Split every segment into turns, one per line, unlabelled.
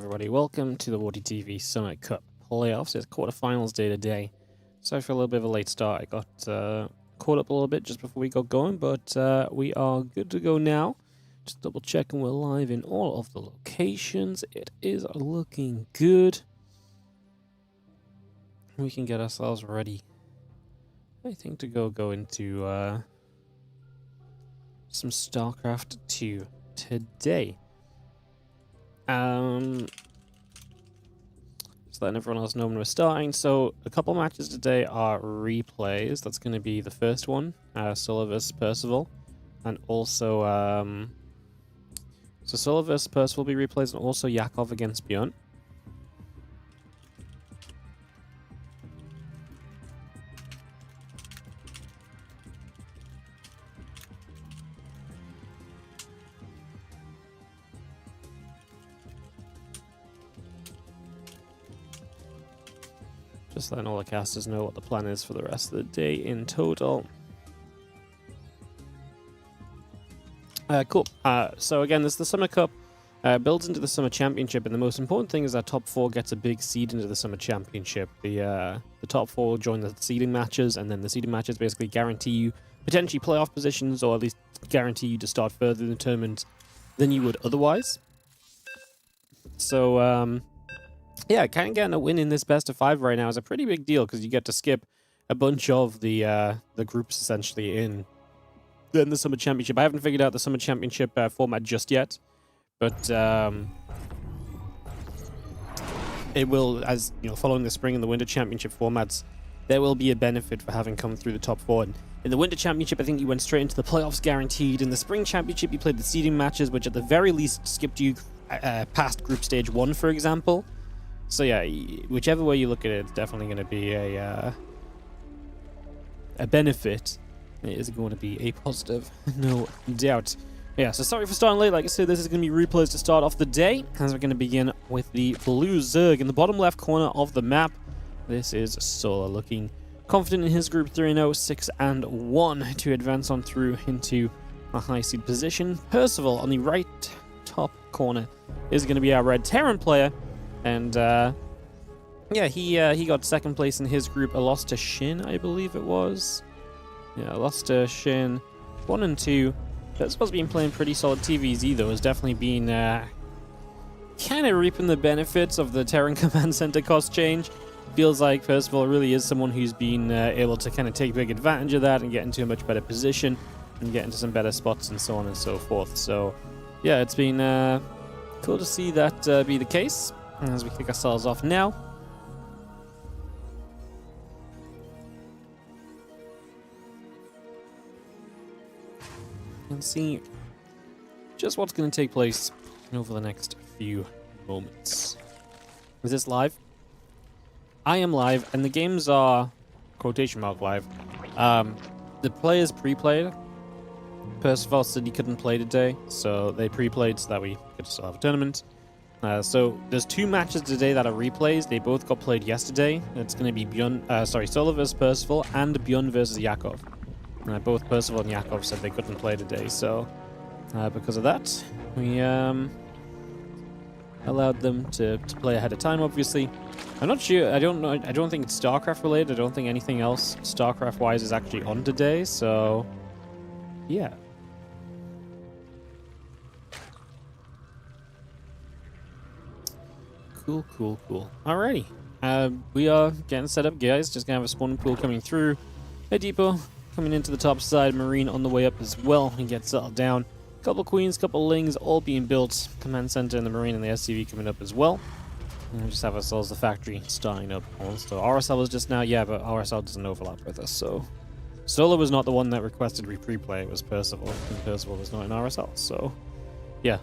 everybody, welcome to the WardiTV Summit Cup playoffs. It's quarterfinals day today. Sorry for a little bit of a late start. I got caught up a little bit just before we got going, but we are good to go now. Just double checking we're live in all of the locations. It is looking good. We can get ourselves ready, I think, to go into some StarCraft 2 today. Just letting everyone else know when we're starting. So a couple matches today are replays. That's going to be the first one, Solo vs Percival, and also so Solo vs Percival will be replays, and also Yakov against Bjorn. Just letting all the casters know what the plan is for the rest of the day in total. Cool. So again, this is the Summer Cup. Builds into the Summer Championship, and the most important thing is that top 4 gets a big seed into the Summer Championship. The top 4 will join the seeding matches, and then the seeding matches basically guarantee you potentially playoff positions, or at least guarantee you to start further in the tournament than you would otherwise. So, yeah, kind of getting a win in this best of 5 right now is a pretty big deal, because you get to skip a bunch of the groups essentially in the Summer Championship. I haven't figured out the Summer Championship format just yet, but it will, as you know, following the Spring and the Winter Championship formats, there will be a benefit for having come through the top 4. And in the Winter Championship, I think you went straight into the playoffs guaranteed. In the Spring Championship, you played the seeding matches, which at the very least skipped you past Group Stage 1, for example. So yeah, whichever way you look at it, it's definitely going to be a benefit. It is going to be a positive, no doubt. Yeah, so sorry for starting late. Like I said, this is going to be replays to start off the day, as we're going to begin with the blue Zerg in the bottom left corner of the map. This is Solar, looking confident in his group 3-0, 6-1 to advance on through into a high seed position. Percival on the right top corner is going to be our red Terran player. And, yeah, he got second place in his group. A loss to Shin, I believe it was. Yeah, a loss to Shin. 1 and 2. Percival's been playing pretty solid TVZ, though. Has definitely been, kind of reaping the benefits of the Terran Command Center cost change. Feels like Percival really is someone who's been able to kind of take big advantage of that and get into a much better position and get into some better spots and so on and so forth. So, yeah, it's been, cool to see that be the case. As we kick ourselves off now. And see just what's going to take place over the next few moments. Is this live? I am live, and the games are quotation mark live. The players pre-played. Percival said he couldn't play today, so they pre-played so that we could still have a tournament. So there's 2 matches today that are replays. They both got played yesterday. It's going to be Solo vs Percival and Bjorn vs Yakov. Both Percival and Yakov said they couldn't play today, so because of that, we allowed them to play ahead of time. Obviously, I'm not sure. I don't know. I don't think it's StarCraft related. I don't think anything else StarCraft wise is actually on today. So yeah. Cool. Alrighty. We are getting set up, guys. Just gonna have a spawning pool coming through. A depot coming into the top side. Marine on the way up as well and get settled down. Couple queens, couple lings, all being built. Command center and the Marine and the SCV coming up as well. And we just have ourselves the factory starting up. So RSL was just now, yeah, but RSL doesn't overlap with us. So Solo was not the one that requested we pre-play. It was Percival, and Percival was not in RSL. So yeah,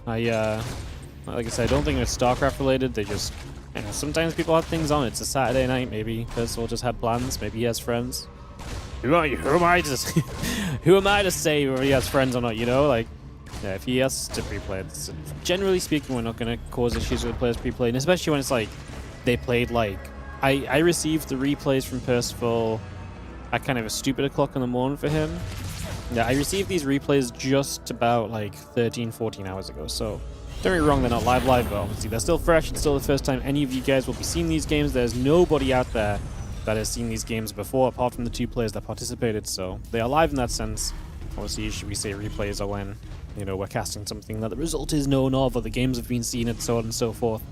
like I said, I don't think it's StarCraft related. They just, you know, sometimes people have things on. It's a Saturday night. Maybe Percival just had plans. Maybe he has friends. Who am I to say whether he has friends or not? You know, like, yeah, if he has to pre-play it, generally speaking, we're not going to cause issues with the players pre-playing, especially when it's like they played like I received the replays from Percival at kind of a stupid o'clock in the morning for him. Yeah, I received these replays just about like 13, 14 hours ago, so Don't get me wrong, they're not live, but obviously they're still fresh. It's still the first time any of you guys will be seeing these games. There's nobody out there that has seen these games before, apart from the 2 players that participated, so they are live in that sense. Obviously, should we say replays are when, you know, we're casting something that the result is known of, or the games have been seen, and so on and so forth.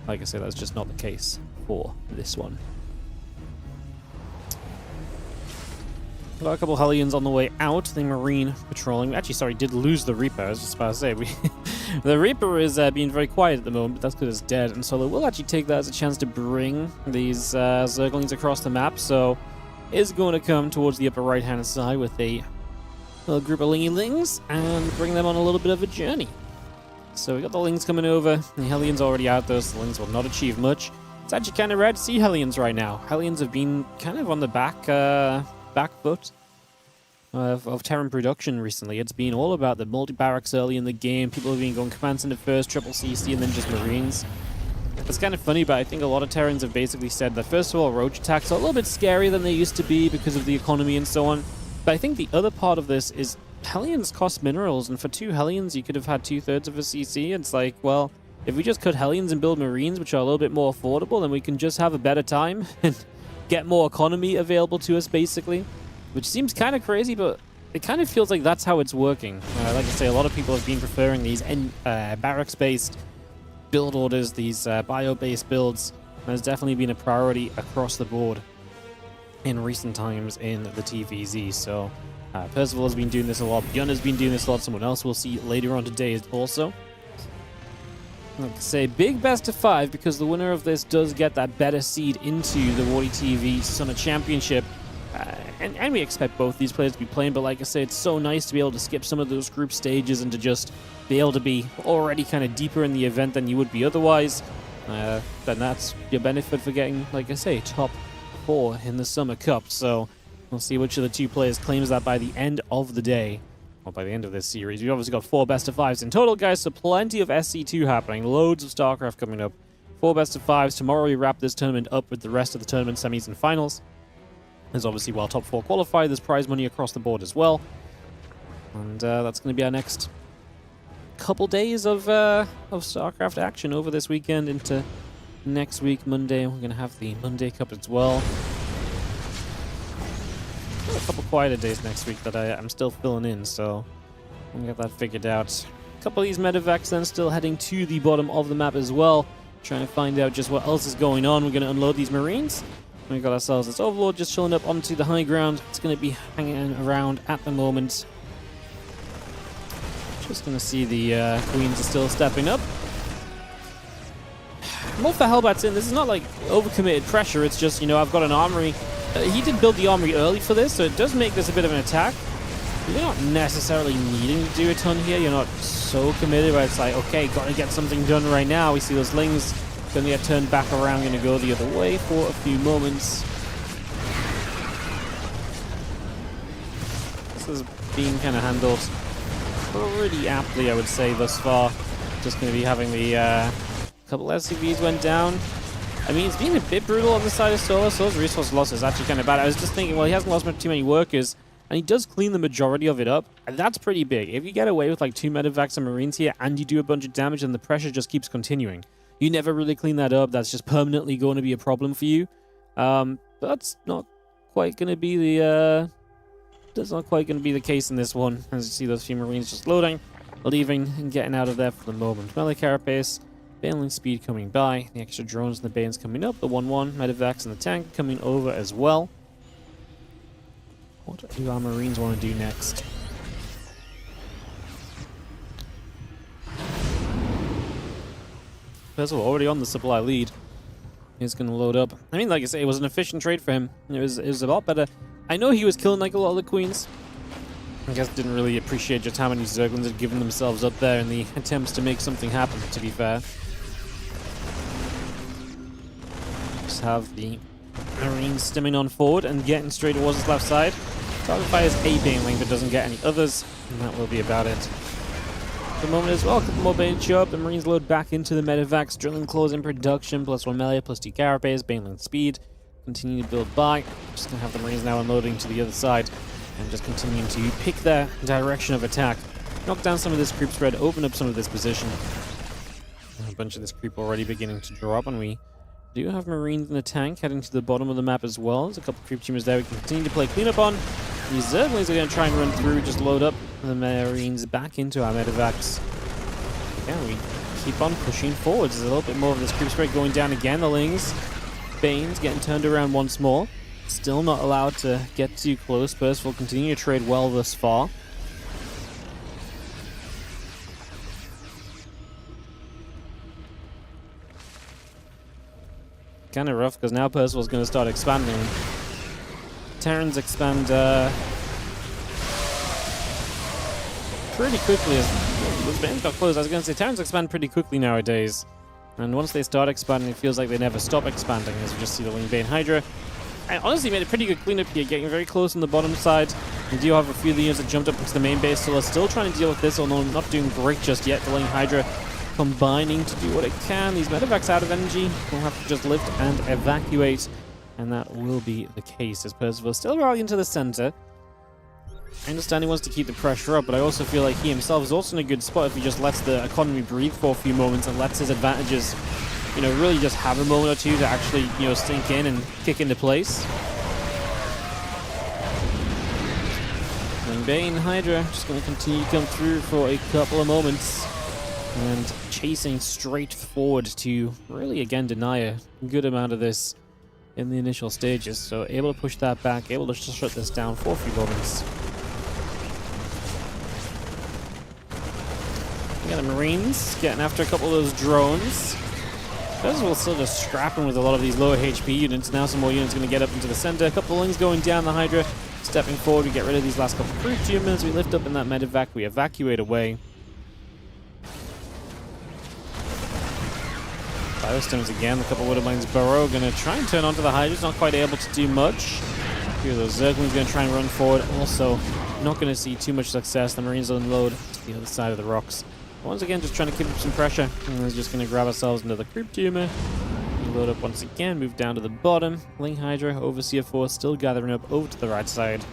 Like I say, that's just not the case for this one. Got a couple of Hellions on the way out. The Marine patrolling. We actually, sorry, did lose the Reaper. I was just about to say, the Reaper is being very quiet at the moment, but that's because it's dead. And so they will actually take that as a chance to bring these Zerglings across the map. So is going to come towards the upper right-hand side with a little group of Lingy-Lings and bring them on a little bit of a journey. So we got the Lings coming over. The Hellions already out there, so the Lings will not achieve much. It's actually kind of rare to see Hellions right now. Hellions have been kind of on the back foot of Terran production recently. It's been all about the multi-barracks early in the game. People have been going Command Center first, triple CC, and then just Marines. It's kind of funny, but I think a lot of Terrans have basically said that, first of all, roach attacks are a little bit scarier than they used to be because of the economy and so on. But I think the other part of this is Hellions cost minerals, and for 2 Hellions, you could have had 2/3 of a CC. It's like, well, if we just cut Hellions and build Marines, which are a little bit more affordable, then we can just have a better time and get more economy available to us, basically. Which seems kind of crazy, but it kind of feels like that's how it's working. Like I say, a lot of people have been preferring these barracks-based build orders, these bio-based builds. There's definitely been a priority across the board in recent times in the TVZ. So Percival has been doing this a lot. Bjorn has been doing this a lot. Someone else we'll see later on today also. Like I say, big best of 5, because the winner of this does get that better seed into the WardiTV Summer Championship. And we expect both these players to be playing, but like I say, it's so nice to be able to skip some of those group stages and to just be able to be already kind of deeper in the event than you would be otherwise. Then that's your benefit for getting, like I say, top 4 in the Summer Cup. So we'll see which of the 2 players claims that by the end of the day, or by the end of this series. We've obviously got 4 best of 5s in total, guys, so plenty of SC2 happening. Loads of StarCraft coming up. 4 best of 5s. Tomorrow we wrap this tournament up with the rest of the tournament semis and finals. There's obviously, while top 4 qualify, there's prize money across the board as well. And that's going to be our next couple days of StarCraft action over this weekend into next week, Monday. We're going to have the Monday Cup as well. A couple quieter days next week that I'm still filling in, so we'll get that figured out. A couple of these medevacs then still heading to the bottom of the map as well, trying to find out just what else is going on. We're going to unload these Marines. We've got ourselves this Overlord just chilling up onto the high ground. It's going to be hanging around at the moment. Just going to see the Queens are still stepping up. More for Hellbat's in. This is not like overcommitted pressure. It's just, you know, I've got an armory. He did build the armory early for this, so it does make this a bit of an attack. You're not necessarily needing to do a ton here. You're not so committed, but it's like, okay, got to get something done right now. We see those Lings going to get turned back around, going to go the other way for a few moments. This is being kind of handled pretty aptly, I would say, thus far. Just going to be having the couple SCVs went down. I mean, it's been a bit brutal on the side of Solar, so those resource loss is actually kind of bad. I was just thinking, well, he hasn't lost too many workers, and he does clean the majority of it up, and that's pretty big. If you get away with like 2 medevacs and Marines here, and you do a bunch of damage, then the pressure just keeps continuing. You never really clean that up. That's just permanently going to be a problem for you. But that's not quite going to be the case in this one. As you see, those few Marines just loading, leaving, and getting out of there for the moment. Melee carapace, bailing speed coming by, the extra drones and the Banes coming up, the 1-1 medevacs and the tank coming over as well. What do our Marines want to do next? Percival already on the supply lead. He's going to load up. I mean, like I say, it was an efficient trade for him. It was a lot better. I know he was killing like a lot of the Queens. I guess didn't really appreciate just how many Zerglings had given themselves up there in the attempts to make something happen, to be fair. Just have the Marines stimming on forward and getting straight towards his left side. Target fires a Baneling but doesn't get any others, and that will be about it. For the moment as well, a couple more Banes show up. The Marines load back into the medevacs. Drilling claws in production, +1 melee, +2 carapace, Baneling speed. Continue to build by. Just going to have the Marines now unloading to the other side and just continuing to pick their direction of attack. Knock down some of this creep spread, open up some of this position. bunch of this creep already beginning to drop, and we do have Marines in the tank heading to the bottom of the map as well. There's a couple of creep teamers there we can continue to play cleanup on. These Zerglings are going to try and run through, just load up the Marines back into our medevacs. Yeah, we keep on pushing forwards. There's a little bit more of this creep spray going down again. The Lings, Banes getting turned around once more. Still not allowed to get too close. Percival continue to trade well thus far. Kind of rough because now Percival's going to start expanding. Terrans expand pretty quickly as Banes got close. I was going to say Terrans expand pretty quickly nowadays. And once they start expanding, it feels like they never stop expanding, as we just see the Wing Bane Hydra. I honestly made a pretty good cleanup here, getting very close on the bottom side. We do have a few of the units that jumped up into the main base, so we're still trying to deal with this, although not doing great just yet. The Wing Hydra combining to do what it can. These medevacs out of energy. We'll have to just lift and evacuate, and that will be the case as Percival still rallying to the center. I understand he wants to keep the pressure up, but I also feel like he himself is also in a good spot if he just lets the economy breathe for a few moments and lets his advantages, you know, really just have a moment or two to actually, you know, sink in and kick into place. And Bane Hydra just going to continue to come through for a couple of moments and chasing straight forward to really, again, deny a good amount of this in the initial stages. So able to push that back, able to shut this down for a few moments. We got the Marines getting after a couple of those drones. Percival still just scrapping with a lot of these lower HP units. Now some more units going to get up into the center. A couple of Lings going down the Hydra. Stepping forward, we get rid of these last couple of creep humans. We lift up in that medevac. We evacuate away. Firestones again. A couple of Widowmines burrow. Going to try and turn onto the Hydras. Not quite able to do much. A few of those Zerglings going to try and run forward. Also, not going to see too much success. The Marines unload to the other side of the rocks. Once again, just trying to keep up some pressure. And we're just going to grab ourselves another creep tumor. Load up once again. Move down to the bottom. Ling Hydra, Overseer Force still gathering up over to the right side.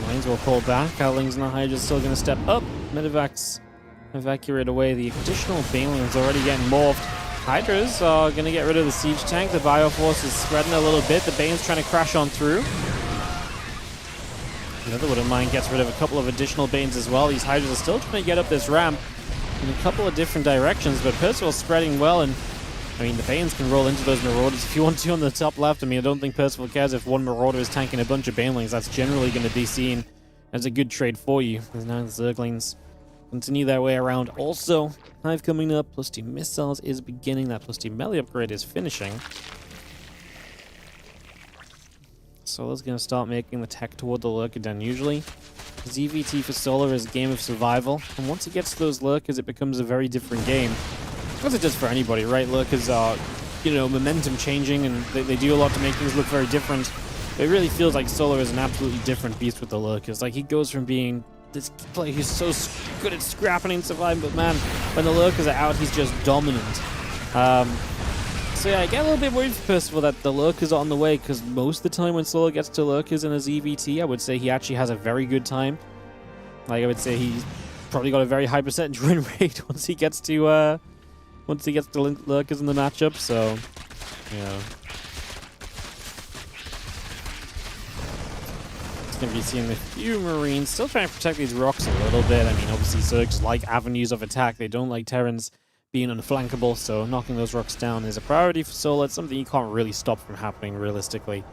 Lines will pull back. Our Lings and the Hydra still going to step up. Medevacs evacuate away. The additional Banelings already getting morphed. Hydras are going to get rid of the siege tank. The Bioforce is spreading a little bit. The Bane's trying to crash on through. Another Widowmine gets rid of a couple of additional Banes as well. These Hydras are still trying to get up this ramp in a couple of different directions, but Percival's spreading well, and I mean, the Banes can roll into those Marauders if you want to on the top left. I mean, I don't think Percival cares if one Marauder is tanking a bunch of Banelings. That's generally going to be seen as a good trade for you. As now the Zerglings continue their way around. Also, Hive coming up. +2 missiles is beginning. That +2 melee upgrade is finishing. Solar's going to start making the tech toward the Lurker Den. Usually, ZVT for Solar is a game of survival. And once he gets to those Lurkers, it becomes a very different game. As it does for anybody, right? Lurkers are, you know, momentum changing, and they do a lot to make things look very different. But it really feels like Solar is an absolutely different beast with the Lurkers. Like, he goes from being this player who's so good at scrapping and surviving, but man, when the Lurkers are out, he's just dominant. So yeah, I get a little bit worried for Percival that the Lurkers are on the way, because most of the time when Solar gets to Lurkers in a ZVT, I would say he actually has a very good time. Like, I would say he's probably got a very high percentage win rate once he gets to Lurkers in the matchup, so, yeah. It's going to be seeing a few Marines still trying to protect these rocks a little bit. I mean, obviously, Zergs like avenues of attack. They don't like Terrans being unflankable, so knocking those rocks down is a priority for Solar. It's something you can't really stop from happening realistically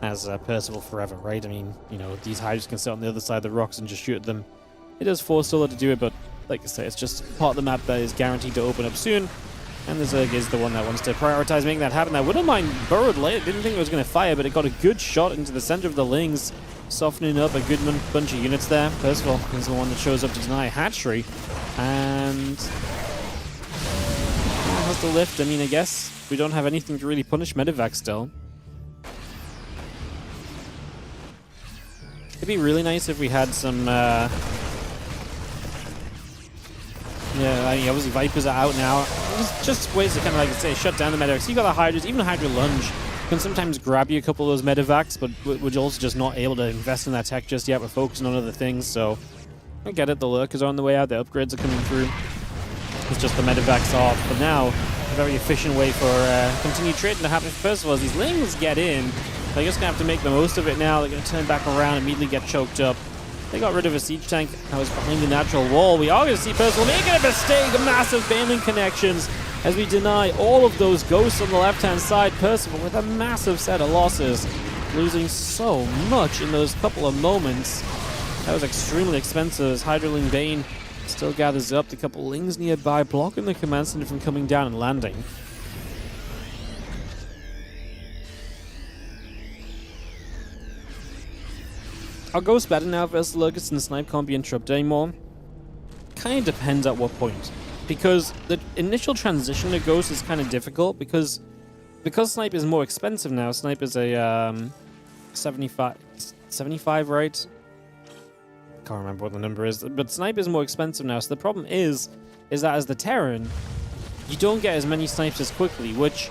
as Percival forever, right? I mean, you know, these Hydras can sit on the other side of the rocks and just shoot at them. It does force Solar to do it, but like I say, it's just part of the map that is guaranteed to open up soon, and the Zerg is the one that wants to prioritize making that happen. That Widowmine burrowed late. Didn't think it was going to fire, but it got a good shot into the center of the Lings, softening up a good bunch of units there. Percival is the one that shows up to deny a hatchery, and has to lift. I mean, I guess we don't have anything to really punish Medevac still. It'd be really nice if we had some yeah, I mean, obviously Vipers are out now. Just ways to kind of, like I say, shut down the Medevacs. You got the Hydras, even a Hydra Lunge can sometimes grab you a couple of those medevacs, but we're also just not able to invest in that tech just yet. We're focusing on other things, so I get it. The lurkers are on the way out. The upgrades are coming through. It's just the medevacs are, for now, a very efficient way for continued trading to happen for Percival. As these lings get in, they're just going to have to make the most of it now. They're going to turn back around, immediately get choked up. They got rid of a siege tank that was behind the natural wall. We are going to see Percival making a mistake, massive baneling connections, as we deny all of those ghosts on the left-hand side. Percival with a massive set of losses, losing so much in those couple of moments. That was extremely expensive as Hydraling Bane still gathers up. The couple lings nearby, blocking the command center from coming down and landing. Are ghosts better now versus lurkers and the snipe can't be interrupted anymore? Kind of depends at what point. Because the initial transition to ghost is kind of difficult because snipe is more expensive now. Snipe is a 75, right? Can't remember what the number is, but snipe is more expensive now. So the problem is that as the Terran, you don't get as many snipes as quickly, which,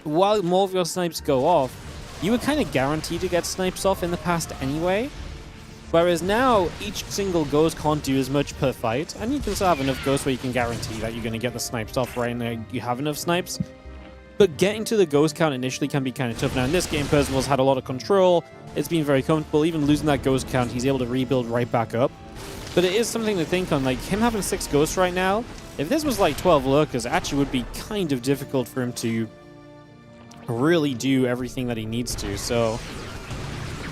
while more of your snipes go off, you were kind of guaranteed to get snipes off in the past anyway. Whereas now, each single ghost can't do as much per fight, and you can still have enough ghosts where you can guarantee that you're going to get the snipes off right now. You have enough snipes. But getting to the ghost count initially can be kind of tough. Now in this game, Percival's had a lot of control. It's been very comfortable. Even losing that ghost count, he's able to rebuild right back up. But it is something to think on. Like, him having 6 ghosts right now, if this was like 12 lurkers, it actually would be kind of difficult for him to really do everything that he needs to. So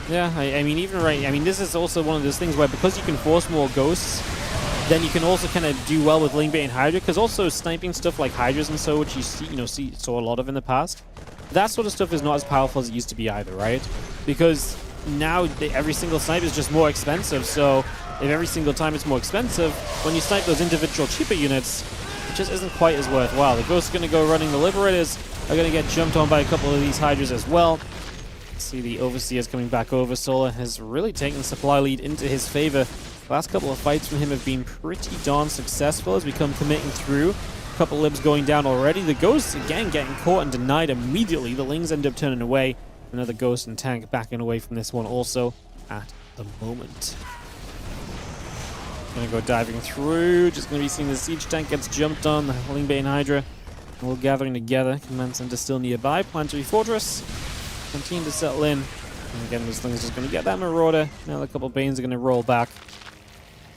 yeah, I mean, even right, I mean, this is also one of those things where because you can force more ghosts, then you can also kind of do well with Lingbait and Hydra, because also sniping stuff like Hydras and so, which you see, saw a lot of in the past, that sort of stuff is not as powerful as it used to be either, right? Because now every single snipe is just more expensive, so if every single time it's more expensive, when you snipe those individual cheaper units, it just isn't quite as worthwhile. The Ghosts are going to go running, the Liberators are going to get jumped on by a couple of these Hydras as well. See the Overseers coming back over. Solar has really taken the supply lead into his favor. The last couple of fights from him have been pretty darn successful as we come committing through. A couple libs going down already. The Ghosts again getting caught and denied immediately. The Lings end up turning away. Another Ghost and Tank backing away from this one also at the moment. Gonna go diving through. Just gonna be seeing the Siege Tank gets jumped on. The Lingbait and Hydra all gathering together. Command center still nearby. Planetary Fortress continue to settle in. And again, this thing is just going to get that Marauder. Now a couple of Banes are going to roll back.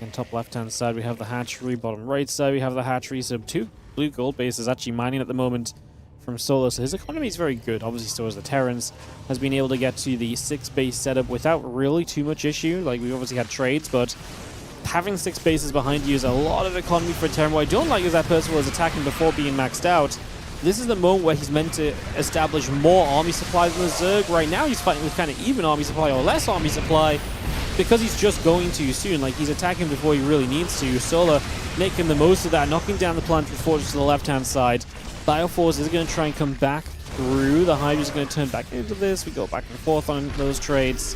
And top left-hand side, we have the hatchery. Bottom right side, we have the hatchery. So 2 blue gold bases actually mining at the moment from Solo. So his economy is very good. Obviously, so is the Terrans. Has been able to get to the 6 base setup without really too much issue. Like, we obviously had trades, but having 6 bases behind you is a lot of economy for a Terran. What I don't like is that Percival is attacking before being maxed out. This is the moment where he's meant to establish more army supplies than the Zerg. Right now he's fighting with kind of even army supply or less army supply because he's just going too soon. Like, he's attacking before he really needs to. Solar making the most of that, knocking down the Planetary Fortress to the left-hand side. Bioforce is going to try and come back through. The Hydra's going to turn back into this. We go back and forth on those trades.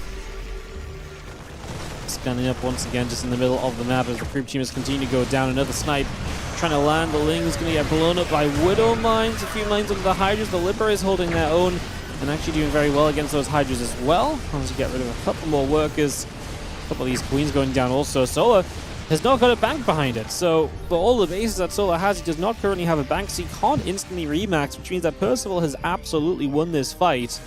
Scanning up once again just in the middle of the map as the creep teamers continue to go down. Another snipe trying to land. The Ling is going to get blown up by Widow Mines. A few mines onto the Hydras. The Libra is holding their own and actually doing very well against those Hydras as well. Once you get rid of a couple more workers. A couple of these Queens going down also. Solar has not got a bank behind it. So for all the bases that Solar has, he does not currently have a bank, so he can't instantly remax, which means that Percival has absolutely won this fight.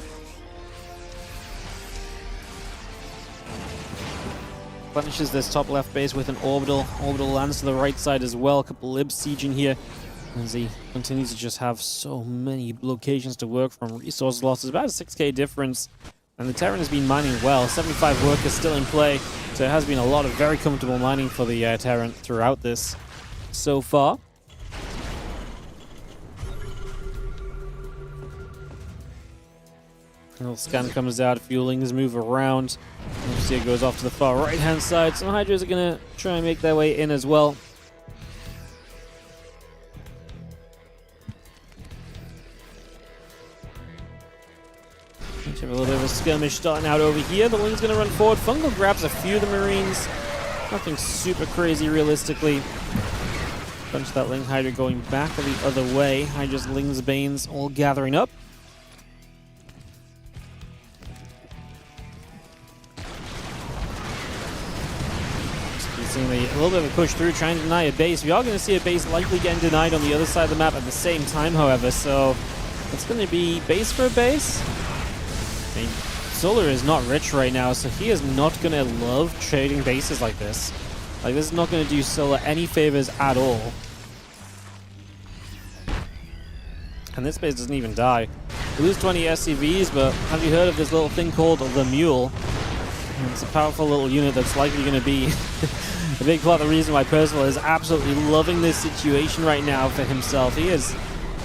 Replenishes this top left base with an orbital. Orbital lands to the right side as well. A couple libs sieging here as he continues to just have so many locations to work from. Resource losses, about a 6k difference. And the Terran has been mining well. 75 workers still in play. So it has been a lot of very comfortable mining for the Terran throughout this so far. A little scan comes out, fuelings move around. You see it goes off to the far right-hand side. Some Hydras are going to try and make their way in as well. Have a little bit of a skirmish starting out over here. The Wing's going to run forward. Fungal grabs a few of the Marines. Nothing super crazy realistically. Bunch of that Ling Hydra going back the other way. Hydra's, Lings, Banes all gathering up. You're seeing a little bit of a push through, trying to deny a base. We are going to see a base likely getting denied on the other side of the map at the same time, however, so it's going to be base for a base. I mean, Solar is not rich right now, so he is not going to love trading bases like this. Like, this is not going to do Solar any favors at all. And this base doesn't even die. We lose 20 SCVs, but have you heard of this little thing called the Mule? It's a powerful little unit that's likely going to be a big part of the reason why Percival is absolutely loving this situation right now for himself. He is,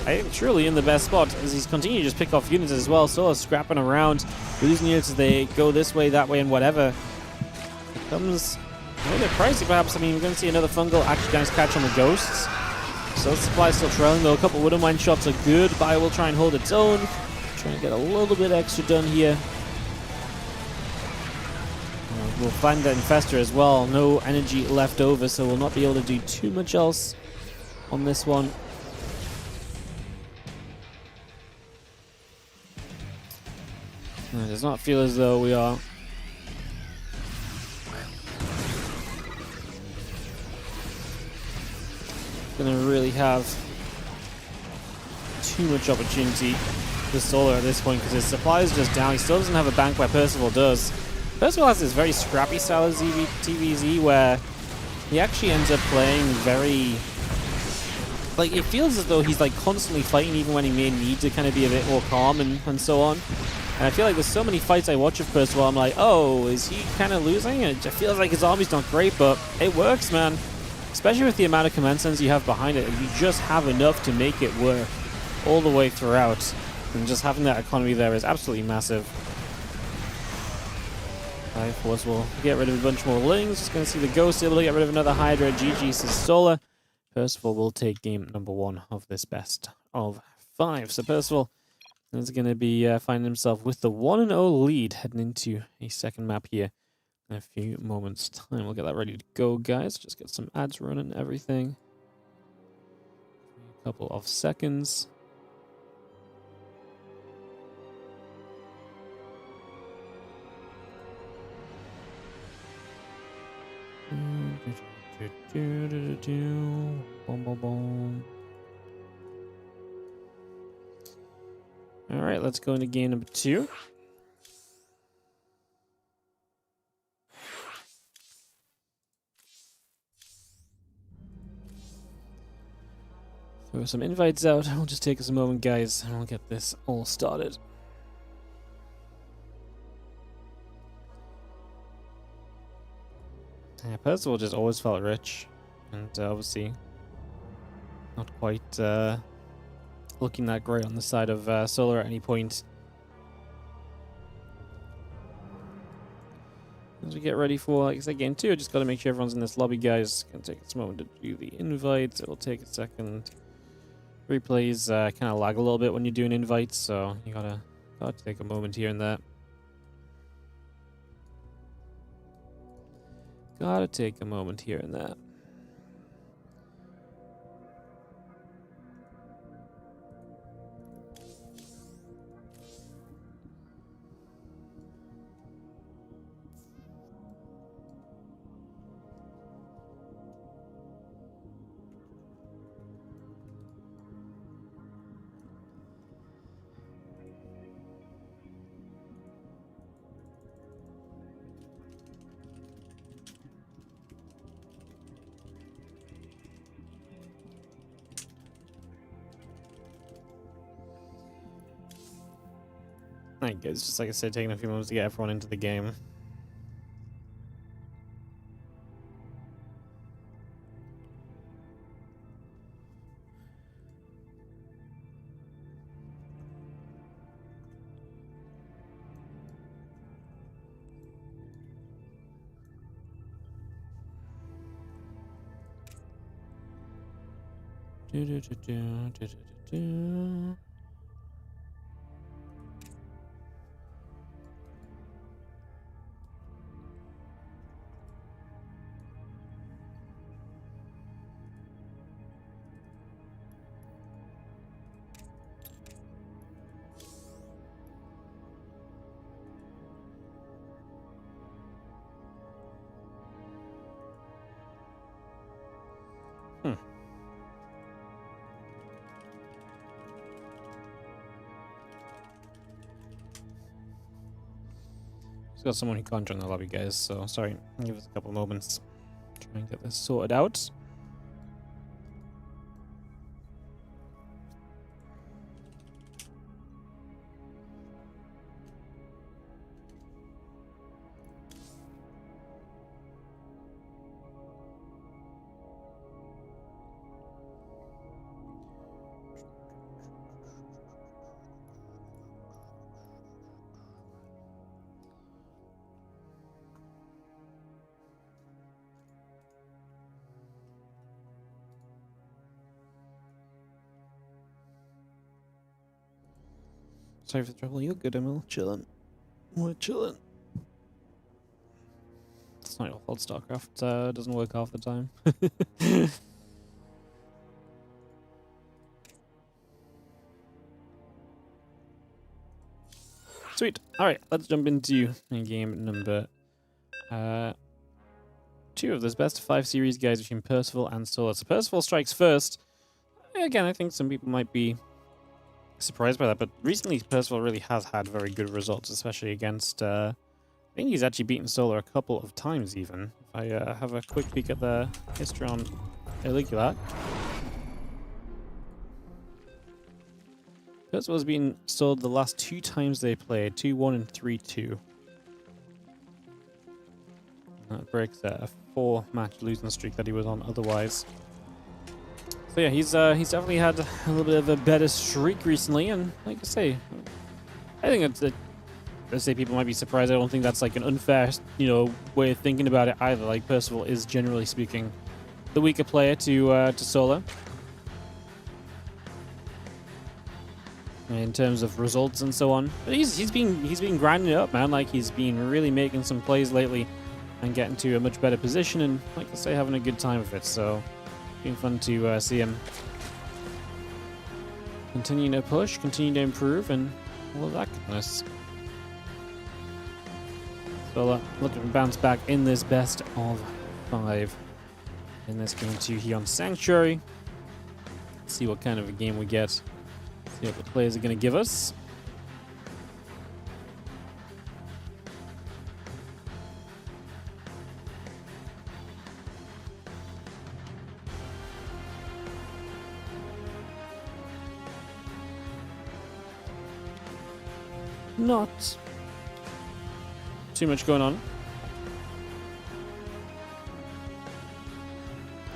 I think, truly in the best spot as he's continuing to just pick off units as well. So scrapping around, losing units as they go this way, that way, and whatever. It becomes a little bit pricey, perhaps. I mean, we're going to see another fungal actually nice catch on the ghosts. So the supply still trailing, though. A couple Widow Mine shots are good. Bio will try and hold its own. Trying to get a little bit extra done here. We'll find that Infestor as well. No energy left over, so we'll not be able to do too much else on this one. It does not feel as though we are going to really have too much opportunity for Solar at this point because his supply is just down. He still doesn't have a bank where Percival does. Percival has this very scrappy style of TVZ where he actually ends up playing very... Like, it feels as though he's like constantly fighting even when he may need to kind of be a bit more calm and so on. And I feel like there's so many fights I watch of Percival, I'm like, oh, is he kind of losing? It just feels like his army's not great, but it works, man. Especially with the amount of command centers you have behind it. You just have enough to make it work all the way throughout. And just having that economy there is absolutely massive. Of course, we'll get rid of a bunch more Lings. Just going to see the Ghost able to get rid of another Hydra. GG says Solar. Percival will take game number 1 of this best of 5. So Percival is going to be finding himself with the 1-0 lead heading into a second map here in a few moments' time. We'll get that ready to go, guys. Just get some ads running and everything. A couple of seconds. All right, let's go into game number 2. Throw some invites out. We'll just take us a moment, guys, and we'll get this all started. Yeah, Percival just always felt rich, and obviously not quite looking that great on the side of Solar at any point. As we get ready for, like I said, game 2, I just got to make sure everyone's in this lobby, guys. Gonna take this moment to do the invites. It will take a second. Replays kind of lag a little bit when you're doing invites, so you gotta take a moment here and there. Gotta take a moment here and there. Alright guys, just like I said, taking a few moments to get everyone into the game. Just got someone who can't join the lobby, guys, so sorry. Give us a couple moments. Try and get this sorted out. Sorry for the trouble. You're good, Emil. Chilling. We're chilling. It's not your fault, StarCraft doesn't work half the time. Sweet. Alright, let's jump into game number 2 of this best of 5 series, guys, between Percival and Solar. So Percival strikes first. Again, I think some people might be surprised by that, but recently Percival really has had very good results, especially against, I think he's actually beaten Solar a couple of times even. If I have a quick peek at the history on Illiculat. Percival's beaten Solar the last 2 times they played, 2-1 and 3-2. That breaks a 4-match losing streak that he was on otherwise. So yeah, he's definitely had a little bit of a better streak recently, and like I say, I think let's say people might be surprised. I don't think that's like an unfair, way of thinking about it either. Like Percival is generally speaking the weaker player to Solar in terms of results and so on. But he's been grinding it up, man. Like he's been really making some plays lately and getting to a much better position, and like I say, having a good time with it. So. Been fun to see him continue to push, continue to improve, and all of that goodness. So looking to bounce back in this best of 5 in this game 2 here on Sanctuary. See what kind of a game we get. See what the players are going to give us. Not too much going on.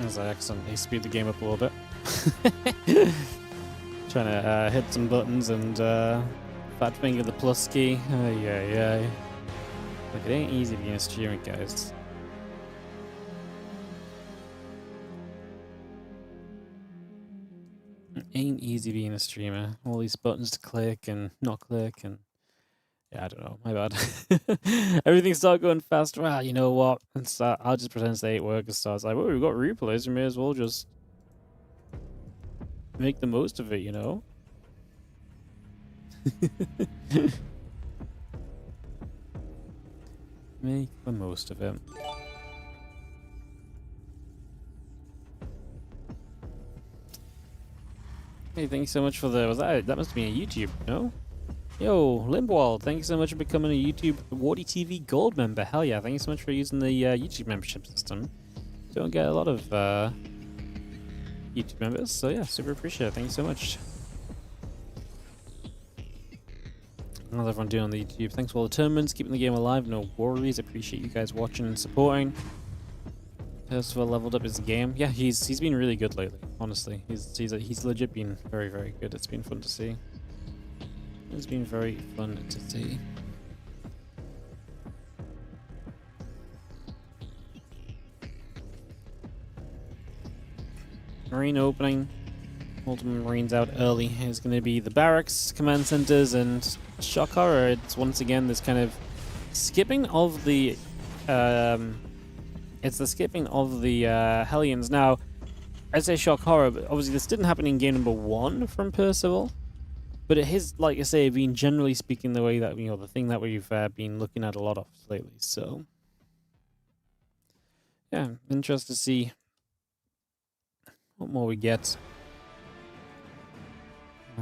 As I accidentally speed the game up a little bit. Trying to hit some buttons and fat finger the plus key. Yeah. Look, it ain't easy being a streamer, guys. It ain't easy being a streamer. All these buttons to click and not click and... Yeah, I don't know. My bad. Everything started going fast. Well, you know what? I'll just pretend they ain't working. So I was like, well, we've got replays. We may as well just make the most of it, you know? Make the most of it. Hey, thank you so much for the... that must be a YouTube, no? Yo, Limbwald, thank you so much for becoming a YouTube WardiTV Gold member. Hell yeah, thank you so much for using the YouTube membership system. Don't get a lot of YouTube members, so yeah, super appreciate it. Thank you so much. How's everyone doing on the YouTube? Thanks for all the tournaments, keeping the game alive. No worries, appreciate you guys watching and supporting. Percival leveled up his game. Yeah, he's been really good lately. Honestly, he's legit been very, very good. It's been fun to see. It's been very fun to see. Marine opening. Multiple Marines out early. Is going to be the barracks, command centers, and shock horror. It's once again this kind of skipping of the. It's the skipping of the Hellions. Now, I say shock horror, but obviously this didn't happen in game number 1 from Percival. But it has, like I say, been generally speaking the way that, the thing that we've been looking at a lot of lately. So, yeah, interested to see what more we get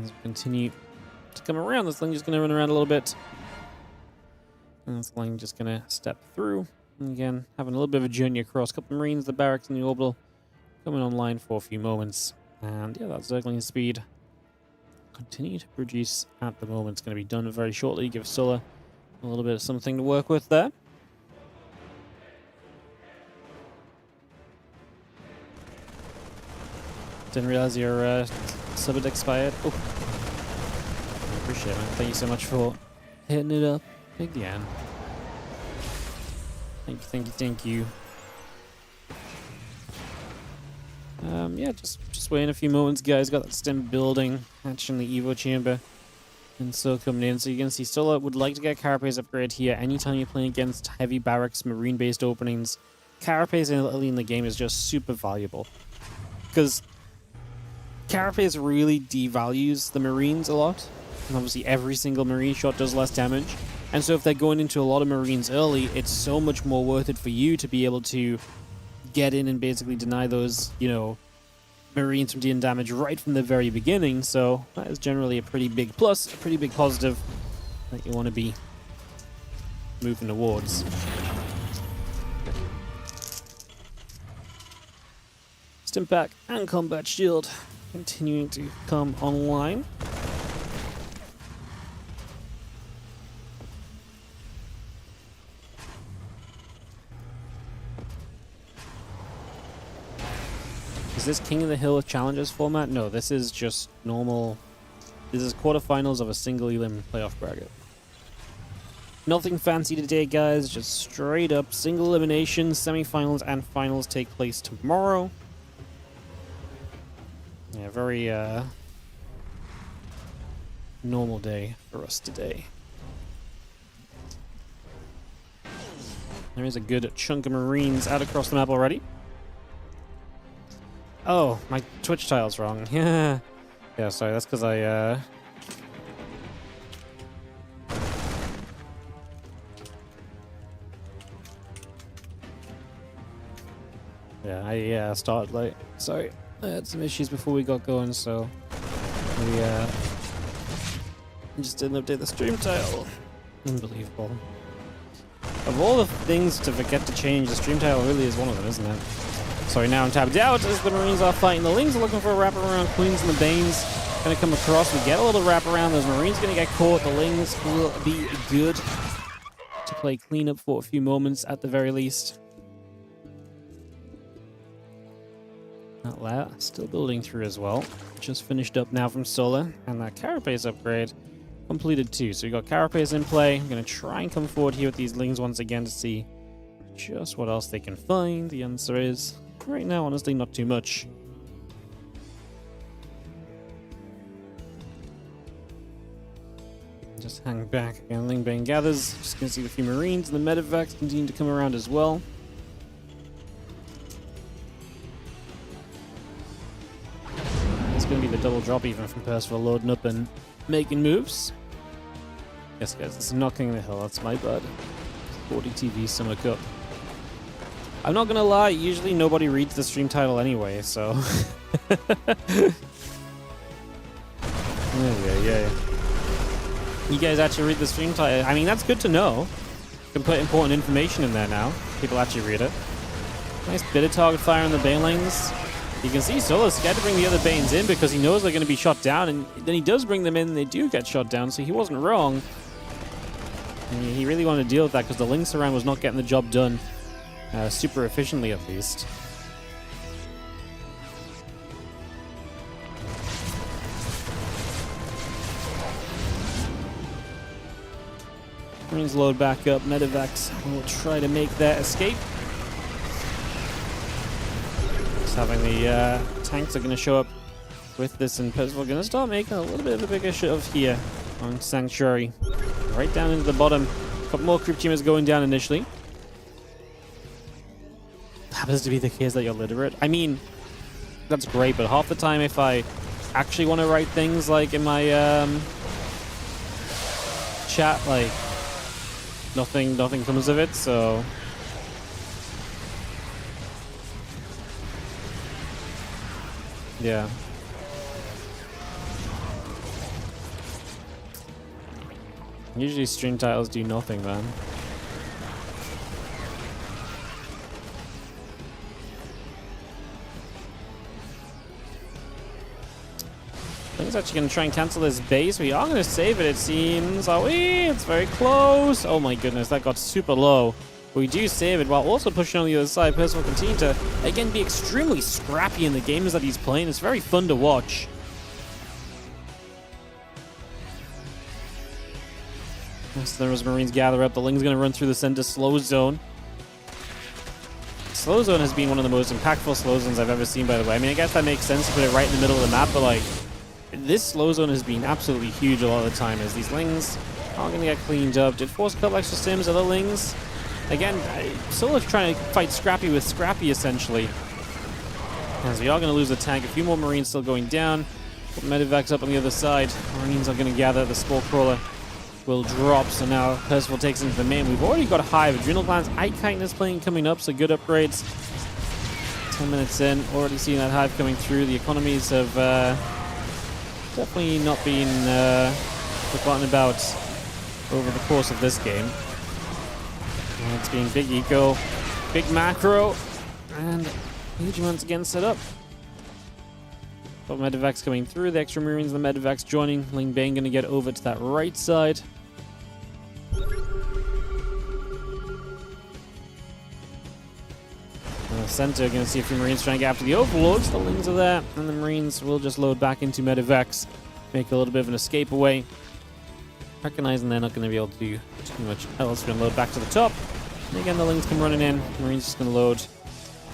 as we continue to come around. This thing is going to run around a little bit. And this line just gonna step through. And again, having a little bit of a journey across. A couple of Marines, the barracks, and the orbital coming online for a few moments. And yeah, that Zergling speed continue to produce at the moment. It's going to be done very shortly. Give Sulla a little bit of something to work with there. Didn't realize your sub had expired. Oh, I appreciate it, man. Thank you so much for hitting it up again. Thank you, thank you, thank you. Yeah, just waiting a few moments, guys. Got that stem building, hatching the Evo chamber, and so coming in. So you can see Sulla would like to get Carapace upgrade here. Anytime you're playing against heavy barracks, marine-based openings, Carapace early in the game is just super valuable. Because Carapace really devalues the Marines a lot. And obviously every single Marine shot does less damage. And so if they're going into a lot of Marines early, it's so much more worth it for you to be able to get in and basically deny those, you know, Marines from dealing damage right from the very beginning. So that is generally a pretty big plus, a pretty big positive that you want to be moving towards. Stim pack and combat shield continuing to come online. Is this King of the Hill Challengers format? No, this is just normal. This is quarterfinals of a single elim playoff bracket. Nothing fancy today, guys. Just straight up single elimination. Semifinals and finals take place tomorrow. Yeah, very normal day for us today. There is a good chunk of Marines out across the map already. Oh, my Twitch tile's wrong. Yeah. Yeah, sorry, that's because I, yeah, I started late. Sorry, I had some issues before we got going, so we just didn't update the stream title. Unbelievable. Of all the things to forget to change, the stream title really is one of them, isn't it? Sorry, now I'm tapped out as the Marines are fighting. The Lings are looking for a wraparound. Queens and the Banes going to come across. We get a little wraparound. Those Marines going to get caught. The Lings will be good to play cleanup for a few moments at the very least. That layer still building through as well. Just finished up now from Sulla. And that Carapace upgrade completed too. So we got Carapace in play. I'm going to try and come forward here with these Lings once again to see just what else they can find. The answer is, right now, honestly, not too much. Just hang back again. Lingbane gathers. Just gonna see a few Marines and the medevacs continue to come around as well. It's gonna be the double drop even from Percival loading up and making moves. Yes, guys, this is not King of the Hill. That's my bad. WardiTV Summer Cup. I'm not gonna lie, usually nobody reads the stream title anyway, so... yeah. You guys actually read the stream title. I mean, that's good to know. You can put important information in there now. People actually read it. Nice bit of target fire on the Bane lanes. You can see Sulla's scared to bring the other Banes in because he knows they're going to be shot down, and then he does bring them in and they do get shot down, so he wasn't wrong. And he really wanted to deal with that because the Lynx around was not getting the job done. Super efficiently, at least. Marines load back up. Medevacs will try to make their escape. Just having the tanks are going to show up with this, and Percival going to start making a little bit of a bigger shove here on Sanctuary. Right down into the bottom. A couple more creep teamers going down initially. Happens to be the case that you're literate. I mean, that's great, but half the time if I actually want to write things like in my chat, like nothing comes of it, so yeah. Usually stream titles do nothing, man. Ling's actually going to try and cancel this base. We are going to save it, it seems. Are we? It's very close. Oh my goodness, that got super low. But we do save it while also pushing on the other side. Percival continue to, again, be extremely scrappy in the games that he's playing. It's very fun to watch. As the Marines gather up, the Ling's going to run through the center slow zone. Slow zone has been one of the most impactful slow zones I've ever seen, by the way. I mean, I guess that makes sense to put it right in the middle of the map, but like, this slow zone has been absolutely huge a lot of the time as these Lings are going to get cleaned up. Did force a couple extra stims, other Lings. Again, Solo's trying to fight Scrappy with Scrappy, essentially. As we are going to lose a tank. A few more Marines still going down. Medivacs up on the other side. Marines are going to gather. The Spore Crawler will drop. So now Percival takes into the main. We've already got a Hive. Adrenal Glands, Eye Kindness playing coming up, so good upgrades. 10 minutes in. Already seeing that Hive coming through. The economies have definitely not been forgotten about over the course of this game. It's being big eco, big macro, and huge amounts again set up. Got Medivacs coming through, the extra Marines and the Medivacs joining. Ling Bane going to get over to that right side. Center, going to see a few Marines trying to get after the Overlords. The Lings are there, and the Marines will just load back into Medivacs, make a little bit of an escape away. Recognizing they're not going to be able to do too much else. We're going to load back to the top. And again, the Lings come running in. Marines just going to load.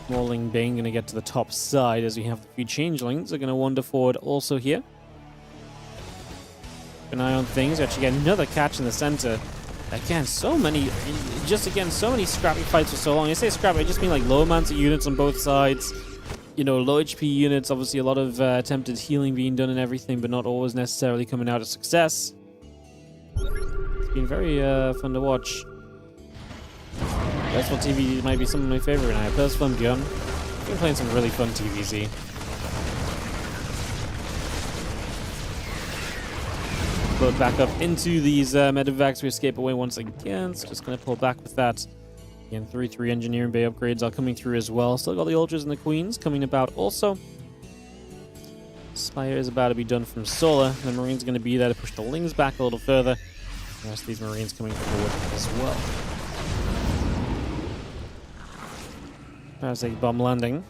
More Ling Bane going to get to the top side as we have a few changelings. They're going to wander forward also here. Keep an eye on things. We actually get another catch in the center. Again, so many scrappy fights for so long. I say scrappy, I just mean like low amounts of units on both sides. You know, low HP units. Obviously, a lot of attempted healing being done and everything, but not always necessarily coming out a success. It's been very fun to watch. Percival TV might be some of my favorite now. Percival and Beyond. I've been playing some really fun TVZ. Load back up into these Medivacs. We escape away once again. So just going to pull back with that. Again, 3-3 Engineering Bay upgrades are coming through as well. Still got the Ultras and the Queens coming about also. Spire is about to be done from Solar. The Marine's going to be there to push the Lings back a little further. The rest of these Marines coming forward as well. Parasite bomb landing.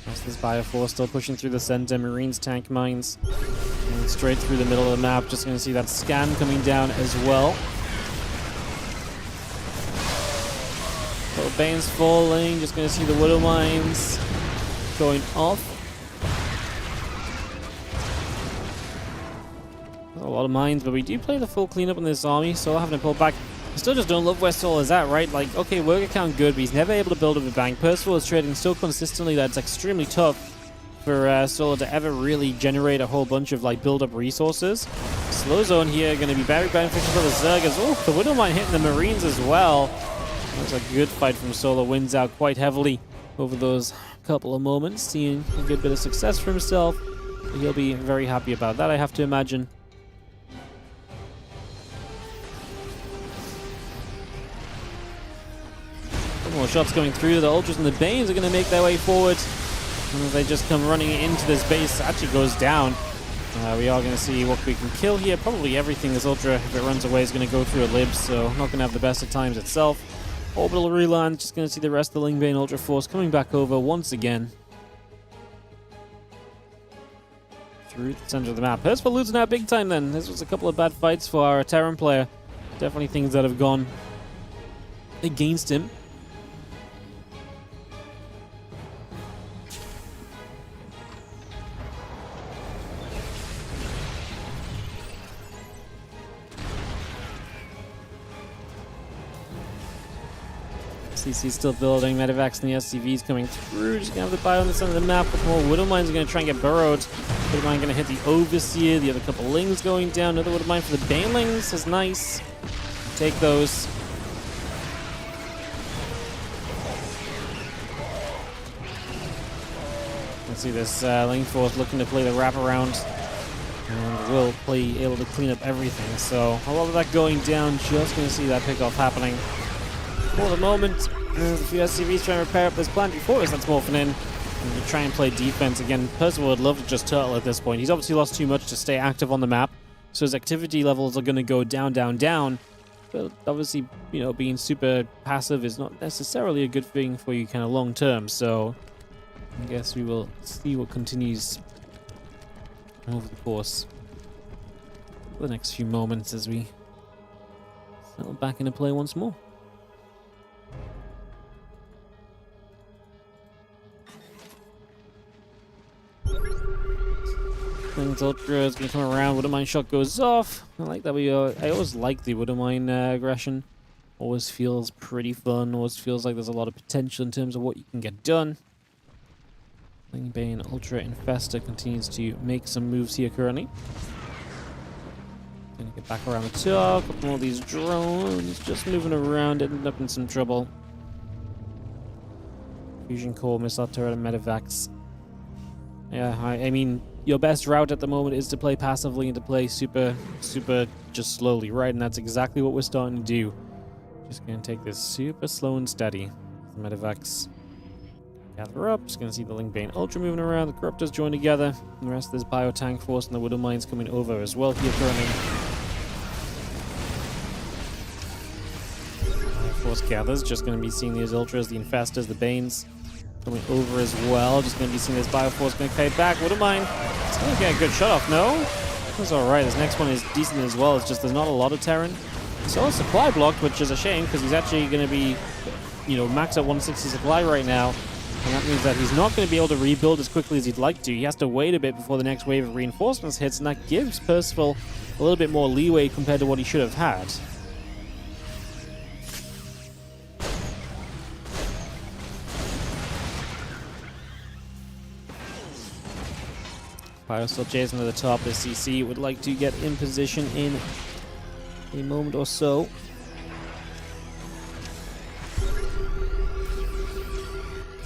That's this Bioforce still pushing through the center. Marines, tank mines. And straight through the middle of the map. Just going to see that scan coming down as well. So Bane's falling. Just going to see the Widow Mines going off. A lot of mines, but we do play the full cleanup on this army, so having to pull back. I still just don't love where Sol is at, right? Like, okay, worker count good, but he's never able to build up a bank. Percival is trading so consistently that it's extremely tough for Sol to ever really generate a whole bunch of like build-up resources. Slow zone here going to be very beneficial for the Zergers. Oh, the Widow Mine hitting the Marines as well. That's a good fight from Solo. Wins out quite heavily over those couple of moments, seeing a good bit of success for himself. He'll be very happy about that, I have to imagine. More shots going through. The Ultras and the Banes are going to make their way forward. And as they just come running into this base, it actually goes down. We are going to see what we can kill here. Probably everything this Ultra, if it runs away, is going to go through a lib, so not going to have the best of times itself. Orbital reland, just going to see the rest of the Ling Bane Ultra Force coming back over once again. Through the center of the map. Percival losing out big time then. This was a couple of bad fights for our Terran player. Definitely things that have gone against him. CC's still building, Medivacs and the SCVs coming through. Just gonna have the bio on the center of the map, but more Widow Mines are gonna try and get burrowed. Widow Mine gonna hit the Overseer, the other couple Lings going down. Another Widow Mine for the Banelings is nice. Take those. Let's see this Ling Force looking to play the wraparound. And will be able to clean up everything. So a lot of that going down, just gonna see that pickoff happening. For the moment, there's a few SCVs trying to repair up this plant before us that's morphing in. And try and play defense again. Percival would love to just turtle at this point. He's obviously lost too much to stay active on the map, so his activity levels are going to go down, down, down. But obviously, you know, being super passive is not necessarily a good thing for you kind of long term. So I guess we will see what continues over the course for the next few moments as we settle back into play once more. Things Ultra is going to come around. Wouldn't shot goes off. I like that I always like the Wouldn't aggression. Always feels pretty fun. Always feels like there's a lot of potential in terms of what you can get done. Lingbane Ultra Infester continues to make some moves here currently. Gonna get back around the top. A couple more of these drones just moving around, ended up in some trouble. Fusion Core, Missile Turret, and Medivacs. Yeah, I mean, your best route at the moment is to play passively and to play super just slowly, right? And that's exactly what we're starting to do. Just gonna take this super slow and steady. The Medivacs gather up. Just gonna see the Lingbane Ultra moving around. The Corruptors join together. And the rest of this Biotank Force and the Widow Mines coming over as well here currently. Force gathers. Just gonna be seeing these Ultras, the Infestors, the Banes coming over as well. Just going to be seeing this Bioforce going to kite back. Wouldn't mind. It's going to get a good shot off, no? That's alright. This next one is decent as well. It's just there's not a lot of Terran. So supply blocked, which is a shame because he's actually going to be, you know, max at 160 supply right now. And that means that he's not going to be able to rebuild as quickly as he'd like to. He has to wait a bit before the next wave of reinforcements hits, and that gives Percival a little bit more leeway compared to what he should have had. Pyro still chasing to the top. The CC would like to get in position in a moment or so.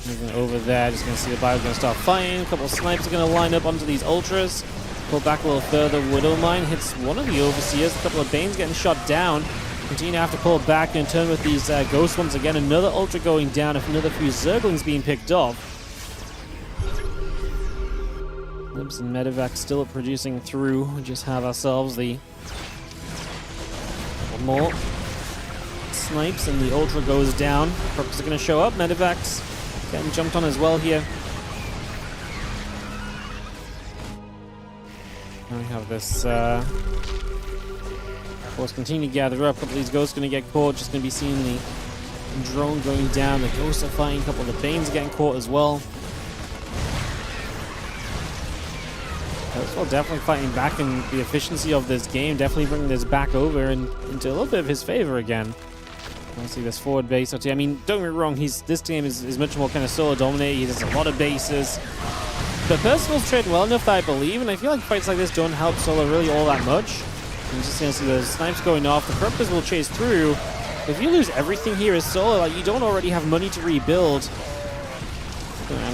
Moving over there, just going to see the Bio going to start fighting. A couple of snipers are going to line up onto these Ultras. Pull back a little further. Widow Mine hits one of the Overseers. A couple of Banes getting shot down. Continue to have to pull back and turn with these Ghost ones again. Another Ultra going down. Another few Zerglings being picked off. Limps and Medivac still producing through. We just have ourselves the couple more snipes and the Ultra goes down. Purples are going to show up. Medivacs getting jumped on as well here. And we have this force continue to gather up. A couple of these ghosts going to get caught. Just going to be seeing the drone going down. The ghosts are fighting. A couple of the Banes are getting caught as well. Well, definitely fighting back in the efficiency of this game, definitely bringing this back over and into a little bit of his favor again. Obviously, this forward base. I mean, don't get me wrong, this game is much more kind of solo dominated. He has a lot of bases. But Percival's trained well enough that I believe, and I feel like fights like this don't help solo really all that much. I'm just going to see those snipes going off. The Corruptors will chase through. If you lose everything here as solo, like you don't already have money to rebuild.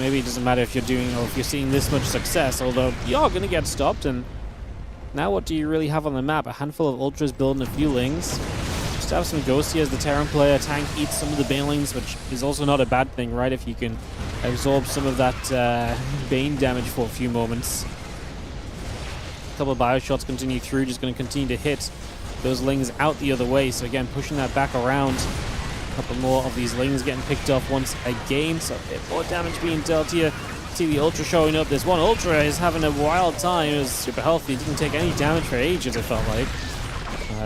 Maybe it doesn't matter if you're doing or if you're seeing this much success, although you are going to get stopped. And now what do you really have on the map? A handful of Ultras building a few Lings. Just have some Ghosts here as the Terran player. Tank eats some of the Banelings, which is also not a bad thing, right? If you can absorb some of that Bane damage for a few moments. A couple of Bioshots continue through, just going to continue to hit those Lings out the other way. So again, pushing that back around. A couple more of these Lings getting picked off once again, so a bit more damage being dealt here. See the Ultra showing up. This one Ultra is having a wild time. It was super healthy. Didn't take any damage for ages, it felt like.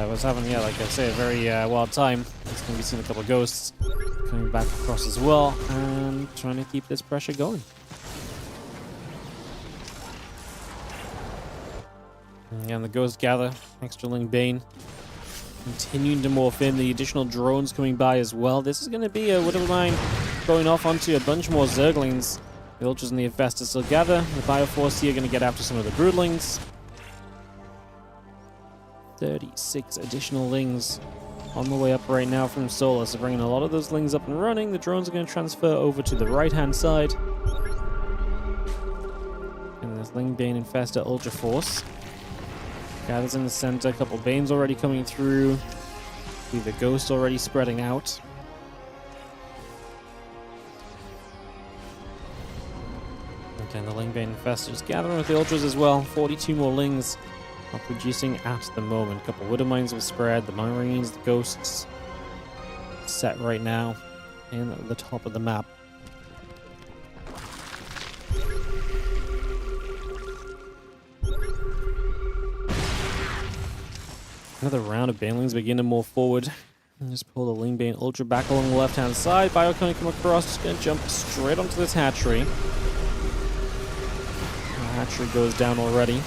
Was having, yeah, like I say, a very wild time. It's going to be seeing a couple of Ghosts coming back across as well and trying to keep this pressure going. And the Ghosts gather. Extra Ling Bane continuing to morph in. The additional drones coming by as well. This is going to be a Widow Mine going off onto a bunch more Zerglings. The Ultras and the Infestors still gather. The Bioforce here going to get after some of the Broodlings. 36 additional Lings on the way up right now from Solar. So bringing a lot of those Lings up and running. The drones are going to transfer over to the right-hand side. And there's Ling Bane Infestor Ultra Force. Gathers in the center. A couple Banes already coming through. See the Ghost already spreading out. And the Lingbane Infestors gathering with the Ultras as well. 42 more Lings are producing at the moment. A couple Widow Mines will spread. The Marines, the Ghosts set right now in the top of the map. Another round of Banelings begin to move forward. And just pull the Lingbane Ultra back along the left-hand side. Biocon come across, just going to jump straight onto this hatchery. The hatchery goes down already.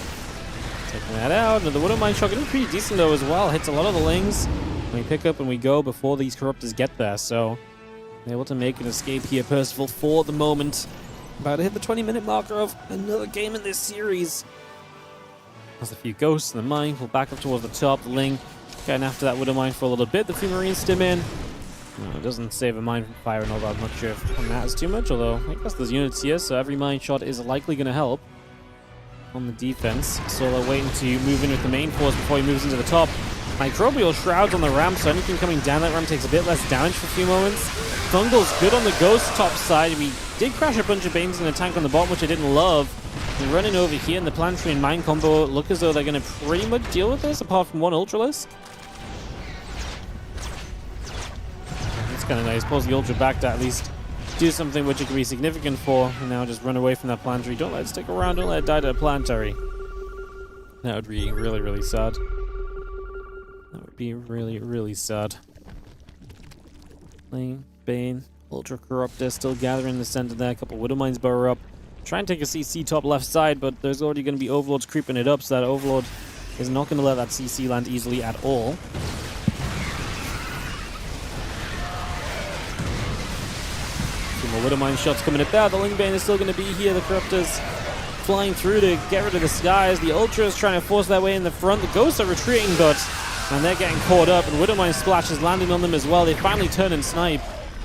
Taking that out. Another Widow Mine shot, getting pretty decent though as well. Hits a lot of the Lings. We pick up and we go before these Corruptors get there, so able to make an escape here. Percival for the moment. About to hit the 20-minute marker of another game in this series. There's a few Ghosts in the mine. We'll back up towards the top. The Ling getting after that Widow Mine for a little bit. The few Marines stim in. It doesn't save a mine from firing all that much if it matters too much, although I guess there's units here, so every mine shot is likely going to help on the defense. Solo waiting to move in with the main force before he moves into the top. Microbial Shrouds on the ramp, so anything coming down that ramp takes a bit less damage for a few moments. Fungal's good on the Ghost top side. We did crash a bunch of Banes in the tank on the bottom, which I didn't love. And running over here in the Planetary and Mine combo look as though they're going to pretty much deal with this, apart from one Ultralisk. That's kind of nice. Pulls the Ultra back to at least do something which it could be significant for. And now just run away from that Planetary. Don't let it stick around. Don't let it die to the Planetary. That would be really, really sad. That would be really, really sad. Ling, Bane, Ultra Corruptor still gathering in the center there. A couple Widow Mines burrow up. Try and take a CC top left side, but there's already going to be Overlords creeping it up, so that Overlord is not going to let that CC land easily at all. Two more Widow Mine shots coming up there. The Lingbane is still going to be here. The Corruptors flying through to get rid of the skies. The Ultras trying to force their way in the front. The Ghosts are retreating, and they're getting caught up, and Widow Mine Splash is landing on them as well. They finally turn and snipe,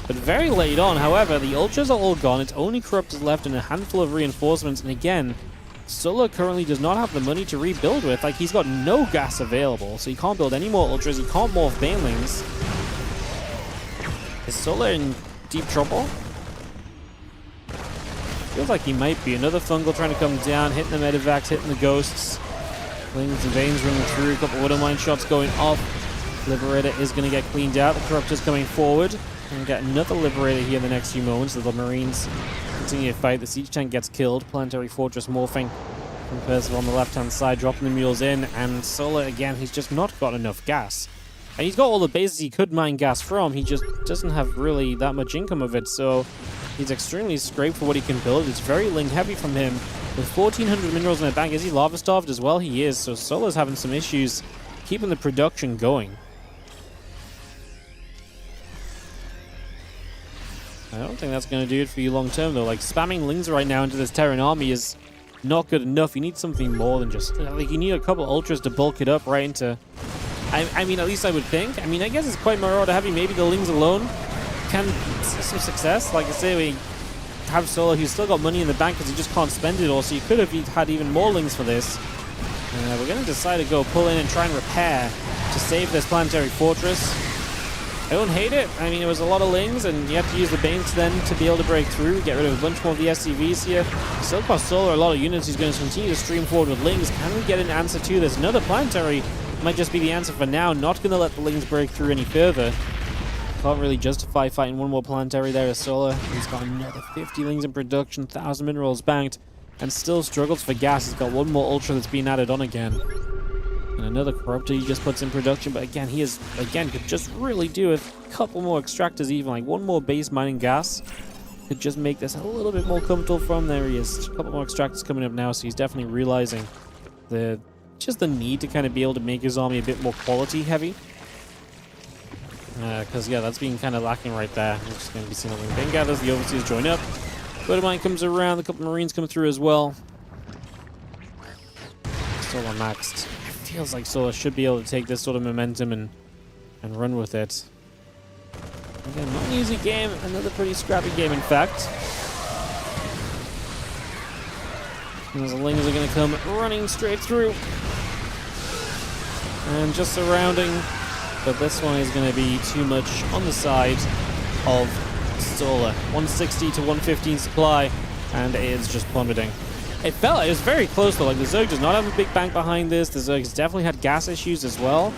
but very late on. However, the Ultras are all gone. It's only Corruptors left and a handful of reinforcements, and again, Sulla currently does not have the money to rebuild with. Like, he's got no gas available, so he can't build any more Ultras. He can't morph Banelings. Is Sulla in deep trouble? Feels like he might be. Another Fungal trying to come down, hitting the Medivacs, hitting the Ghosts. Lings and Veins running through, a couple Widow Mine shots going off. Liberator is going to get cleaned out. The Corruptor's coming forward. And get another Liberator here in the next few moments. The Marines continue to fight. The Siege Tank gets killed. Planetary Fortress morphing from Percival on the left-hand side, dropping the Mules in. And Solar, again, he's just not got enough gas. And he's got all the bases he could mine gas from. He just doesn't have really that much income of it. So he's extremely scraped for what he can build. It's very Ling heavy from him. With 1,400 minerals in the bank, is he lava starved as well? He is, so Solar's having some issues keeping the production going. I don't think that's going to do it for you long term though. Like, spamming Lings right now into this Terran army is not good enough. You need something more than just, like, you need a couple Ultras to bulk it up right into, I mean, at least I would think. I mean, I guess it's quite Marauder heavy. Maybe the Lings alone can see some success. Like I say, we have Solo, he's still got money in the bank because he just can't spend it all, so you could have had even more Lings for this. We're going to decide to go pull in and try and repair to save this Planetary Fortress. I don't hate it. I mean, it was a lot of Lings, and you have to use the Banes then to be able to break through, get rid of a bunch more of the SCVs here. Still cost Solar a lot of units. He's going to continue to stream forward with Lings. Can we get an answer to this? Another Planetary might just be the answer for now. Not going to let the Lings break through any further. Can't really justify fighting one more Planetary there as Solar. He's got another 50 Lings in production, 1,000 minerals banked, and still struggles for gas. He's got one more Ultra that's being added on again. And another Corruptor he just puts in production, but again, he is, could just really do with a couple more Extractors even, like one more base mining gas. Could just make this a little bit more comfortable from. There he is. A couple more Extractors coming up now, so he's definitely realizing the need to kind of be able to make his army a bit more quality heavy. Because, yeah, that's being kind of lacking right there. We're just going to be seeing a Bane gathers, the Overseers join up. Widow Mine comes around, a couple Marines come through as well. Solar maxed. It feels like Solar should be able to take this sort of momentum and run with it. Again, not an easy game, another pretty scrappy game in fact. And the Lings are going to come running straight through. And just surrounding. But this one is going to be too much on the side of Solar. 160 to 115 supply. And it is just plummeting. It was very close though. Like, the Zerg does not have a big bank behind this. The Zerg's definitely had gas issues as well.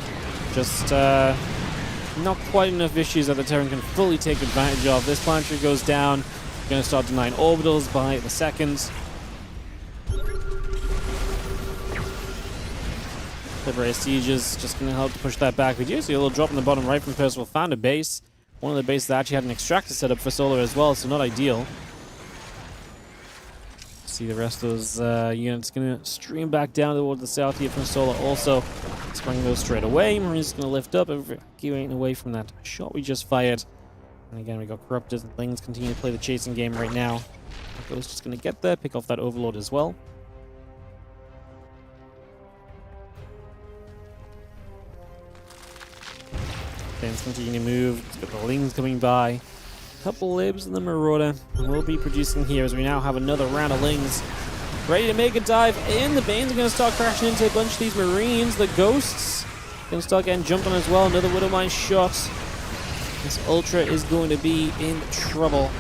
Just not quite enough issues that the Terran can fully take advantage of. This planetary goes down. Going to start denying orbitals by the seconds. Liberated Sieges just going to help to push that back. We do see a little drop in the bottom right from Percival. Found a base. One of the bases that actually had an extractor set up for solar as well, so not ideal. See the rest of those units going to stream back down towards the south here from solar. Also, spraying those straight away. Marine's going to lift up, evacuating away from that shot we just fired. And again, we got Corruptors and Lings continue to play the chasing game right now. Ghost just going to get there, pick off that Overlord as well. Things continue to move. It's got the Lings coming by. Couple libs and the Marauder will be producing here as we now have another round of Lings ready to make a dive in. The Banes are going to start crashing into a bunch of these Marines. The Ghosts going to start getting jumped on as well. Another Widowmine shot. This Ultra is going to be in trouble.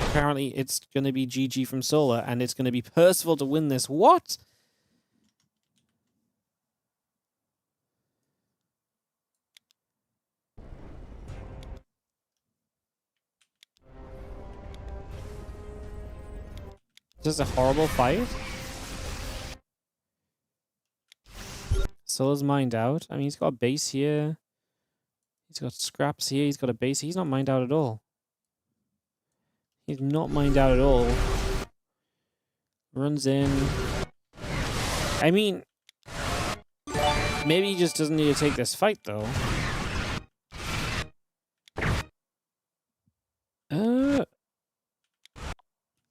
Apparently it's going to be GG from Solar, and it's going to be Percival to win this. What? Just a horrible fight. Solar's mined out. I mean, he's got a base here. He's got scraps here. He's got a base. He's not mined out at all. He's not mined out at all. Runs in. I mean, maybe he just doesn't need to take this fight, though.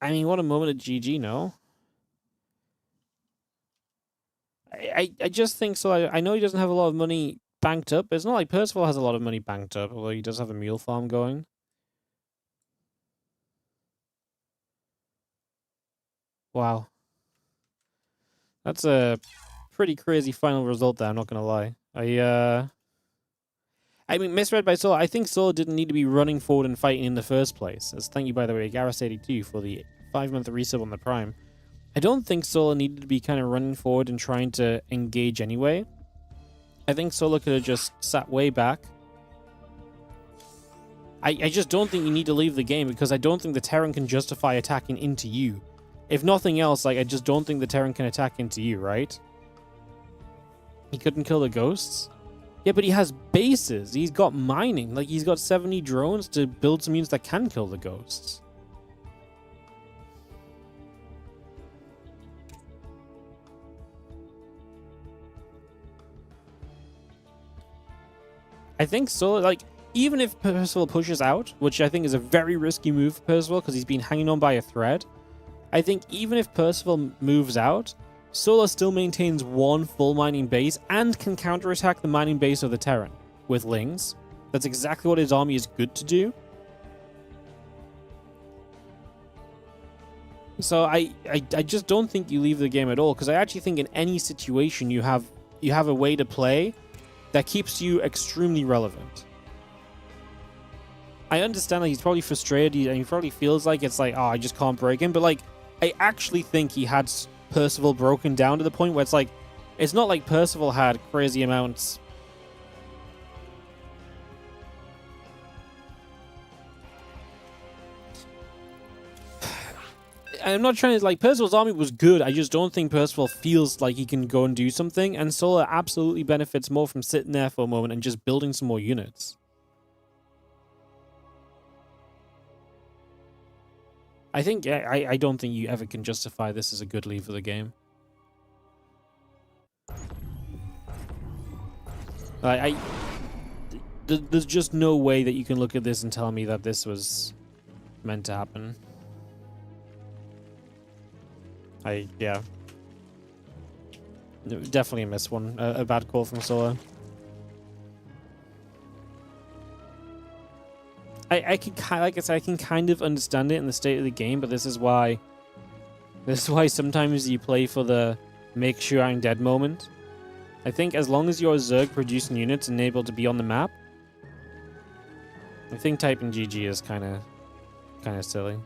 I mean, what a moment of GG, no? I just think so. I know he doesn't have a lot of money banked up. It's not like Percival has a lot of money banked up, although he does have a mule farm going. Wow. That's a pretty crazy final result there, I'm not going to lie. I mean, misread by Solar. I think Solar didn't need to be running forward and fighting in the first place. As thank you, by the way, Garrus82 for the 5-month resub on the Prime. I don't think Solar needed to be kind of running forward and trying to engage anyway. I think Solar could have just sat way back. I just don't think you need to leave the game because I don't think the Terran can justify attacking into you. If nothing else, like, I just don't think the Terran can attack into you, right? He couldn't kill the Ghosts? Yeah, but he has bases. He's got mining. Like, he's got 70 drones to build some units that can kill the Ghosts. I think Solar, like, even if Percival pushes out, which I think is a very risky move for Percival because he's been hanging on by a thread, I think even if Percival moves out, Solar still maintains one full mining base and can counterattack the mining base of the Terran with Lings. That's exactly what his army is good to do. So I just don't think you leave the game at all, because I actually think in any situation you have a way to play that keeps you extremely relevant. I understand that he's probably frustrated and he probably feels like it's like, oh, I just can't break him, but like, I actually think he had Percival broken down to the point where it's like, it's not like Percival had crazy amounts. I'm not trying to, like, Percival's army was good. I just don't think Percival feels like he can go and do something, and Solar absolutely benefits more from sitting there for a moment and just building some more units. I think, yeah, I don't think you ever can justify this as a good leave for the game. There's just no way that you can look at this and tell me that this was meant to happen. Yeah. Definitely a miss one. A bad call from Solar. I can, like I said, I can kind of understand it in the state of the game, but this is why sometimes you play for the make sure I'm dead moment. I think as long as you're Zerg producing units and able to be on the map, I think typing GG is kind of silly.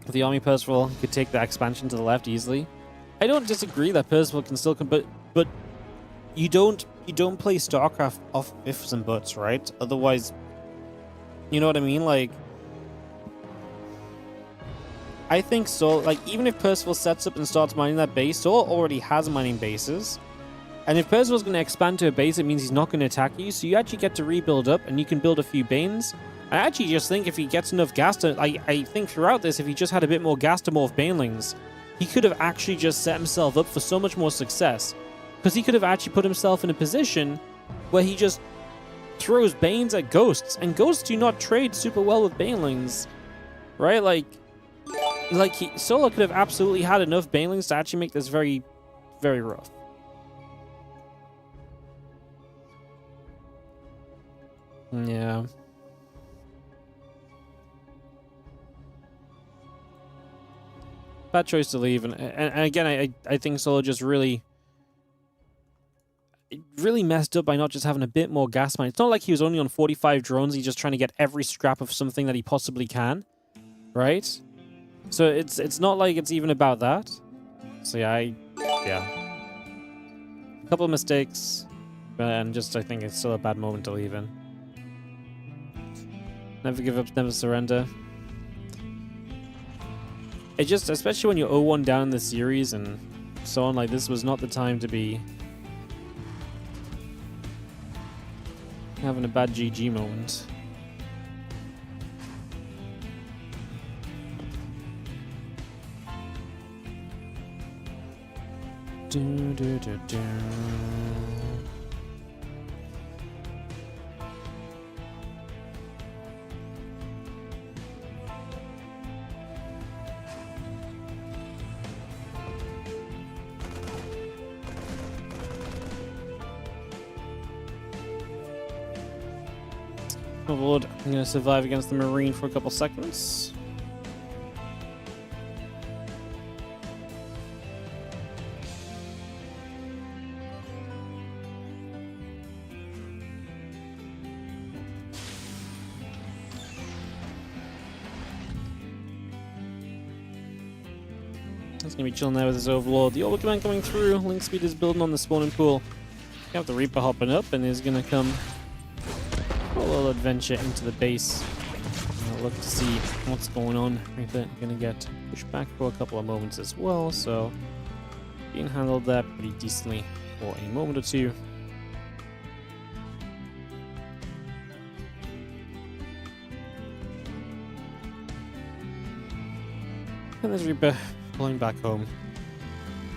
With the army, Percival could take that expansion to the left easily. I don't disagree that Percival can still come, but you don't play StarCraft off ifs and buts, right? Otherwise, you know what I mean? Like, I think so. Like, even if Percival sets up and starts mining that base, Sol already has mining bases. And if Percival's going to expand to a base, it means he's not going to attack you. So you actually get to rebuild up, and you can build a few Banes. I actually just think if he gets enough gas to... I think throughout this, if he just had a bit more gas to morph Banelings, he could have actually just set himself up for so much more success. Because he could have actually put himself in a position where he just throws Banes at Ghosts. And Ghosts do not trade super well with Banelings. Right? Like Solo could have absolutely had enough Banelings to actually make this very, very rough. Yeah. Bad choice to leave, and again, I think Solo just really messed up by not just having a bit more gas mine. It's not like he was only on 45 drones. He's just trying to get every scrap of something that he possibly can, right? So it's not like it's even about that. So yeah, a couple of mistakes, and just I think it's still a bad moment to leave in. Never give up, never surrender. It just, especially when you're 0-1 down in the series and so on, like, this was not the time to be having a bad GG moment. Do, do, do, do. Oh Lord, I'm going to survive against the Marine for a couple seconds. He's going to be chilling there with his Overlord. The Orbital Command coming through. Link Speed is building on the spawning pool. You have the Reaper hopping up and is going to come a little adventure into the base. I'll look to see what's going on. Reaper going to get pushed back for a couple of moments as well, so being handled there pretty decently for a moment or two. And there's Reaper pulling back home.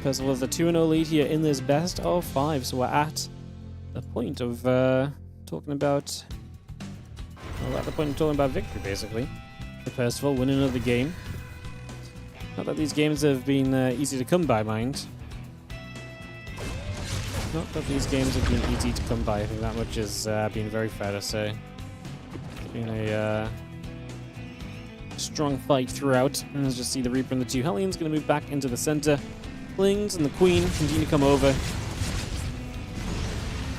Percival with a 2-0 lead here in this best of 5, so we're at the point of talking about victory, basically. For Percival, win another game. Not that these games have been easy to come by, mind. Not that these games have been easy to come by. I think that much has been very fair to say. It's been a strong fight throughout. And let's just see the Reaper and the 2 Hellions going to move back into the center. Flings and the Queen continue to come over.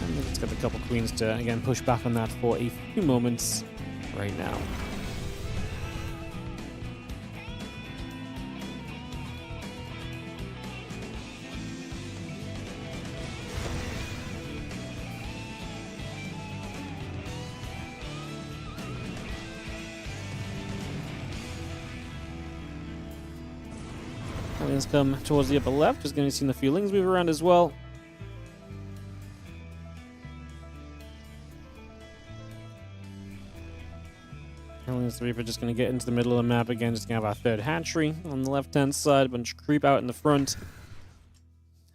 And let's get a couple Queens to, again, push back on that for a few moments right now. Let's come towards the upper left. Just going to see the feelings move around as well. And the Reaper just going to get into the middle of the map again. Just going to have our third hatchery on the left-hand side. A bunch of creep out in the front.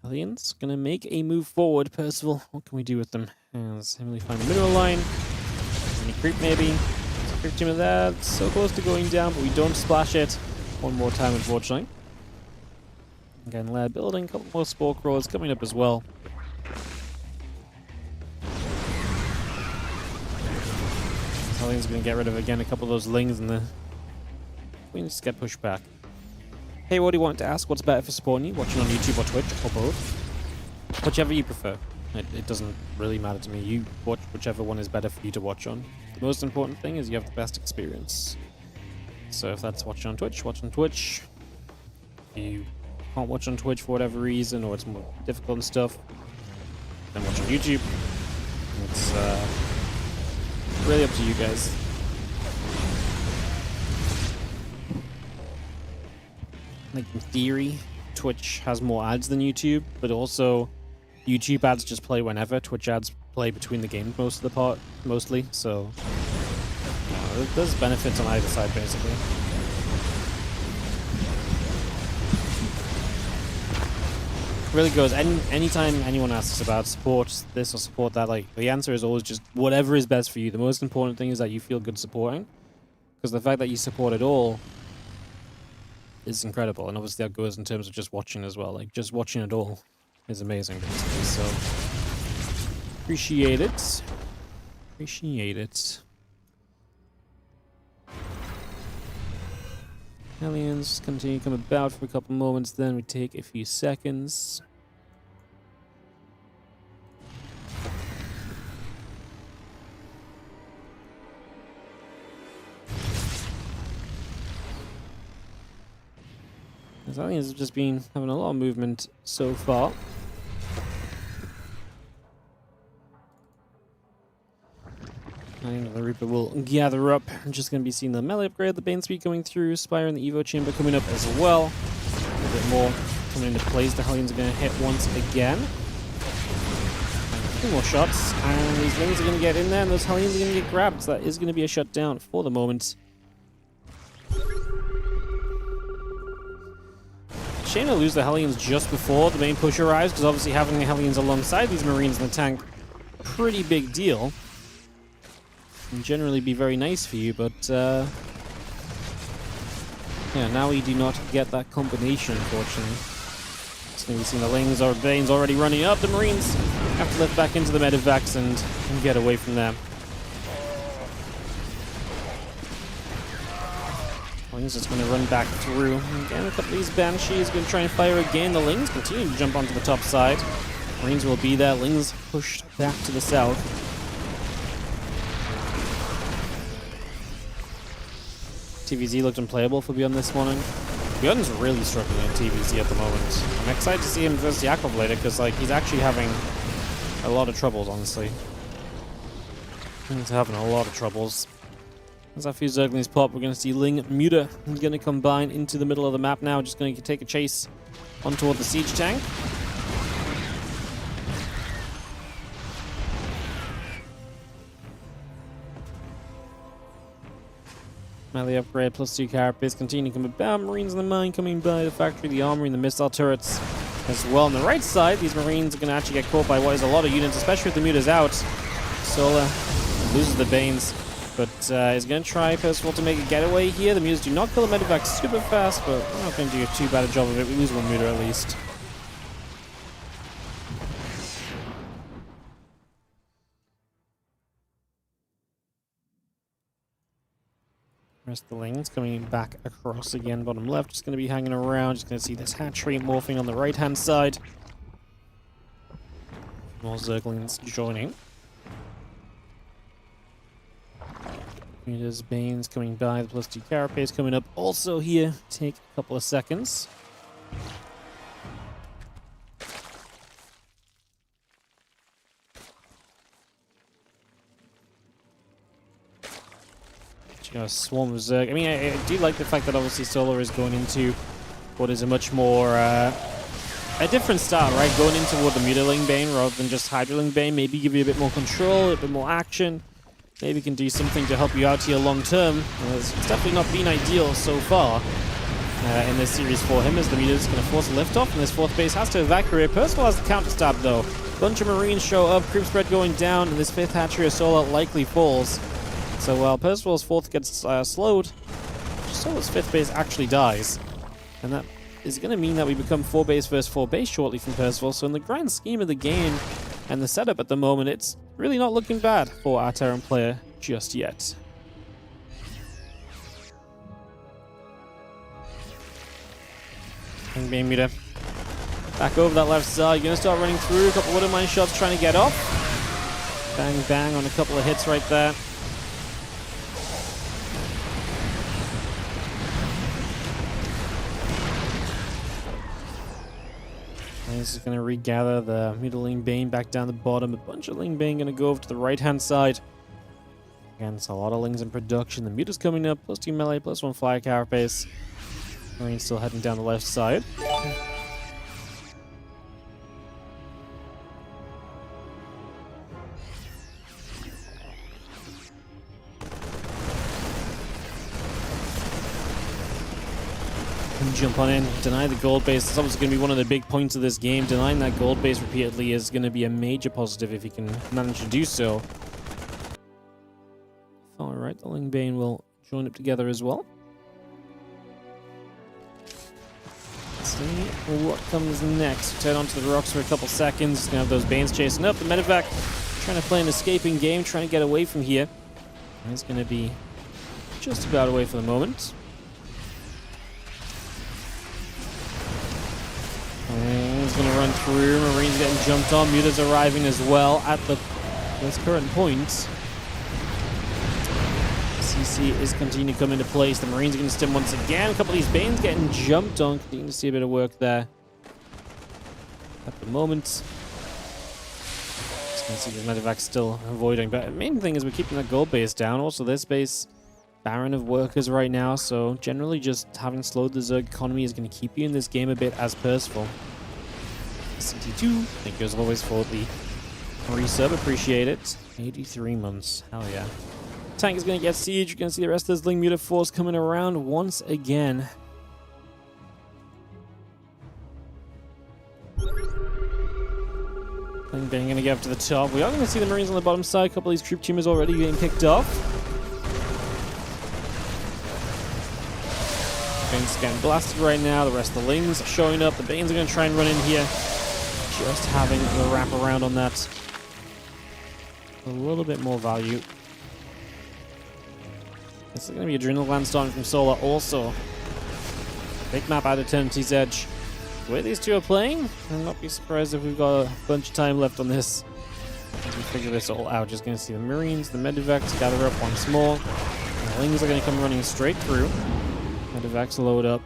Hellions going to make a move forward. Percival, what can we do with them? Let's really find the mineral line. Any creep maybe? Creep team of that. So close to going down, but we don't splash it. One more time, unfortunately. Again, lair building, a couple more spore crawlers coming up as well. Hellion's going to get rid of, again, a couple of those lings and the Queens just get pushed back. Hey, what do you want to ask? What's better for spawning you? Watching on YouTube or Twitch, or both? Whichever you prefer. It doesn't really matter to me. You watch whichever one is better for you to watch on. The most important thing is you have the best experience. So if that's watching on Twitch, watch on Twitch. If you can't watch on Twitch for whatever reason, or it's more difficult and stuff, then watch on YouTube. It's really up to you guys. Like in theory, Twitch has more ads than YouTube, but also YouTube ads just play whenever. Twitch ads play between the games mostly. So there's benefits on either side, basically. Really goes, anytime anyone asks about support this or support that, like, the answer is always just whatever is best for you. The most important thing is that you feel good supporting, because the fact that you support it all is incredible. And obviously that goes in terms of just watching as well. Like, just watching it all is amazing, basically. So appreciate it. Appreciate it. Aliens continue to come about for a couple moments, then we take a few seconds. These aliens have just been having a lot of movement so far. And the Reaper will gather up. I'm just going to be seeing the melee upgrade, the Bane Speed coming through, Spire and the Evo Chamber coming up as well. A little bit more coming into place. The Hellions are going to hit once again. A few more shots, and these Lings are going to get in there, and those Hellions are going to get grabbed. So that is going to be a shutdown for the moment. Shame to lose the Hellions just before the main push arrives, because obviously having the Hellions alongside these Marines in the tank, pretty big deal. Can generally be very nice for you, but yeah, now we do not get that combination, unfortunately. So we've seen the Lings or Banes already running up. The Marines have to lift back into the medevacs and get away from them. Lings just going to run back through. Again, a couple of these Banshees going to try and fire again. The Lings continue to jump onto the top side. Marines will be there. Lings pushed back to the south. TVZ looked unplayable for Beyond this morning. Beyond's really struggling in TVZ at the moment. I'm excited to see him versus Yakov later, because like he's actually having a lot of troubles, honestly. He's having a lot of troubles. As our few Zerglings pop, we're going to see Ling Muta. He's going to combine into the middle of the map now, just going to take a chase on toward the siege tank. Melee upgrade plus 2 carapace continue coming about. Marines in the mine coming by the factory, the armory, and the missile turrets as well. On the right side, these Marines are going to actually get caught by what is a lot of units, especially with the Muta's out. Sola loses the Banes, but is going to try Percival to make a getaway here. The Mutas do not kill the medevac super fast, but we're not going to do too bad a job of it. We lose one Muta at least. Rest of the Lings coming back across again, bottom left, just going to be hanging around. Just going to see this hatchery morphing on the right-hand side. More Zerglings joining. There's Banes coming by, the plus 2 carapace coming up also here. Take a couple of seconds. A swarm of Zerg. I mean, I do like the fact that obviously Solar is going into what is a much more a different style, right? Going in toward the Mutaling Bane rather than just Hydraling Bane. Maybe give you a bit more control, a bit more action. Maybe can do something to help you out here long term. It's definitely not been ideal so far in this series for him, as the Muta's going to force a liftoff, and this 4th base has to evacuate. Percival has the counter stab though. Bunch of Marines show up, creep spread going down, and this 5th hatchery of Solar likely falls. So while Percival's 4th gets slowed, Solar's 5th base actually dies. And that is going to mean that we become 4 base versus 4 base shortly from Percival. So in the grand scheme of the game and the setup at the moment, it's really not looking bad for our Terran player just yet. Bane Muta back over that left side. You're going to start running through a couple of Widowmine shots trying to get off. Bang, bang on a couple of hits right there. He's just going to regather the middle Ling Bane back down the bottom. A bunch of Ling Bane going to go over to the right-hand side. Again, it's a lot of Lings in production. The muta's coming up, +2 melee, +1 fire carapace. Marine's still heading down the left side. Jump on in, deny the gold base. It's obviously going to be one of the big points of this game. Denying that gold base repeatedly is going to be a major positive if he can manage to do so. Alright, the Ling Bane will join up together as well. Let's see what comes next. Turn onto the rocks for a couple seconds. Gonna have those Banes chasing up. The medevac trying to play an escaping game, trying to get away from here. He's going to be just about away for the moment. He's going to run through. Marine's getting jumped on. Muta's arriving as well at this current point. CC is continuing to come into place. The Marines are going to stim once again. A couple of these Banes getting jumped on. Continuing to see a bit of work there at the moment. Just going to see the medevac still avoiding. But the main thing is we're keeping that gold base down. Also, this base barren of workers right now. So generally just having slowed the Zerg economy is going to keep you in this game a bit as Percival. CT2, thank you as always for the resub, appreciate it. 83 months, hell yeah. Tank is going to get siege. You're going to see the rest of this Ling Muta force coming around once again. Ling Bane going to get up to the top. We are going to see the Marines on the bottom side. A couple of these troop tumors already getting picked off. Bane's getting blasted right now. The rest of the Lings are showing up. The Banes are going to try and run in here. Just having the wrap around on that. A little bit more value. This is going to be Adrenal Gland starting from Solar also. Big map out of Eternity's Edge. The way these two are playing, I'll not be surprised if we've got a bunch of time left on this. As we figure this all out, just going to see the Marines, the Medivacs gather up once more. The Lings are going to come running straight through. Medivacs load up.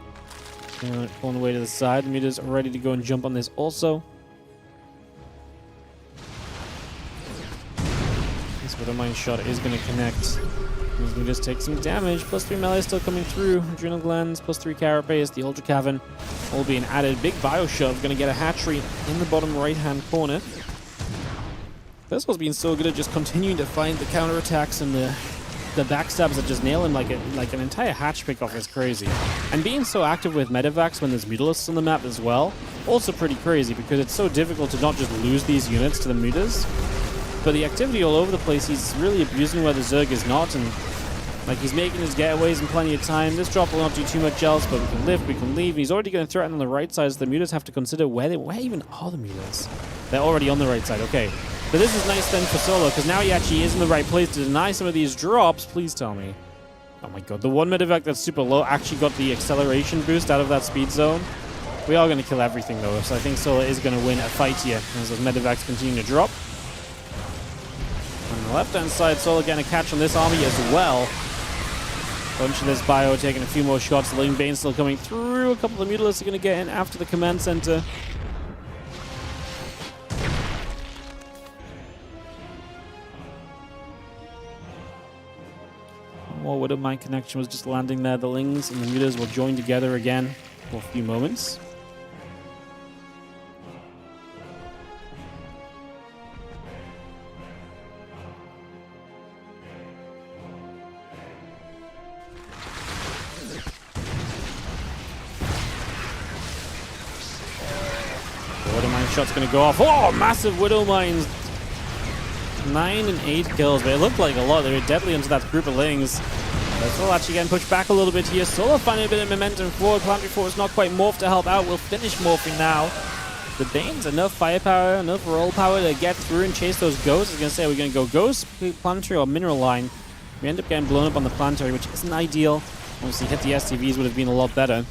Pulling away to the side. The Muta's ready to go and jump on this also. This Widowmine shot is going to connect. We just take some damage. +3 melee still coming through. Adrenal Glands, +3 carapace, the Ultra Cavern all being added. Big bio shove, going to get a hatchery in the bottom right-hand corner. Percival's been so good at just continuing to find the counterattacks and the backstabs that just nail him like an entire hatch pickoff is crazy. And being so active with medevacs when there's mutalisks on the map as well, also pretty crazy because it's so difficult to not just lose these units to the mutas. But the activity all over the place, he's really abusing where the Zerg is not, and like he's making his getaways in plenty of time. This drop will not do too much else, but we can lift, we can leave. He's already going to threaten on the right side, so the mutas have to consider where even are the mutas? They're already on the right side, okay. But this is nice then for Solo, because now he actually is in the right place to deny some of these drops. Please tell me. Oh my god, the one medevac that's super low actually got the acceleration boost out of that speed zone. We are going to kill everything though, so I think Solo is going to win a fight here as those medevacs continue to drop. On the left-hand side, Solo getting a catch on this army as well. Bunch of this bio taking a few more shots. Ling Bane still coming through. A couple of mutalisks are going to get in after the command center. More Widowmine connection was just landing there. The Lings and the mutas will join together again for a few moments. Shot's gonna go off. Oh, massive Widow Mines. 9 and 8 kills, but it looked like a lot. They were deadly into that group of Lings. Percival actually getting pushed back a little bit here. Solo finding a bit of momentum forward. Planetary Force not quite morphed to help out. We'll finish morphing now. The Banes, enough firepower, enough roll power to get through and chase those ghosts. I was gonna say, we're gonna go Ghost, Planetary, or Mineral Line. We end up getting blown up on the Planetary, which isn't ideal. Obviously, hit the STVs would have been a lot better.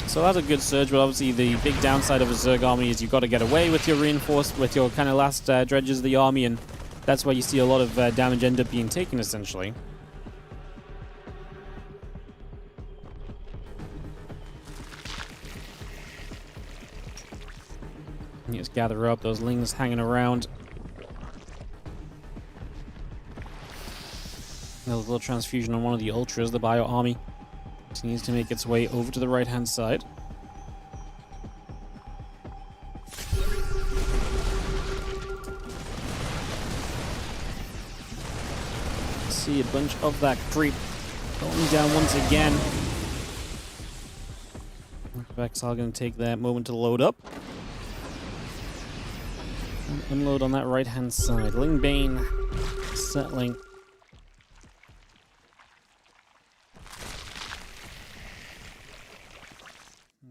So that's a good surge, but obviously the big downside of a Zerg army is you've got to get away with your reinforced, with your kind of last dredges of the army, and that's why you see a lot of damage end up being taken, essentially. You just gather up those lings hanging around. A little transfusion on one of the ultras. The bio army continues to make its way over to the right-hand side. See a bunch of that creep going down once again. Vexal going to take that moment to load up. And unload on that right-hand side. Lingbane settling.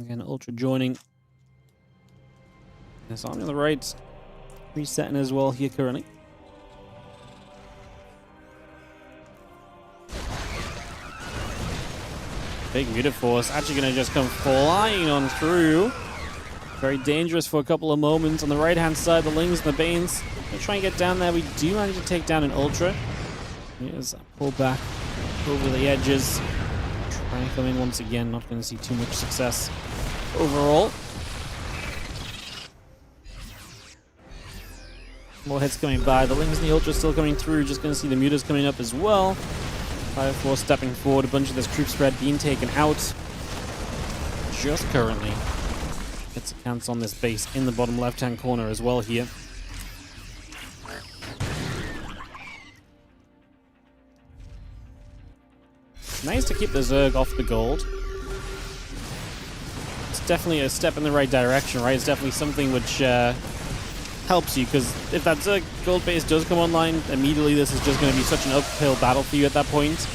Again, Ultra joining. This army on the right. Resetting as well here currently. Big Muta Force actually going to just come flying on through. Very dangerous for a couple of moments. On the right-hand side, the Lings and the Banes. Going to try and get down there. We do manage to take down an Ultra. Here's a pull back over the edges. Trying to come in once again. Not going to see too much success overall. More hits coming by. The Lings and the Ultra still coming through. Just going to see the Mutas coming up as well. Fire Force stepping forward, a bunch of this troop spread being taken out. Just currently. Gets a cancel on this base in the bottom left-hand corner as well here. Nice to keep the Zerg off the gold. It's definitely a step in the right direction, right? It's definitely something which helps you, because if that Zerg gold base does come online, immediately this is just going to be such an uphill battle for you at that point.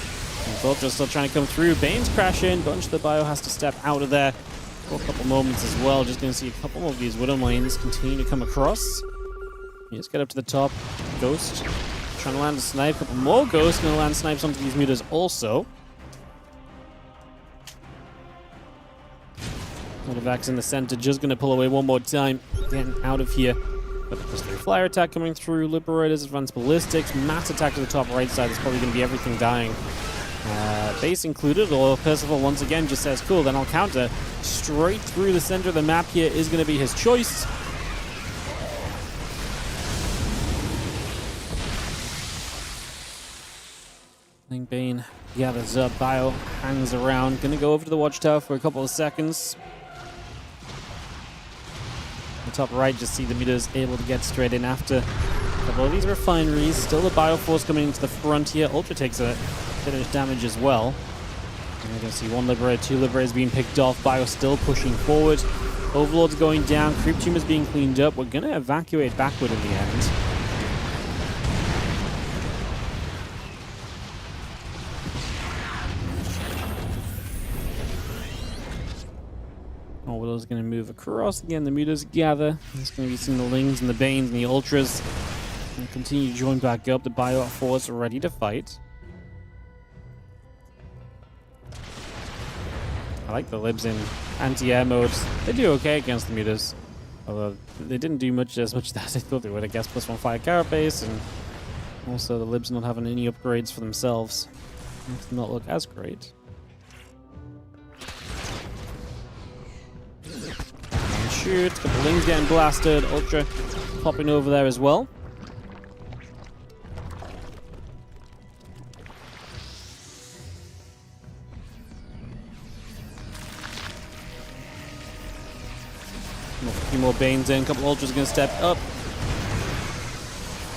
Ultra's still trying to come through. Bane's crash in. Bunch of the bio has to step out of there for a couple moments as well. Just going to see a couple more of these Widow Mines continue to come across. You just get up to the top. Ghost trying to land a snipe. A couple more Ghosts going to land snipes onto these Mutas also. Motivax in the center, just going to pull away one more time. Getting out of here. But there's the flyer attack coming through. Liberators, advanced ballistics, mass attack to the top right side. It's probably going to be everything dying. Base included, or Percival once again just says, cool, then I'll counter. Straight through the center of the map here is going to be his choice. Lingbane gathers up, bio hangs around. Going to go over to the watchtower for a couple of seconds. The top right, just see the Mutas able to get straight in after a couple of these refineries. Still the Bioforce coming into the front here. Ultra takes a bit of damage as well. And we're going to see one Liberator, two Liberators being picked off. Bio still pushing forward. Overlord's going down. Creep Tumor's being cleaned up. We're going to evacuate backward in the end. Orbital's going to move across. Again, the Mutas gather. There's going to be some of the Lings and the Banes and the Ultras. And continue to join back up. The Bioforce ready to fight. I like the Libs in anti-air mode. They do okay against the Mutas. Although they didn't do as much as I thought they would. I guess +1 fire carapace, and also the Libs not having any upgrades for themselves. Makes them not look as great. Shoot, a couple Lings getting blasted. Ultra popping over there as well. A few more Banes in. A couple Ultras going to step up.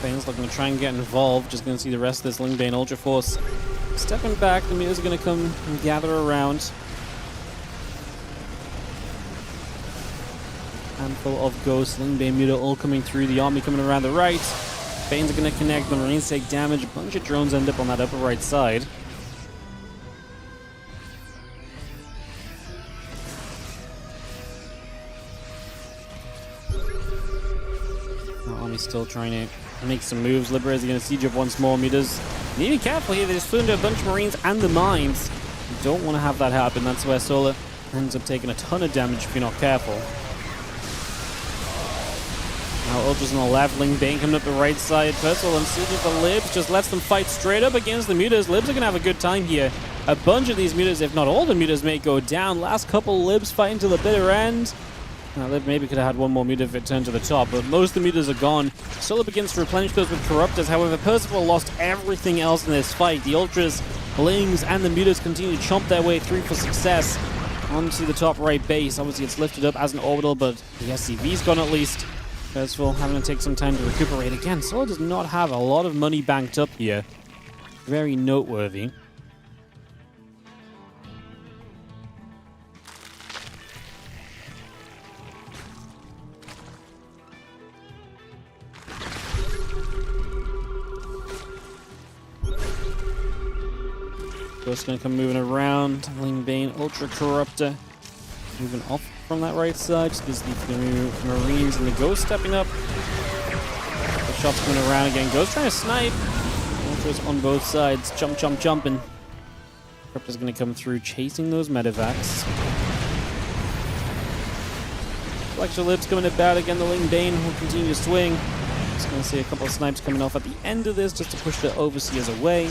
Bane's looking to try and get involved. Just going to see the rest of this Lingbane Ultra Force stepping back. The Mutas are going to come and gather around. Handful of Ghosts, Lingbane, Muta all coming through. The army coming around the right. Banes are going to connect. The Marines take damage. A bunch of drones end up on that upper right side. The army's still trying to make some moves. Liberators are going to siege up once more. Mutas need to be careful here. They just flew into a bunch of Marines and the mines. You don't want to have that happen. That's where Solar ends up taking a ton of damage if you're not careful. Now Ultra's on the left, Lingbane coming up the right side. Percival and siege of the Libs just lets them fight straight up against the Mutas. Libs are going to have a good time here. A bunch of these Mutas, if not all the Mutas, may go down. Last couple Libs fighting to the bitter end. Now, Lib maybe could have had one more meter if it turned to the top, but most of the meters are gone. Solo begins to replenish those with Corruptors. However, Percival lost everything else in this fight. The Ultras, Lings, and the meters continue to chomp their way through for success onto the top right base. Obviously, it's lifted up as an orbital, but the SCV's gone at least. Percival having to take some time to recuperate again. Solo does not have a lot of money banked up here. Very noteworthy. Ghost gonna come moving around. Ling Bane, Ultra Corruptor moving off from that right side. Just gives the Marines and the Ghost stepping up. The shots coming around again. Ghost trying to snipe. Ultras on both sides. Jump, jump, jumping. Corruptor's gonna come through chasing those medevacs. Extra Libs coming about again. The Ling Bane will continue to swing. Just gonna see a couple of snipes coming off at the end of this just to push the Overseers away.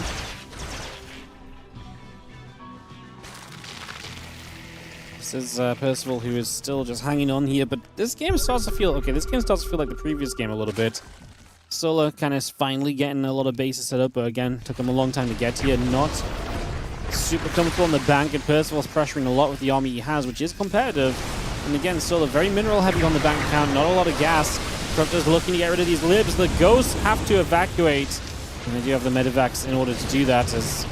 This is Percival, who is still just hanging on here, but this game starts to feel okay. This game starts to feel like the previous game a little bit. Solo kind of finally getting a lot of bases set up, but again, took him a long time to get here. Not super comfortable on the bank, and Percival's pressuring a lot with the army he has, which is competitive. And again, Solo very mineral heavy on the bank account, not a lot of gas. Corruptor's looking to get rid of these Libs. The Ghosts have to evacuate, and they do have the medevacs in order to do that, as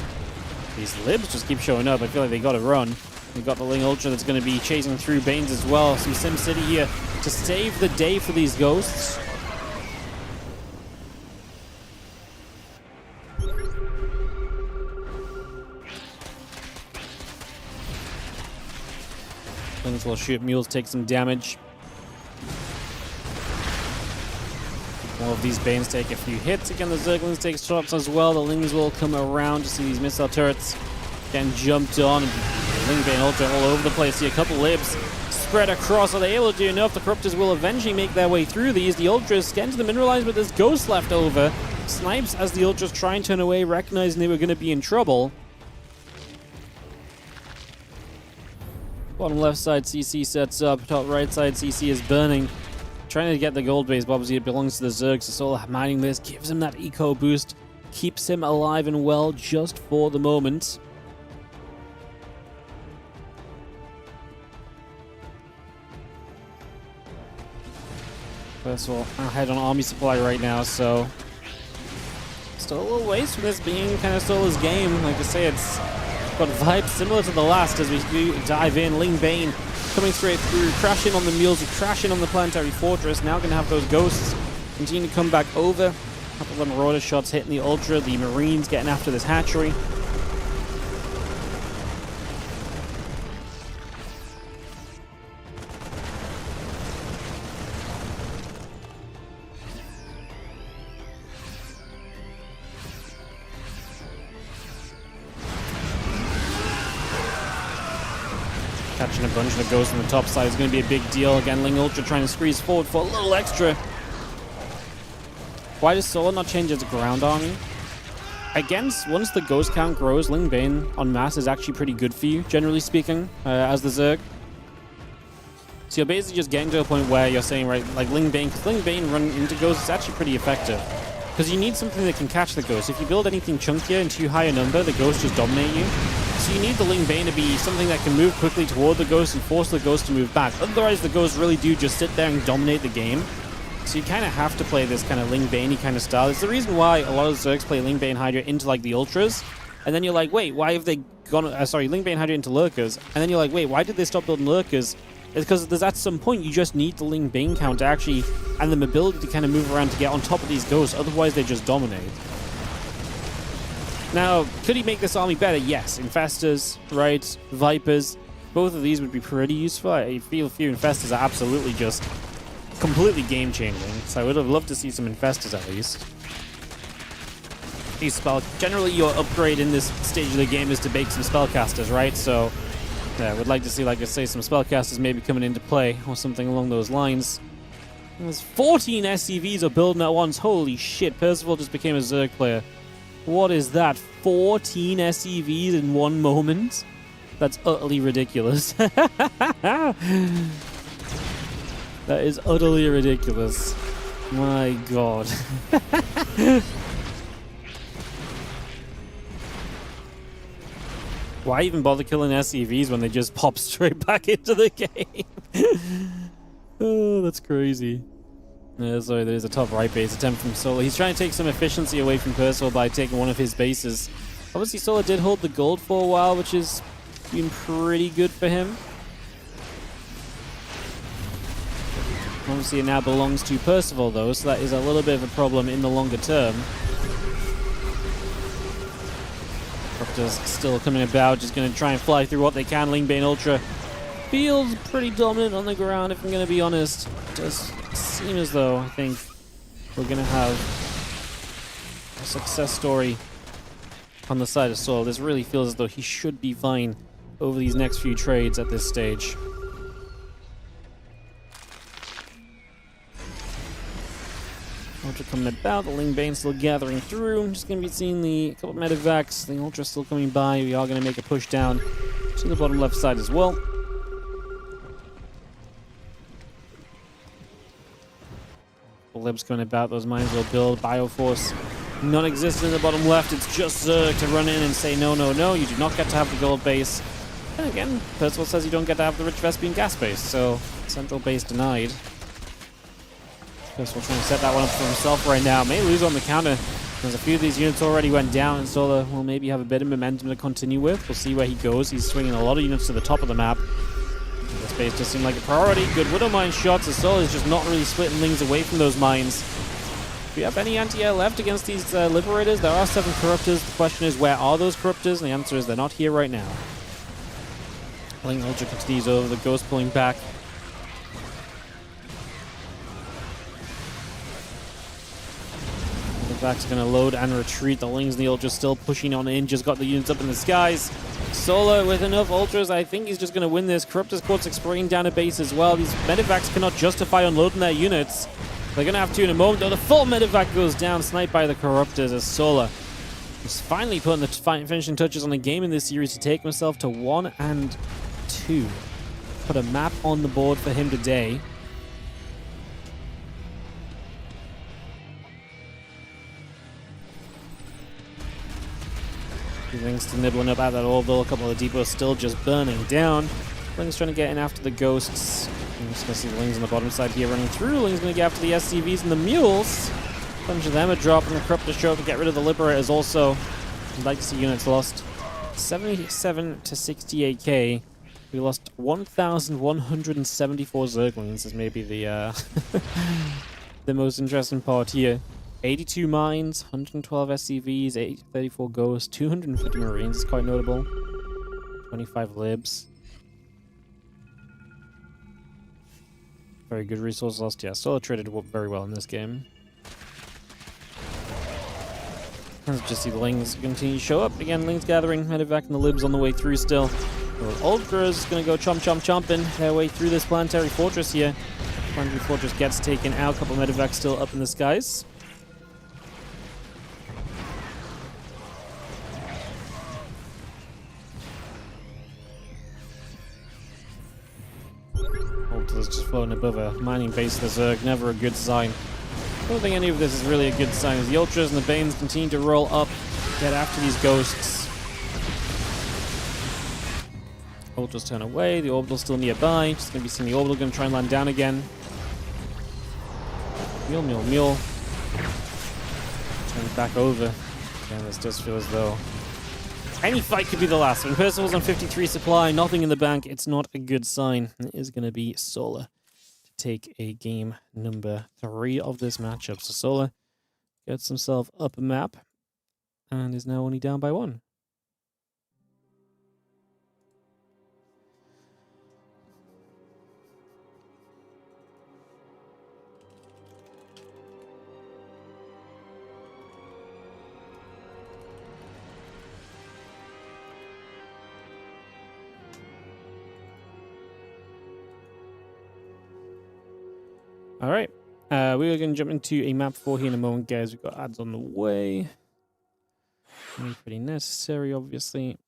these Libs just keep showing up. I feel like they gotta run. We've got the Ling Ultra that's going to be chasing through Banes as well. Some Sim City here to save the day for these Ghosts. Lings will shoot Mules, take some damage. More of these Banes take a few hits. Again, the Zerglings take shots as well. The Lings will come around to see these missile turrets getting jumped on. Ling Bane Ultra all over the place here. A couple Libs spread across. Are they able to do enough? The Corruptors will eventually make their way through these. The Ultras get into the mineralized, but there's Ghosts left over. Snipes as the Ultras try and turn away, recognizing they were going to be in trouble. Bottom left side, CC sets up. Top right side, CC is burning. Trying to get the gold base, but obviously it belongs to the Zerg, so Solo mining this gives him that eco boost. Keeps him alive and well just for the moment. Percival ahead on army supply right now, so still a little ways from this being kind of Solo's game. Like I say, it's got vibes similar to the last as we do dive in. Ling Bane coming straight through, crashing on the mules, crashing on the planetary fortress. Now going to have those Ghosts continue to come back over. A couple of Marauder shots hitting the Ultra, the Marines getting after this hatchery. Catching a bunch of the Ghosts on the top side is going to be a big deal. Again, Ling Ultra trying to squeeze forward for a little extra. Why does Solo not change its ground army? Again, once the Ghost count grows, Ling Bane en masse is actually pretty good for you, generally speaking, as the Zerg. So you're basically just getting to a point where you're saying, right, like Ling Bane, because Ling Bane running into Ghosts is actually pretty effective. Because you need something that can catch the Ghost. If you build anything chunkier and too high a number, the Ghosts just dominate you. So you need the Ling Bane to be something that can move quickly toward the Ghost and force the Ghost to move back. Otherwise, the Ghosts really do just sit there and dominate the game. So you kind of have to play this kind of Ling Bane-y kind of style. It's the reason why a lot of Zergs play Ling Bane Hydra into like the Ultras. And then you're like, wait, why have they gone... Ling Bane Hydra into Lurkers. And then you're like, wait, why did they stop building Lurkers? It's because there's at some point you just need the Ling Bane count to actually... and the mobility to kind of move around to get on top of these Ghosts. Otherwise, they just dominate. Now, could he make this army better? Yes. Infestors, right? Vipers. Both of these would be pretty useful. I feel a few Infestors are absolutely just completely game-changing. So I would have loved to see some Infestors at least. These generally, your upgrade in this stage of the game is to bake some spellcasters, right? So, yeah, I would like to see, like I say, some spellcasters maybe coming into play or something along those lines. There's 14 SCVs are building at once. Holy shit, Percival just became a Zerg player. What is that? 14 SCVs in one moment? That's utterly ridiculous. That is utterly ridiculous. My god. Why even bother killing SCVs when they just pop straight back into the game? Oh, that's crazy. Yeah, sorry, there's a top right base attempt from Solar. He's trying to take some efficiency away from Percival by taking one of his bases. Obviously, Solar did hold the gold for a while, which has been pretty good for him. Obviously, it now belongs to Percival, though, so that is a little bit of a problem in the longer term. Raptors still coming about, just going to try and fly through what they can. Lingbane Ultra feels pretty dominant on the ground, if I'm going to be honest. It does seem as though, I think, we're going to have a success story on the side of Soul. This really feels as though he should be fine over these next few trades at this stage. Ultra coming about, the Lingbane still gathering through. I'm just going to be seeing the couple of medevacs. The Ultra still coming by. We are going to make a push down to the bottom left side as well. The Libs coming about, those mines will build. Bioforce non-existent in the bottom left. It's just Zerg to run in and say, no, no, no, you do not get to have the gold base. And again, Percival says you don't get to have the rich Vespian gas base, so central base denied. Percival trying to set that one up for himself right now. May lose on the counter. There's a few of these units already went down, and Solar will maybe have a bit of momentum to continue with. We'll see where he goes. He's swinging a lot of units to the top of the map. This base does seem like a priority. Good Widow Mine shots, as Solar is just not really splitting things away from those mines. Do we have any anti-air left against these Liberators? There are 7 Corruptors. The question is, where are those Corruptors? And the answer is they're not here right now. Pulling Ultra continues over, the Ghost pulling back. Vac's going to load and retreat. The Lings and the Ultras still pushing on in. Just got the units up in the skies. Solar with enough Ultras. I think he's just going to win this. Corruptor's Cortex spraying down a base as well. These Medivacs cannot justify unloading their units. They're going to have to in a moment, though. The full Medivac goes down, sniped by the Corruptors as Solar is finally putting the finishing touches on the game in this series to take himself to 1-2. Put a map on the board for him today. Lings to nibbling up at that orbital. A couple of depots still just burning down. Lings trying to get in after the Ghosts. I'm just going to see the Lings on the bottom side here running through. Lings going to get after the SCVs and the Mules. A bunch of them are dropping. The Corruptor show up to get rid of the Liberators also. I'd like to see units lost. 77 to 68k. We lost 1,174 Zerglings is maybe the the most interesting part here. 82 mines, 112 SCVs, 34 Ghosts, 250 Marines is quite notable. 25 Libs. Very good resource lost. Yeah, Solar traded very well in this game. Let's just see the Lings continue to show up. Again, Lings gathering, Medevac and the Libs on the way through still. The Ultras going to go chomping their way through this Planetary Fortress here. Planetary Fortress gets taken out. A couple of Medevacs still up in the skies. Ultras just floating above a mining base of the Zerg. Never a good sign. I don't think any of this is really a good sign as the Ultras and the Banes continue to roll up, get after these Ghosts. Ultras turn away, the Orbital's still nearby. Just going to be seeing the Orbital going to try and land down again. Mule. Turn back over. Again, this does feel as though any fight could be the last. When Percival's on 53 supply, nothing in the bank, it's not a good sign. It is going to be Solar to take a game number 3 of this matchup. So Solar gets himself up a map and is now only down by 1. All right, we are going to jump into a map 4 here in a moment, guys. We've got ads on the way. Pretty necessary, obviously.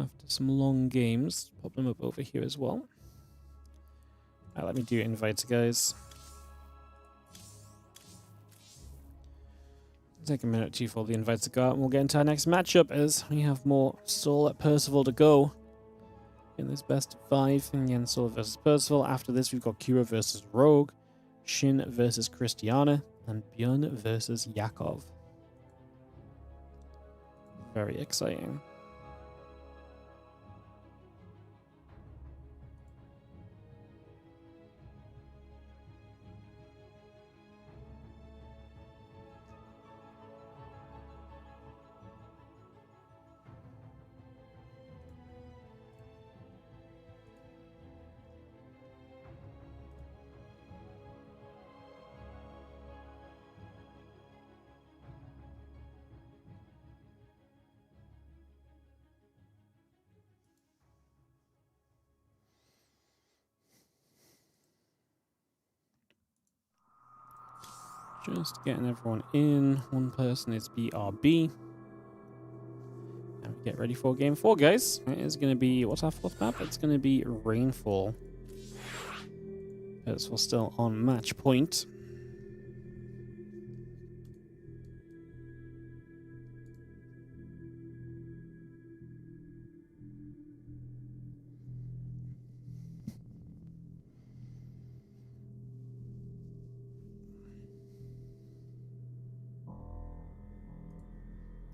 after some long games. Pop them up over here as well. Let me do invites, guys. Take a minute or two for the invites to go out, and we'll get into our next matchup as we have more Soul at Percival to go in this best of 5. And again, Soul versus Percival. After this, we've got Kira versus Rogue, Shin versus Christiana, and Björn versus Yakov. Very exciting. Just getting everyone in. One person is BRB. And we get ready for game 4, guys. It is going to be, what's our 4th map? It's going to be Rainfall. As we're still on match point.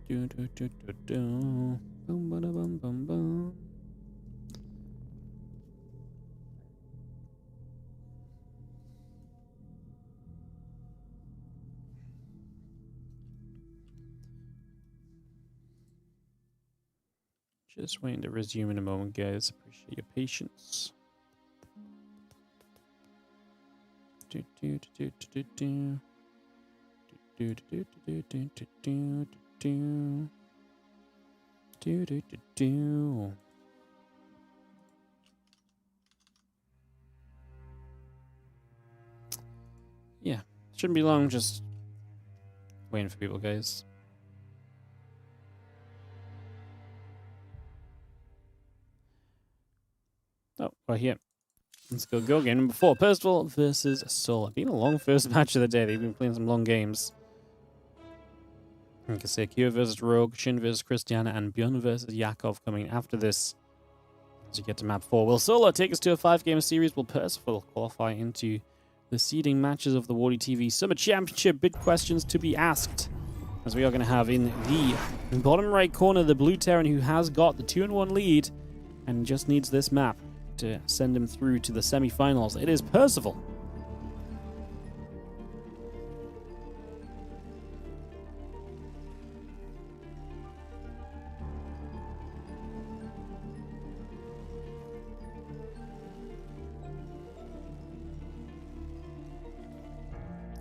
Do do do do do. Bum ba da bum bum bum. Just waiting to resume in a moment, guys. Appreciate your patience. Do do do do do do. Do do do do do do do. Do do do do do. Yeah, shouldn't be long. Just waiting for people, guys. Oh, right here. Let's go game number 4. Percival versus Soul. Been a long first match of the day. They've been playing some long games. You can say Kira versus Rogue, Shin versus Christiana, and Björn versus Yakov coming after this. As you get to map 4. Will Solo take us to a 5-game series? Will Percival qualify into the seeding matches of the WardiTV Summer Championship? Big questions to be asked. As we are going to have in the bottom right corner the Blue Terran, who has got the 2-1 lead and just needs this map to send him through to the semi-finals. It is Percival.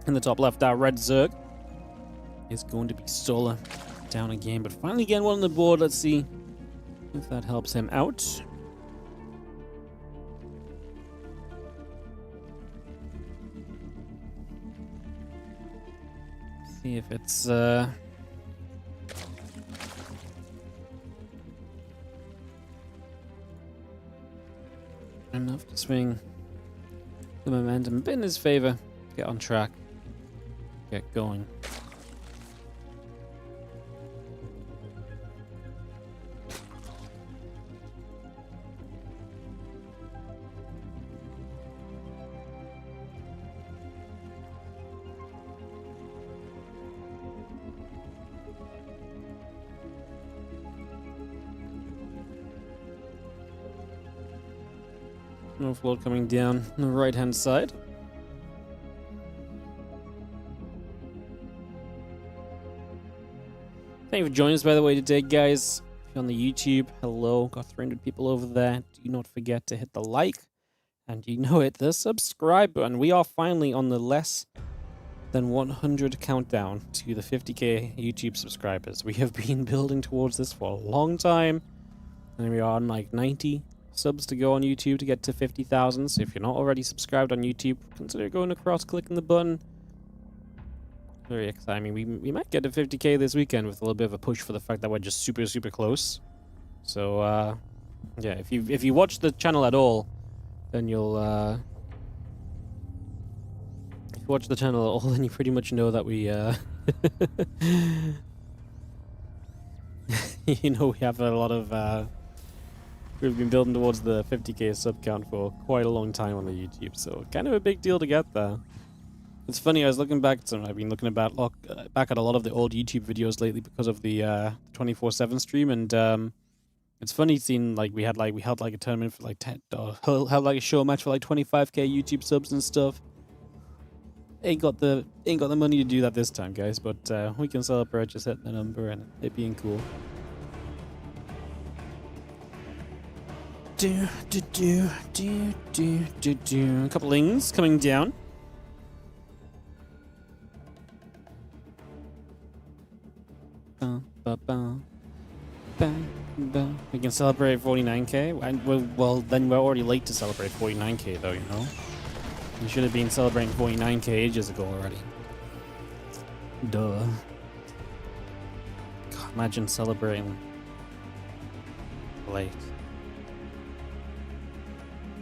In the top left, our red Zerg is going to be Solar down again, but finally getting one on the board. Let's see if that helps him out. See if it's enough to swing the momentum a bit in his favor. Get on track. Get going. Overload coming down on the right hand side. Thank you for joining us, by the way, today, guys. If you're on the YouTube, hello. Got 300 people over there. Do not forget to hit the like. And you know it, the subscribe button. We are finally on the less than 100 countdown to the 50k YouTube subscribers. We have been building towards this for a long time. And we are on like 90 subs to go on YouTube to get to 50,000. So if you're not already subscribed on YouTube, consider going across, clicking the button. Very exciting. I mean, we might get to 50k this weekend with a little bit of a push for the fact that we're just super close. So, yeah, if you watch the channel at all, then you'll if you watch the channel at all, then you pretty much know that we you know, we have a lot of we've been building towards the 50k sub count for quite a long time on the YouTube, so kind of a big deal to get there. It's funny, I was looking back at I've been looking back at a lot of the old YouTube videos lately because of the 24/7 stream, and it's funny seeing we held like a tournament for like 10, held like a show match for like 25k YouTube subs and stuff. Ain't got the money to do that this time, guys, but we can celebrate just hitting the number and it being cool. A couple lings coming down. We can celebrate 49k. Well, then we're already late to celebrate 49k, though. You know, you should have been celebrating 49k ages ago already. Duh. God, imagine celebrating late.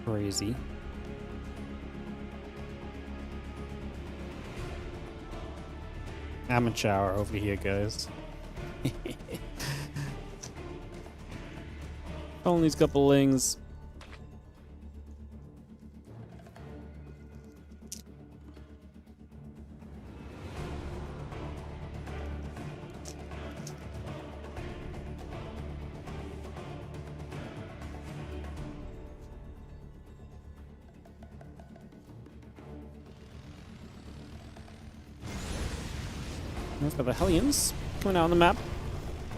Crazy. Amateur over here, guys. Following these couple lings. We've got the Hellions coming out on the map.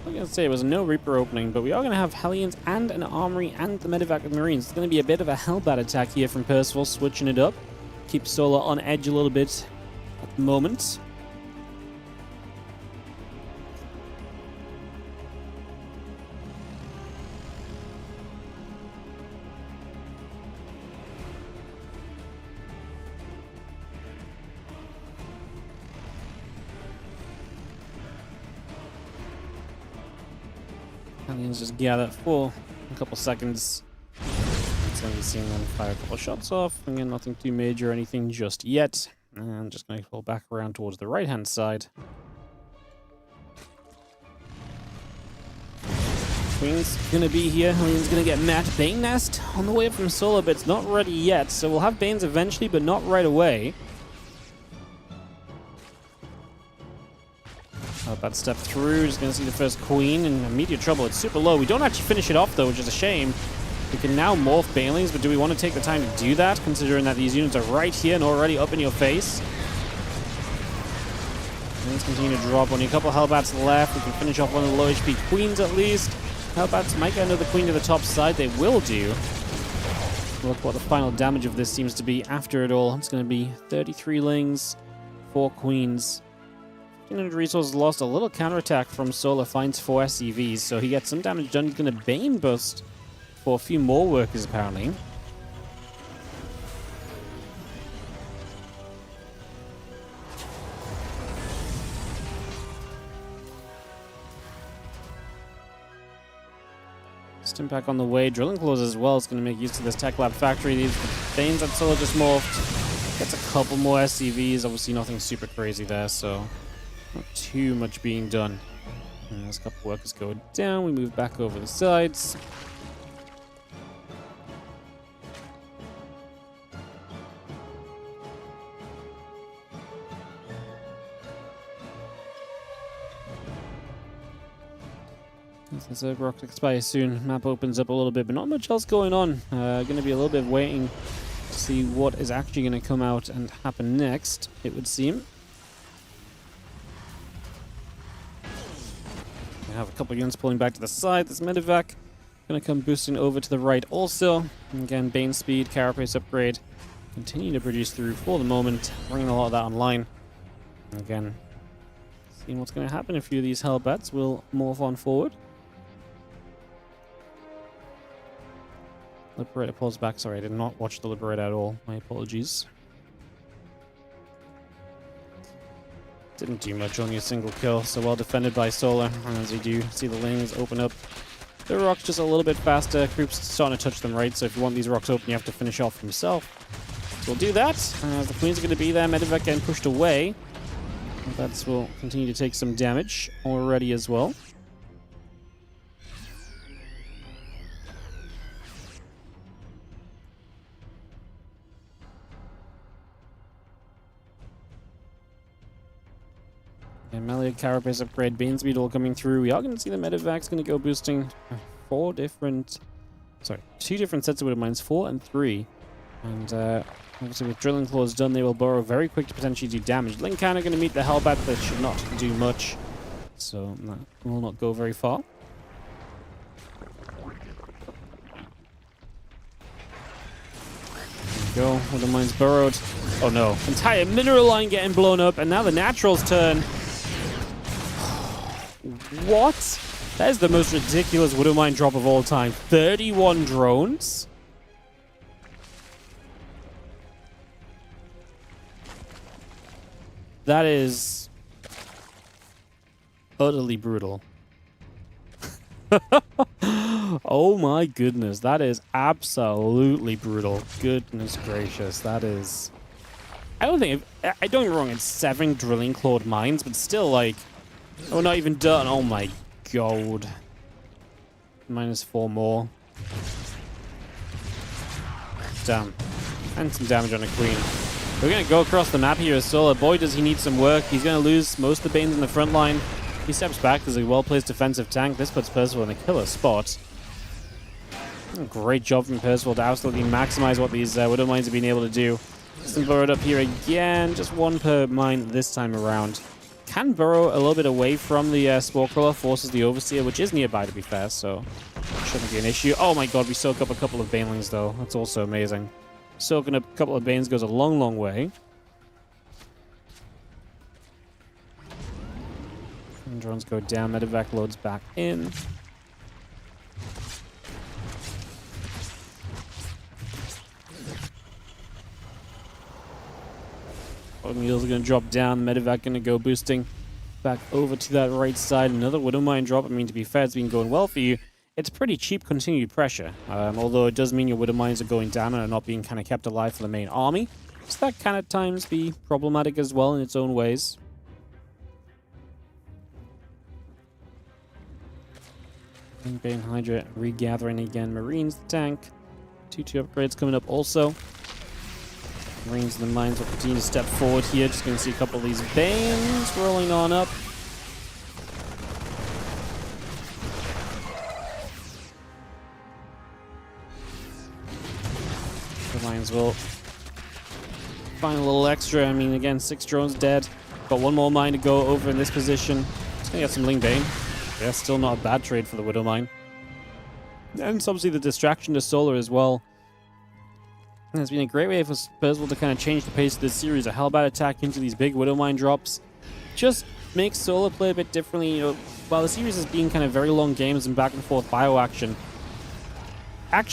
I'm going to say it was no Reaper opening, but we are going to have Hellions and an Armory and the Medevac of Marines. It's going to be a bit of a Hellbat attack here from Percival, switching it up. Keep Solar on edge a little bit at the moment. Hellions just gather for a couple seconds. It's going to be seeing them fire a couple shots off. Again, nothing too major or anything just yet. And I'm just going to pull back around towards the right-hand side. Queen's going to be here. Hellions going to get Matt. Bane Nest on the way from Solar, but it's not ready yet. So we'll have Banes eventually, but not right away. Bad step through, just going to see the first Queen in immediate trouble. It's super low. We don't actually finish it off, though, which is a shame. We can now morph Banelings, but do we want to take the time to do that, considering that these units are right here and already up in your face? Let's continue to drop. Only a couple Hellbats left. We can finish off one of the low HP Queens at least. Hellbats might get another Queen to the top side. They will do. Look what the final damage of this seems to be after it all. It's going to be 33 Lings, 4 Queens. 1,500 resources lost. A little counterattack from Solar finds 4 SCVs, so he gets some damage done. He's going to Bane Bust for a few more workers, apparently. Stimpack on the way. Drilling Claws as well is going to make use of this Tech Lab factory. These Banes that Solar just morphed. Gets a couple more SCVs. Obviously nothing super crazy there, so not too much being done. And there's a couple workers go down. We move back over the sides. As the rock expires soon, map opens up a little bit, but not much else going on. Going to be a little bit waiting to see what is actually going to come out and happen next, it would seem. We have a couple of units pulling back to the side. This Medevac going to come boosting over to the right also. And again, Bane speed, carapace upgrade. Continue to produce through for the moment, bringing a lot of that online. And again, seeing what's going to happen. A few of these Hellbats will morph on forward. Liberator pulls back. Sorry, I did not watch the Liberator at all. My apologies. Didn't do much, only a single kill. So well defended by Solar. And as we do see the lanes open up The rock's just a little bit faster. Creep's starting to touch them, right? So if you want these rocks open, you have to finish off himself. So we'll do that. The Queens are going to be there. Medevac getting pushed away. That will continue to take some damage already as well. And Melee, Carapace upgrade, Bane speed all coming through. We are going to see the Medevac's going to go boosting two different sets of Widow Mines, 4 and 3. And obviously with Drilling Claws done, they will burrow very quick to potentially do damage. Link Cannon going to meet the Hellbat, but should not do much. So that will not go very far. There we go. Widow Mines burrowed. Oh no. Entire mineral line getting blown up, and now the Natural's turn. What? That is the most ridiculous Widow Mine drop of all time. 31 drones? That is utterly brutal. Oh my goodness, that is absolutely brutal. Goodness gracious, that is... I don't get me wrong, it's 7 drilling clawed mines, but still, like... Oh, not even done. Oh my god. -4 more. Damn. And some damage on a Queen. We're going to go across the map here as Solar. Boy, does he need some work. He's going to lose most of the Banes in the front line. He steps back as a well-placed defensive tank. This puts Percival in a killer spot. Great job from Percival to absolutely maximize what these Widow Mines have been able to do. Some burrowed up here again. Just 1 per mine this time around. Can burrow a little bit away from the Spore Crawler, forces the Overseer, which is nearby to be fair, so shouldn't be an issue. Oh my god, we soak up a couple of Banelings though. That's also amazing. Soaking up a couple of Banes goes a long, long way. And drones go down, Medevac loads back in. Needles are going to drop down. Medevac going to go boosting back over to that right side. Another Widow Mine drop. I mean, to be fair, it's been going well for you. It's pretty cheap continued pressure. Although it does mean your Widow Mines are going down and are not being kind of kept alive for the main army. So that can at times be problematic as well in its own ways. Bane Hydra regathering again. Marines, the tank. 2-2 upgrades coming up also. Marines and the mines will continue to step forward here. Just going to see a couple of these Banes rolling on up. The mines will find a little extra. I mean, again, 6 drones dead. Got 1 more mine to go over in this position. Just going to get some Ling Bane. Yeah, still not a bad trade for the Widow Mine. And it's obviously the distraction to Solar as well. And it's been a great way for Percival to kind of change the pace of this series. A Hellbat attack into these big Widow Mine drops just makes Solar play a bit differently. You know, while the series has been kind of very long games and back and forth bio action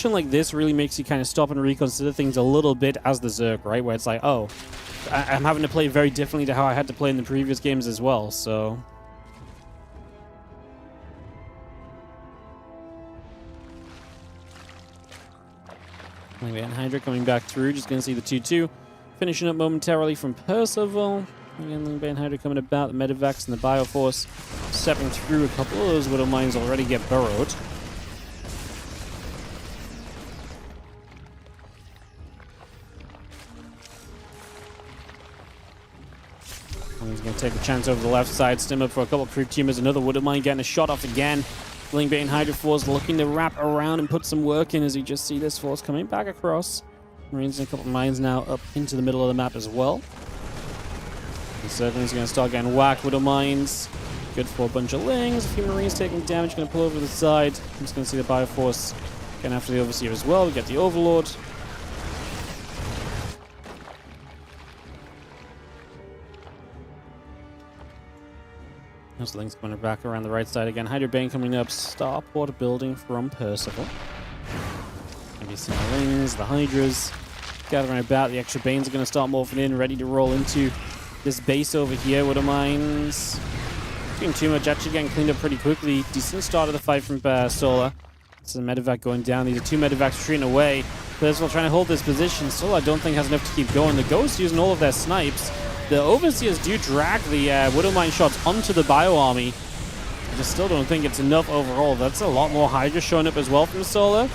like this really makes you kind of stop and reconsider things a little bit as the Zerg, right? Where it's like, oh, I'm having to play very differently to how I had to play in the previous games as well, so... And Hydra coming back through, just going to see the 2-2. Finishing up momentarily from Percival. Again, Lingbane Hydra coming about, the Medevacs and the Bioforce stepping through. A couple of those Widow Mines already get burrowed. And he's going to take a chance over the left side, stim up for a couple of creep teamers. Another Widow Mine getting a shot off again. Lingbane Hydra Force looking to wrap around and put some work in as you just see this force coming back across. Marines and a couple of mines now up into the middle of the map as well. The Circling's going to start getting whacked. Widow Mines. Good for a bunch of Lings. A few Marines taking damage. Going to pull over to the side. I'm just going to see the Bioforce getting after the Overseer as well. We get the Overlord. Those Lings coming back around the right side again. Hydra Bane coming up. Starport building from Percival. Maybe some Lings, the Hydras gathering about. The extra Banes are going to start morphing in, ready to roll into this base over here. Widow Mines doing too much, actually getting cleaned up pretty quickly. Decent start of the fight from Solar. It's a medevac going down. These are two medevacs retreating away. Percival trying to hold this position. Solar, I don't think, has enough to keep going. The Ghosts using all of their snipes. The Overseers do drag the Widowmine shots onto the Bio Army. I just still don't think it's enough overall. That's a lot more Hydra showing up as well from Solar.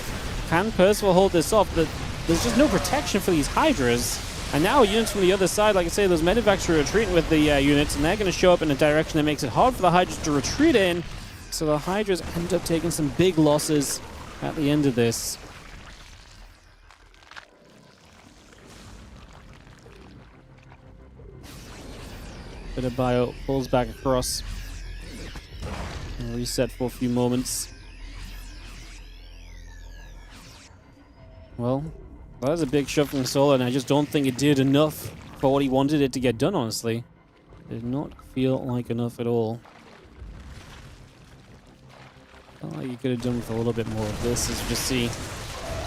Can Percival hold this off? There's just no protection for these Hydras. And now units from the other side, like I say, those medevacs are retreating with the units, and they're going to show up in a direction that makes it hard for the Hydras to retreat in. So the Hydras end up taking some big losses at the end of this. Bit of Bio pulls back across. And reset for a few moments. Well, that was a big shove from Solar, and I just don't think it did enough for what he wanted it to get done, honestly. Did not feel like enough at all. Felt like you could have done with a little bit more of this, as you just see.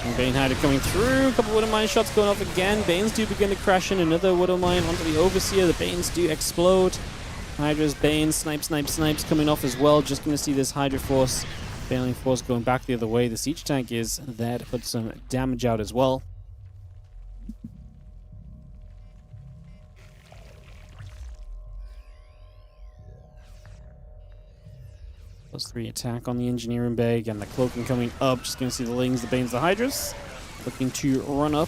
And Bane Hydra coming through, a couple of Widowmine shots going off again. Banes do begin to crash in, another Widowmine onto the Overseer. The Banes do explode. Hydra's Banes, snipes coming off as well. Just going to see this Hydra force, Baneling force going back the other way. The siege tank is there to put some damage out as well. +3 attack on the engineering bay. Again, the cloaking coming up. Just going to see the Lings, the Banes, the Hydras. Looking to run up.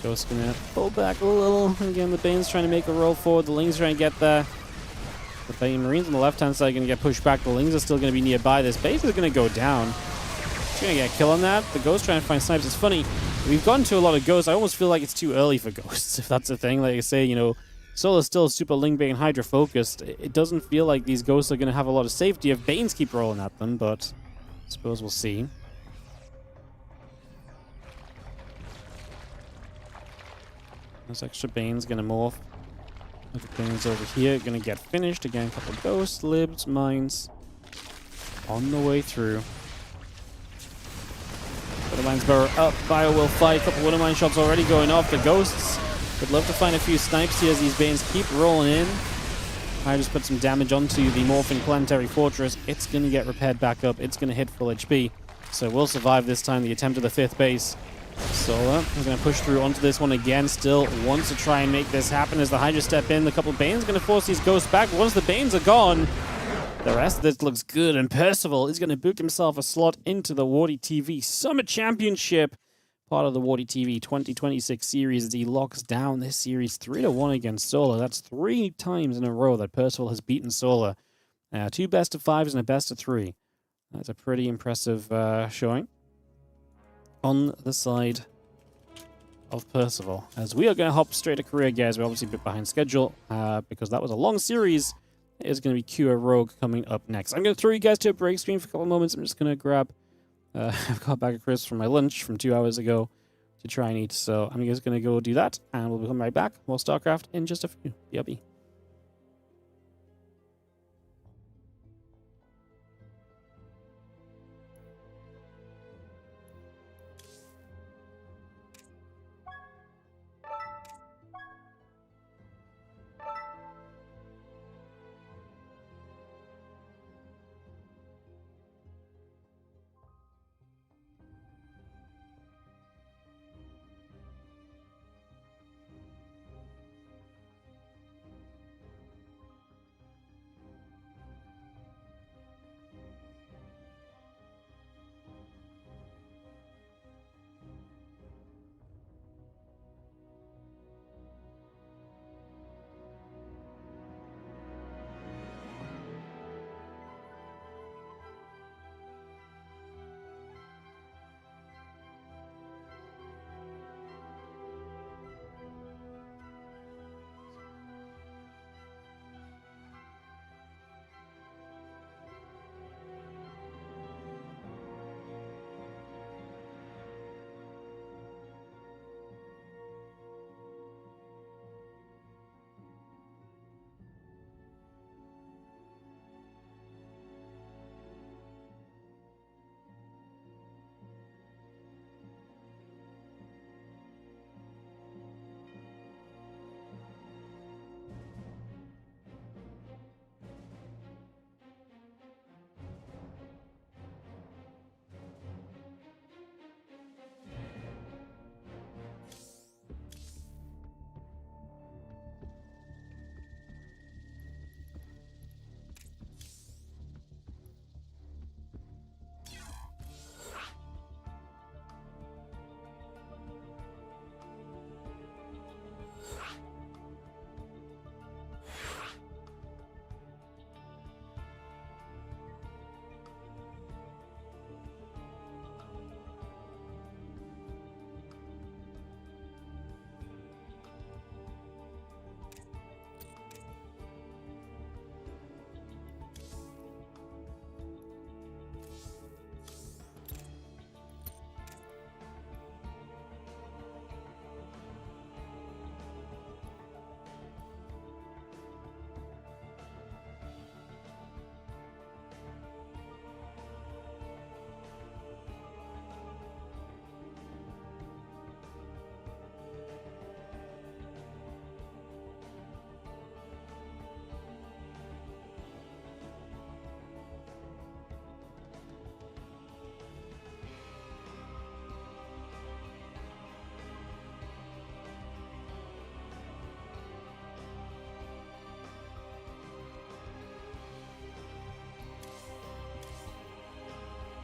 Ghost's going to pull back a little. Again, the Bane's trying to make a roll forward. The Lings trying to get there. The Bane Marines on the left-hand side are going to get pushed back. The Lings are still going to be nearby. This base is going to go down. It's going to get a kill on that. The Ghost trying to find snipes. It's funny. We've gotten to a lot of Ghosts. I almost feel like it's too early for Ghosts, if that's the thing. Like I say, you know, Solar's still super Ling Bane Hydra focused. It doesn't feel like these Ghosts are going to have a lot of safety if Banes keep rolling at them, but I suppose we'll see. This extra Bane's going to morph. The Bane's over here, going to get finished. Again, a couple of Ghosts, Libs, Mines on the way through. Widowmine's burrow up. Bio will fight. A couple Widowmine shots already going off. The Ghosts would love to find a few snipes here as these Banes keep rolling in. I just put some damage onto the Morphing Planetary Fortress. It's going to get repaired back up. It's going to hit full HP. So we'll survive this time, the attempt of the 5th base. Solar is going to push through onto this one again. Still wants to try and make this happen as the Hydra step in. The couple of Banes going to force these Ghosts back. Once the Banes are gone, the rest of this looks good. And Percival is going to book himself a slot into the WardiTV Summer Championship. Part of the WardiTV 2026 series as he locks down this series 3-1 against Solar. That's 3 times in a row that Percival has beaten Solar. 2 best of 5s and a best of 3. That's a pretty impressive showing on the side of Percival. As we are going to hop straight to career, guys. We're obviously a bit behind schedule because that was a long series. It is going to be QA Rogue coming up next. I'm going to throw you guys to a break stream for a couple of moments. I'm just going to grab I've got a bag of crisps from my lunch from 2 hours ago to try and eat. So I'm just going to go do that, and we'll come right back. More StarCraft in just a few. Yubby.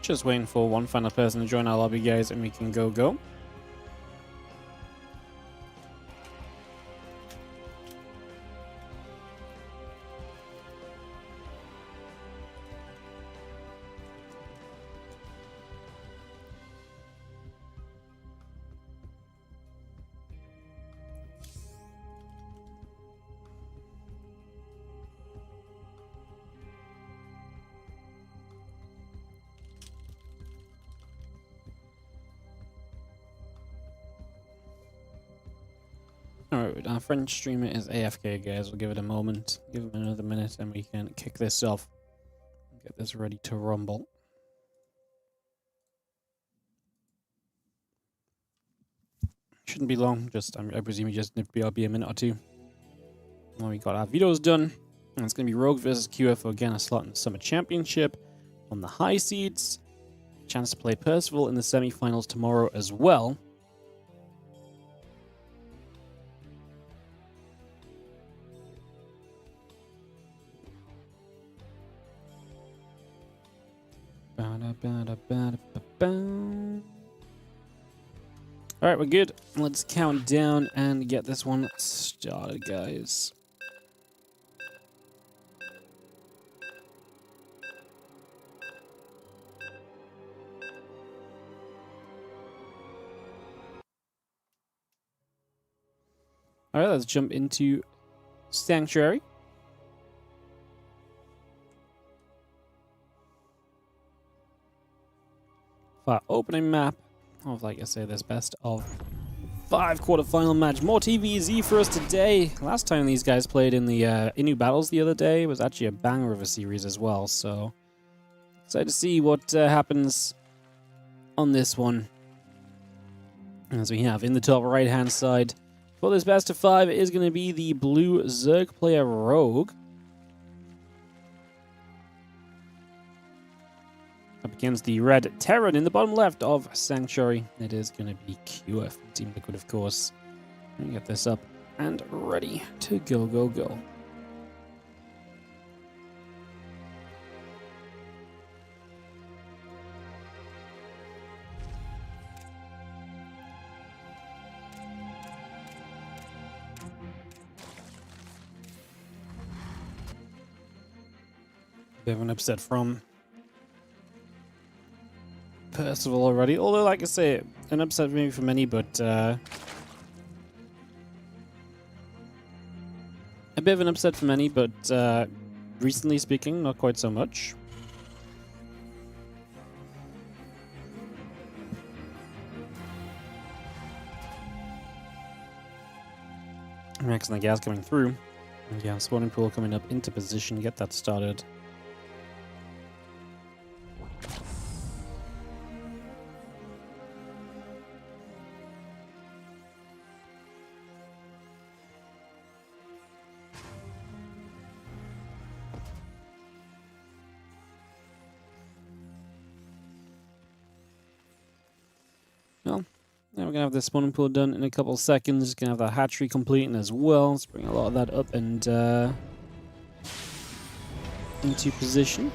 Just waiting for one final person to join our lobby, guys, and we can go. Alright, our French streamer is AFK, guys. We'll give it a moment. Give him another minute and we can kick this off. Get this ready to rumble. Shouldn't be long. I presume just it'll be a minute or two. Well, we got our vetoes done. And it's going to be Rogue versus QF again, a slot in the Summer Championship on the high seeds. Chance to play Percival in the semi-finals tomorrow as well. Alright, we're good. Let's count down and get this one started, guys. Alright, let's jump into Sanctuary. For our opening map of, like I say, this best of 5 quarterfinal match. More TVZ for us today. Last time these guys played in the Inu Battles the other day was actually a banger of a series as well. So excited to see what happens on this one. As we have in the top right hand side for this best of 5 is going to be the blue Zerg player Rogue. Up against the red Terran in the bottom left of Sanctuary. It is going to be QF, Team Liquid, of course. Let me get this up and ready to go. Bit of an upset from Percival already, although, like I say, an upset maybe for many, but a bit of an upset for many, but recently speaking, not quite so much. Max and the gas coming through. And yeah, spawning pool coming up into position, get that started. Well, now we're going to have the spawning pool done in a couple seconds. Going to have the hatchery completing as well. Let's bring a lot of that up and into position.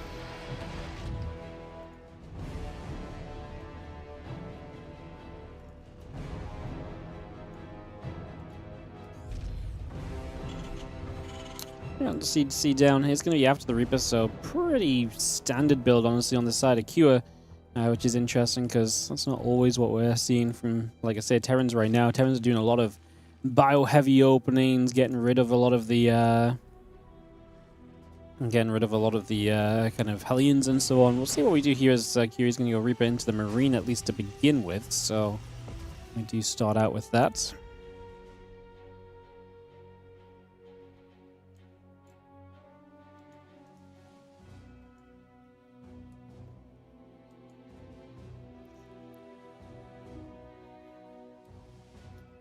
Yeah, the C down. It's going to be after the Reaper, so pretty standard build, honestly, on the side of Cure. Which is interesting because that's not always what we're seeing from, like I said, Terrans right now. Terrans are doing a lot of bio-heavy openings, getting rid of a lot of the kind of Hellions and so on. We'll see what we do here as Kiri's going to go Reaper into the Marine, at least to begin with. So we do start out with that.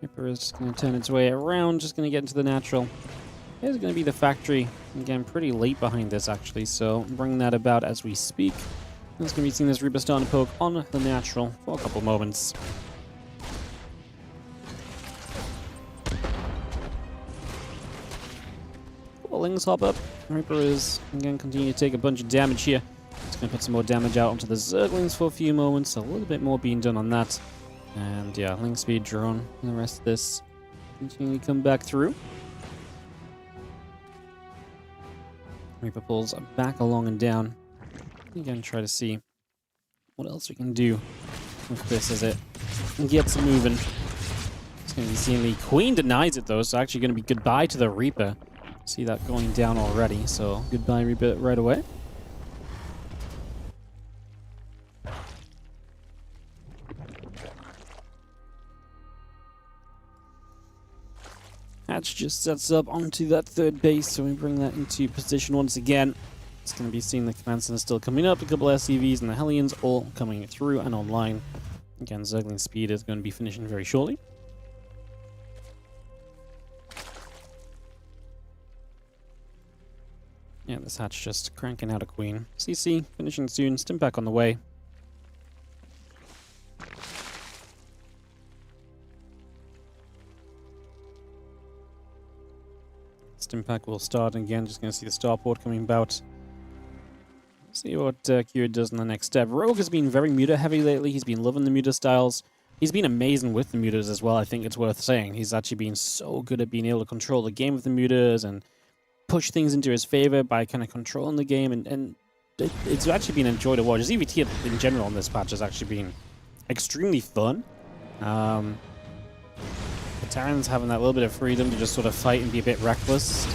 Reaper is just going to turn its way around, just going to get into the natural. There's going to be the factory. Again, pretty late behind this, actually, so bring that about as we speak. It's going to be seeing this Reaper starting to poke on the natural for a couple moments. Lings hop up. Reaper is, again, continue to take a bunch of damage here. It's Just going to put some more damage out onto the Zerglings for a few moments. A little bit more being done on that. And yeah, Link Speed drone and the rest of this continue to come back through. Reaper pulls back along and down. Again, try to see what else we can do with this as it gets moving. It's going to be seeing the Queen denies it though, so actually going to be goodbye to the Reaper. See that going down already, so goodbye Reaper right away. Hatch just sets up onto that third base, so we bring that into position once again. It's going to be seeing the command center still coming up, a couple of SCVs and the Hellions all coming through and online. Again, Zergling Speed is going to be finishing very shortly. Yeah, this Hatch just cranking out a Queen. CC finishing soon, Stimpak on the way. Stimpak will start again, just going to see the starport coming about. See what Kira does in the next step. Rogue has been very muta heavy lately. He's been loving the muta styles. He's been amazing with the mutas as well, I think it's worth saying. He's actually been so good at being able to control the game with the mutas and push things into his favor by kind of controlling the game. And it's actually been enjoyable to watch. His EVT in general in this patch has actually been extremely fun. The Terrans having that little bit of freedom to just sort of fight and be a bit reckless.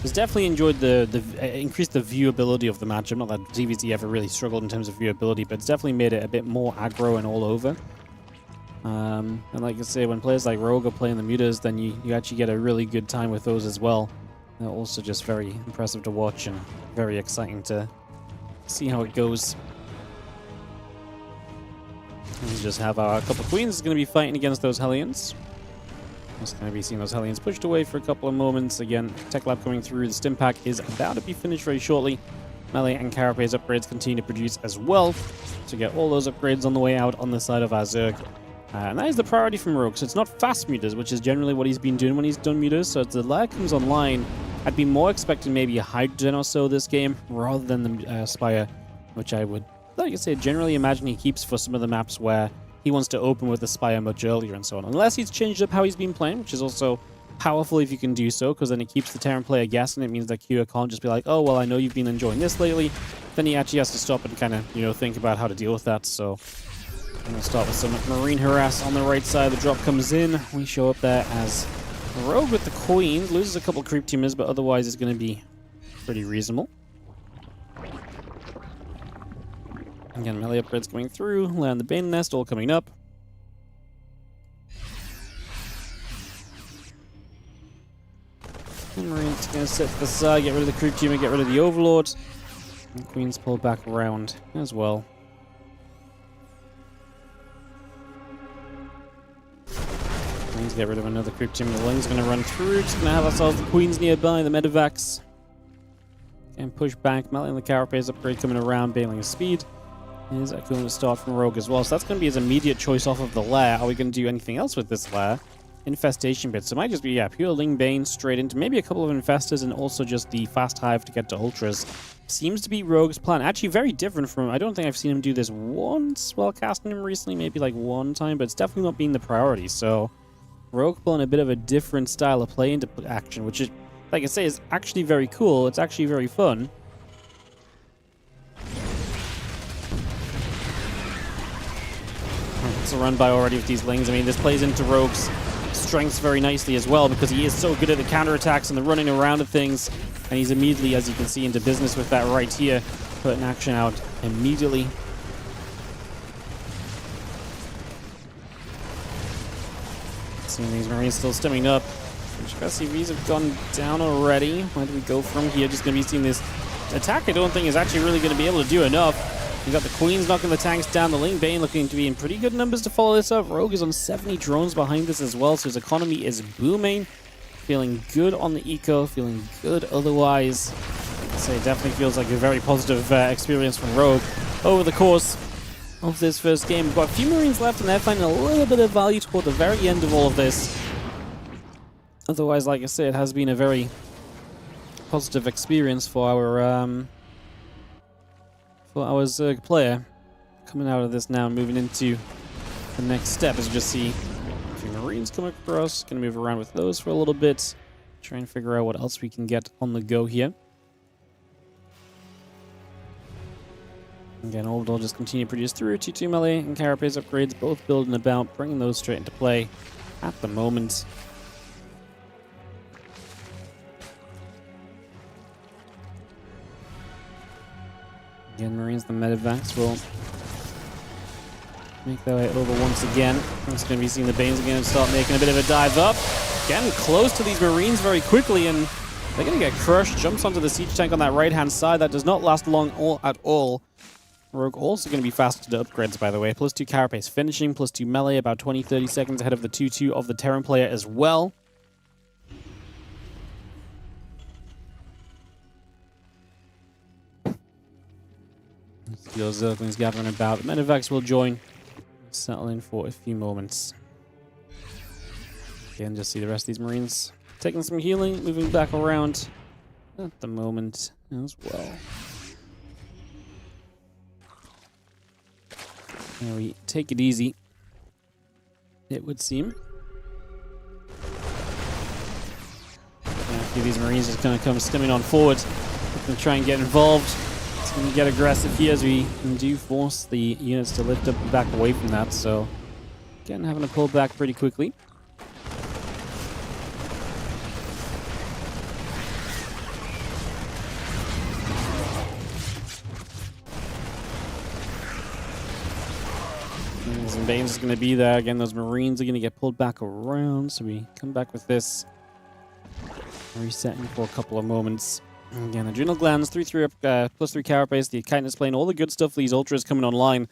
Has definitely enjoyed increased the viewability of the matchup. Not that DVZ ever really struggled in terms of viewability, but it's definitely made it a bit more aggro and all over. And like I say, when players like Rogue are playing the mutas, then you actually get a really good time with those as well. They're also just very impressive to watch and very exciting to see how it goes. And we just have our couple Queens going to be fighting against those Hellions. Just going to be seeing those Hellions pushed away for a couple of moments. Again, Tech Lab coming through. The Stimpak is about to be finished very shortly. Melee and Carapace upgrades continue to produce as well. To get all those upgrades on the way out on the side of our Zerg. And that is the priority from Rogue. So it's not fast mutas, which is generally what he's been doing when he's done mutas. So as the lair comes online, I'd be more expecting maybe a Hydrogen or so this game, rather than the Spire, which I would, like I say, generally imagine he keeps for some of the maps where he wants to open with the Spire much earlier and so on. Unless he's changed up how he's been playing, which is also powerful if you can do so, because then it keeps the Terran player guessing. It means that Kira can't just be like, oh, well, I know you've been enjoying this lately. Then he actually has to stop and kind of, think about how to deal with that. So I'm going to start with some Marine Harass on the right side. The drop comes in. We show up there as Rogue with the Queen. Loses a couple creep teamers, but otherwise it's going to be pretty reasonable. Again, melee upgrades coming through. Land the Bane Nest, all coming up. And Marine's going to sit to the side, get rid of the creep teamer, get rid of the Overlord. And Queen's pulled back around as well. Queen's get rid of another creep teamer. The Ling's going to run through. Just going to have ourselves the Queens nearby, the Medivacs. And push back. Melee and the Carapace upgrade coming around, bailing his speed. Is that going to start from Rogue as well? So that's going to be his immediate choice off of the lair. Are we going to do anything else with this lair? Infestation bits. So it might just be, yeah, pure Ling Bane straight into maybe a couple of Infestors and also just the Fast Hive to get to Ultras. Seems to be Rogue's plan. Actually, very different from... I don't think I've seen him do this once while casting him recently. Maybe like one time, but it's definitely not been the priority. So Rogue pulling a bit of a different style of play into action, which is, like I say, is actually very cool. It's actually very fun. It's a run by already with these Lings. I mean, this plays into Rogue's strengths very nicely as well, because he is so good at the counterattacks and the running around of things. And he's immediately, as you can see, into business with that right here. Putting action out immediately. Seeing these Marines still stemming up. SCVs have gone down already. Where do we go from here? Just going to be seeing this attack I don't think is actually really going to be able to do enough. You got the Queens knocking the tanks down. The Ling Bane looking to be in pretty good numbers to follow this up. Rogue is on 70 drones behind this as well, so his economy is booming. Feeling good on the eco, feeling good otherwise. I'd say it definitely feels like a very positive experience from Rogue over the course of this first game. We've got a few Marines left, and they're finding a little bit of value toward the very end of all of this. Otherwise, like I said, it has been a very positive experience for for our Zerg player. Coming out of this now, moving into the next step, as you just see a few Marines come across. Gonna move around with those for a little bit. Try and figure out what else we can get on the go here. Again, Orbital just continue to produce through. 2-2 melee and Carapace upgrades, both building about, bringing those straight into play at the moment. Again, Marines, the medevacs will make their way over once again. I'm just going to be seeing the Banes again start making a bit of a dive up. Getting close to these Marines very quickly, and they're going to get crushed. Jumps onto the siege tank on that right-hand side. That does not last long at all. Rogue also going to be faster to upgrades, by the way. +2 Carapace finishing, +2 melee, about 20-30 seconds ahead of the 2-2 of the Terran player as well. Those Zerglings gathering about. The medevacs will join. Settle in for a few moments. Again, just see the rest of these Marines taking some healing, moving back around at the moment as well. Now we take it easy, it would seem. A few of these Marines just going to come stimming on forward. Going to try and get involved. It's going to get aggressive here as we do force the units to lift up and back away from that. So, again, having to pull back pretty quickly. And Banes is going to be there. Again, those Marines are going to get pulled back around. So we come back with this. Resetting for a couple of moments. Again, Adrenal Glands, +3 Carapace, the Kindness Plane, all the good stuff for these Ultras coming online.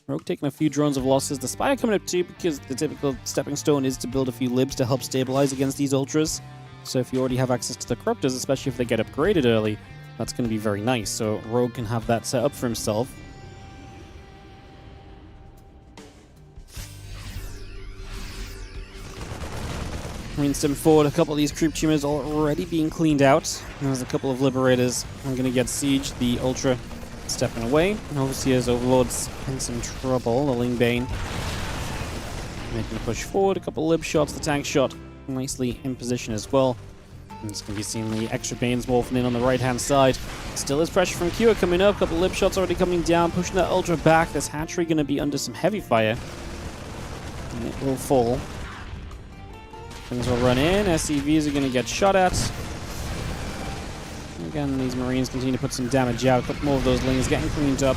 Rogue taking a few drones of losses. The Spire coming up too, because the typical stepping stone is to build a few libs to help stabilize against these Ultras. So if you already have access to the Corruptors, especially if they get upgraded early, that's going to be very nice. So Rogue can have that set up for himself. Marine stem forward, a couple of these creep tumors already being cleaned out. There's a couple of Liberators. I'm going to get sieged. The Ultra stepping away. And Overseer's Overlord's in some trouble. The Ling Bane making a push forward. A couple of Lib shots. The tank shot nicely in position as well. And it's going to be seeing the extra Banes morphing in on the right-hand side. Still is pressure from Cure coming up. A couple of Lib shots already coming down. Pushing that Ultra back. This hatchery going to be under some heavy fire. And it will fall. Things will run in. SCVs are going to get shot at. Again, these Marines continue to put some damage out. A couple more of those Lings getting cleaned up.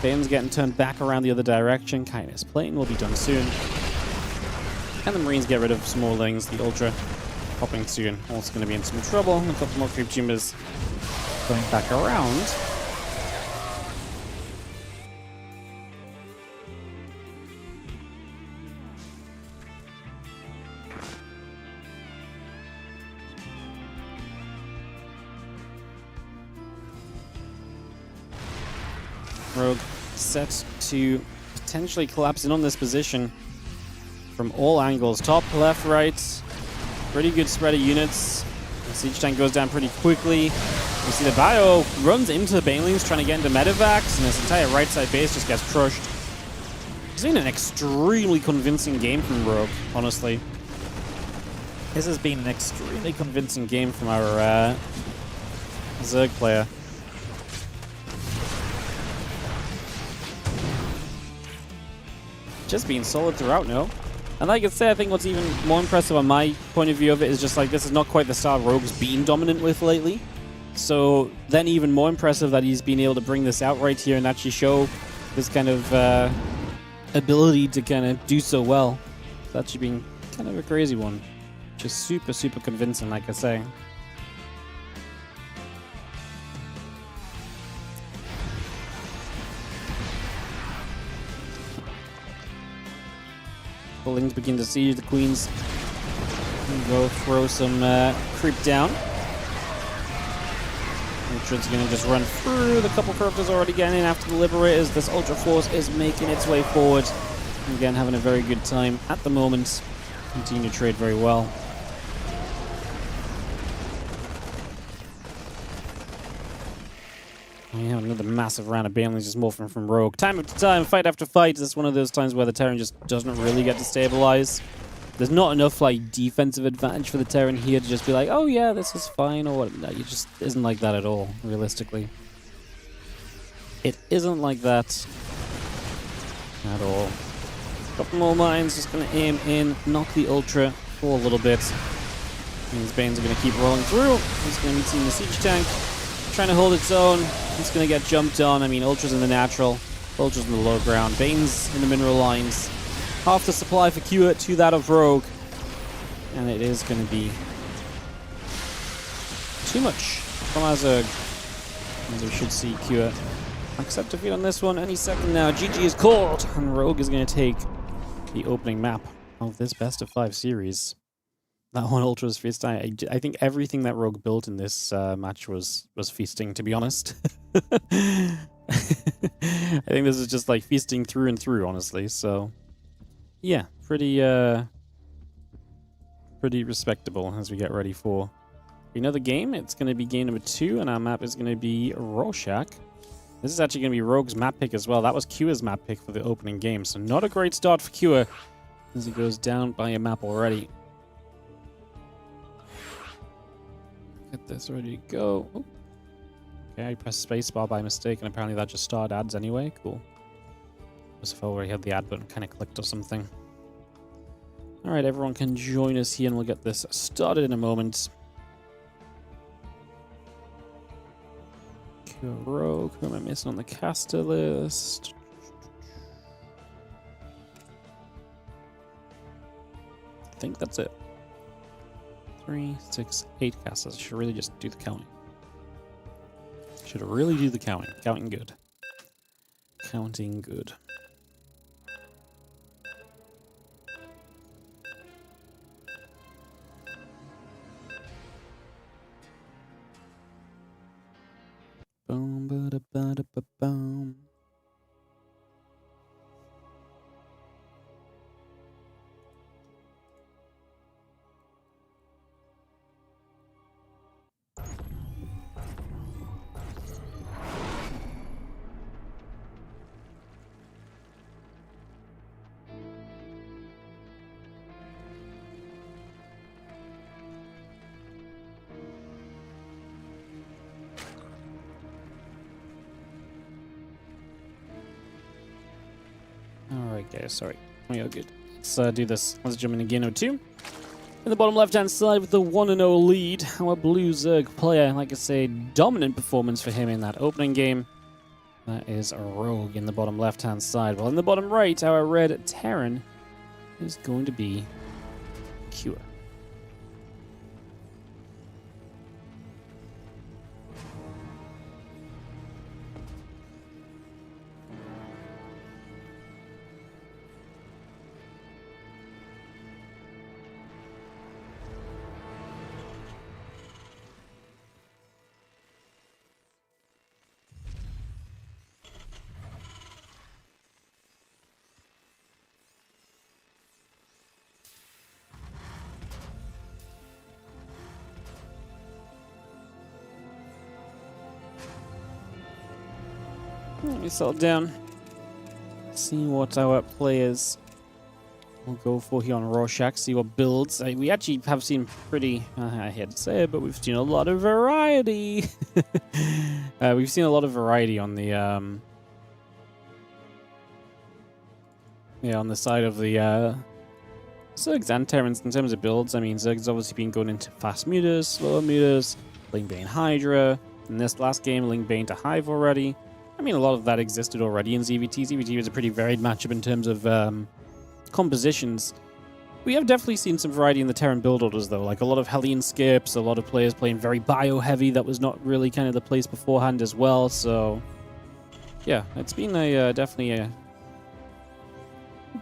Bane's getting turned back around the other direction. Kindness Plane will be done soon. And the Marines get rid of some more Lings. The Ultra popping soon. Also going to be in some trouble. A couple more creep tumors going back around. Rogue set to potentially collapse in on this position from all angles. Top, left, right. Pretty good spread of units. The siege tank goes down pretty quickly. You see the Bio runs into the Banelings trying to get into medevacs, and this entire right side base just gets crushed. It's been an extremely convincing game from Rogue, honestly. This has been an extremely convincing game from our Zerg player. Just being solid throughout, no? And like I said, I think what's even more impressive on my point of view of it is just like this is not quite the style Rogue's been dominant with lately. So then even more impressive that he's been able to bring this out right here and actually show this kind of ability to kind of do so well. It's actually been kind of a crazy one. Just super, super convincing, like I say. The Lings begin to siege the Queens. And go throw some creep down. Ultra's going to just run through. The couple Corruptors already getting in after the Liberators. This Ultra Force is making its way forward. Again, having a very good time at the moment. Continue to trade very well. We have another massive round of banelings just morphing from Rogue. Time after time, fight after fight. This is one of those times where the Terran just doesn't really get to stabilize. There's not enough like defensive advantage for the Terran here to just be like, oh yeah, this is fine, or what. No, it just isn't like that at all, realistically. It isn't like that at all. Couple more mines, just gonna aim in, knock the Ultra for a little bit. And these Banes are gonna keep rolling through. He's gonna be seeing the siege tank, trying to hold its own. It's gonna get jumped on. I mean, Ultra's in the natural, Ultra's in the low ground, Bane's in the mineral lines. Half the supply for Cure to that of Rogue. And it is gonna be too much from our Zerg. As we should see Cure accept defeat on this one any second now. GG is called, and Rogue is gonna take the opening map of this best of 5 series. That one Ultra's feast. I think everything that Rogue built in this match was feasting, to be honest. I think this is just like feasting through and through, honestly. So, yeah, pretty respectable as we get ready for another game. It's going to be game number 2, and our map is going to be Rorschach. This is actually going to be Rogue's map pick as well. That was Cure's map pick for the opening game, so not a great start for Cure as he goes down by a map already. Get this ready to go. Oh. Okay, I pressed spacebar by mistake, and apparently that just started ads anyway. Cool. As if I already had the ad button kind of clicked or something. Alright, everyone can join us here, and we'll get this started in a moment. Rogue, who am I missing on the caster list? I think that's it. 3, 6, 8 casters. I should really just do the counting. Should really do the counting. Counting good. Counting good. Boom, ba da ba da ba boom. Alright guys, sorry. We are good. Let's do this. Let's jump in again, 2. In the bottom left-hand side with the 1-0 lead, our blue Zerg player, like I say, dominant performance for him in that opening game. That is a Rogue in the bottom left-hand side. While in the bottom right, our red Terran is going to be Cure. Let me settle down. See what our players will go for here on Rorschach. See what builds. We actually have seen pretty, I hate to say it, but we've seen a lot of variety. We've seen a lot of variety on the, on the side of the, Zergs and Terrans in terms of builds. I mean, Zerg's obviously been going into fast mutas, slower mutas, Ling Bane Hydra. In this last game, Ling Bane to Hive already. I mean, a lot of that existed already in ZVT. ZVT was a pretty varied matchup in terms of compositions. We have definitely seen some variety in the Terran build orders, though. Like a lot of Hellion skips, a lot of players playing very bio-heavy. That was not really kind of the place beforehand as well. So, yeah, it's been a definitely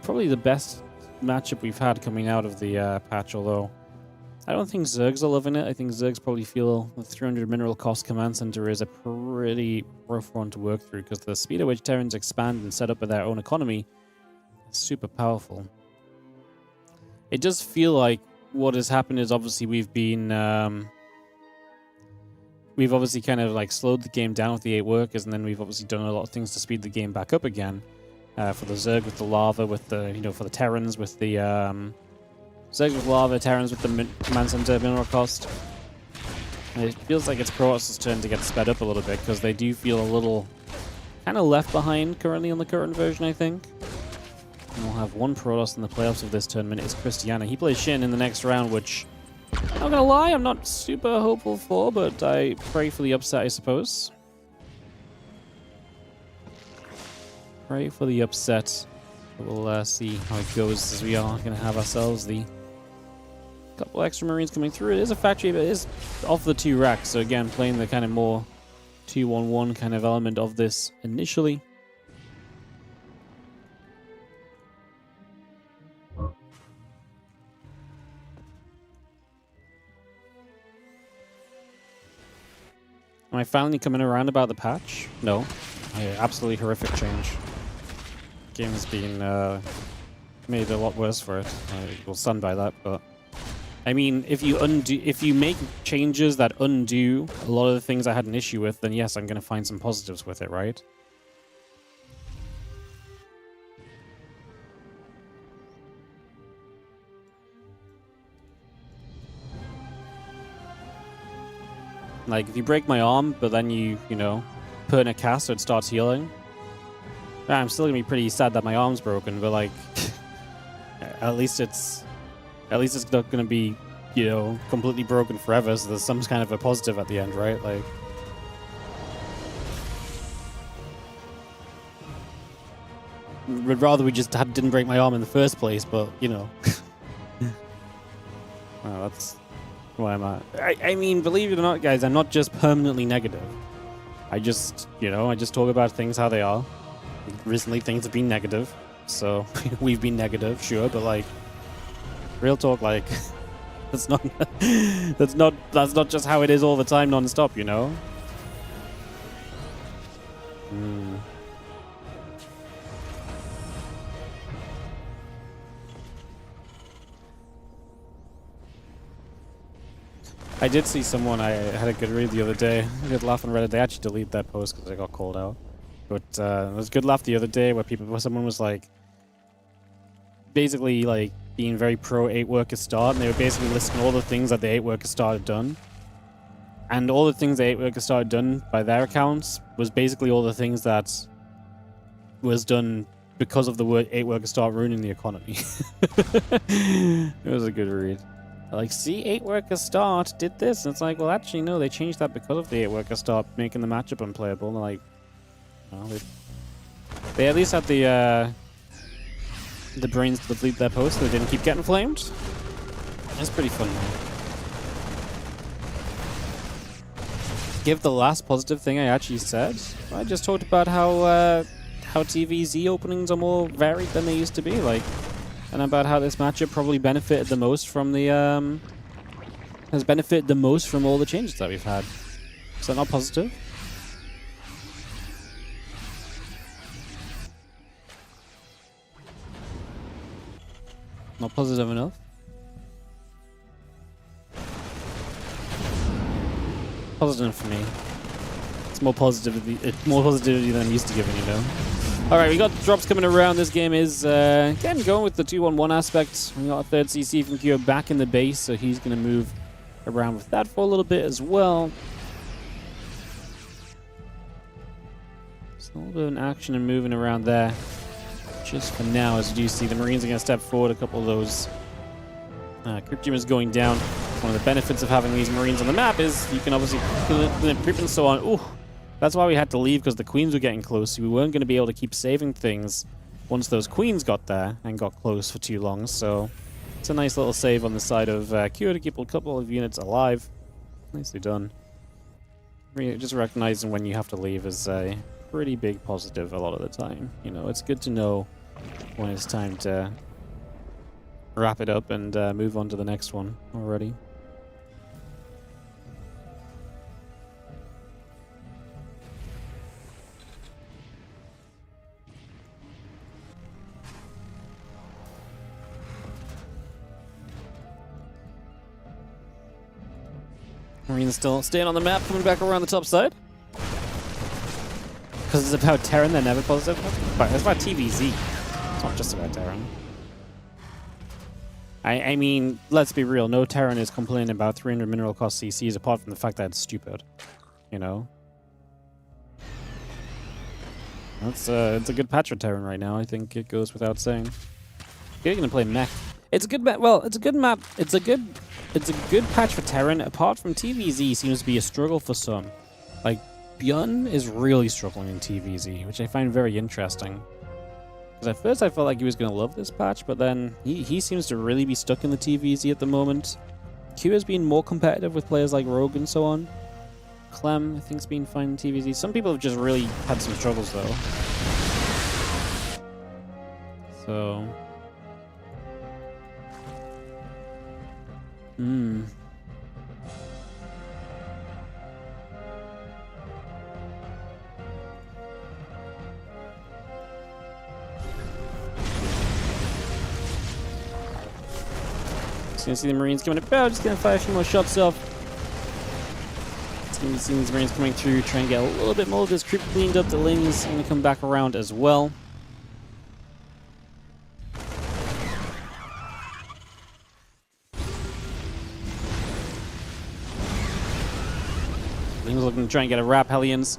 probably the best matchup we've had coming out of the patch, although I don't think Zergs are loving it. I think Zergs probably feel the 300 mineral cost command center is a pretty rough one to work through because the speed at which Terrans expand and set up their own economy is super powerful. It does feel like what has happened is obviously we've been we've obviously kind of like slowed the game down with the 8 workers, and then we've obviously done a lot of things to speed the game back up again. For the Zerg with the lava, with the, you know, for the Terrans with the Zerg with lava, Terrans with the command center mineral cost. And it feels like it's Protoss' turn to get sped up a little bit, because they do feel a little kind of left behind currently on the current version, I think. And we'll have one Protoss in the playoffs of this tournament. It's Christiana. He plays Shin in the next round, which, I'm not gonna lie, I'm not super hopeful for, but I pray for the upset, I suppose. Pray for the upset. We'll see how it goes, as we are going to have ourselves the couple extra Marines coming through. It is a factory, but it is off the 2 racks. So again, playing the kind of more 2-1-1 kind of element of this initially. Am I finally coming around about the patch? No. Absolutely horrific change. Game has been made a lot worse for it. Well, stunned by that, but I mean, if you make changes that undo a lot of the things I had an issue with, then yes, I'm going to find some positives with it, right? Like, if you break my arm, but then you know, put in a cast so it starts healing, I'm still gonna be pretty sad that my arm's broken, but like, at least it's not gonna be, you know, completely broken forever. So there's some kind of a positive at the end, right? Like, would rather we just didn't break my arm in the first place, but you know, well, that's where I'm at. I mean, believe it or not, guys, I'm not just permanently negative. I just, you know, I just talk about things how they are. Recently, things have been negative, so we've been negative, sure, but like, real talk, like, that's not just how it is all the time, non-stop, you know. I did see someone, I had a good read the other day, a good laugh on Reddit. They actually deleted that post because I got called out. But there was a good laugh the other day where someone was like, basically like being very pro 8 worker start, and they were basically listing all the things that the 8 worker start had done. And all the things the 8 worker start had done by their accounts was basically all the things that was done because of the 8 worker start ruining the economy. It was a good read. Like, see, 8 worker start did this, and it's like, well, actually, no, they changed that because of the 8 worker start, making the matchup unplayable. And they're like, well, they at least had the brains to delete their post, so they didn't keep getting flamed. It's pretty fun, man. Give the last positive thing I actually said. I just talked about how TVZ openings are more varied than they used to be, like, and about how this matchup probably benefited the most from the has benefited the most from all the changes that we've had. Is that not positive? Not positive enough? Positive for me. It's more positivity than I'm used to giving, you know. Alright, we got drops coming around. This game is, again, going with the 2-1-1 aspect. We got a third CC from Kyo back in the base, so he's going to move around with that for a little bit as well. So a little bit of an action and moving around there. Just for now, as you do see, the Marines are going to step forward. A couple of those Cryptumors going down. One of the benefits of having these Marines on the map is you can obviously creep and so on. Ooh. That's why we had to leave, because the queens were getting close. We weren't going to be able to keep saving things once those queens got there and got close for too long. So it's a nice little save on the side of Q to keep a couple of units alive. Nicely done. Just recognizing when you have to leave is a pretty big positive a lot of the time. You know, it's good to know when it's time to wrap it up and move on to the next one already. Marine's still staying on the map, coming back around the top side. Because it's about Terran, they're never positive. It's about TVZ. It's not just about Terran. I mean, let's be real. No Terran is complaining about 300 mineral cost CCs apart from the fact that it's stupid. You know? It's a good patch for Terran right now. I think it goes without saying. You're gonna play mech. It's a good map. Well, it's a good map. It's a good patch for Terran. Apart from TVZ, seems to be a struggle for some. Like Bjorn is really struggling in TVZ, which I find very interesting. Because at first I felt like he was going to love this patch, but then he seems to really be stuck in the TVZ at the moment. Q has been more competitive with players like Rogue and so on. Clem, I think, has been fine in TVZ. Some people have just really had some struggles, though. So... Just gonna see the Marines coming about, just gonna fire a few more shots off. Just gonna see these Marines coming through, trying to get a little bit more of this creep cleaned up. The Ling's gonna come back around as well. Ling's looking to try and get a wrap. Hellions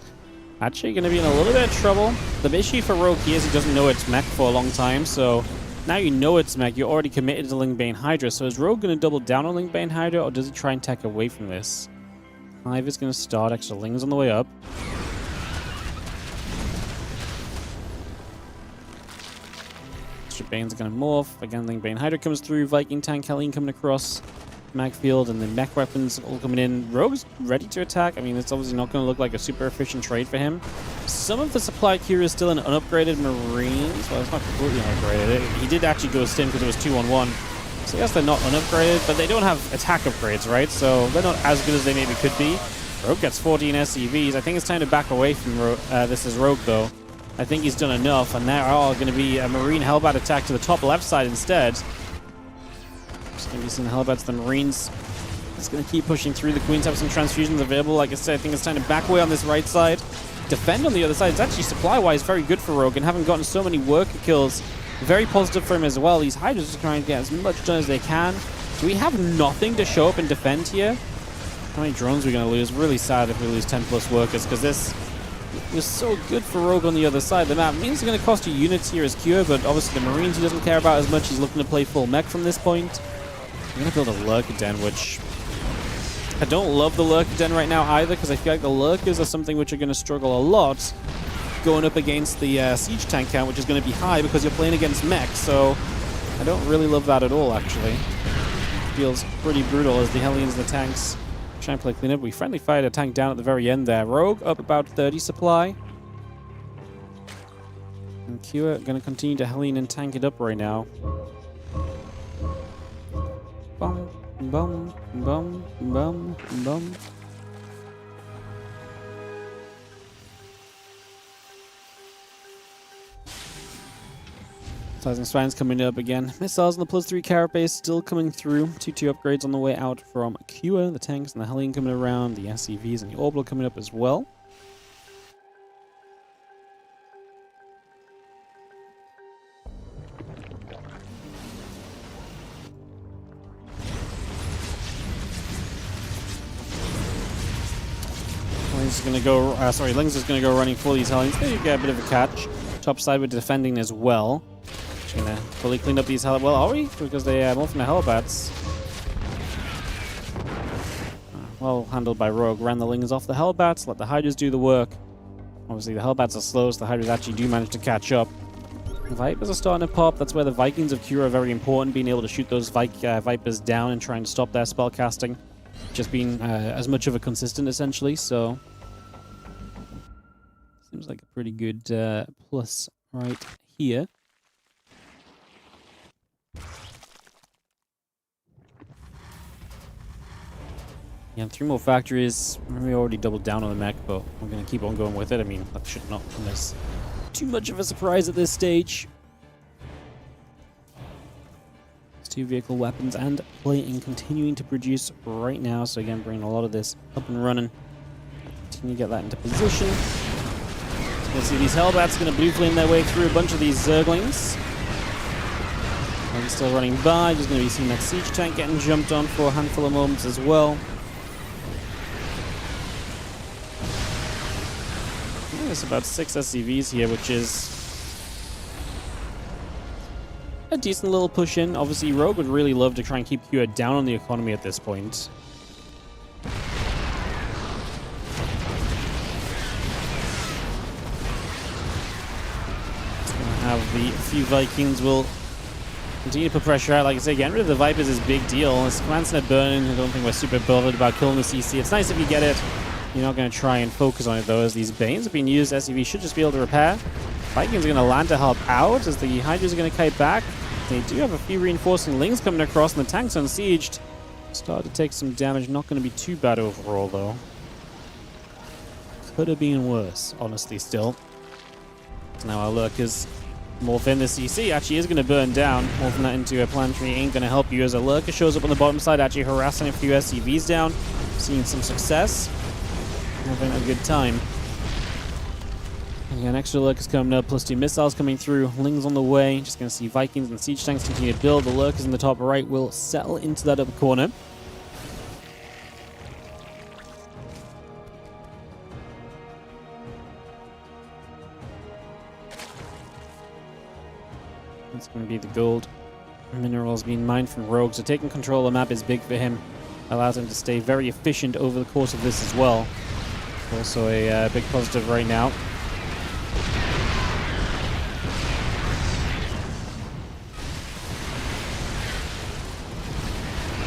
actually gonna be in a little bit of trouble. The issue for Rogue here is he doesn't know it's mech for a long time, so now you know it's mech, you're already committed to Lingbane Hydra, so is Rogue going to double down on Lingbane Hydra, or does he try and tech away from this? Hive is going to start, extra Lings on the way up. Extra Bane's going to morph, again Lingbane Hydra comes through, Viking Tank Helene coming across, Magfield, and the mech weapons all coming in. Rogue's ready to attack. I mean, it's obviously not going to look like a super efficient trade for him. Some of the supply here is still an unupgraded Marines. Well, it's not completely unupgraded. He did actually go stim because it was 2-on-1. So I guess they're not unupgraded, but they don't have attack upgrades, right? So they're not as good as they maybe could be. Rogue gets 14 SCVs. I think it's time to back away from this is Rogue, though. I think he's done enough, and there are going to be a Marine Hellbat attack to the top left side instead. Just going to be seeing the Hellbats, the Marines. It's going to keep pushing through. The Queens have some transfusions available. Like I said, I think it's time to back away on this right side. Defend on the other side. It's actually supply-wise very good for Rogue, and having gotten so many worker kills, very positive for him as well. These Hydras are trying to get as much done as they can. Do we have nothing to show up and defend here? How many drones are we going to lose? Really sad if we lose 10 plus workers, because this was so good for Rogue on the other side of the map. It means it's going to cost you units here as Cure, but obviously the Marines he doesn't care about as much. He's looking to play full mech from this point. I'm going to build a Lurker Den, which I don't love the Lurker Den right now either, because I feel like the Lurkers are something which are going to struggle a lot going up against the siege tank count, which is going to be high because you're playing against mech, so I don't really love that at all, actually. Feels pretty brutal as the Hellions and the tanks try and play cleanup. We friendly fired a tank down at the very end there. Rogue up about 30 supply. And Cure going to continue to Hellion and tank it up right now. Bum, bum, bum, bum, bum. Sizing Spines coming up again. Missiles on the +3 carapace still coming through. 2-2 upgrades on the way out from Cure. The tanks and the Hellion coming around. The SCVs and the Orbital coming up as well. Lings is going to go. Lings is going to go running for these Hellions. They get a bit of a catch. Top side with defending as well. Just gonna fully clean up these Hellbats. Well, are we? Because they more from the Hellbats. Well handled by Rogue. Ran the Lings off the Hellbats. Let the Hydras do the work. Obviously, the Hellbats are slow, so the Hydras actually do manage to catch up. The Vipers are starting to pop. That's where the Vikings of Cure are very important. Being able to shoot those Vipers down and trying to stop their spell casting. Just being as much of a consistent, essentially. So seems like a pretty good plus right here. Yeah, 3 more factories. We already doubled down on the mech, but we're going to keep on going with it. I mean, that should not come as too much of a surprise at this stage. 2 vehicle weapons and plating continuing to produce right now. So again, bringing a lot of this up and running. Continue to get that into position. You'll see these Hellbats going to blue flame their way through a bunch of these Zerglings. And still running by. Just going to be seeing that siege tank getting jumped on for a handful of moments as well. There's about 6 SCVs here, which is a decent little push in. Obviously, Rogue would really love to try and keep Kua down on the economy at this point. It's going to have the few Vikings will continue to put pressure out. Like I say, getting rid of the Vipers is a big deal. This command center burning, I don't think we're super bothered about killing the CC. It's nice if you get it. You're not going to try and focus on it, though, as these Banes have been used. SCV should just be able to repair. Vikings are going to land to help out, as the Hydras are going to kite back. They do have a few reinforcing Lings coming across, and the tank's unsieged. Start to take some damage. Not going to be too bad overall, though. Could have been worse, honestly, still. Now our Lurkers morph in. The CC actually is going to burn down. Morphing that into a planetary ain't going to help you, as a Lurker shows up on the bottom side, actually harassing a few SCVs down. Seeing some success. Having a good time. Again, extra Lurkers coming up, plus 2 missiles coming through. Lings on the way. Just going to see Vikings and siege tanks continue to build. The Lurkers in the top right will settle into that upper corner. It's going to be the gold minerals being mined from Rogue. So taking control of the map is big for him. Allows him to stay very efficient over the course of this as well. Also a big positive right now.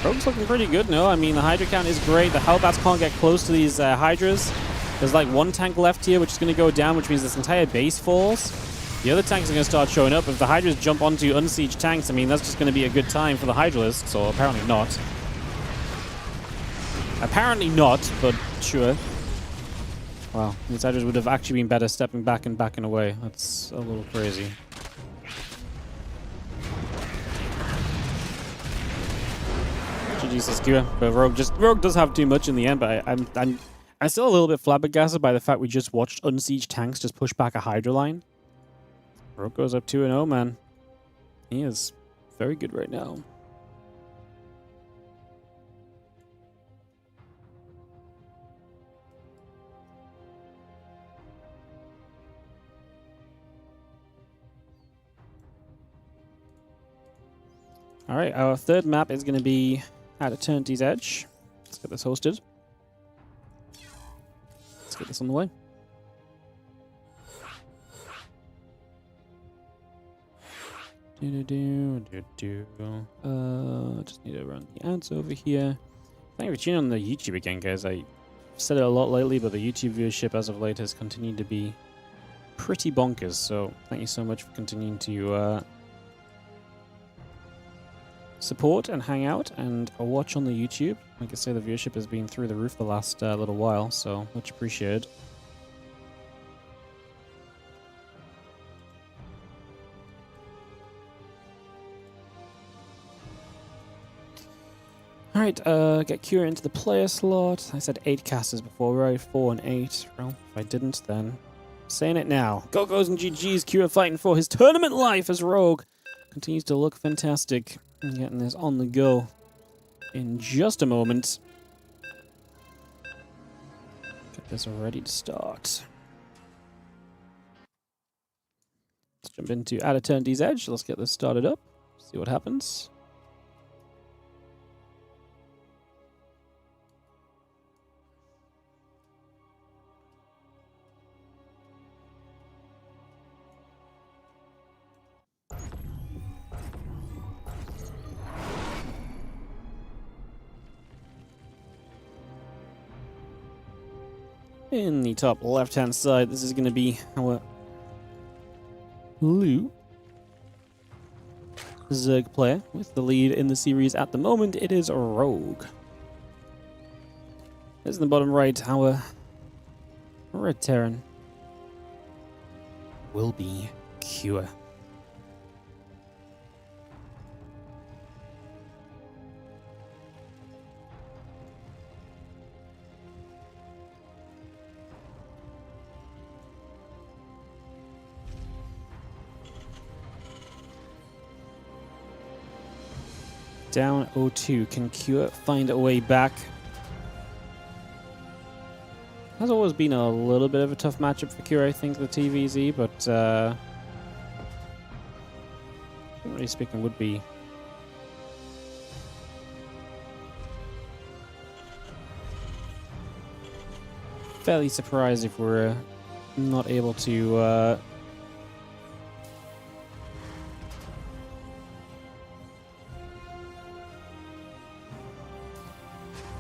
Rogue's looking pretty good, no? I mean, the Hydra count is great. The Hellbats can't get close to these Hydras. There's like 1 tank left here, which is going to go down, which means this entire base falls. The other tanks are going to start showing up. If the Hydras jump onto unsieged tanks, I mean, that's just going to be a good time for the Hydralists, or apparently not. Apparently not, but sure. Wow, these Hydras would have actually been better stepping back and backing away. That's a little crazy. Jesus, Kua. But Rogue does have too much in the end, but I'm still a little bit flabbergasted by the fact we just watched unsieged tanks just push back a Hydra line. Rogue goes up 2-0, man. He is very good right now. Alright, our third map is going to be at Eternity's Edge. Let's get this hosted. Let's get this on the way. Just need to run the ads over here. Thank you for tuning on the YouTube again, guys. I've said it a lot lately, but the YouTube viewership as of late has continued to be pretty bonkers. So thank you so much for continuing to support and hang out and watch on the YouTube. Like I say, the viewership has been through the roof the last little while, so much appreciated. Alright, get Kua into the player slot. I said 8 casters before, right? 4 and 8. Well, if I didn't, then saying it now. Go-Go's and GG's. Kua fighting for his tournament life as Rogue continues to look fantastic. And getting this on the go in just a moment. Get this ready to start. Let's jump into At Eternity's Edge. Let's get this started up. See what happens. In the top left-hand side, this is going to be our blue Zerg player with the lead in the series at the moment. It is Rogue. This is the bottom right, our red Terran will be Kua. Down 0-2. Can Cure find a way back? Has always been a little bit of a tough matchup for Cure, I think, the TVZ, but generally speaking would be fairly surprised if we're not able to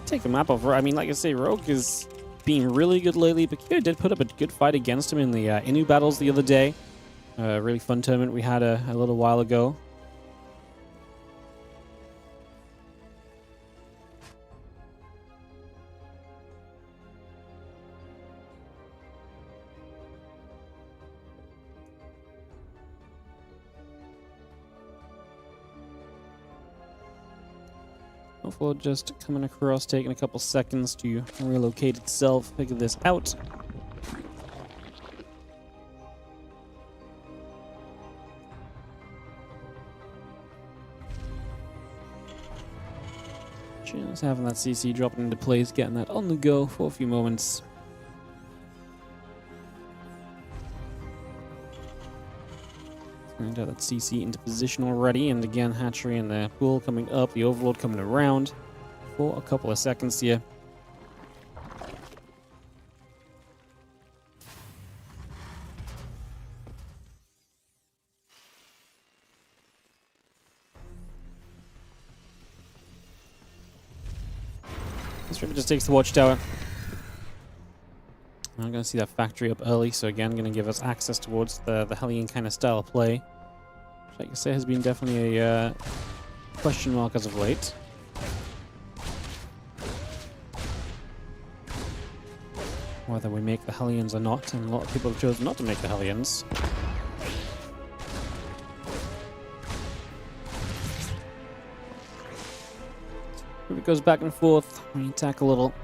take the map over. I mean, like I say, Rogue is being really good lately, but Kyo did put up a good fight against him in the Inu battles the other day. A really fun tournament we had a little while ago. Hopefully just coming across, taking a couple seconds to relocate itself, figure this out. Just having that CC dropping into place, getting that on the go for a few moments. And that CC into position already, and again, Hatchery and the pool coming up, the Overlord coming around for a couple of seconds here. This Ripper just takes the watchtower. I'm going to see that factory up early, so again, going to give us access towards the Hellion kind of style of play. Which, like I say, has been definitely a question mark as of late. Whether we make the Hellions or not, and a lot of people have chosen not to make the Hellions. If it goes back and forth, we attack a little.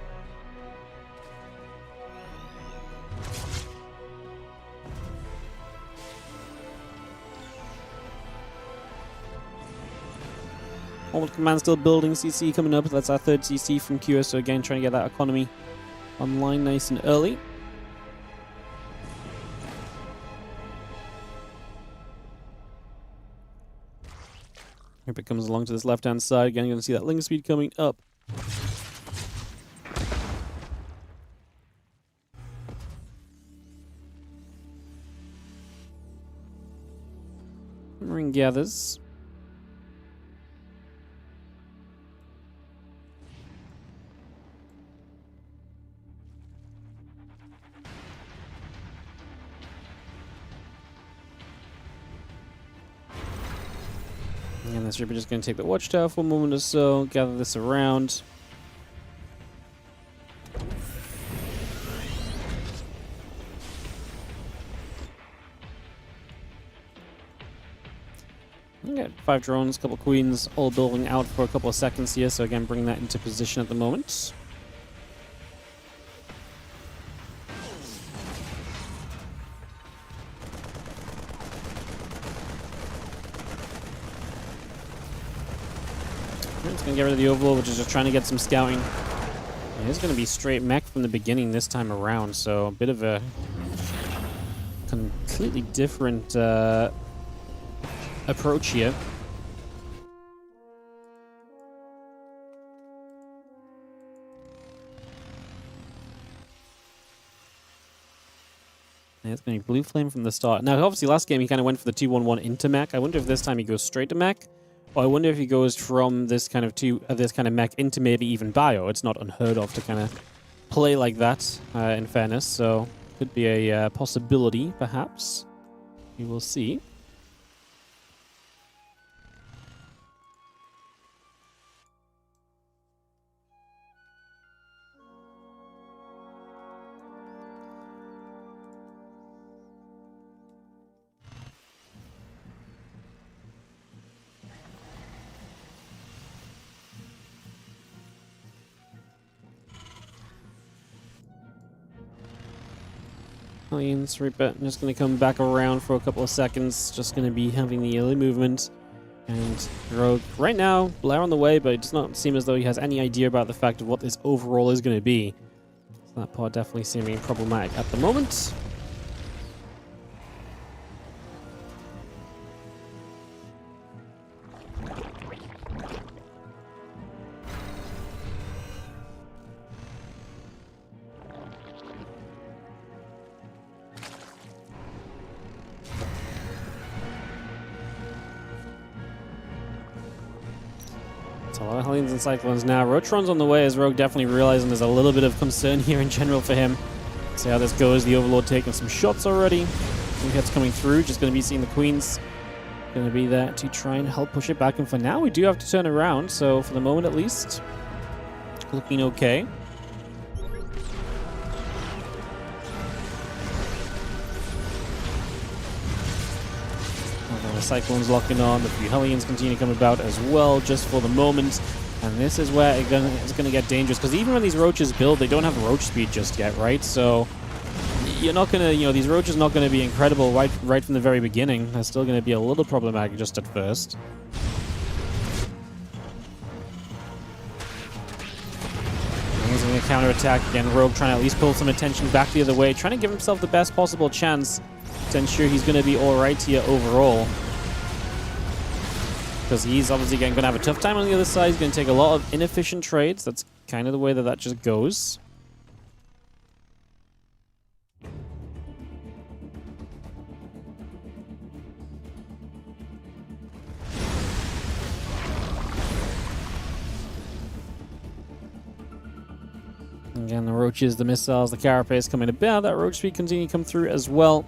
Old command still building, CC coming up, that's our third CC from Cure, so again trying to get that economy online nice and early. Hope it comes along to this left hand side, again you're going to see that link speed coming up. Ring gathers. And this Reaper just going to take the watchtower for a moment or so, gather this around. We got 5 drones, a couple queens, all building out for a couple of seconds here, so again bring that into position at the moment. It's going to get rid of the Overlord, which is just trying to get some scouting. And it's going to be straight mech from the beginning this time around, so a bit of a completely different approach here. And it's going to be Blue Flame from the start. Now, obviously, last game he kind of went for the 2-1-1 into mech. I wonder if this time he goes straight to mech. Or I wonder if he goes from this kind of mech into maybe even bio. It's not unheard of to kind of play like that, in fairness. So, could be a possibility, perhaps. We will see. Hellions, Reaper, just going to come back around for a couple of seconds. Just going to be having the early movement. And Rogue, right now, Blair on the way, but it does not seem as though he has any idea about the fact of what this overall is going to be. So that part definitely seeming problematic at the moment. A lot of Hellions and Cyclones now. Rotron's on the way as Rogue definitely realizing there's a little bit of concern here in general for him. See how this goes. The Overlord taking some shots already. Hits coming through. Just going to be seeing the Queens. Going to be there to try and help push it back. And for now, we do have to turn around. So for the moment at least, looking okay. The Cyclones locking on, the few Hellions continue to come about as well, just for the moment. And this is where it's going to get dangerous, because even when these Roaches build, they don't have Roach speed just yet, right? So you're not going to, these Roaches not going to be incredible right from the very beginning. They're still going to be a little problematic just at first. He's going to counterattack again. Rogue trying to at least pull some attention back the other way, trying to give himself the best possible chance to ensure he's going to be alright here overall. Because he's obviously going to have a tough time on the other side. He's going to take a lot of inefficient trades. That's kind of the way that just goes. Again, the Roaches, the missiles, the Carapace coming to bear. That Roach speed continue to come through as well.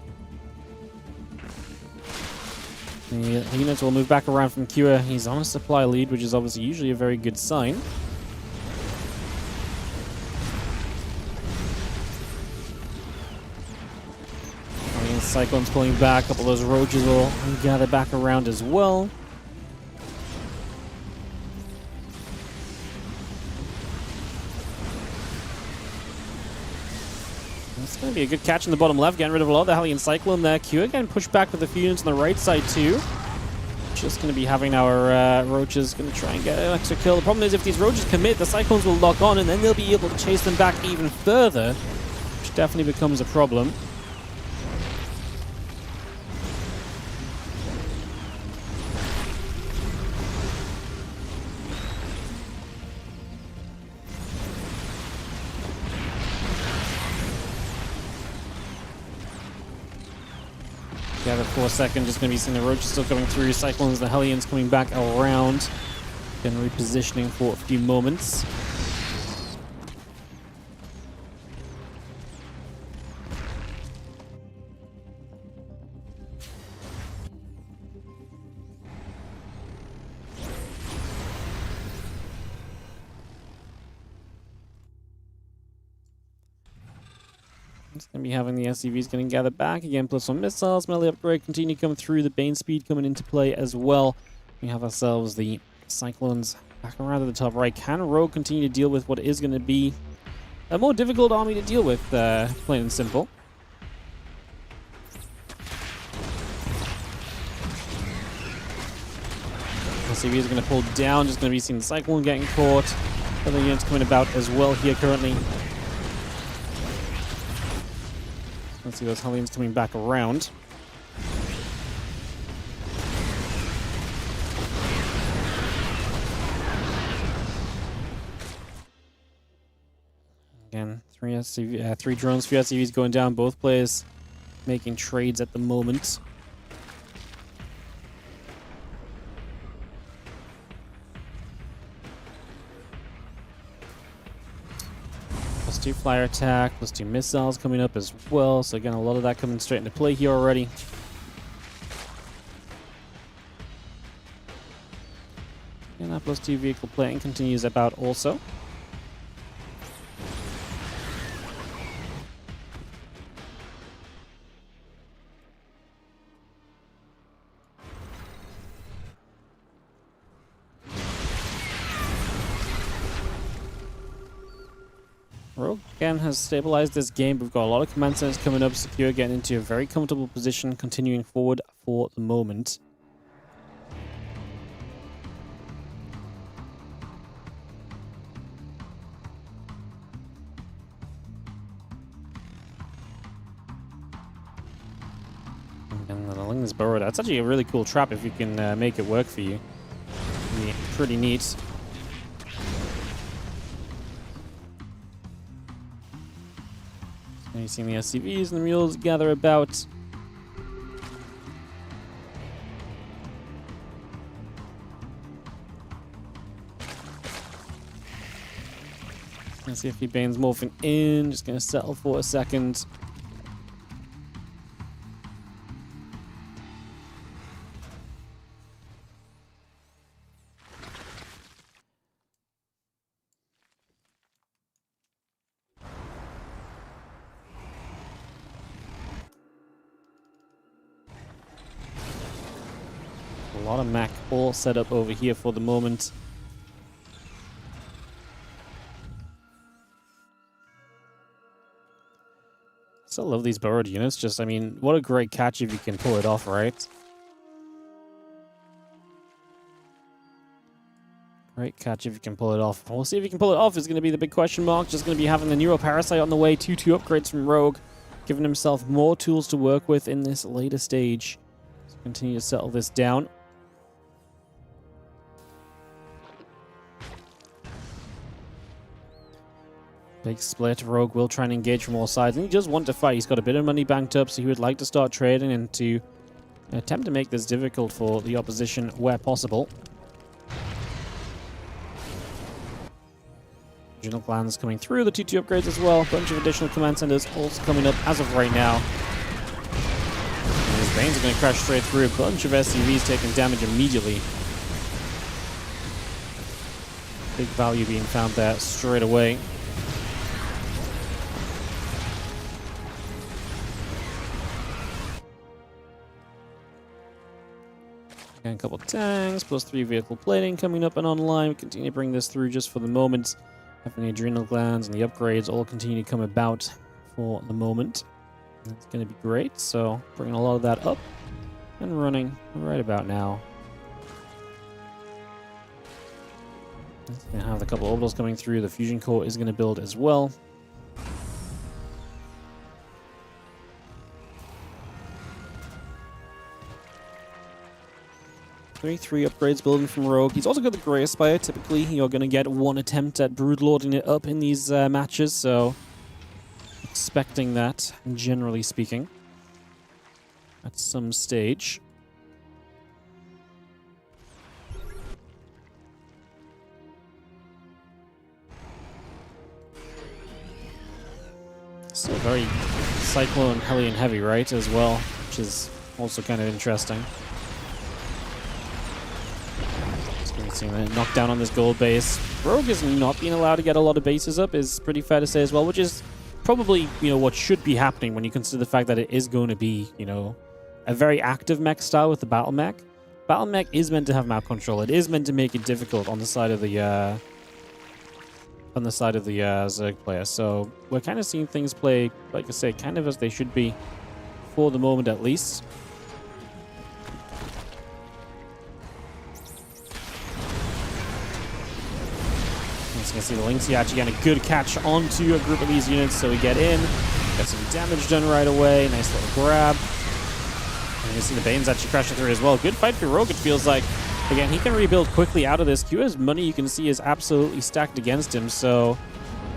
The units will move back around from Kua. He's on a supply lead, which is obviously usually a very good sign. Cyclones pulling back. A couple of those Roaches will gather back around as well. It's going to be a good catch in the bottom left, getting rid of a lot of the Hellion Cyclone there. Q again pushed back with a few units on the right side too. Just going to be having our Roaches going to try and get an extra kill. The problem is if these Roaches commit, the Cyclones will lock on and then they'll be able to chase them back even further, which definitely becomes a problem. Gather for a second, just going to be seeing the Roaches still coming through. Cyclones, the Hellions coming back around. Then repositioning for a few moments. It's going to be having the SCVs going to gather back again, plus some missiles, melee upgrade, continue to come through, the Bane speed coming into play as well. We have ourselves the Cyclones back around to the top right. Can Rogue continue to deal with what is going to be a more difficult army to deal with, plain and simple? SCVs are going to pull down, just going to be seeing the Cyclone getting caught. Other units coming about as well here currently. Let's see those Hellions coming back around. Again, three drones, few SCVs going down. Both players making trades at the moment. +2 flyer attack, +2 missiles coming up as well. So again, a lot of that coming straight into play here already. And that +2 vehicle playing continues about also. Rogue again has stabilized this game. We've got a lot of command centers coming up. Secure getting into a very comfortable position, continuing forward for the moment. this burrow. That's actually a really cool trap if you can make it work for you. Yeah, pretty neat. You're seeing the SCVs and the mules gather about. Let's see if he Bane's morphing in. Just gonna settle for a second. A lot of Mac all set up over here for the moment. Still love these burrowed units. Just, I mean, what a great catch if you can pull it off, right? Great catch if you can pull it off. We'll see if you can pull it off is going to be the big question mark. Just going to be having the Neuro Parasite on the way. 2 upgrades from Rogue. Giving himself more tools to work with in this later stage. So continue to settle this down. Big split. Rogue will try and engage from all sides. And he does want to fight. He's got a bit of money banked up, so he would like to start trading and to attempt to make this difficult for the opposition where possible. Original clans coming through. The 2 upgrades as well. A bunch of additional command centers also coming up as of right now. And his Banes are going to crash straight through. A bunch of SCVs taking damage immediately. Big value being found there straight away. And a couple of tanks, plus 3 vehicle plating coming up and online. We continue to bring this through just for the moment. Having the adrenal glands and the upgrades all continue to come about for the moment. That's going to be great. So bringing a lot of that up and running right about now. Going to have a couple of orbitals coming through. The fusion core is going to build as well. 3 upgrades building from Rogue. He's also got the Grey Aspire. Typically, you're going to get 1 attempt at broodlording it up in these matches, so expecting that, generally speaking, at some stage. Still very Cyclone, Hellion heavy, right, as well, which is also kind of interesting. Seeing that knockdown on this gold base. Rogue is not being allowed to get a lot of bases up, is pretty fair to say as well, which is probably, you know, what should be happening when you consider the fact that it is going to be, you know, a very active mech style with the battle mech. Battle mech is meant to have map control. It is meant to make it difficult on the side of the Zerg player. So we're kind of seeing things play, like I say, kind of as they should be for the moment at least. You can see the Lynx here actually getting a good catch onto a group of these units, so we get in, get some damage done right away, nice little grab. And you can see the Banes actually crashing through as well. Good fight for Rogue, it feels like. Again, he can rebuild quickly out of this. Q's money, you can see, is absolutely stacked against him, so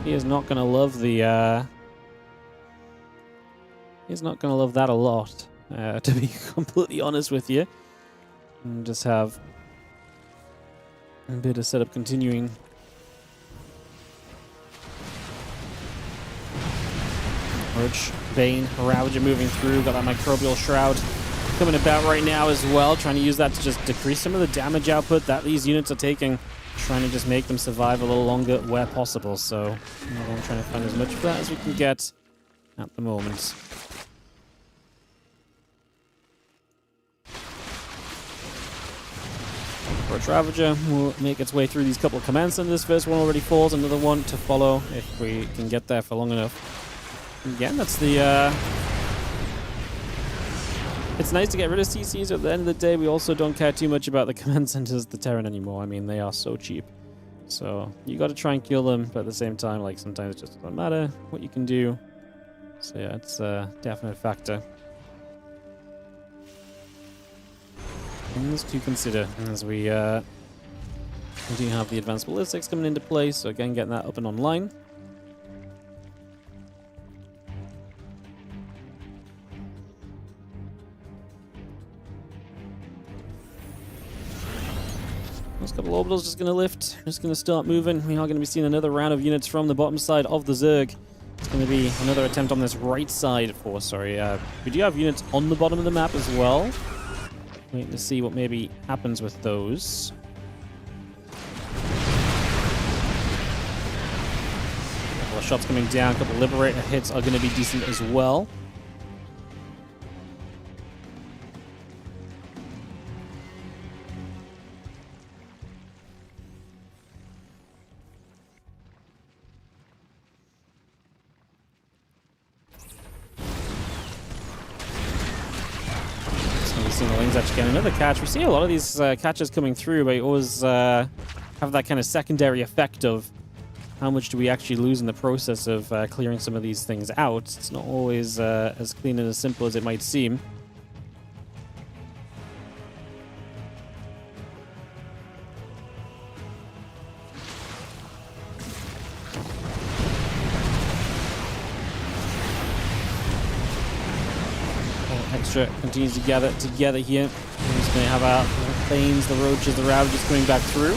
he is not going to love the... he's not going to love that a lot, to be completely honest with you. And just have a bit of setup continuing. Roach, Bane, Ravager moving through. Got that Microbial Shroud coming about right now as well. Trying to use that to just decrease some of the damage output that these units are taking. Trying to just make them survive a little longer where possible. So I'm trying to find as much of that as we can get at the moment. Roach Ravager will make its way through these couple of command centers. First one already falls. Another one to follow if we can get there for long enough. Again, that's the, it's nice to get rid of CCs, but at the end of the day, we also don't care too much about the command centers, the Terran anymore. I mean, they are so cheap. So, you gotta try and kill them, but at the same time, like, sometimes it just doesn't matter what you can do. So yeah, it's a definite factor. Things to consider as we do have the advanced ballistics coming into play, so again, getting that up and online. Last couple of orbitals just going to lift, just going to start moving. We are going to be seeing another round of units from the bottom side of the Zerg. It's going to be another attempt on this right side for, we do have units on the bottom of the map as well. Waiting to see what maybe happens with those. A couple of shots coming down, a couple of Liberator hits are going to be decent as well. Seeing the Lings actually get another catch. We see a lot of these catches coming through, but you always have that kind of secondary effect of how much do we actually lose in the process of clearing some of these things out. It's not always as clean and as simple as it might seem. Extra continues to gather together here. We're just going to have our Thanes, the Roaches, the Ravages coming back through.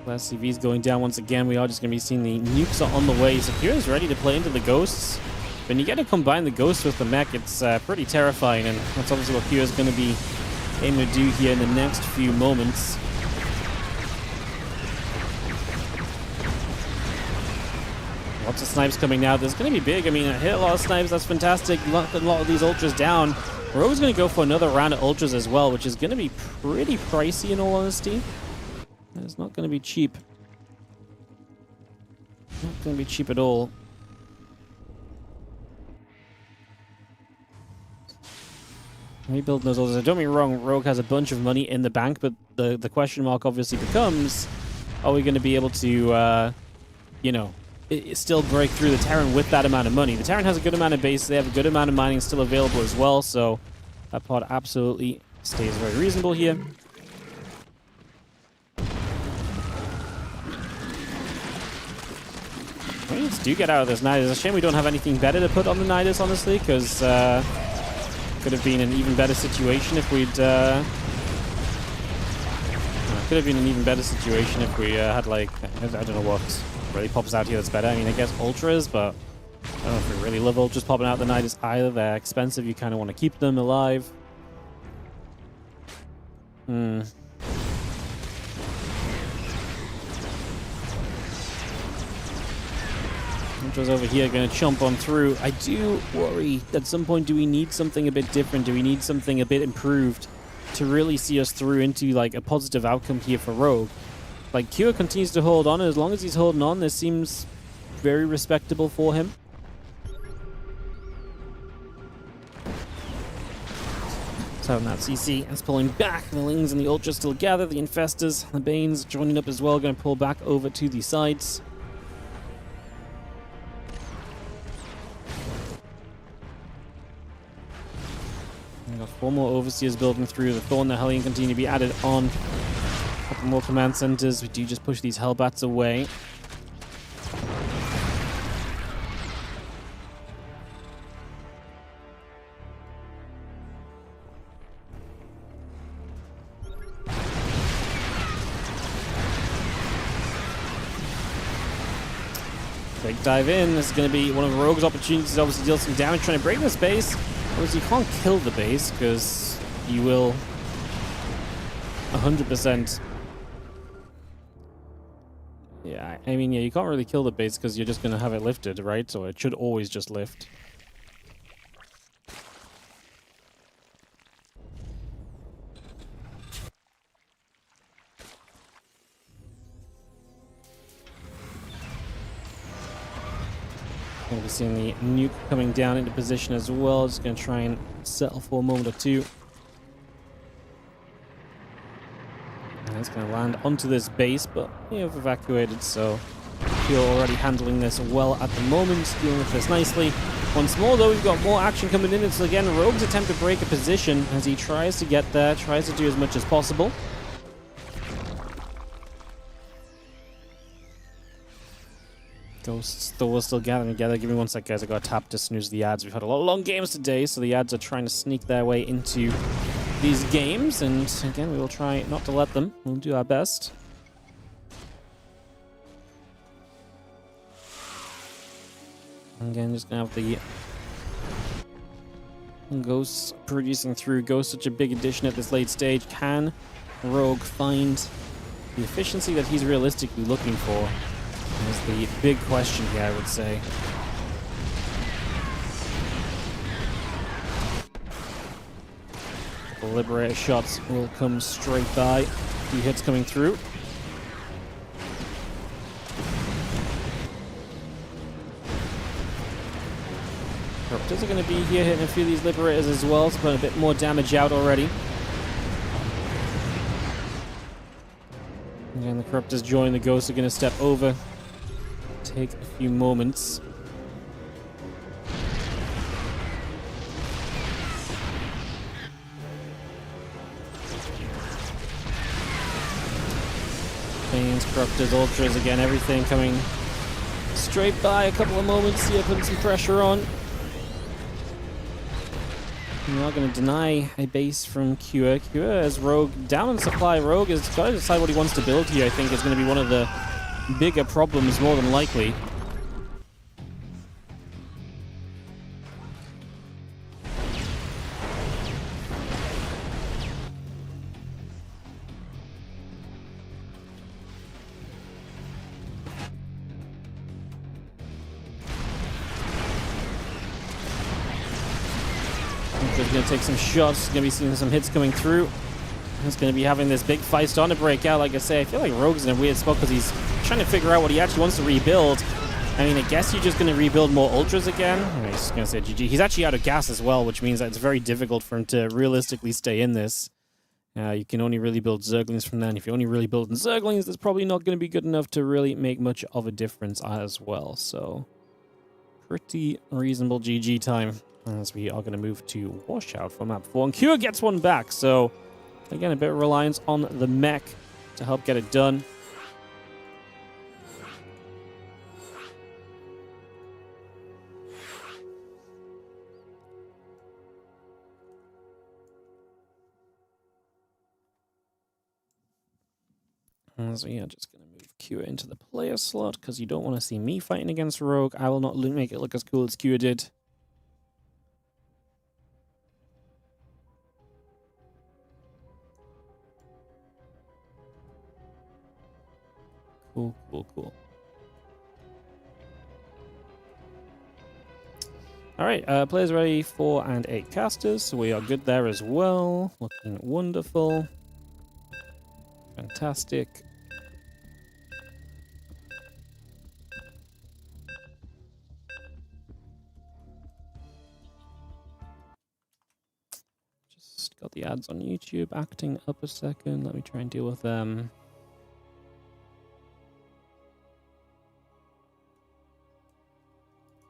Last CV's going down once again. We are just going to be seeing the nukes are on the way. So Kira's ready to play into the Ghosts. When you get to combine the Ghosts with the mech, it's pretty terrifying, and that's obviously what Kira's going to be aiming to do here in the next few moments. Lots of snipes coming now. There's going to be big. I mean, I hit a lot of snipes. That's fantastic. A lot of these ultras down. We're always going to go for another round of ultras as well, which is going to be pretty pricey in all honesty. It's not going to be cheap. Not going to be cheap at all. Rebuilding those ultras. Don't get me wrong, Rogue has a bunch of money in the bank, but the question mark obviously becomes, are we going to be able to, you know, still break through the Terran with that amount of money? The Terran has a good amount of base. They have a good amount of mining still available as well, so that part absolutely stays very reasonable here. Let's do get out of this Nidus. It's a shame we don't have anything better to put on the Nidus, honestly, because could have been an even better situation if we'd could have been an even better situation if we had, like, I don't know what really pops out here that's better. I mean, I guess ultras, but I don't know if we really love ultras popping out the Nidus either. They're expensive. You kind of want to keep them alive. Ultras over here going to chomp on through. I do worry at some point, do we need something a bit different? Do we need something a bit improved to really see us through into, like, a positive outcome here for Rogue? Like, Kira continues to hold on, and as long as he's holding on, this seems very respectable for him. So that CC is pulling back. The Lings and the Ultras still gather. The Infestors, the Banes joining up as well, going to pull back over to the sides. We've got 4 more Overseers building through. The Thorn, the Hellion continue to be added on. A couple more command centers. We do just push these Hellbats away. Big dive in. This is going to be one of Rogue's opportunities to obviously deal some damage, trying to break this base. Obviously, you can't kill the base because you will 100%. Yeah, I mean, yeah, you can't really kill the base because you're just going to have it lifted, right? So it should always just lift. Going to be seeing the nuke coming down into position as well. Just going to try and settle for a moment or two. And it's going to land onto this base, but we have evacuated, so we're already handling this well at the moment, dealing with this nicely. Once more, though, we've got more action coming in. It's again Rogue's attempt to break a position as he tries to get there, tries to do as much as possible. Ghosts still gathering together. Give me 1 sec, guys. I got to tap to snooze the ads. We've had a lot of long games today, so the ads are trying to sneak their way into these games. And again, we will try not to let them. We'll do our best. Again, just gonna have the Ghosts producing through. Ghost, such a big addition at this late stage. Can Rogue find the efficiency that he's realistically looking for? Is the big question here, I would say. The Liberator shots will come straight by. 2 hits coming through. Corruptors are going to be here hitting a few of these Liberators as well, to put a bit more damage out already. Again, the Corruptors join, the Ghosts are going to step over. Take a few moments. Pains, Corruptors, Ultras, again, everything coming straight by. A couple of moments here, putting some pressure on. We're not going to deny a base from Cure. Cure as Rogue down on supply. Rogue has got to decide what he wants to build here. I think is going to be one of the bigger problems, more than likely. He's going to take some shots. He's going to be seeing some hits coming through. He's going to be having this big fight starting to break out. Like I say, I feel like Rogue's in a weird spot because he's trying to figure out what he actually wants to rebuild. I mean, I guess you're just going to rebuild more Ultras again. I'm just going to say GG. He's actually out of gas as well, which means that it's very difficult for him to realistically stay in this. You can only really build Zerglings from that. And if you're only really building Zerglings, that's probably not going to be good enough to really make much of a difference as well. So, pretty reasonable GG time. As we are going to move to Washout for map 4. And Cure gets one back, so again, a bit of reliance on the mech to help get it done. So yeah, just going to move Cure into the player slot because you don't want to see me fighting against Rogue. I will not make it look as cool as Cure did. Cool, cool, cool. Alright, players ready, 4 and 8 casters, so we are good there as well. Looking wonderful. Fantastic. Just got the ads on YouTube acting up a second. Let me try and deal with them.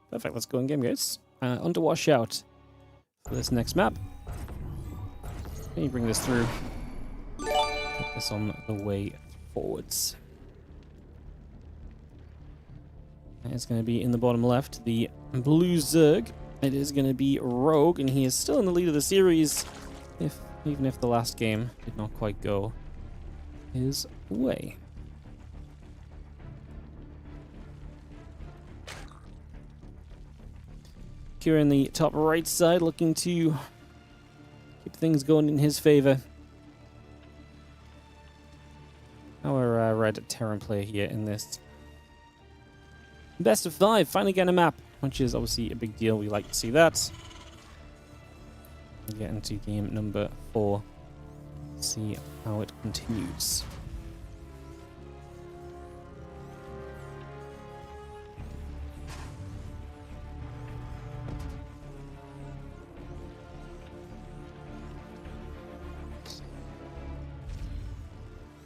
Perfect, let's go in game, guys. On to Washout for this next map. Can you bring this through? Get this on the way forwards. It's going to be in the bottom left, the blue Zerg. It is going to be Rogue, and he is still in the lead of the series, even if the last game did not quite go his way. Cure in the top right side, looking to keep things going in his favor. Our red Terran player here in this best of 5, finally getting a map, which is obviously a big deal. We like to see that. We'll get into game number 4, see how it continues.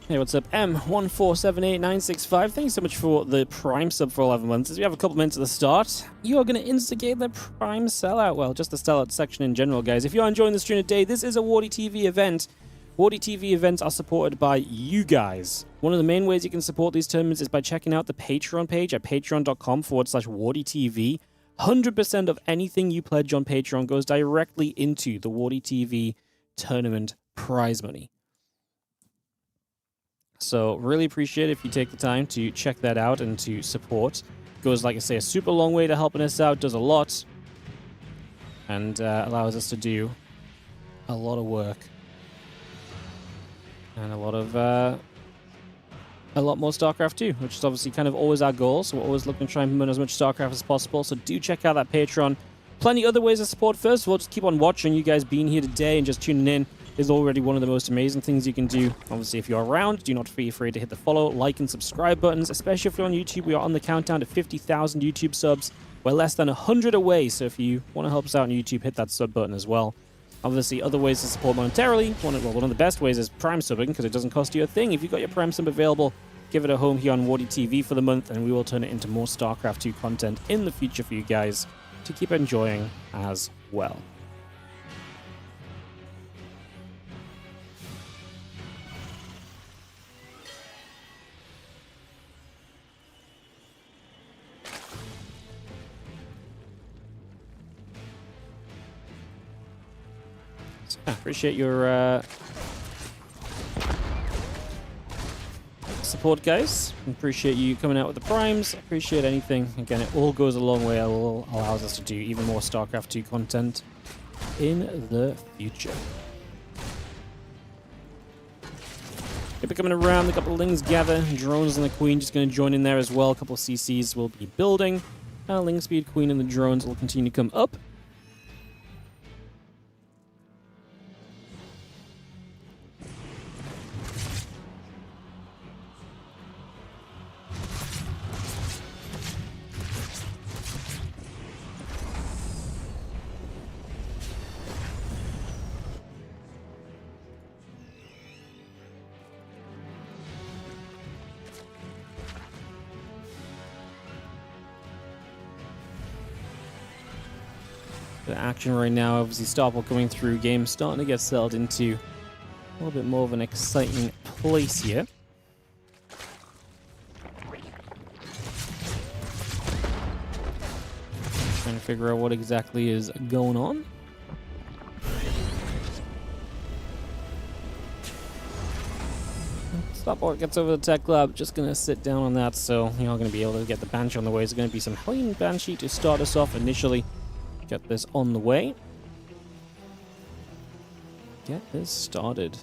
Hey, what's up? M1478965. Thank you so much for the Prime sub for 11 months. As we have a couple minutes at the start, you are going to instigate the Prime sellout. Well, just the sellout section in general, guys. If you are enjoying the stream today, this is a WardiTV event. WardiTV events are supported by you guys. One of the main ways you can support these tournaments is by checking out the Patreon page at patreon.com/WardiTV. 100% of anything you pledge on Patreon goes directly into the WardiTV tournament prize money. So really appreciate it if you take the time to check that out and to support. Goes, like I say, a super long way to helping us out, does a lot, and allows us to do a lot of work. And a lot more StarCraft 2, which is obviously kind of always our goal, so we're always looking to try and promote as much StarCraft as possible, so do check out that Patreon. Plenty other ways to support. First of all, just keep on watching. You guys being here today and just tuning in is already one of the most amazing things you can do. Obviously, if you're around, do not be afraid to hit the follow, like, and subscribe buttons, especially if you're on YouTube. We are on the countdown to 50,000 YouTube subs. We're less than 100 away, so if you want to help us out on YouTube, hit that sub button as well. Obviously, other ways to support monetarily. One of the best ways is Prime subbing, because it doesn't cost you a thing. If you've got your Prime sub available, give it a home here on WardiTV for the month, and we will turn it into more StarCraft 2 content in the future for you guys to keep enjoying as well. Appreciate your support, guys. Appreciate you coming out with the primes. Appreciate anything. Again, it all goes a long way. It all allows us to do even more StarCraft 2 content in the future. If we're coming around, a couple of Lings gather. Drones and the Queen just going to join in there as well. A couple of CCs will be building. Ling Speed, Queen, and the drones will continue to come up. The action right now, obviously, Starport coming through, game starting to get settled into a little bit more of an exciting place here. Trying to figure out what exactly is going on. Starport gets over the tech lab, just going to sit down on that, so you're not going to be able to get the Banshee on the way. There's going to be some Hellion Banshee to start us off initially. Get this on the way. Get this started.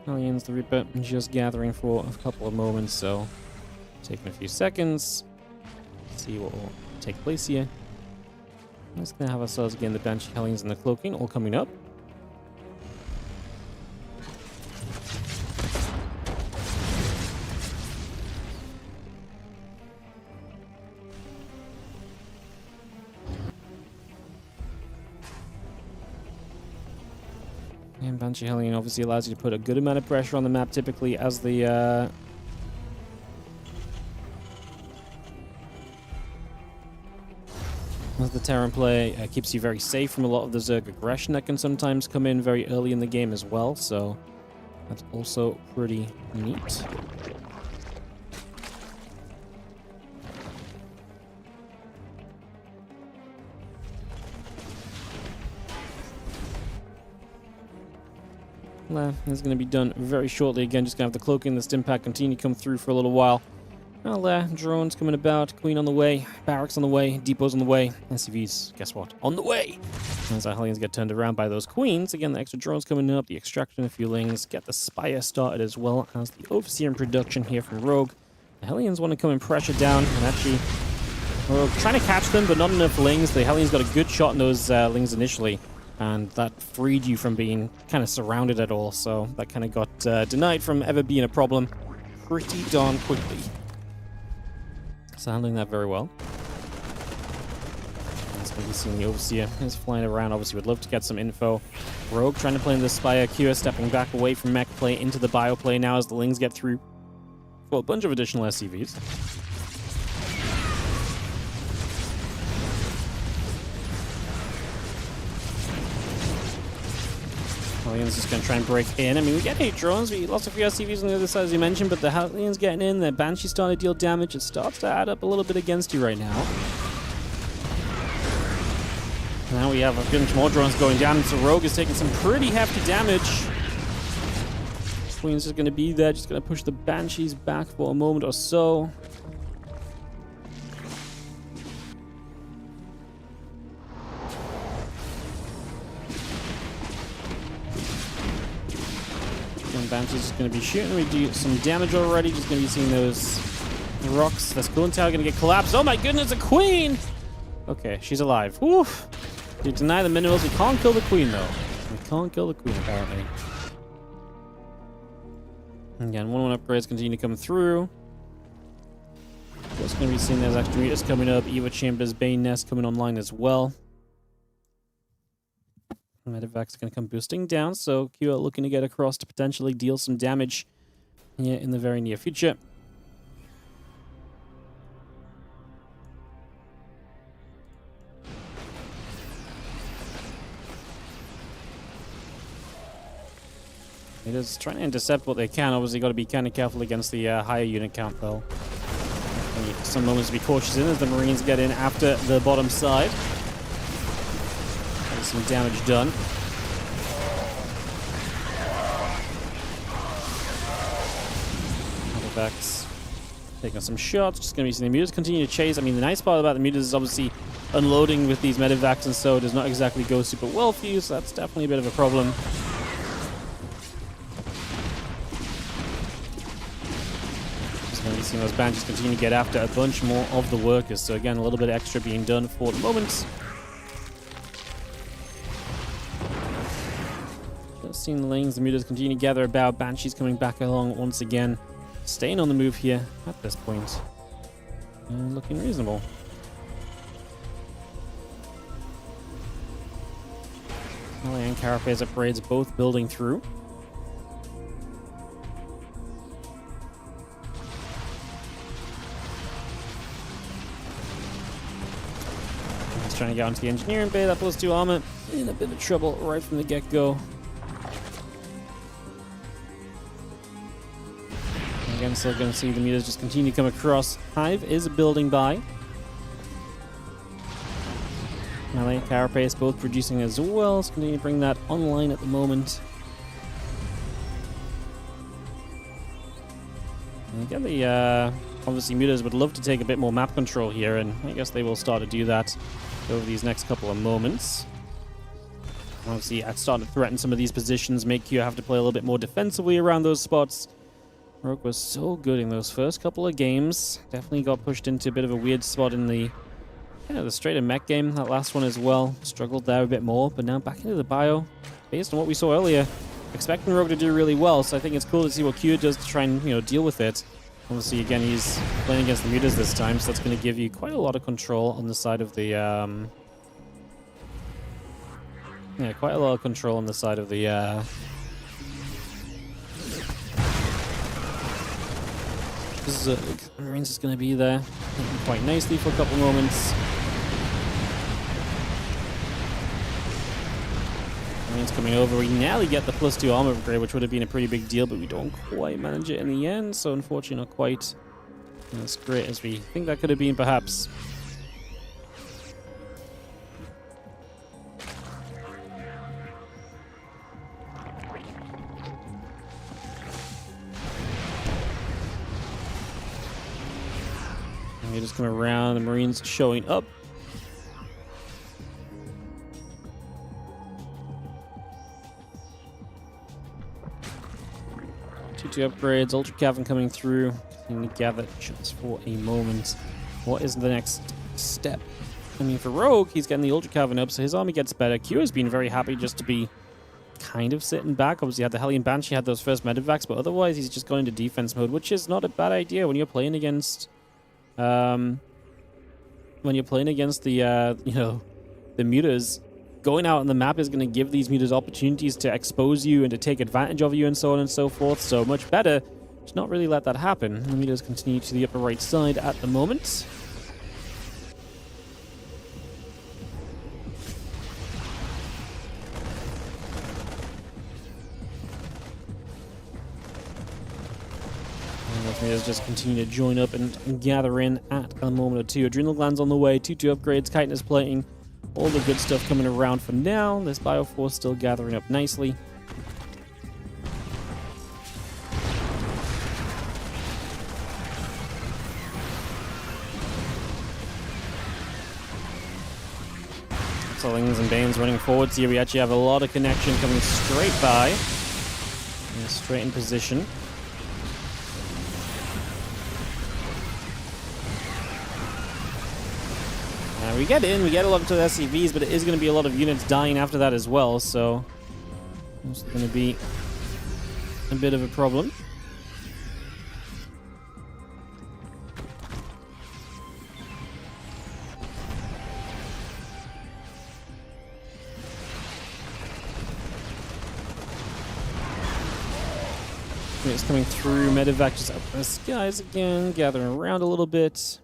Hellions, the Reaper, just gathering for a couple of moments, so taking a few seconds. See what will take place here. I'm just going to have ourselves again the Banshee, Hellions, and the Cloaking all coming up. And Banshee Hellion obviously allows you to put a good amount of pressure on the map, typically as the Terran play keeps you very safe from a lot of the Zerg aggression that can sometimes come in very early in the game as well, so that's also pretty neat. This is going to be done very shortly. Again, just going to have the Cloaking, the Stimpak continue to come through for a little while. Well, drones coming about, Queen on the way, barracks on the way, depots on the way, SCVs, guess what, on the way! As our Hellions get turned around by those Queens, again, the extra drones coming up, the extraction of Lings, get the Spire started as well as the Overseer in production here from Rogue. The Hellions want to come and pressure down, and actually, Rogue trying to catch them, but not enough Lings. The Hellions got a good shot in those Lings initially, and that freed you from being kind of surrounded at all, so that kind of got denied from ever being a problem. pretty darn quickly. So handling that very well. As we can see, the Overseer is flying around. Obviously, would love to get some info. Rogue trying to play in the Spire. Kira stepping back away from mech play into the bio play now as the Lings get through. Well, a bunch of additional SCVs. Hellions just going to try and break in. I mean, we get 8 drones, we lost a few SCVs on the other side, as you mentioned, but the Hellions getting in, the Banshee starting to deal damage. It starts to add up a little bit against you right now. Now we have a bunch more drones going down, so Rogue is taking some pretty hefty damage. Queen's just going to be there, just going to push the Banshees back for a moment or so. Banshee's just going to be shooting. We do some damage already. Just going to be seeing those rocks. That's Cooling Tower going to get collapsed. Oh my goodness, a queen! Okay, she's alive. Woof! You deny the minerals. We can't kill the queen, though. We can't kill the queen, apparently. Again, 1-1 upgrades continue to come through. What's going to be seeing there's extra meters coming up. Eva Chambers, Bane Nest coming online as well. Medevac's going to come boosting down, so Q looking to get across to potentially deal some damage here in the very near future. They're just trying to intercept what they can. Obviously, got to be kind of careful against the higher unit count, though. Some moments to be cautious in as the Marines get in after the bottom side. Some damage done. Medevac's taking some shots. Just going to be seeing the mutas continue to chase. I mean, the nice part about the mutas is obviously unloading with these medevacs, and so it does not exactly go super well for you, so that's definitely a bit of a problem. Just going to be seeing those Banshees continue to get after a bunch more of the workers. So again, a little bit extra being done for the moment. Seeing the Lings, the mutas continue to gather about. Banshees coming back along once again. Staying on the move here at this point. And looking reasonable. Melee and Carapace upgrades both building through. He's trying to get onto the engineering bay. That +2 armor in a bit of trouble right from the get-go. Again, still going to see the mutas just continue to come across. Hive is building by. Melee, Carapace both producing as well. It's going to bring that online at the moment. And again, the obviously mutas would love to take a bit more map control here, and I guess they will start to do that over these next couple of moments. Obviously, at start to threaten some of these positions, make you have to play a little bit more defensively around those spots. Rogue was so good in those first couple of games. Definitely got pushed into a bit of a weird spot in the the straight-up mech game. That last one as well. Struggled there a bit more, but now back into the bio. Based on what we saw earlier, expecting Rogue to do really well, so I think it's cool to see what Q does to try and deal with it. Obviously, again, he's playing against the mutas this time, so that's going to give you quite a lot of control on the side of the quite a lot of control on the side of the Marines is going to be there quite nicely for a couple moments. Marines coming over. We nearly get the +2 armor upgrade, which would have been a pretty big deal, but we don't quite manage it in the end, so unfortunately not quite as great as we think that could have been, perhaps. We just come around, the Marines showing up. Two upgrades, Ultra Cavern coming through. Continue to gather just for a moment. What is the next step? I mean, for Rogue, he's getting the Ultra Cavern up, so his army gets better. Q has been very happy just to be kind of sitting back. Obviously, he had the Hellion Banshee, had those first medevacs, but otherwise he's just going into defense mode, which is not a bad idea when you're playing against, the, you know, the mutas. Going out on the map is going to give these mutas opportunities to expose you and to take advantage of you and so on and so forth. So much better to not really let that happen. The mutas continue to the upper right side at the moment. Mutas just continue to join up and gather in at a moment or two. Adrenal glands on the way, 2-2 upgrades, chitinous plating, all the good stuff coming around for now. This Bioforce still gathering up nicely. Slings and Banes running forwards here. We actually have a lot of connection coming straight by. And straight in position. We get in, we get a lot of SCVs, but it is going to be a lot of units dying after that as well, so it's going to be a bit of a problem. It's coming through, medevac just up in the skies again, gathering around a little bit.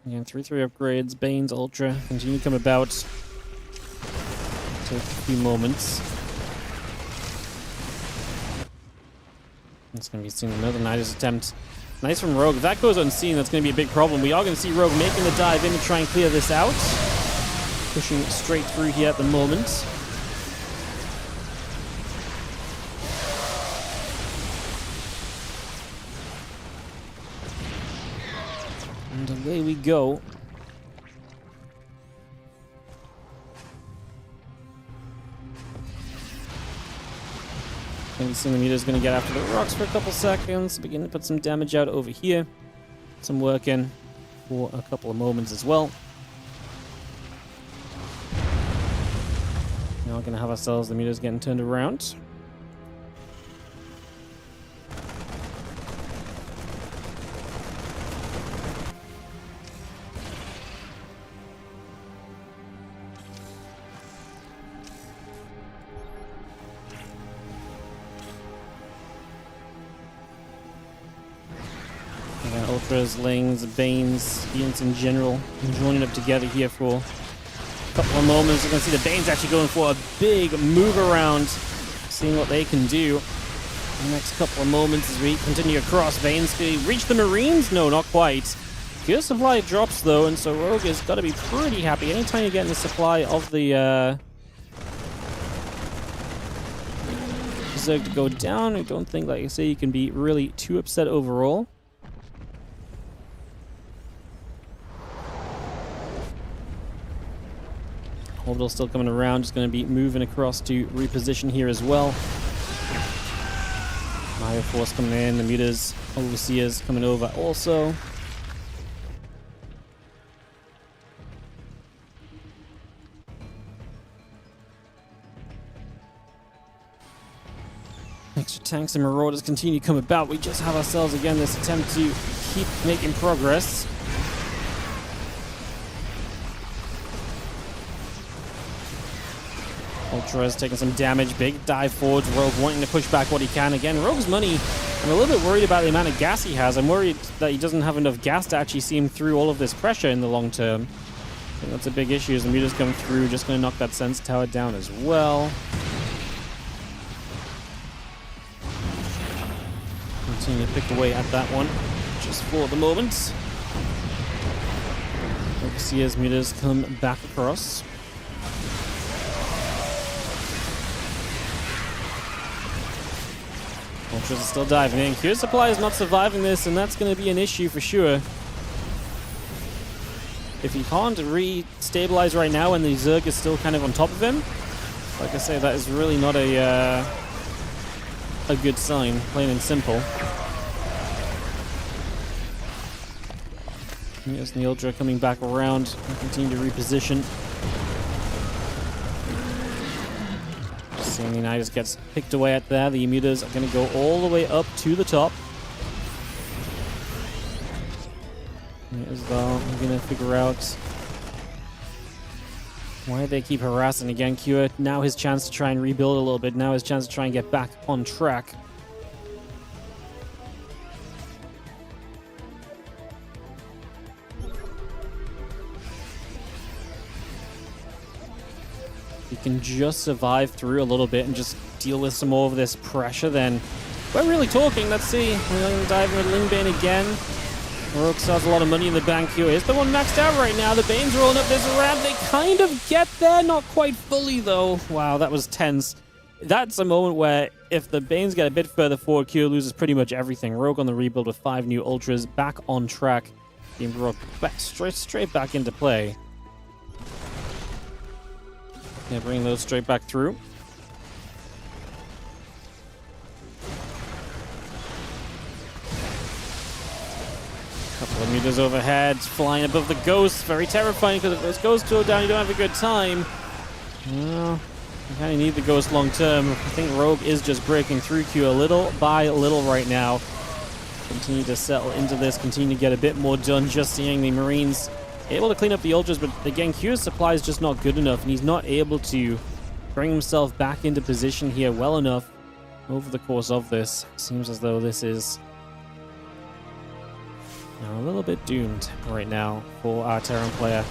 Again, 3-3 upgrades, Bane's Ultra, continue to come about. Take a few moments. It's going to be seen another Nidus attempt. Nice from Rogue. If that goes unseen, that's going to be a big problem. We are going to see Rogue making the dive in to try and clear this out. Pushing straight through here at the moment. And away we go. And soon the meter's going to get after the rocks for a couple seconds. Begin to put some damage out over here. Some work in for a couple of moments as well. Now we're going to have ourselves the meters getting turned around. Ultras, Lings, Banes, units in general, joining up together here for a couple of moments. You're going to see the Banes actually going for a big move around, seeing what they can do in the next couple of moments as we continue across. Banes, can he reach the Marines? No, not quite. Good supply drops though, and so Rogue has got to be pretty happy. Anytime you're getting the supply of the Zerg to go down, I don't think, like I say, you can be really too upset overall. Orbital still coming around, just going to be moving across to reposition here as well. Mario Force coming in, the Mutas, Overseers coming over also. Extra tanks and Marauders continue to come about. We just have ourselves again this attempt to keep making progress. Ultra is taking some damage. Big dive forwards. Rogue wanting to push back what he can. Again, Rogue's money. I'm a little bit worried about the amount of gas he has. I'm worried that he doesn't have enough gas to actually see him through all of this pressure in the long term. I think that's a big issue as the meters come through. Just going to knock that Sense Tower down as well. Continue to pick away at that one. Just for the moment. Overseers meters come back across. Ultras are still diving in. Cure Supply is not surviving this, and that's going to be an issue for sure. If he can't re-stabilize right now and the Zerg is still kind of on top of him, like I say, that is really not a good sign, plain and simple. Here's the Ultra coming back around and continue to reposition. Seeing the Unitas gets picked away at there. The Mutas are going to go all the way up to the top. As well, we're going to figure out why they keep harassing again. Kua, now his chance to try and rebuild a little bit. Now his chance to try and get back on track. He can just survive through a little bit and just deal with some more of this pressure, then we're really talking. Let's see. We're going to dive into Lingbane again. Rogue still has a lot of money in the bank here. Is the one maxed out right now? The Bane's rolling up this ramp. They kind of get there, not quite fully though. Wow, that was tense. That's a moment where if the Banes get a bit further forward, Kyo loses pretty much everything. Rogue on the rebuild with 5 new Ultras, back on track. Being brought back straight back into play. Yeah, bringing those straight back through. Couple of meters overhead, flying above the ghosts. Very terrifying, because if those ghosts go down, you don't have a good time. Well, you kind of need the ghost long term. I think Rogue is just breaking through Q a little by little right now. Continue to settle into this, continue to get a bit more done. Just seeing the Marines able to clean up the Ultras, but again, Q's supply is just not good enough, and he's not able to bring himself back into position here well enough over the course of this. Seems as though this is a little bit doomed right now for our Terran player.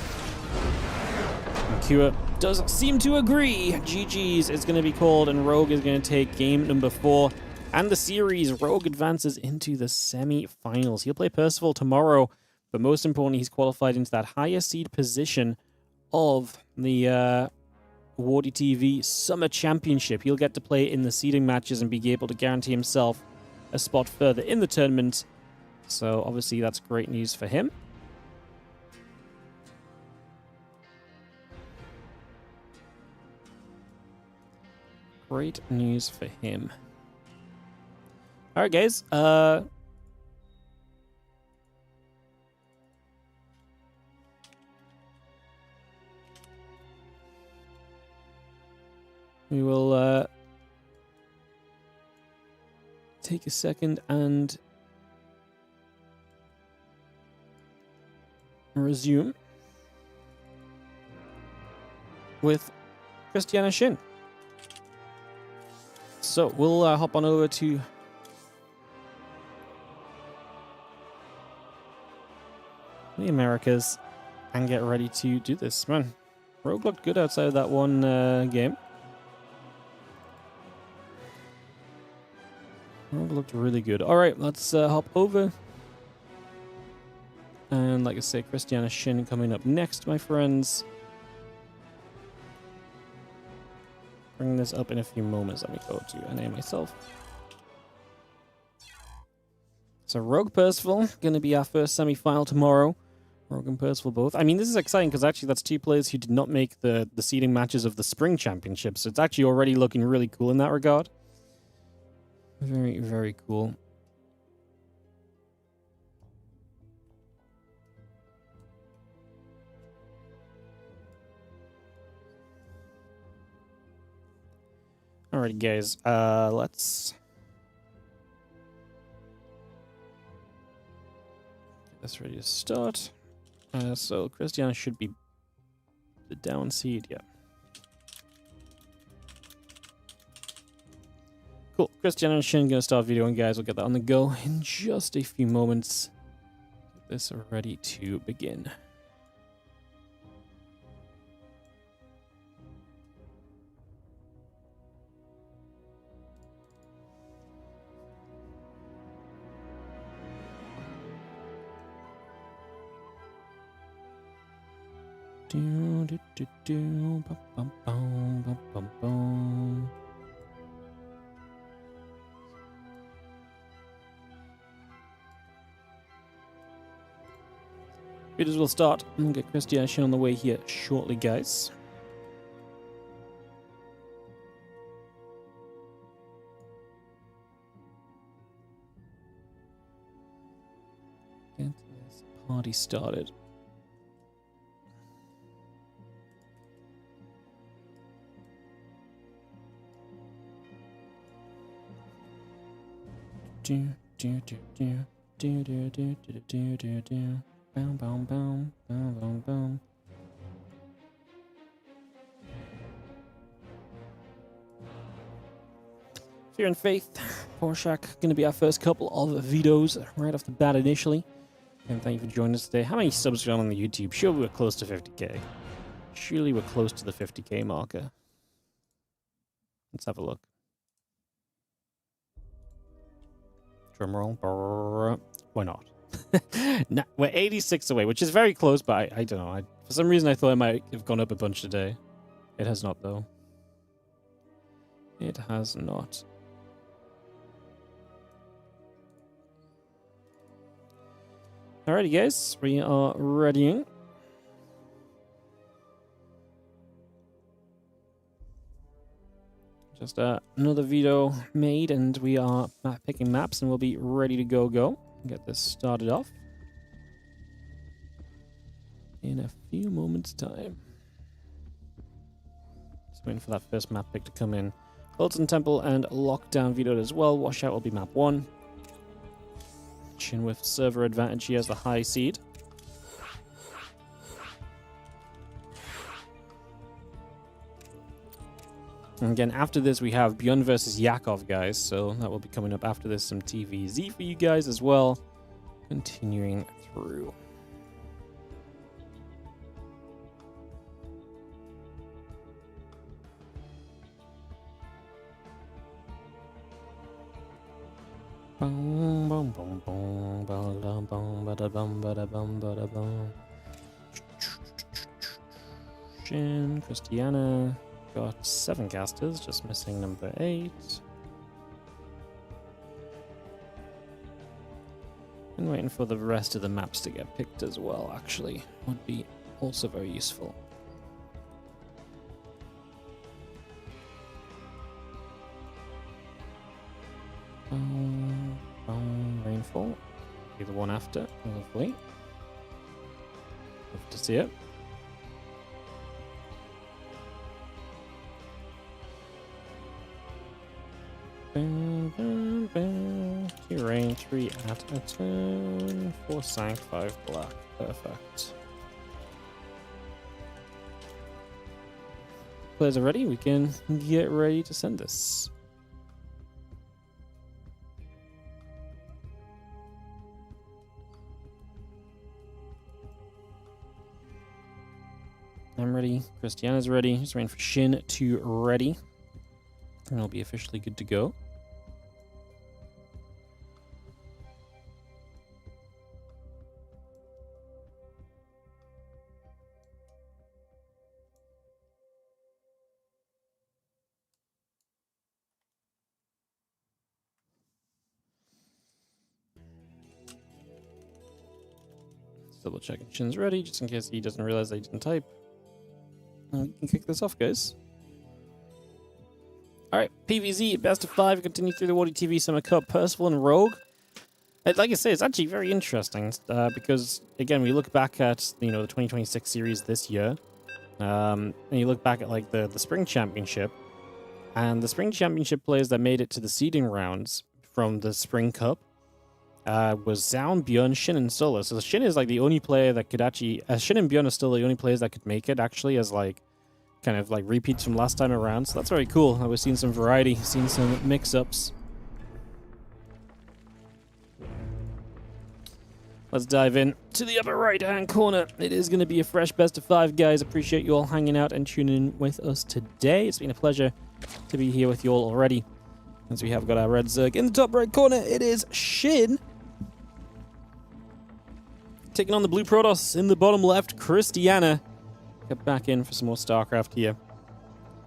And Q does seem to agree. GG's is going to be called, and Rogue is going to take game number 4. And the series, Rogue advances into the semi-finals. He'll play Percival tomorrow. But most importantly, he's qualified into that higher seed position of the WardiTV Summer Championship. He'll get to play in the seeding matches and be able to guarantee himself a spot further in the tournament. So obviously that's great news for him. Great news for him. All right, guys. We will take a second and resume with Christiana Shin. So we'll hop on over to the Americas and get ready to do this. Man, Rogue looked good outside of that one game. Rogue looked really good. All right, let's hop over. And like I say, Christiana Shin coming up next, my friends. Bring this up in a few moments. Let me go to NA myself. So Rogue Percival, going to be our first semi-final tomorrow. Rogue and Percival both. I mean, this is exciting because actually that's 2 players who did not make the seeding matches of the Spring Championship. So it's actually already looking really cool in that regard. Very, very cool. Alright, guys, let's get this ready to start. So Christiana should be the down seed, yeah. Cool. Christiana and Shin gonna start videoing, guys. We'll get that on the go in just a few moments. Get this ready to begin. Do do do do bum bum bum bum bum bum. Videos will start. I'm gonna get Christiana Shin on the way here shortly, guys. Get this party started. Do do do do do do do do do do do. Boom boom boom boom boom boom. Fear and Faith, Porshak, going to be our first couple of videos right off the bat initially. And thank you for joining us today. How many subs are on the YouTube? Surely we're close to 50k. Surely we're close to the 50k marker. Let's have a look. Drumroll. Brrr. Why not? Nah, we're 86 away, which is very close, but I don't know. For some reason, I thought I might have gone up a bunch today. It has not, though. It has not. Alrighty, guys. We are readying. Just another video made, and we are picking maps, and we'll be ready to go. Get this started off in a few moments' time. Just waiting for that first map pick to come in. Hilton Temple and Lockdown vetoed as well. Washout will be map 1. Chin with server advantage. He has the high seed. And again, after this, we have Bjorn versus Yakov, guys. So that will be coming up after this. Some TVZ for you guys as well. Continuing through. Boom, boom, boom, boom, ba-da-bum, ba-da-bum, ba-da-bum, ba-da-bum. Shin, Christiana. Got 7 casters, just missing number 8. And waiting for the rest of the maps to get picked as well, actually. Would be also very useful. Rainfall. Be the one after, hopefully. Love to see it. Bam, bam, bam. 2 rain, 3 at a turn, 4 sank, 5 black. Perfect. Players are ready. We can get ready to send this. I'm ready. Christiana's ready. Just waiting for Shin to ready. And I'll be officially good to go. Double checking Shin's ready, just in case he doesn't realize that he didn't type. And we can kick this off, guys. Alright, PVZ, best of 5, continue through the WardiTV Summer Cup, Percival and Rogue. Like I say, it's actually very interesting, because, again, we look back at, the 2026 series this year, and you look back at, like, the Spring Championship, and the Spring Championship players that made it to the seeding rounds from the Spring Cup was Zaun, Bjorn, Shin, and Solo. So Shin is, like, the only player that could actually... Shin and Bjorn are still the only players that could make it, actually, as, like, kind of like repeats from last time around, so that's very cool. We're seeing some variety, seeing some mix-ups. Let's dive in to the upper right-hand corner. It is going to be a fresh best of 5, guys. Appreciate you all hanging out and tuning in with us today. It's been a pleasure to be here with you all already. As we have got our red Zerg in the top right corner, it is Shin. Taking on the blue Protoss in the bottom left, Christiana. Get back in for some more StarCraft here.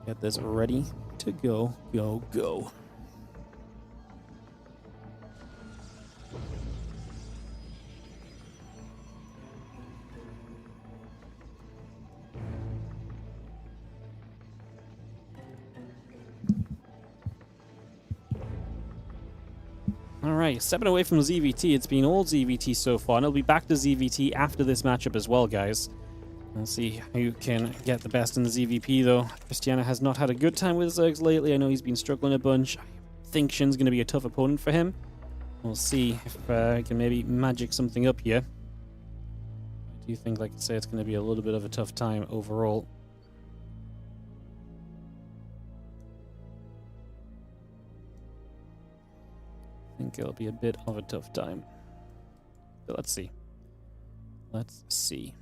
Get this ready to go, go, go. Alright, stepping away from ZVT. It's been all ZVT so far, and it'll be back to ZVT after this matchup as well, guys. We'll see who can get the best in the ZVP, though. Christiana has not had a good time with Zergs lately. I know he's been struggling a bunch. I think Shin's going to be a tough opponent for him. We'll see if he can maybe magic something up here. I do think, like I say, it's going to be a little bit of a tough time overall. I think it'll be a bit of a tough time. But let's see. Let's see.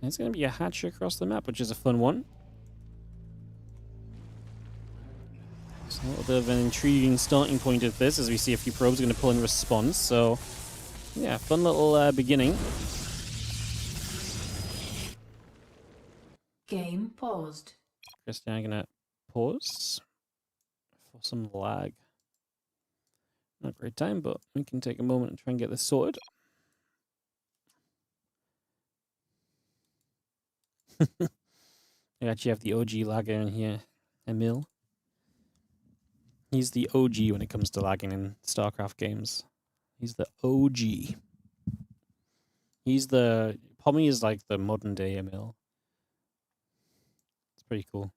It's going to be a hatch across the map, which is a fun one. It's a little bit of an intriguing starting point of this, as we see a few probes going to pull in response. So, yeah, fun little beginning.
Game paused.
Christian, I'm going to pause for some lag. Not a great time, but we can take a moment and try and get this sorted. I actually have the OG lagger in here, Emil. He's the OG when it comes to lagging in StarCraft games. He's the OG. Pommy is like the modern day Emil. It's pretty cool.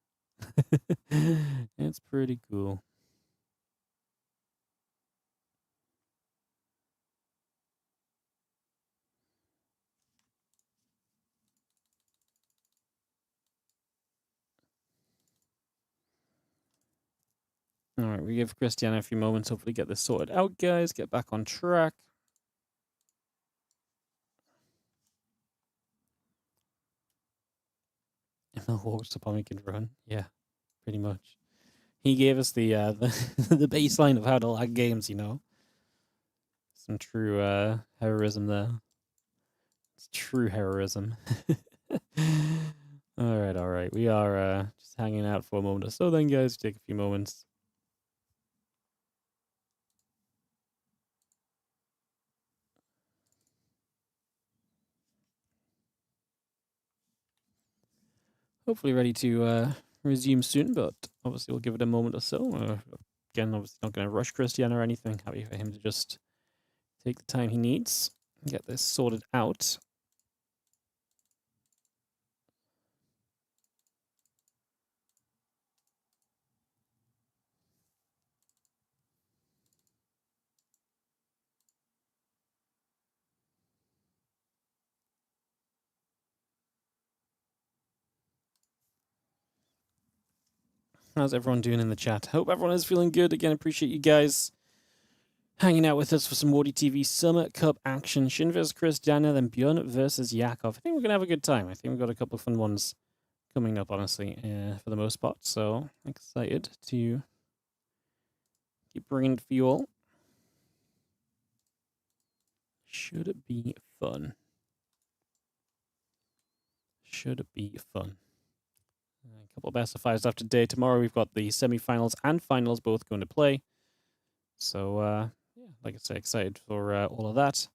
It's pretty cool. Alright, we give Christiana a few moments, hopefully get this sorted out, guys. Get back on track. Emil walks up on we can run. Yeah, pretty much. He gave us the the baseline of how to lag games, you know. Some true heroism there. It's true heroism. Alright. We are just hanging out for a moment or so then, guys. Take a few moments. Hopefully ready to resume soon, but obviously we'll give it a moment or so. Again, obviously not going to rush Christian or anything. Happy for him to just take the time he needs and get this sorted out. How's everyone doing in the chat? Hope everyone is feeling good. Again, appreciate you guys hanging out with us for some WardiTV Summer Cup action. Shin versus Christiana, then Björn versus Yakov. I think we're going to have a good time. I think we've got a couple of fun ones coming up, honestly, for the most part. So, excited to keep bringing it for you all. Should it be fun? Should it be fun? A couple of best of fives left today. Tomorrow we've got the semi-finals and finals both going to play. So, yeah, like I say, excited for all of that.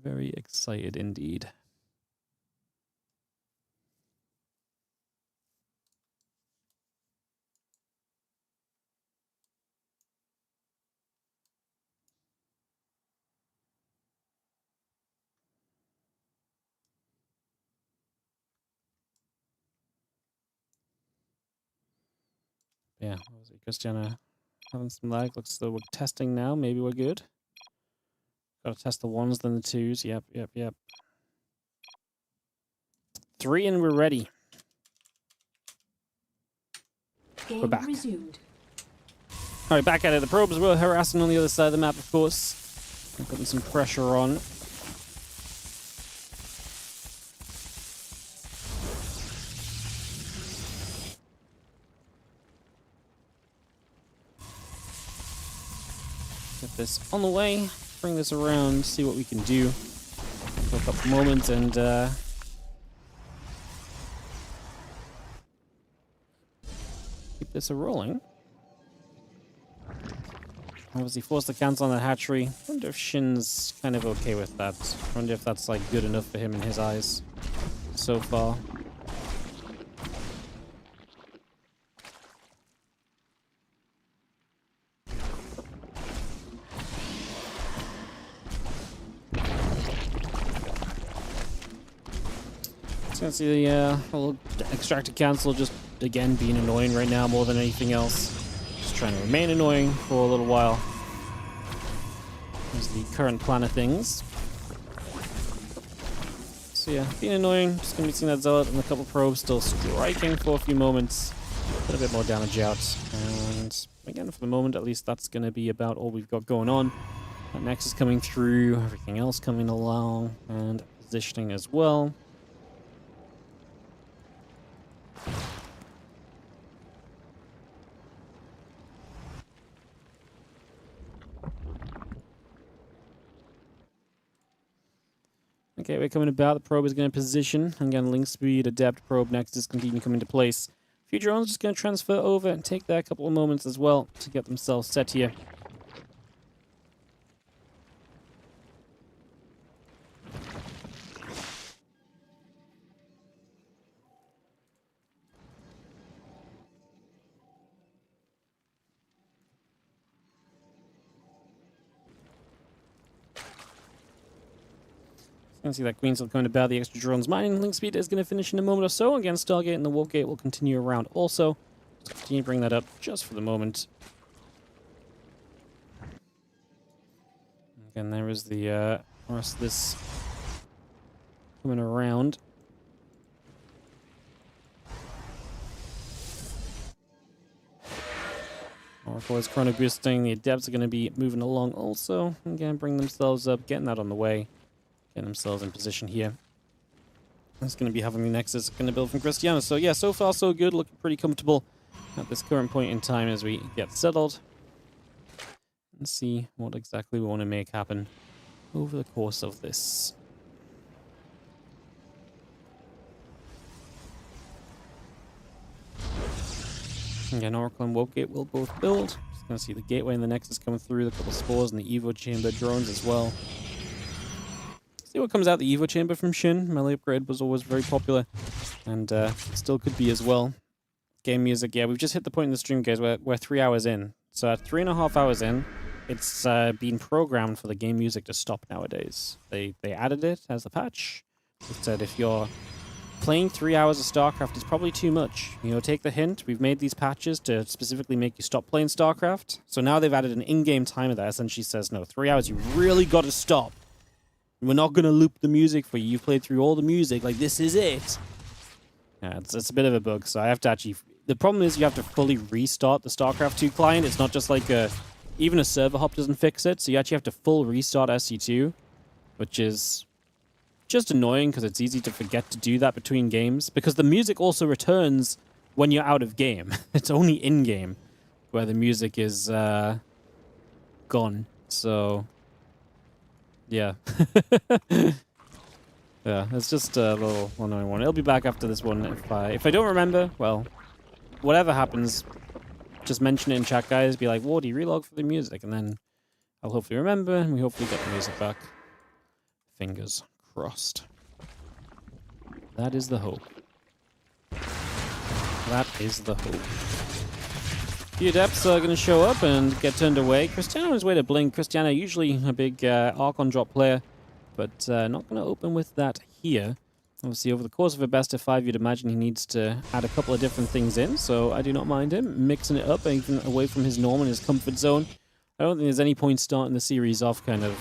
Very excited indeed. Yeah, obviously Christiana having some lag. Looks like we're testing now. Maybe we're good. Got to test the ones, then the twos. Yep. 3 and we're ready.
Game
We're back.
resumed.
All right, back at it. The probes were harassing on the other side of the map, of course. And putting some pressure on. Get this on the way. Bring this around. See what we can do for a couple moments and keep this a rolling. Obviously forced to cancel on the hatchery. Wonder if Shin's kind of okay with that. Wonder if that's like good enough for him in his eyes so far. So you can see the little extractor cancel just again being annoying right now more than anything else. Just trying to remain annoying for a little while. Is the current plan of things. So yeah, being annoying. Just gonna be seeing that zealot and a couple probes still striking for a few moments. A little bit more damage out. And again, for the moment, at least that's gonna be about all we've got going on. That Nexus coming through, everything else coming along, and positioning as well. Okay, we're coming about. The probe is going to position. Again, link speed, adept, probe, Nexus continue coming into place. A few drones just going to transfer over and take that a couple of moments as well to get themselves set here. You can see that Queen's still coming about. The extra drones mining. Link speed is going to finish in a moment or so. Again, Stargate and the Warp Gate will continue around also. Just continue to bring that up just for the moment. Again, there is the rest of this coming around. Oracle is chrono boosting. The Adepts are going to be moving along also. Again, bring themselves up, getting that on the way. Getting themselves in position here. It's going to be having the Nexus going to build from Christiana. So yeah, so far so good. Looking pretty comfortable at this current point in time as we get settled. And see what exactly we want to make happen over the course of this. Again, Oracle and Warp Gate will both build. Just going to see the Gateway and the Nexus coming through. The couple spores and the Evo Chamber drones as well. See what comes out the Evo Chamber from Shin. Melee upgrade was always very popular, and still could be as well. Game music, yeah, we've just hit the point in the stream, guys, where we're 3 hours in. So at 3.5 hours in, it's been programmed for the game music to stop nowadays. They added it as a patch. It said if you're playing 3 hours of StarCraft, it's probably too much. You know, take the hint. We've made these patches to specifically make you stop playing StarCraft. So now they've added an in-game timer that essentially says, no, 3 hours, you really got to stop. We're not going to loop the music for you. You've played through all the music. Like, this is it. Yeah, it's a bit of a bug, so I have to actually... The problem is you have to fully restart the StarCraft 2 client. It's not just like a... Even a server hop doesn't fix it, so you actually have to full restart SC2, which is just annoying because it's easy to forget to do that between games, because the music also returns when you're out of game. It's only in-game where the music is gone, so... Yeah. Yeah, it's just a little annoying one. It'll be back after this one. If I don't remember, well, whatever happens, just mention it in chat, guys. Be like, Wardy, relog for the music, and then I'll hopefully remember, and we hopefully get the music back. Fingers crossed. That is the hope. That is the hope. The Adepts are going to show up and get turned away. Christiana on his way to Blink. Christiana, usually a big Archon drop player, but not going to open with that here. Obviously, over the course of a best of 5, you'd imagine he needs to add a couple of different things in, so I do not mind him mixing it up, even away from his norm and his comfort zone. I don't think there's any point starting the series off kind of,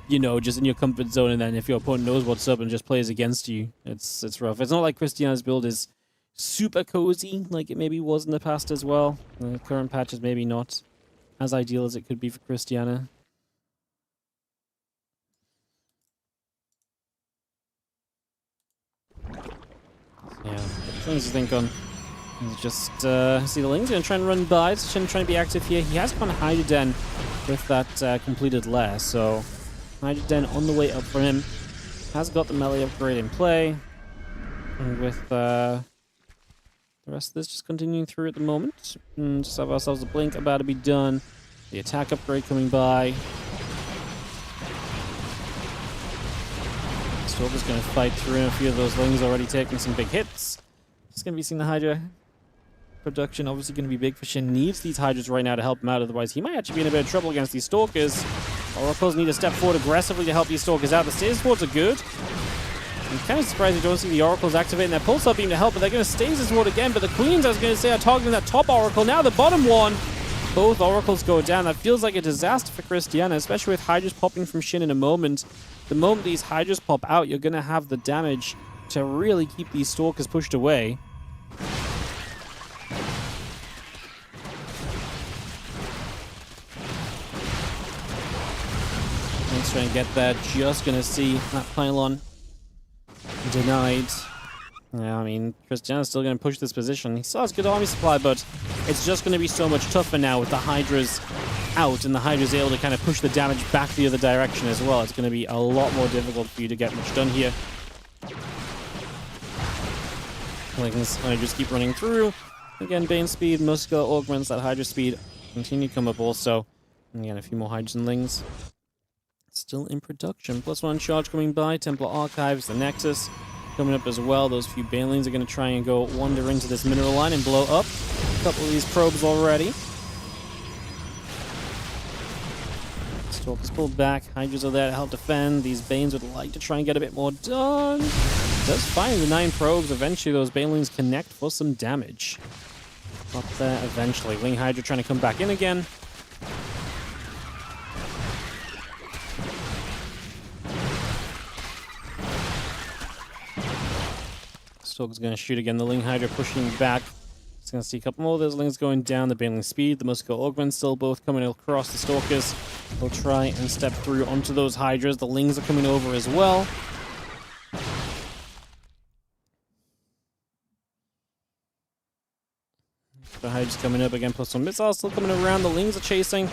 you know, just in your comfort zone, and then if your opponent knows what's up and just plays against you, it's rough. It's not like Christiana's build is super cozy like it maybe was in the past as well. The current patch is maybe not as ideal as it could be for Christiana. Yeah, things to think on. Just see the Ling's gonna try and run by. It's trying to be active here. He has gone Hydroden with that completed lair, so Hydroden on the way up for him. Has got the melee upgrade in play, and with the rest of this just continuing through at the moment. And just have ourselves a Blink about to be done. The attack upgrade coming by. Stalker's going to fight through a few of those Lings already taking some big hits. Just going to be seeing the Hydra production. Obviously going to be big for Shin. Needs these Hydras right now to help him out. Otherwise, he might actually be in a bit of trouble against these Stalkers. Oracles need to step forward aggressively to help these Stalkers out. The stasis wards are good. I'm kind of surprised you don't see the Oracles activating their Pulsar Beam to help, but they're going to stasis ward again. But the Queens, I was going to say, are targeting that top Oracle. Now the bottom one. Both Oracles go down. That feels like a disaster for Christiana, especially with Hydras popping from Shin in a moment. The moment these Hydras pop out, you're going to have the damage to really keep these Stalkers pushed away. Let's try and get that. Just going to see that pylon denied. Yeah, I mean, Christiana's still going to push this position. He still has good army supply, but it's just going to be so much tougher now with the Hydras out, and the Hydra's able to kind of push the damage back the other direction as well. It's going to be a lot more difficult for you to get much done here. Lings just keep running through. Again, Bane speed, Muscular augments that Hydra speed. Continue to come up also. And again, a few more Hydras and Lings. Still in production. +1 charge coming by. Templar Archives, the Nexus coming up as well. Those few Banelings are going to try and go wander into this mineral line and blow up a couple of these probes already. Stalkers pulled back. Hydras are there to help defend. These Banes would like to try and get a bit more done. Does find the 9 probes. Eventually, those Banelings connect for some damage. Up there eventually. Ling Hydra trying to come back in again. Stalker's going to shoot again. The Ling Hydra pushing back. Just going to see a couple more of those Lings going down. The Baneling speed, the Muscular augment still both coming across the Stalkers. They'll try and step through onto those Hydras. The Lings are coming over as well. The Hydra's coming up again, +1 missiles still coming around. The Lings are chasing.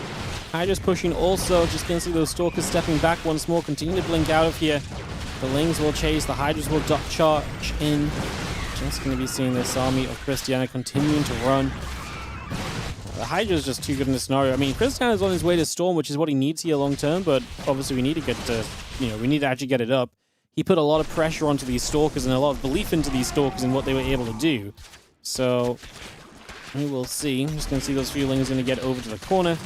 Hydra's pushing also. Just going to see those Stalkers stepping back once more. Continue to blink out of here. The Lings will chase. The Hydras will charge in. Just going to be seeing this army of Christiana continuing to run. The Hydra's just too good in this scenario. I mean, Christiana's on his way to Storm, which is what he needs here long term, but obviously we need to get to, we need to actually get it up. He put a lot of pressure onto these Stalkers and a lot of belief into these Stalkers and what they were able to do. So, we will see. I'm just going to see those few Lings going to get over to the corner.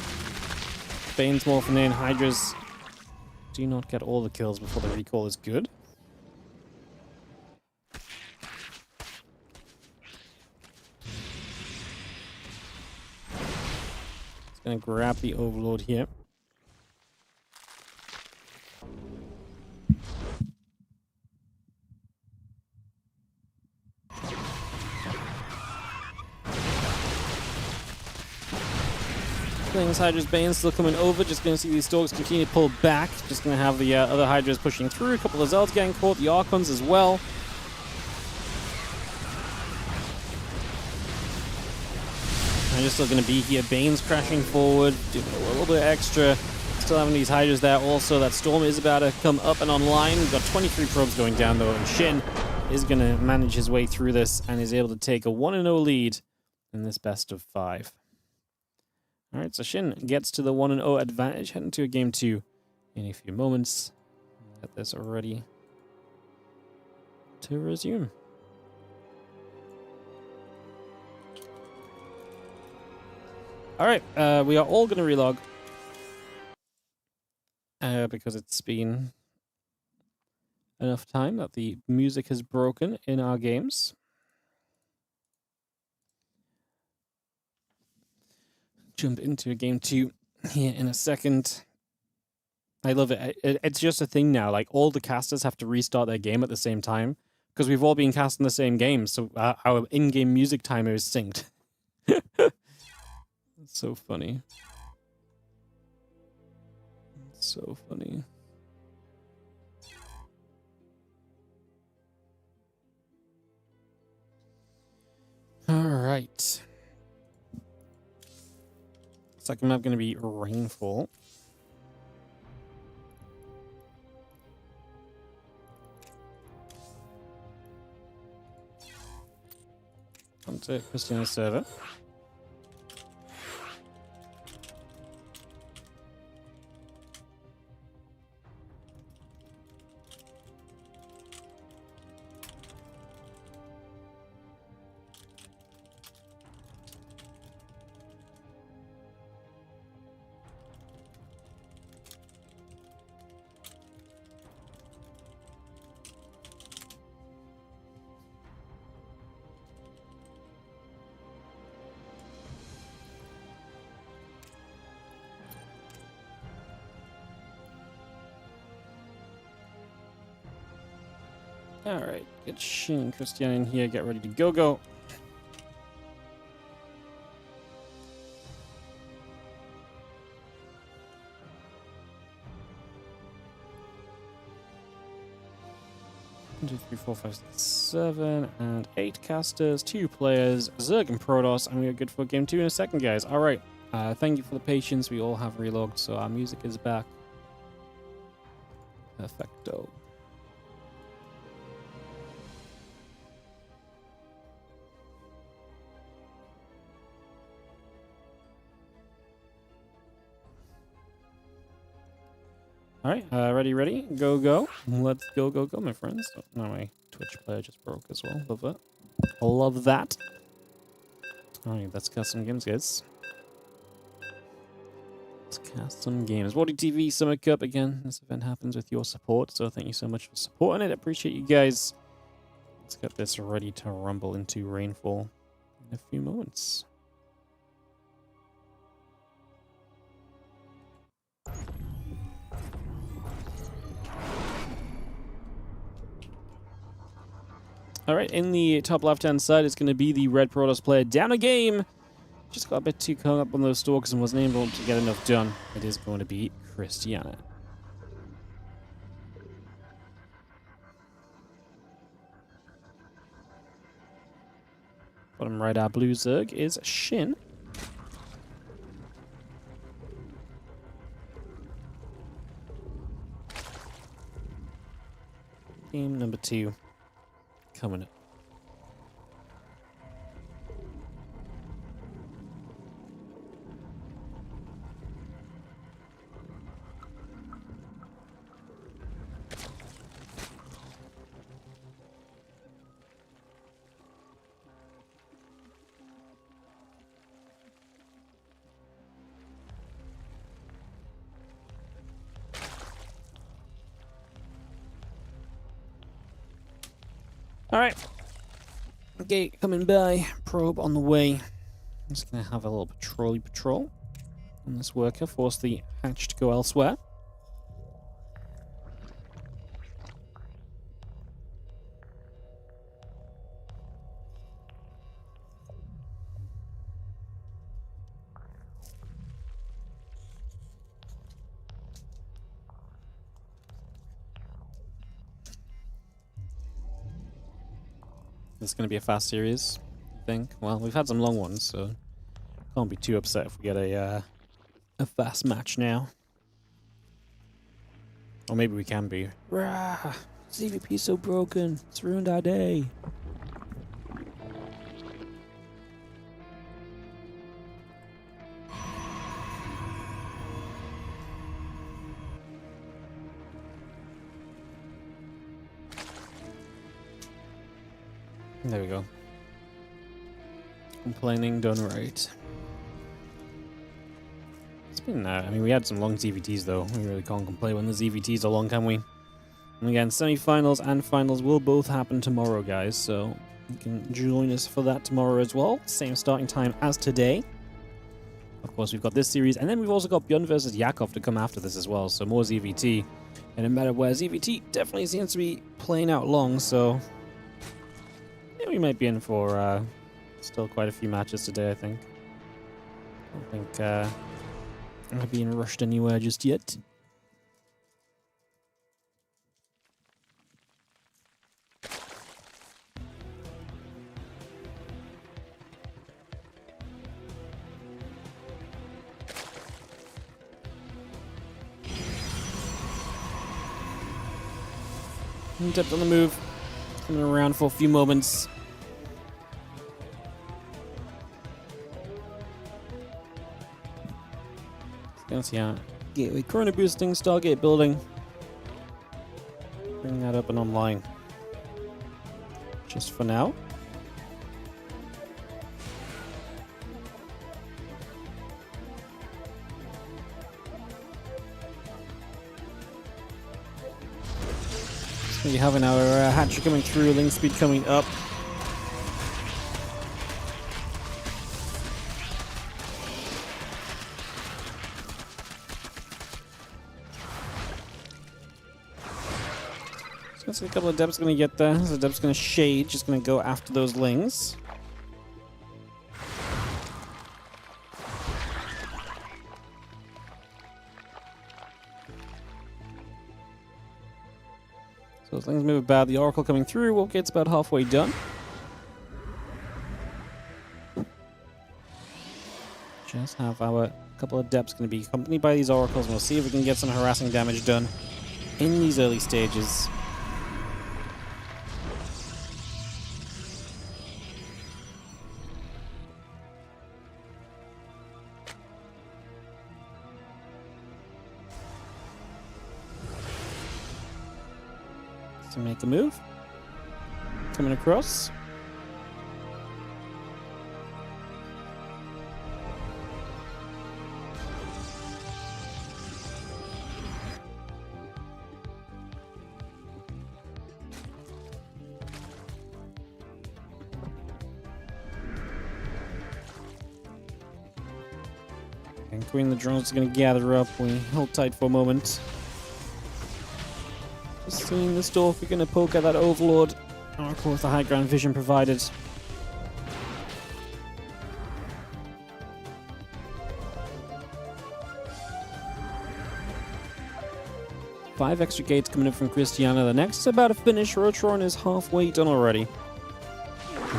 Bane's morphing in. Hydras do not get all the kills before the recall is good. Just gonna grab the Overlord here. Lings, Hydras, Bane still coming over. Just going to see these Stalkers continue to pull back. Just going to have the other Hydras pushing through. A couple of Zelds getting caught. The Archons as well. Hydra's still going to be here. Bane's crashing forward. Doing a little bit extra. Still having these Hydras there also. That Storm is about to come up and online. We've got 23 probes going down though. And Shin is going to manage his way through this and is able to take a 1-0 lead in this best of 5. Alright, so Shin gets to the 1-0 advantage, heading to a game 2 in a few moments. Get this ready to resume. Alright, we are all going to relog. Because it's been enough time that the music has broken in our games. Jump into game 2 here in a second. I love it. It's just a thing now. Like, all the casters have to restart their game at the same time because we've all been casting the same game, so our in-game music timer is synced. It's so funny. It's so funny. All right. Second map going to be Rainfall. Onto Christiana's server. Alright, get Shin and Christian in here, get ready to go. One, 2, 3, 4, 5, 6, 7, and 8 casters, 2 players, Zerg and Protoss, and we are good for game 2 in a second, guys. Alright, thank you for the patience. We all have relogged, so our music is back. Perfecto. Alright, ready? Go. Let's go, my friends. Oh, no, my Twitch player just broke as well. Love that. Love that. Alright, let's cast some games, guys. Let's cast some games. WardiTV Summer Cup again. This event happens with your support, so thank you so much for supporting it. Appreciate you guys. Let's get this ready to rumble into rainfall in a few moments. Alright, in the top left-hand side, it's going to be the Red Protoss player down a game. Just got a bit too caught up on those stalkers and wasn't able to get enough done. It is going to be Christiana. Bottom right, our blue Zerg is Shin. Game number 2 coming up. Alright. Gate coming by. Probe on the way. I'm just going to have a little patrol on this worker. Force the hatch to go elsewhere. This is going to be a fast series, I think. Well, we've had some long ones, so can't be too upset if we get a fast match now. Or maybe we can be. Rah! CVP's so broken. It's ruined our day. There we go. Complaining done right. It's been, I mean, we had some long ZVTs though. We really can't complain when the ZVTs are long, can we? And again, semi-finals and finals will both happen tomorrow, guys, so you can join us for that tomorrow as well. Same starting time as today. Of course, we've got this series, and then we've also got Bjorn versus Yakov to come after this as well, so more ZVT. And no matter where, ZVT definitely seems to be playing out long, so yeah, we might be in for still quite a few matches today, I think. I don't think I'm not being rushed anywhere just yet. Dipped on the move, coming around for a few moments. Let's see how gateway corona boosting, Stargate building. Bring that up and online. Just for now. So you having our hatchery coming through, link speed coming up. Looks like a couple of Adepts going to get there. So Adepts going to shade, just going to go after those Lings. So as things move about, the Oracle coming through. Well, it's about halfway done. Just have our couple of Adepts going to be accompanied by these Oracles. We'll see if we can get some harassing damage done in these early stages. To make a move. Coming across. And Queen of the Drones is going to gather up. We hold tight for a moment. Just seeing this door, if we're going to poke at that Overlord. Oh, of course, the high ground vision provided. Five extra gates coming in from Christiana. The next is about to finish. Rotron is halfway done already.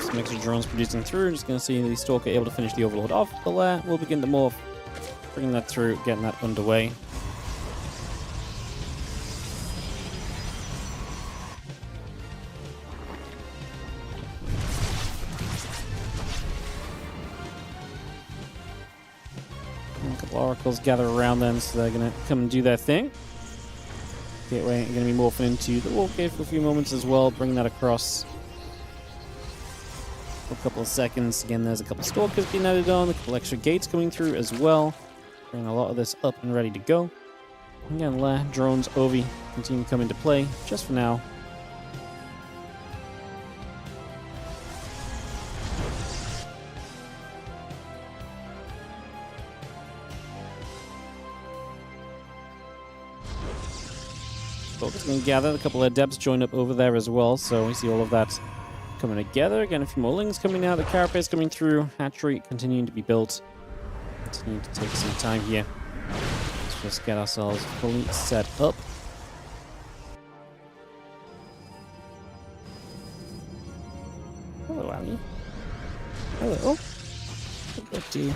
Some extra drones producing through. Just going to see the Stalker able to finish the Overlord off. The lair will begin to morph. Bringing that through, getting that underway. A couple Oracles gather around them, so they're going to come and do their thing. Gateway going to be morphing into the Wolf Gate for a few moments as well, bringing that across for a couple of seconds. Again, there's a couple Stalkers being added on, a couple extra gates coming through as well. Bringing a lot of this up and ready to go. Again, Lair, drones, Ovi continue to come into play just for now. Stalker's going to gather. A couple of Adepts join up over there as well, so we see all of that coming together. Again, a few more Lings coming out, the Carapace coming through, Hatchery continuing to be built. Continue to take some time here. Let's just get ourselves fully set up. Hello, Ali. Hello. Good to you.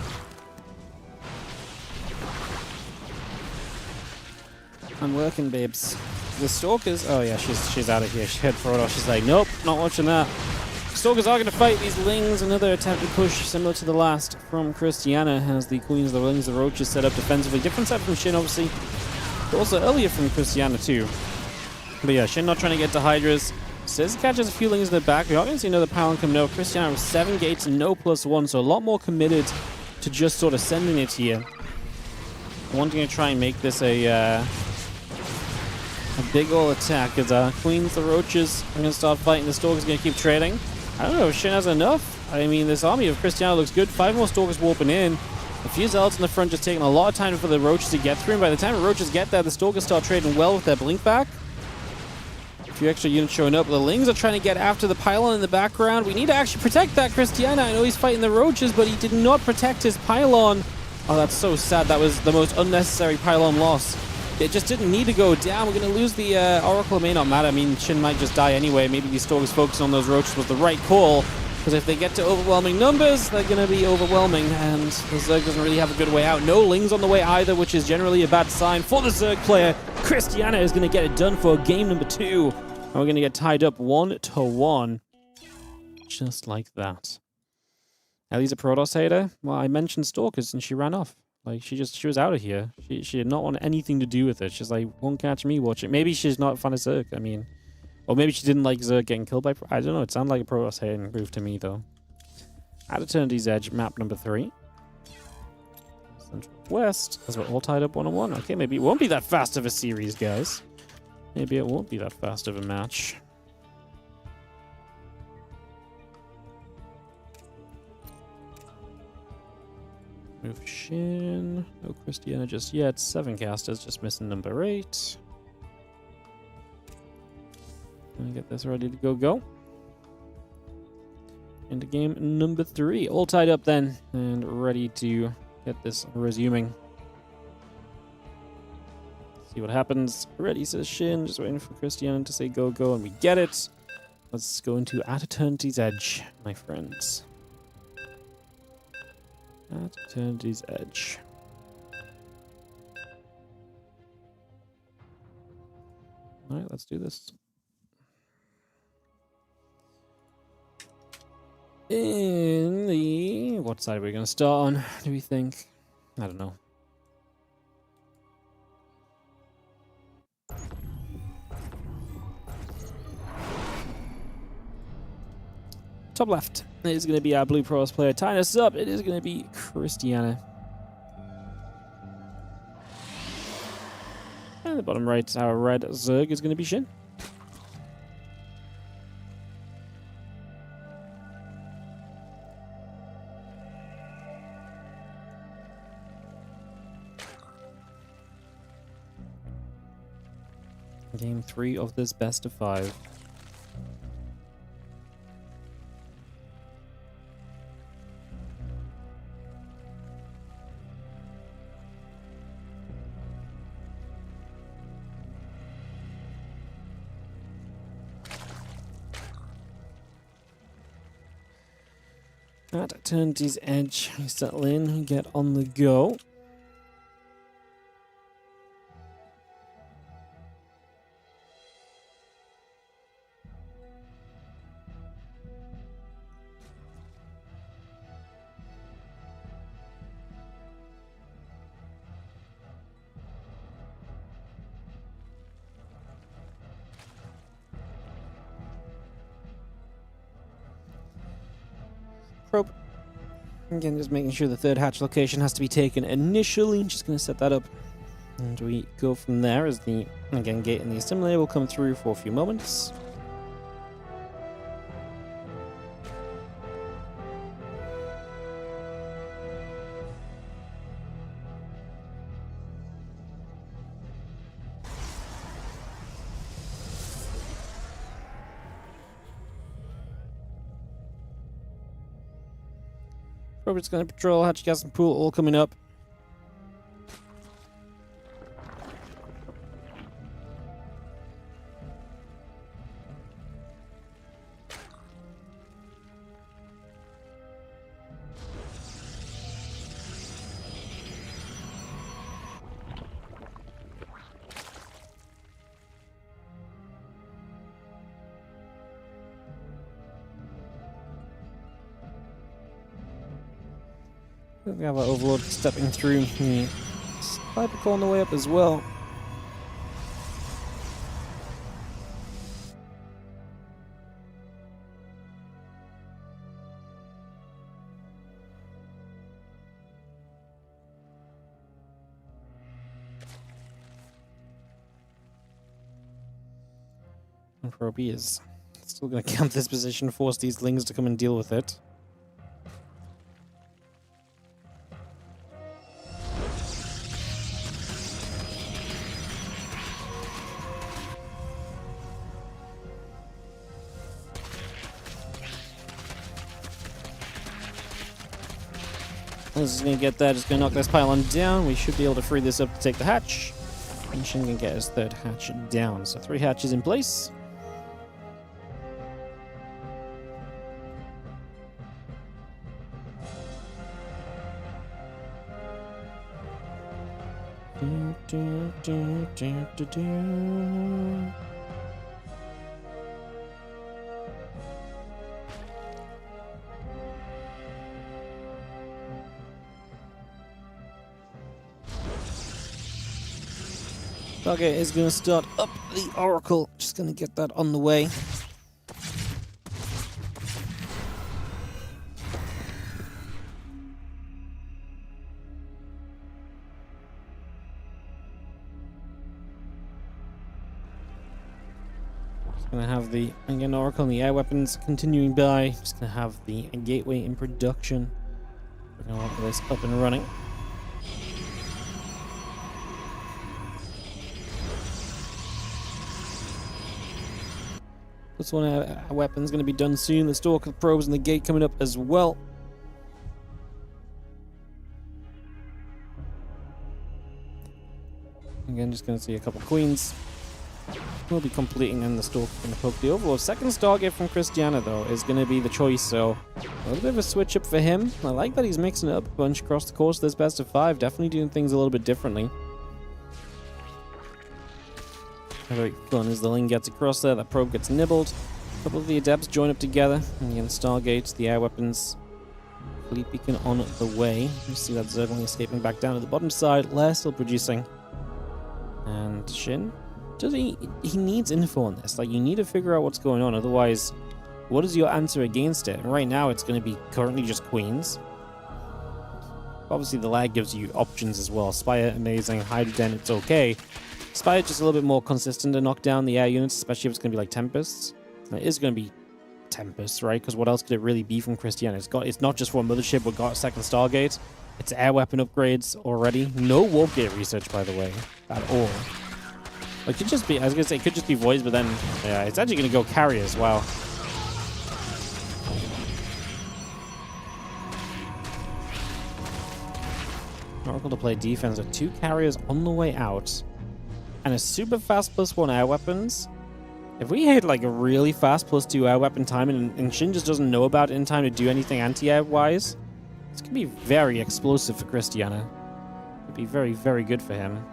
I'm working, babes. The Stalkers. Oh yeah, she's out of here. She had Frodo. She's like, nope, not watching that. Stalkers are going to fight these Lings. Another attempted push similar to the last from Christiana as the Queens, the Lings, the Roaches set up defensively. Different side from Shin, obviously. But also earlier from Christiana, too. But yeah, Shin not trying to get to Hydras. Says catches a few Lings in the back. We are going to see another power coming out. Christiana with 7 gates and no +1, so a lot more committed to just sort of sending it here. Wanting to try and make this a big ol' attack as Queens, the Roaches are going to start fighting. The Stalkers going to keep trading. I don't know if Shin has enough. I mean, this army of Christiana looks good. 5 more Stalkers warping in. A few Zealots in the front just taking a lot of time for the Roaches to get through. And by the time the Roaches get there, the Stalkers start trading well with their blink back. A few extra units showing up. The Lings are trying to get after the pylon in the background. We need to actually protect that Christiana. I know he's fighting the Roaches, but he did not protect his pylon. Oh, that's so sad. That was the most unnecessary pylon loss. It just didn't need to go down. We're going to lose the Oracle. It may not matter. I mean, Shin might just die anyway. Maybe these Stalkers focusing on those Roaches was the right call. Because if they get to overwhelming numbers, they're going to be overwhelming. And the Zerg doesn't really have a good way out. No Lings on the way either, which is generally a bad sign for the Zerg player. Christiana is going to get it done for game number 2. And we're going to get tied up 1-1. Just like that. Ellie's a Protoss hater. Well, I mentioned Stalkers and she ran off. Like, she was out of here. She did not want anything to do with it. She's like, won't catch me watching. Maybe she's not a fan of Zerg. I mean, or maybe she didn't like Zerg getting killed by... I don't know. It sounded like a Protoss hating move to me, though. At Eternity's Edge, map number 3. Central West, as we're all tied up 1-1. Okay, maybe it won't be that fast of a series, guys. Maybe it won't be that fast of a match. Move Shin. No Christiana just yet. 7 casters, just missing number 8. Gonna get this ready to go. Into game number 3. All tied up then, and ready to get this resuming. See what happens. Ready, says Shin. Just waiting for Christian to say go, and we get it. Let's go into At Eternity's Edge, my friends. At Eternity's Edge. Alright, let's do this. In the... what side are we going to start on, do we think? I don't know. Top left is going to be our Blue Pros player. Tying us up, it is going to be Christiana. And the bottom right, our red Zerg is going to be Shin. Game 3 of this best of 5. At Eternity's Edge, we settle in, get on the go. Probe. Again, just making sure the third hatch location has to be taken initially. Just going to set that up. And we go from there as the, again, gate in the assimilator will come through for a few moments. Robert's going to patrol hatch, gas, and pool all coming up. We have our Overlord stepping through. The Sniper on the way up as well. And Proby is still going to camp this position, force these Lings to come and deal with it. This is going to get that, just going to knock this pylon down. We should be able to free this up to take the hatch. And Shin can get his third hatch down. So 3 hatches in place. Target is going to start up the Oracle. Just going to get that on the way. Just going to have the, again, Oracle and the air weapons continuing by. Just going to have the gateway in production. We're going to have this up and running. This one, our weapon's going to be done soon. The Stalker probes and the gate coming up as well. Again, just going to see a couple queens. We'll be completing, and the Stalker going to poke the Overlord. Second Stargate from Christiana, though, is going to be the choice, so a little bit of a switch up for him. I like that he's mixing it up a bunch across the course of this best of 5. Definitely doing things a little bit differently. Very fun as the lane gets across there. That probe gets nibbled. A couple of the Adepts join up together. And again, Stargate, the air weapons, fleet beacon on the way. You see that Zergling escaping back down to the bottom side. Lair still producing. And Shin, he needs info on this. Like, you need to figure out what's going on. Otherwise, what is your answer against it? And right now, it's going to be currently just queens. Obviously, the lag gives you options as well. Spire, amazing. Hydrogen, it's okay. Spire just a little bit more consistent to knock down the air units, especially if it's going to be like Tempests. It is going to be Tempests, right? Because what else could it really be from Christiana? It's not just for a mothership, we've got a second Stargate. It's air weapon upgrades already. No warp gate research, by the way, at all. It could just be, I was going to say, it could just be voids, but then, yeah, it's actually going to go carry as well. Oracle to play defense with 2 carriers on the way out. And a super fast +1 air weapons. If we hit like a really fast +2 air weapon time and Shin just doesn't know about it in time to do anything anti-air wise, it's going to be very explosive for Christiana. It'd be very, very good for him.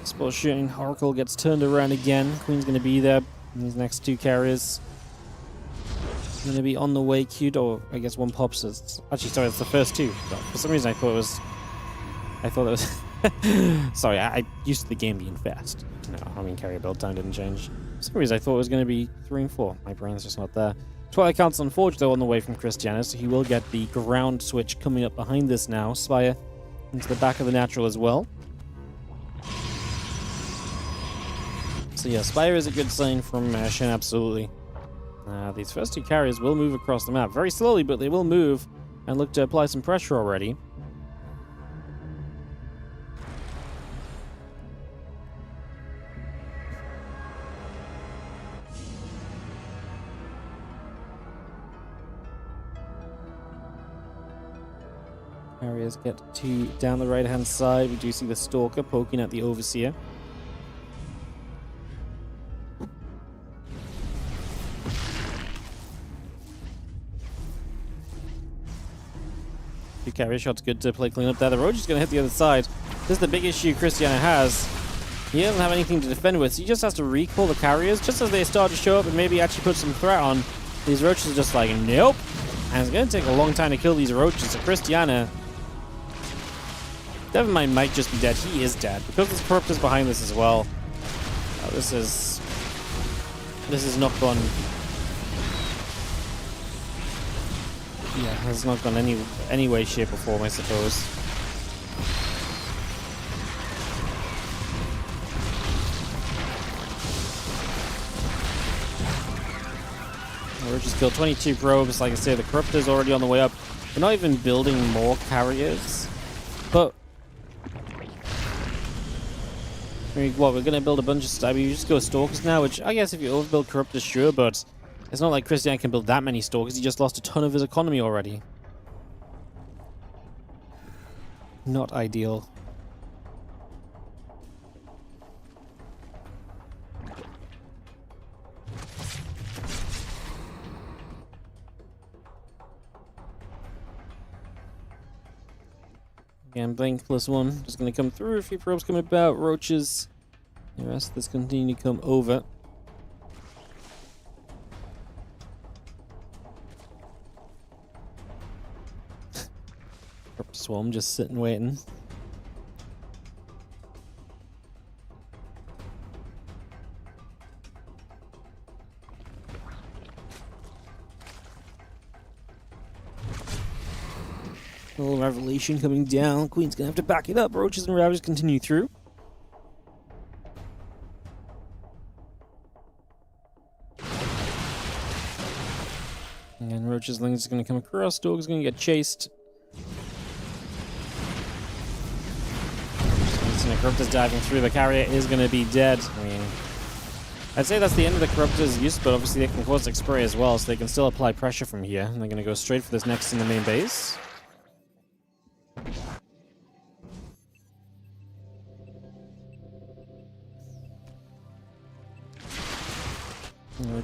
Spell shooting. Oracle gets turned around again. Queen's going to be there. These next 2 carriers going to be on the way queued, or I guess one pops. Actually, sorry, it's the first 2. But for some reason, I thought it was. Sorry, I used to the game being fast. No, I mean carrier build time didn't change. For some reason, I thought it was going to be 3 and 4. My brain's just not there. Twilight Council and Forge, though, on the way from Christiana, so he will get the ground switch coming up behind this now. Spire into the back of the natural as well. So yeah, Spire is a good sign from Shin, absolutely. These first 2 carriers will move across the map. Very slowly, but they will move and look to apply some pressure already. Carriers get 2 down the right-hand side. We do see the Stalker poking at the Overseer. Carrier shot's good to play clean up there. The Roach is going to hit the other side. This is the big issue Christiana has. He doesn't have anything to defend with, so he just has to recall the carriers just as they start to show up and maybe actually put some threat on. These Roaches are just like, nope. And it's going to take a long time to kill these Roaches. So Christiana, Devilmind might just be dead. He is dead because there's Corruptors behind this as well. This is not gone. Yeah, has not gone any way, shape, or form, I suppose. We're just killed 22 probes. Like I say, the Corruptor's already on the way up. We're not even building more carriers. But what, we're gonna build a bunch of stuff. You just go Stalkers now, which I guess if you overbuild Corruptors, sure, but it's not like Christian can build that many Stalkers. He just lost a ton of his economy already. Not ideal. Again, Blink +1 just going to come through. A few probes come about. Roaches. The rest of this continue to come over. Swarm just sitting waiting. A little Revelation coming down. Queen's gonna have to back it up. Roaches and Ravagers continue through. And Roach's Link is gonna come across. Dog's gonna get chased. Corruptor's diving through. The carrier is going to be dead. I mean, I'd say that's the end of the Corruptor's use, but obviously they can cause spray as well, so they can still apply pressure from here. And they're going to go straight for this next in the main base.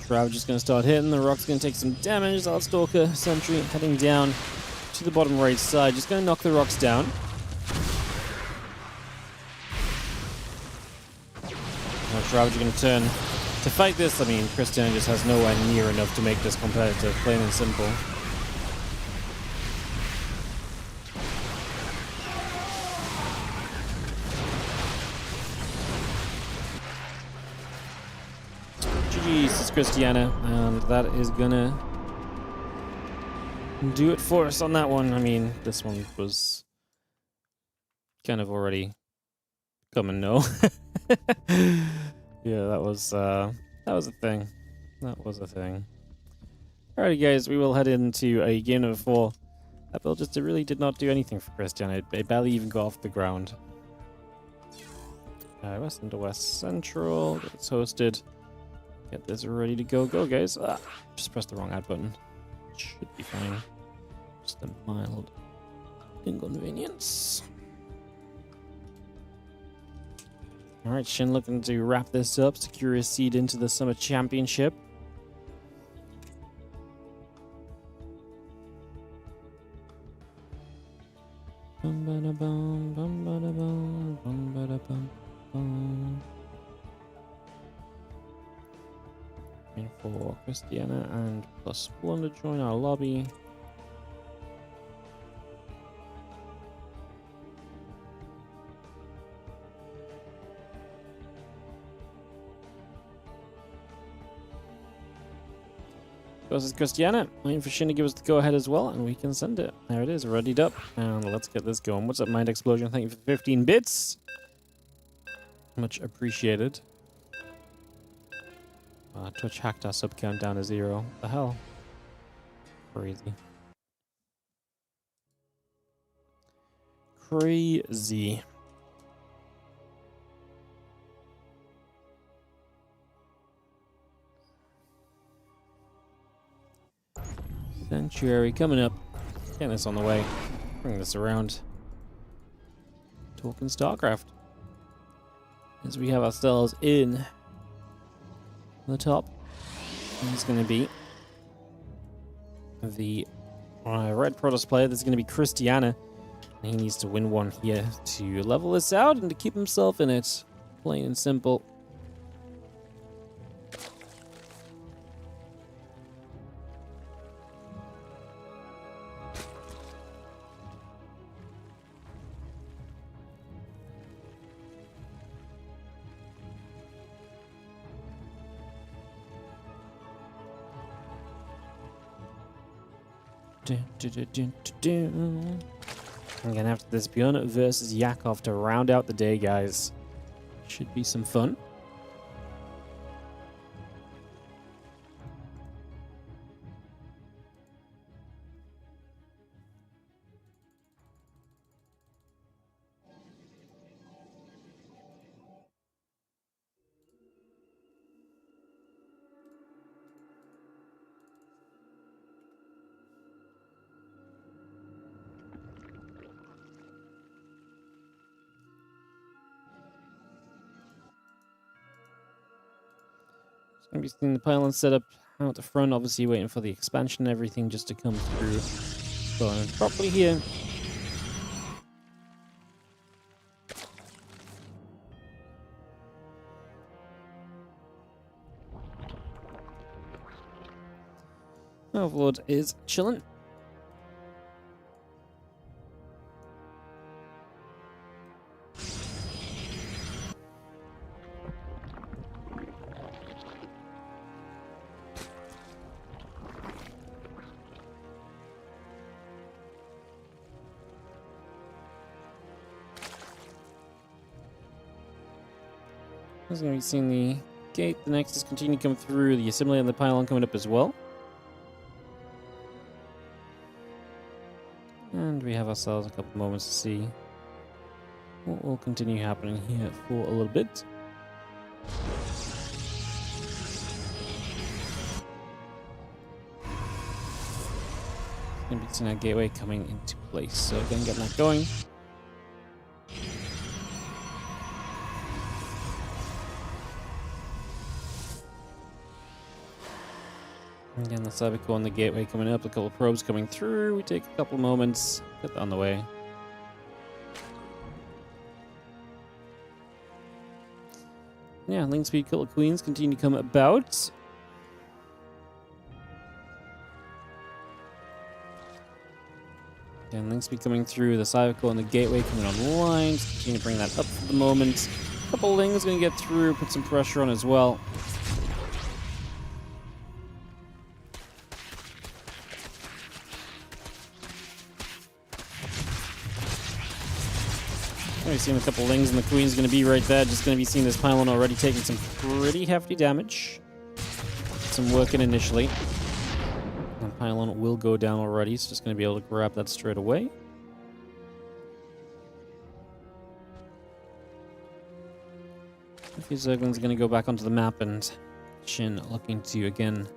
Ravage is going to start hitting. The Rock's going to take some damage. Stalker Sentry heading down to the bottom right side. Just going to knock the Rocks down. Ravage is going to turn to fight this. I mean, Christian just has nowhere near enough to make this competitive, plain and simple. GG's, Christiana, and that is gonna do it for us on that one. I mean, this one was kind of already coming, no? Yeah, that was a thing. That was a thing. Alrighty, guys, we will head into a game number 4. That build just really did not do anything for Christiana. It barely even got off the ground. West into West Central. It's hosted. Get this ready to go. Go, guys. Just pressed the wrong add button. Should be fine. Just a mild inconvenience. Alright, Shin looking to wrap this up. Secure a seed into the Summer Championship. For Christiana and +1 to join our lobby. Versus Christiana. Waiting for Shin to give us the go ahead as well, and we can send it. There it is, readied up. And let's get this going. What's up, Mind Explosion? Thank you for 15 bits. Much appreciated. Twitch hacked our sub count down to 0. What the hell? Crazy. Crazy. Sanctuary coming up. Getting this on the way. Bring this around. Talking StarCraft. As we have ourselves in the top, it's going to be the red Protoss player. That's going to be Christiana. And he needs to win one here to level this out and to keep himself in it. Plain and simple. I'm gonna have this Bjorn versus Yakov to round out the day, guys. Should be some fun. Gonna be seeing the pylon set up out the front, obviously waiting for the expansion and everything just to come through going properly here. Overlord is chilling. He's going to be seeing the gate. The next is continue to come through. The assembly and the pylon coming up as well. And we have ourselves a couple moments to see what will continue happening here for a little bit. Going to be seeing our gateway coming into place, so again, getting that going. Again, the cyber core and the gateway coming up, a couple of probes coming through. We take a couple of moments, get that on the way. Yeah, Link Speed Killer Queens continue to come about. Again, Link Speed coming through, the cyber core and the gateway coming online. Just continue to bring that up for the moment. A couple of Lings going to get through, put some pressure on as well. We've seen a couple Lings, and the Queen's going to be right there. Just going to be seeing this pylon already taking some pretty hefty damage. Some working initially. And pylon will go down already. It's just going to be able to grab that straight away. A few Zerglings are going to go back onto the map, and Shin looking to again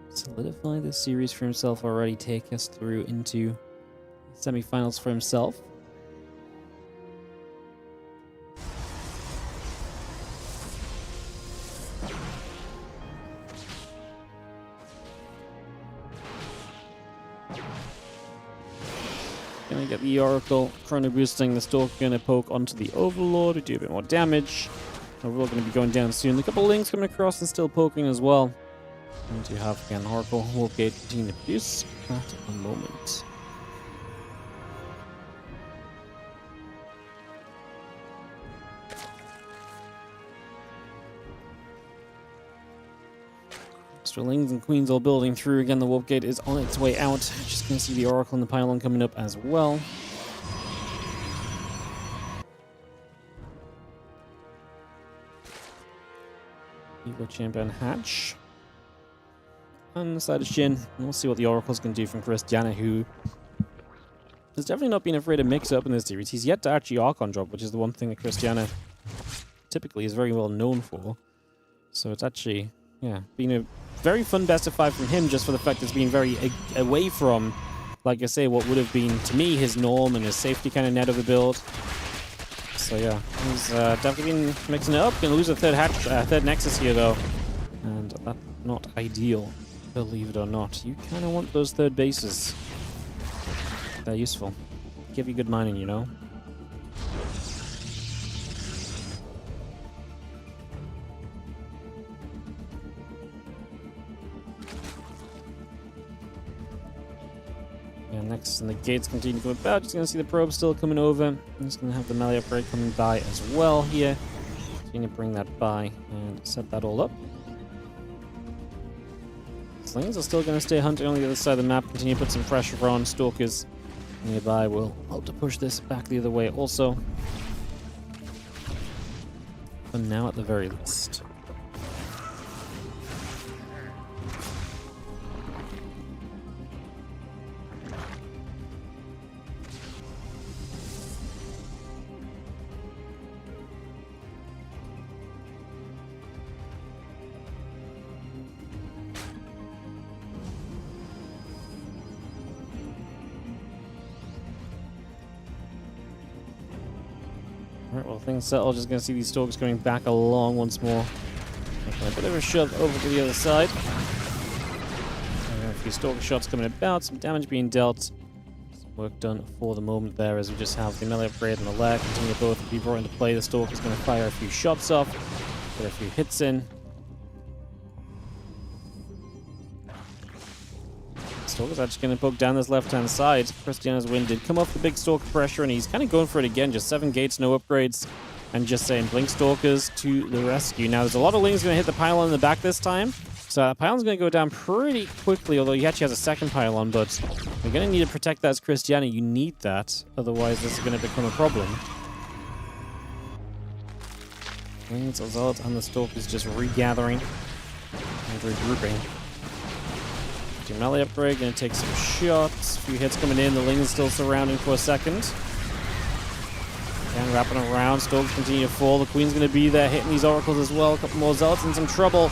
solidify this series for himself already. Take us through into semifinals for himself. Gonna get the Oracle, chrono boosting, the Stalk gonna poke onto the Overlord, we do a bit more damage. Overlord gonna be going down soon. A couple Links coming across and still poking as well. And you have again Oracle, Wargate continue to produce at a moment. Extra Lings and Queens all building through. Again, the Warp Gate is on its way out. Just going to see the Oracle and the Pylon coming up as well. Evo Champion Hatch. On the side of Shin. And we'll see what the Oracle's going to do from Christiana, who has definitely not been afraid to mix up in this series. He's yet to actually Archon drop, which is the one thing that Christiana typically is very well known for. So it's actually, yeah, been a very fun best of 5 from him, just for the fact it's been very away from, like I say, what would have been, to me, his norm and his safety kind of net of the build. So yeah, he's definitely been mixing it up. Gonna lose a third Nexus here, though. And that's not ideal, believe it or not. You kind of want those third bases. They're useful. Give you good mining, you know? Next, and the gates continue to go about. Just going to see the probe still coming over. I'm just going to have the melee upgrade coming by as well here. Going to bring that by and set that all up. Slings are still going to stay hunting on the other side of the map. Continue to put some pressure on. Stalkers nearby will help to push this back the other way also. For now, at the very least. Alright, well, things settle. Just going to see these Stalkers going back along once more. Okay, a bit of a shove over to the other side. A few Stalker shots coming about, some damage being dealt. Some work done for the moment there, as we just have the melee upgrade and the lair continue to both be brought into play. The Stalker's going to fire a few shots off, get a few hits in. Stalker's actually going to poke down this left-hand side. Christiana's win did come off the big Stalker pressure, and he's kind of going for it again. Just 7 gates, no upgrades, and just saying Blink Stalkers to the rescue. Now, there's a lot of Lings going to hit the pylon in the back this time, so that pylon's going to go down pretty quickly, although he actually has a second pylon, but you're going to need to protect that as Christiana. You need that, otherwise this is going to become a problem. Lings, Zealot, and the Stalkers just regathering and regrouping. Melee upgrade, gonna take some shots. A few hits coming in. The Ling is still surrounding for a second. And wrapping around, Storms continue to fall. The Queen's going to be there, hitting these Oracles as well. A couple more Zealots in some trouble.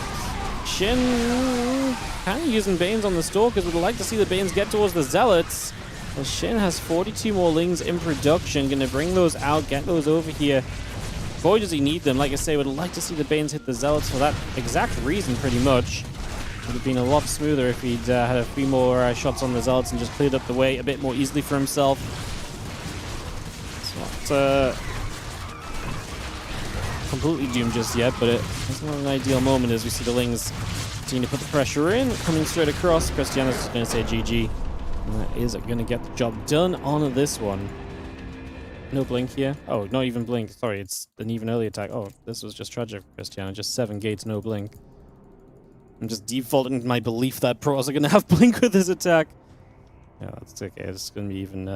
Shin kind of using Banes on the Stalkers. Would like to see the Banes get towards the Zealots. Well, Shin has 42 more Lings in production. Going to bring those out, get those over here. Boy, does he need them. Like I say, would like to see the Banes hit the Zealots for that exact reason, pretty much. Would have been a lot smoother if he'd had a few more shots on the Zealots and just cleared up the way a bit more easily for himself. It's not completely doomed just yet, but it's not an ideal moment as we see the Lings continue to put the pressure in. Coming straight across, Christiana's just going to say GG. And that is going to get the job done on this one. No blink here. Oh, not even blink. Sorry, it's an even early attack. Oh, this was just tragic for Christiana. Just 7 gates, no blink. I'm just defaulting my belief that pros are going to have blink with this attack. Yeah, that's okay. It's going to be even...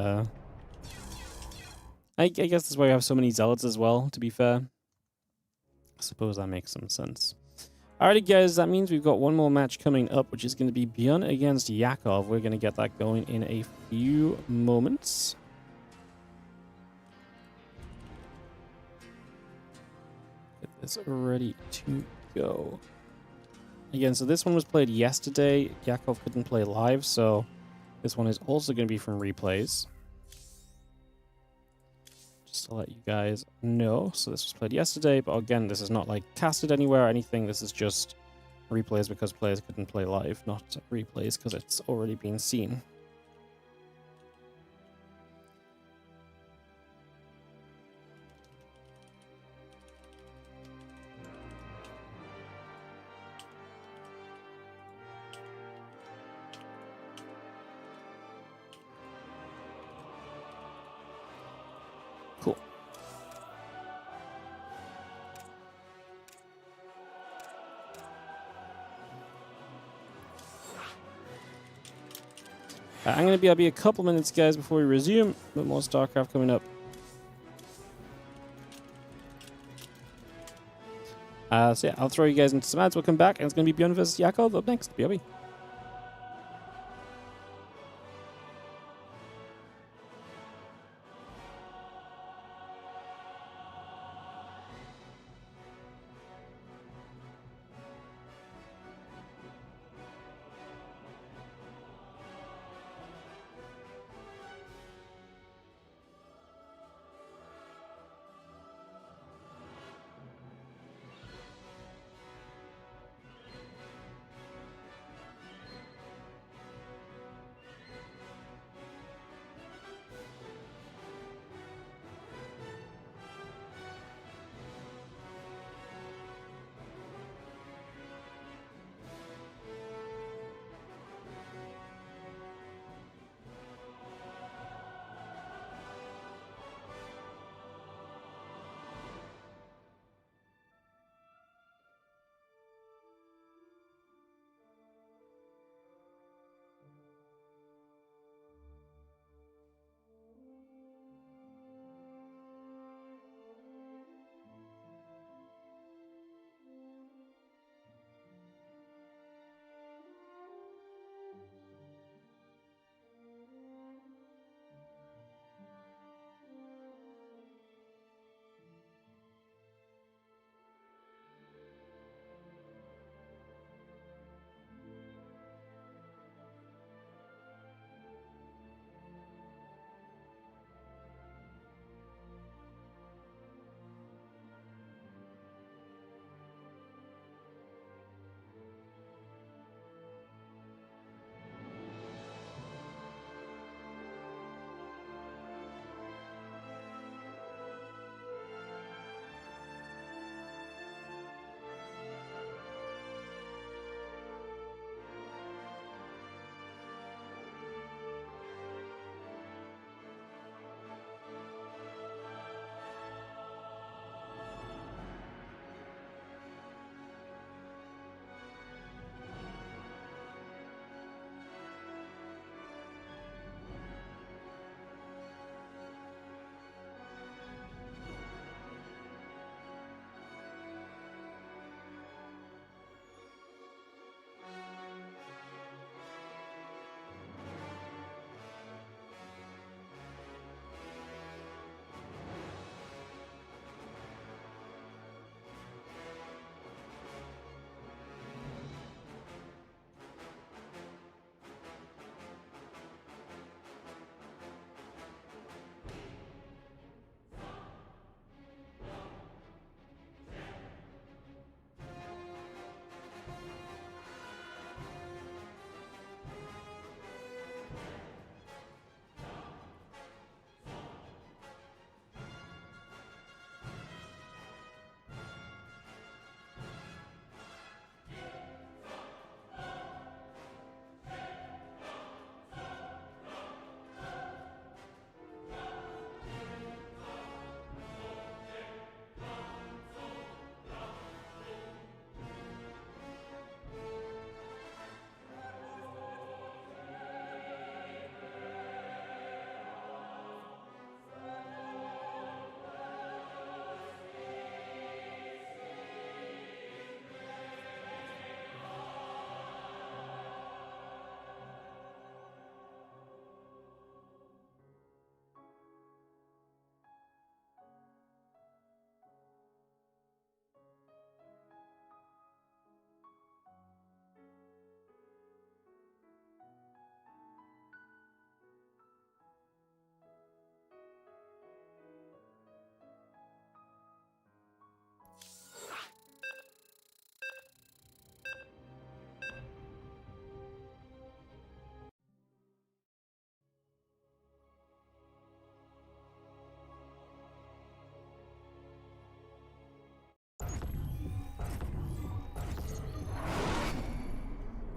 I guess that's why we have so many Zealots as well, to be fair. I suppose that makes some sense. Alrighty, guys. That means we've got one more match coming up, which is going to be Bjorn against Yakov. We're going to get that going in a few moments. Get this ready to go. Again, so this one was played yesterday. Yakov couldn't play live, so this one is also going to be from replays. Just to let you guys know. So this was played yesterday, but again, this is not like casted anywhere or anything. This is just replays because players couldn't play live, not replays because it's already been seen. Cool. I'm going to be a couple minutes, guys, before we resume. A bit more StarCraft coming up. So yeah, I'll throw you guys into some ads. We'll come back, and it's going to be Bjorn vs. Yakov up next. BRB.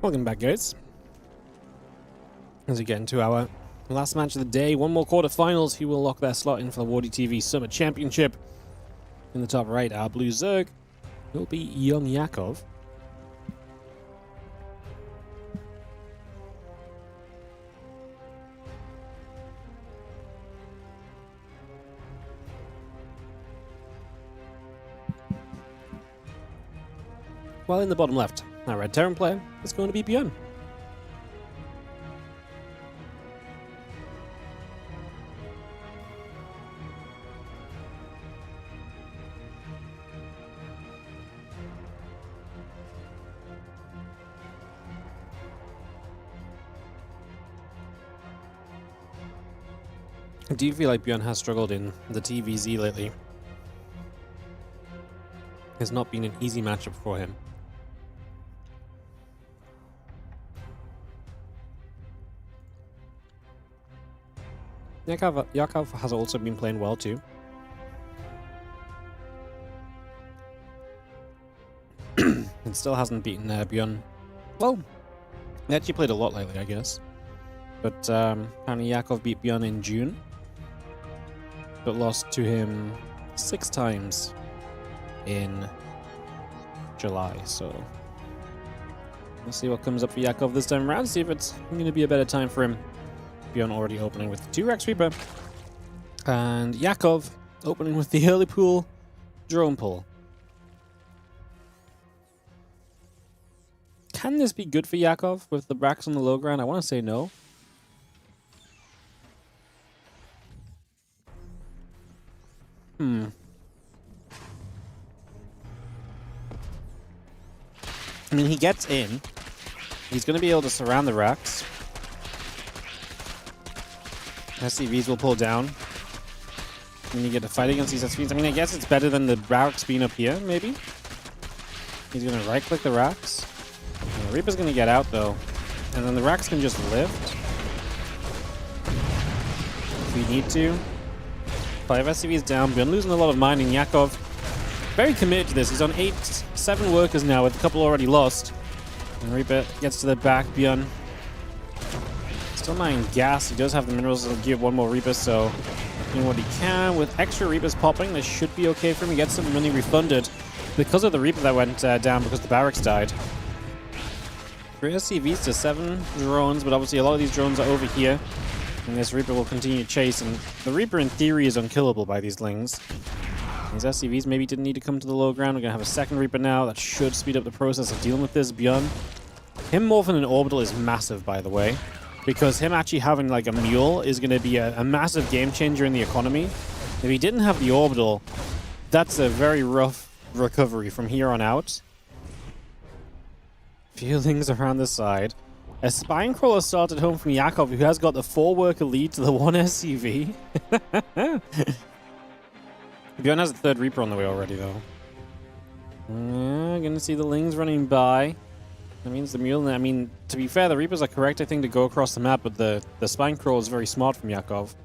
Welcome back, guys. As we get into our last match of the day, one more quarterfinals. Who will lock their slot in for the WardiTV Summer Championship? In the top right, our blue Zerg will be young Yakov. While in the bottom left, our red Terran player is going to be Bjorn. I do feel like Bjorn has struggled in the TVZ lately. It's not been an easy matchup for him. Yakov has also been playing well too. And still hasn't beaten Bjorn. Well, he actually played a lot lately, I guess. But apparently Yakov beat Bjorn in June. But lost to him 6 times in July, so we'll see what comes up for Yakov this time around, see if it's going to be a better time for him. Bjorn already opening with the 2 Rex Reaper, and Yakov opening with the early pool drone pull. Can this be good for Yakov with the Brax on the low ground? I want to say no. I mean, he gets in. He's going to be able to surround the racks. SCVs will pull down. And you get to fight against these SCVs. I mean, I guess it's better than the racks being up here, maybe. He's going to right-click the racks. And the Reaper's going to get out, though. And then the racks can just lift. If we need to. 5 SCVs down. Bjorn losing a lot of mining. Yakov very committed to this. He's on 7 workers now with a couple already lost. And Reaper gets to the back. Bjorn still mining gas. He does have the minerals to give one more Reaper, so doing what he can. With extra Reapers popping, this should be okay for him. He gets some money refunded because of the Reaper that went down because the barracks died. 3 SCVs to 7 drones, but obviously a lot of these drones are over here. And this Reaper will continue to chase, and the Reaper in theory is unkillable by these Lings. These SCVs maybe didn't need to come to the low ground. We're going to have a second Reaper now. That should speed up the process of dealing with this. Bjorn. Him morphing an orbital is massive, by the way. Because him actually having like a mule is going to be a massive game changer in the economy. If he didn't have the orbital, that's a very rough recovery from here on out. Few things around the side. A spine crawler started home from Yakov, who has got the 4-worker lead to the 1 SCV. Bjorn has a 3rd Reaper on the way already, though. Gonna see the Lings running by. That means the mule. I mean, to be fair, the Reapers are correct, I think, to go across the map, but the spine crawl is very smart from Yakov.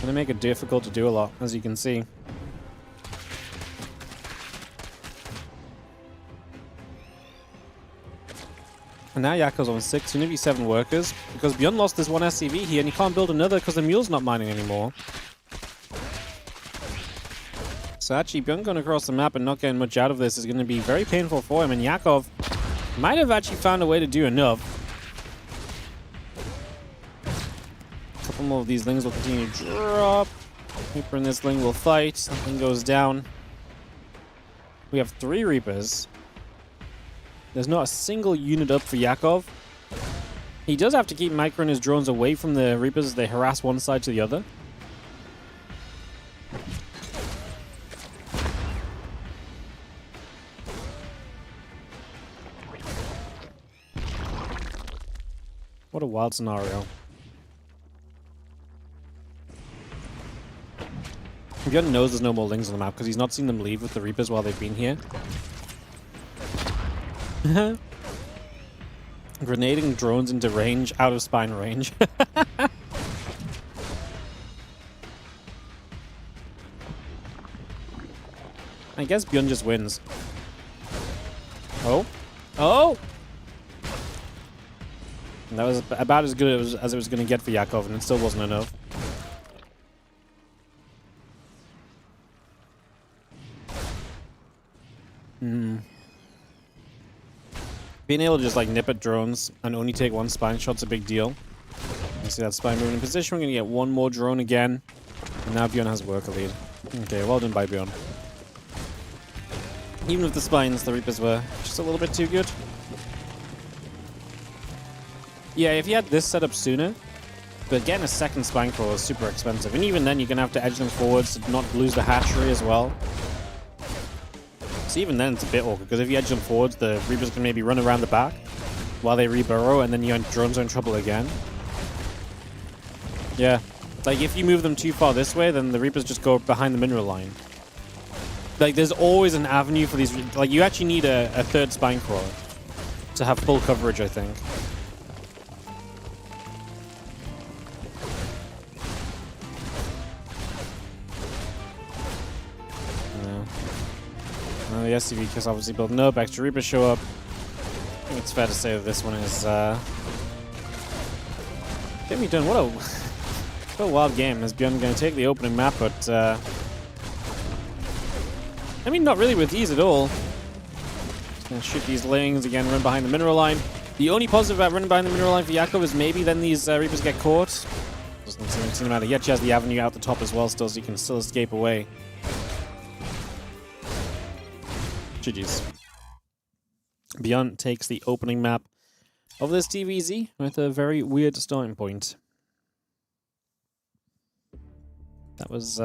Gonna make it difficult to do a lot, as you can see. And now Yakov's on 6, soon to be 7 workers. Because Bjorn lost this 1 SCV here, and he can't build another because the mule's not mining anymore. So actually, Bjorn going across the map and not getting much out of this is going to be very painful for him. And Yakov might have actually found a way to do enough. A couple more of these Lings will continue to drop. Reaper and this Ling will fight. Something goes down. We have 3 Reapers. There's not a single unit up for Yakov. He does have to keep Micro and his drones away from the Reapers as they harass one side to the other. What a wild scenario. Bjorn knows there's no more Lings on the map because he's not seen them leave with the Reapers while they've been here. Grenading drones into range, out of spine range. I guess Bjorn just wins. Oh. Oh! And that was about as good as it was going to get for Yakov, and it still wasn't enough. Being able to just like nip at drones and only take one spine shot's a big deal. You see that spine moving in position. We're going to get one more drone again. And now Bjorn has worker lead. Okay, well done by Bjorn. Even with the spines, the Reapers were just a little bit too good. Yeah, if you had this set up sooner, but getting a second spine crawler is super expensive. And even then, you're going to have to edge them forwards to not lose the hatchery as well. So even then, it's a bit awkward, because if you edge them forwards, the Reapers can maybe run around the back while they reburrow, and then your drones are in trouble again. Yeah. Like, if you move them too far this way, then the Reapers just go behind the mineral line. Like, there's always an avenue for these... Like, you actually need a third spine crawler to have full coverage, I think. No. No, the SCV is obviously building up. Extra Reapers show up. I think it's fair to say that this one is... Get me done. What a wild game. Is Bjorn going to take the opening map, but... I mean, not really with ease at all. Just going to shoot these lings again, run behind the mineral line. The only positive about running behind the mineral line for Yakov is maybe then these Reapers get caught. Doesn't seem to matter. Yet she has the avenue out the top as well still, so you can still escape away. GG's. Bjorn takes the opening map of this TVZ with a very weird starting point. That was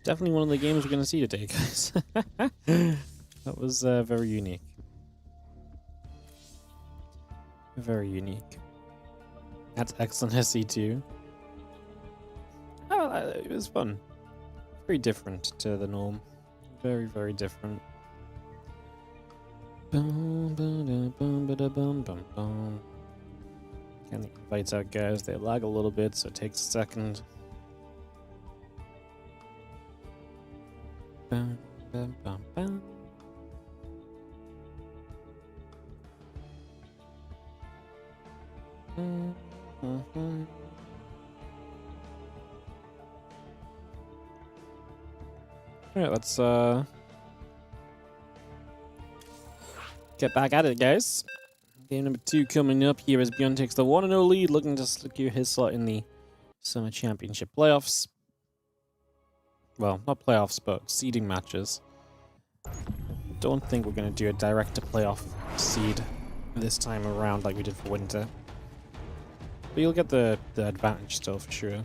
definitely one of the games we're going to see today, guys. That was very unique. Very unique. That's excellent SC2. Oh, it was fun. Very different to the norm. Very, very different. Can the invites out, guys? They lag a little bit, so it takes a second. Bum, bum, bum, bum. Alright, let's get back at it, guys. Game number 2 coming up here as Bjorn takes the 1-0 lead, looking to secure his slot in the Summer Championship playoffs. Well, not playoffs, but seeding matches. Don't think we're going to do a direct-to-playoff seed this time around like we did for Winter. But you'll get the advantage still, for sure.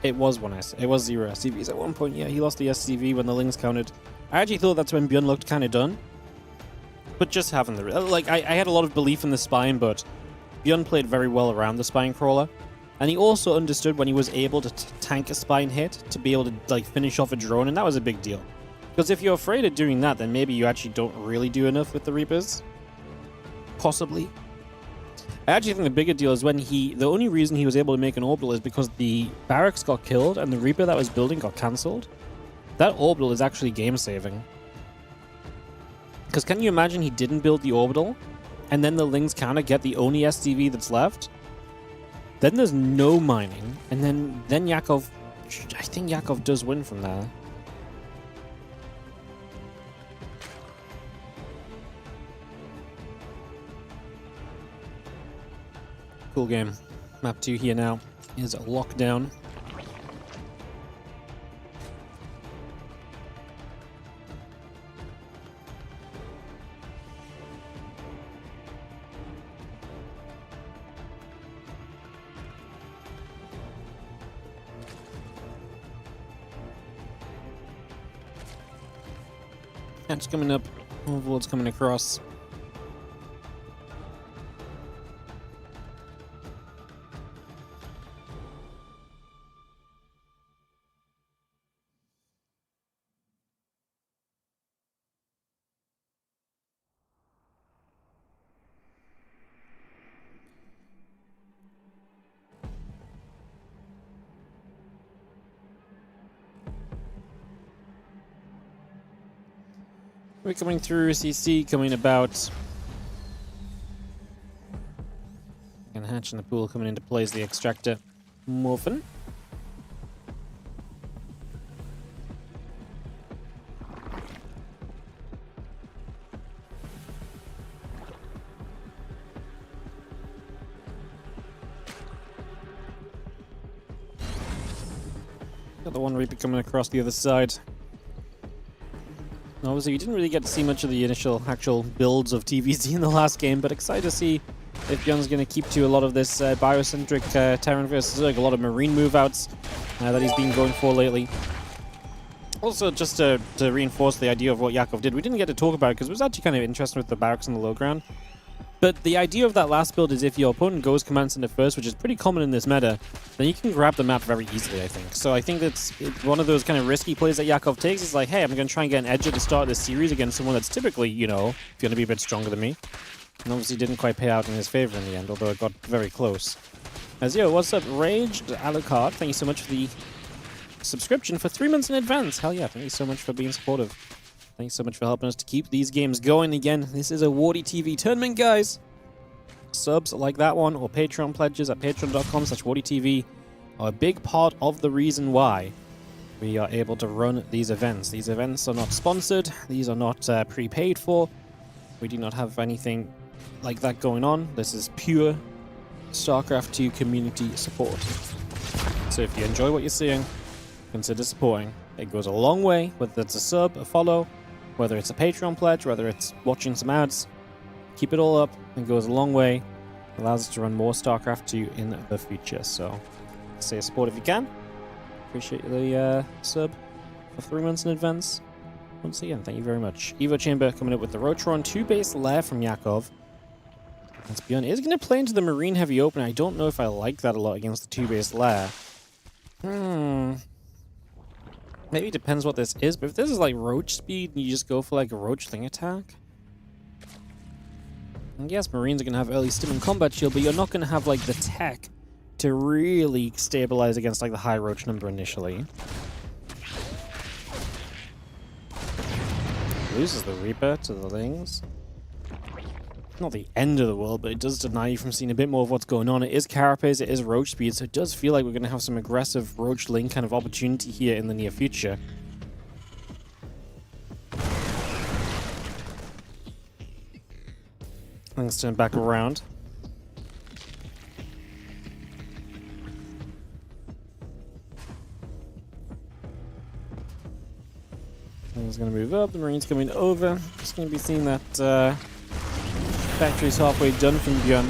It was 0 SCVs at one point. Yeah, he lost the SCV when the Lings counted. I actually thought that's when Bjorn looked kind of done. But just having the... Like, I had a lot of belief in the spine, but Bjorn played very well around the spine crawler. And he also understood when he was able to tank a spine hit to be able to, like, finish off a drone, and that was a big deal. Because if you're afraid of doing that, then maybe you actually don't really do enough with the Reapers. Possibly. I actually think the bigger deal is when the only reason he was able to make an orbital is because the barracks got killed and the Reaper that was building got cancelled. That orbital is actually game-saving. Because can you imagine he didn't build the orbital, and then the Lings counter get the only SCV that's left? Then there's no mining, and then Yakov... I think Yakov does win from there. Cool game. Map 2 here now is Lockdown. That's coming up. Overlord's coming across. We're coming through, CC coming about. And hatch in the pool coming into play as the extractor. Morphin. Got the one Reaper coming across the other side. Obviously, we didn't really get to see much of the initial actual builds of TVZ in the last game, but excited to see if Bjorn's going to keep to a lot of this biocentric Terran versus Zerg, a lot of Marine move-outs that he's been going for lately. Also, just to reinforce the idea of what Yakov did, we didn't get to talk about it because it was actually kind of interesting with the barracks on the low ground. But the idea of that last build is if your opponent goes command center first, which is pretty common in this meta, then you can grab the map very easily, I think. So I think it's one of those kind of risky plays that Yakov takes. It's like, hey, I'm going to try and get an edge at the start of this series against someone that's typically, you know, going to be a bit stronger than me. And obviously didn't quite pay out in his favor in the end, although it got very close. As yo, what's up, Rage Alucard? Thank you so much for the subscription for 3 months in advance. Hell yeah, thank you so much for being supportive. Thanks so much for helping us to keep these games going. Again, this is a WardiTV tournament, guys. Subs like that one or Patreon pledges at patreon.com/WardiTV are a big part of the reason why we are able to run these events. These events are not sponsored. These are not prepaid for. We do not have anything like that going on. This is pure StarCraft 2 community support. So if you enjoy what you're seeing, consider supporting. It goes a long way, whether it's a sub, a follow, whether it's a Patreon pledge, whether it's watching some ads. Keep it all up. It goes a long way. Allows us to run more StarCraft 2 in the future. So, say support if you can. Appreciate the sub for 3 months in advance. Once again, thank you very much. Evo Chamber coming up with the Rotron 2-base lair from Yakov. That's Bjorn is going to play into the Marine Heavy Opener. I don't know if I like that a lot against the 2-base lair. Maybe it depends what this is, but if this is like Roach speed and you just go for like a Roach thing attack. And yes, Marines are going to have early stim and combat shield, but you're not going to have like the tech to really stabilize against like the high Roach number initially. Loses the Reaper to the Lings. Not the end of the world, but it does deny you from seeing a bit more of what's going on. It is Carapace, it is Roach speed, so it does feel like we're going to have some aggressive Roach Ling kind of opportunity here in the near future. Let's turn back around. He's going to move up, the Marine's coming over. Just going to be seeing that factory's halfway done from Bjorn.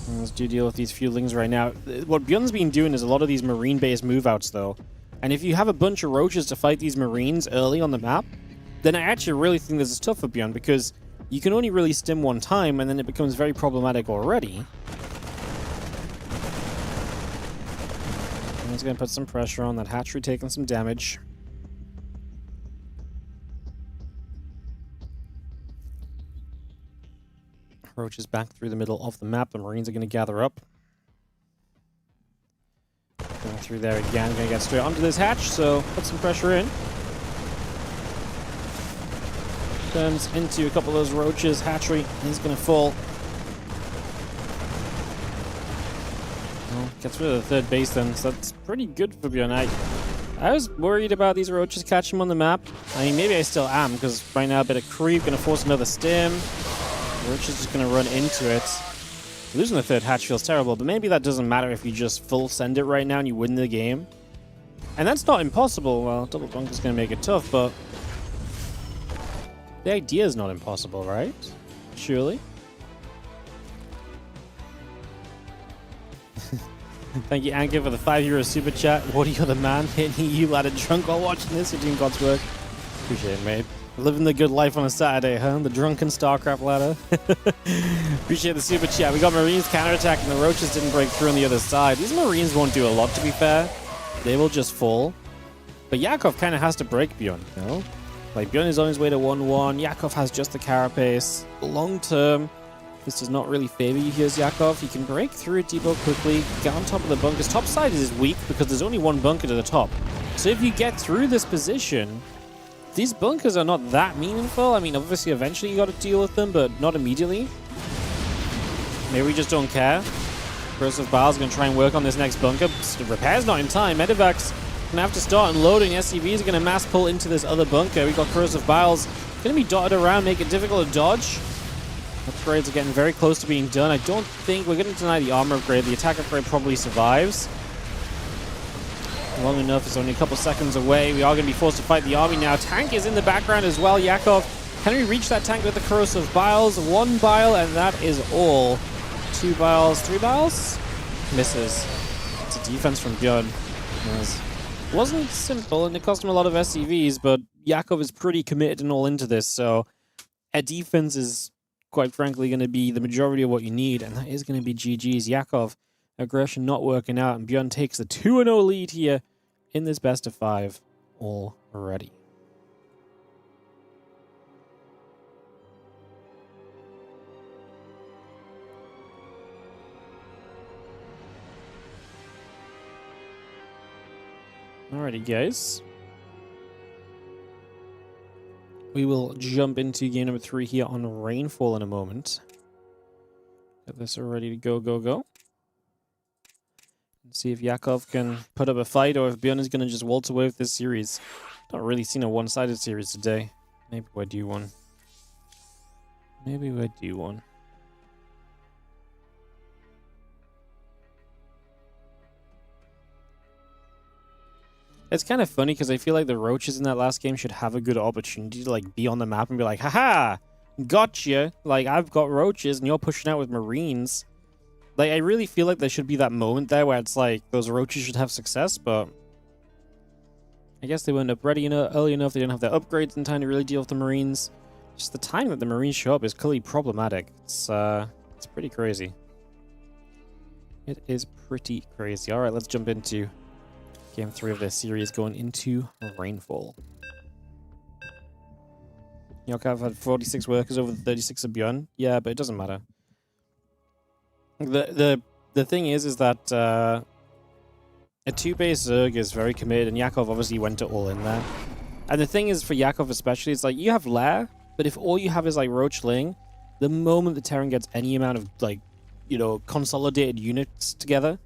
And let's deal with these fuelings right now. What Bjorn's been doing is a lot of these Marine-based move-outs, though. And if you have a bunch of Roaches to fight these Marines early on the map, then I actually really think this is tough for Bjorn, because you can only really stim one time, and then it becomes very problematic already. And he's going to put some pressure on that hatchery, taking some damage. Roach is back through the middle of the map. The Marines are going to gather up. Going through there again. Going to get straight onto this hatch, so put some pressure in. Turns into a couple of those Roaches. Hatchery is going to fall. Well, gets rid of the third base then, so that's pretty good for Bjorn. I was worried about these Roaches catching him on the map. I mean, maybe I still am, because right now a bit of creep, going to force another stim. Roach is just going to run into it. Losing the third hatch feels terrible, but maybe that doesn't matter if you just full send it right now and you win the game. And that's not impossible. Well, double bunk is going to make it tough, but the idea is not impossible, right? Surely. Thank you, Anka, for the €5 super chat. What are you, the man? Hitting you ladder drunk while watching this. You're doing God's work. Appreciate it, mate. Living the good life on a Saturday, huh? The drunken StarCraft ladder. Appreciate the super chat. We got Marines counterattacking. The Roaches didn't break through on the other side. These Marines won't do a lot, to be fair. They will just fall. But Yakov kind of has to break Bjorn, you know? Like, Bjorn is on his way to 1-1. Yakov has just the Carapace. Long term, this does not really favor you here as Yakov. He can break through a depot quickly, get on top of the bunkers. Top side is weak because there's only one bunker to the top. So if you get through this position, these bunkers are not that meaningful. I mean, obviously, eventually you got to deal with them, but not immediately. Maybe we just don't care. Percival is going to try and work on this next bunker. Repair's not in time. Medevac's going to have to start unloading. SCVs are going to mass pull into this other bunker. We got Percival going to be dotted around, make it difficult to dodge. Upgrades are getting very close to being done. I don't think we're going to deny the armor upgrade. The attack upgrade probably survives. Long enough, it's only a couple seconds away. We are going to be forced to fight the army now. Tank is in the background as well. Yakov, can we reach that tank with the corrosive biles? 1 bile, and that is all. 2 biles, 3 biles? Misses. It's a defense from Björn. It wasn't simple, and it cost him a lot of SCVs, but Yakov is pretty committed and all into this, so a defense is, quite frankly, going to be the majority of what you need, and that is going to be GG's. Yakov, aggression not working out, and Björn takes a 2-0 lead here in this best of 5 already. Alrighty, guys. We will jump into game number 3 here on Rainfall in a moment. Get this all ready to go. See if Yakov can put up a fight or if Björn is going to just waltz away with this series. Not really seen a one-sided series today. Maybe we'll do one. It's kind of funny because I feel like the roaches in that last game should have a good opportunity to like be on the map and be like, haha, gotcha. Like, I've got roaches and you're pushing out with marines. Like, I really feel like there should be that moment there where it's like, those roaches should have success, but I guess they weren't up ready early enough. They didn't have their upgrades in time to really deal with the marines. Just the time that the marines show up is clearly problematic. It's pretty crazy. It is pretty crazy. Alright, let's jump into game 3 of this series, going into Rainfall. Yakov had 46 workers over the 36 of Björn. Yeah, but it doesn't matter. The thing is that a 2-base Zerg is very committed, and Yakov obviously went to all in there. And the thing is, for Yakov especially, it's like, you have Lair, but if all you have is like Roach Ling, the moment the Terran gets any amount of, like, you know, consolidated units together,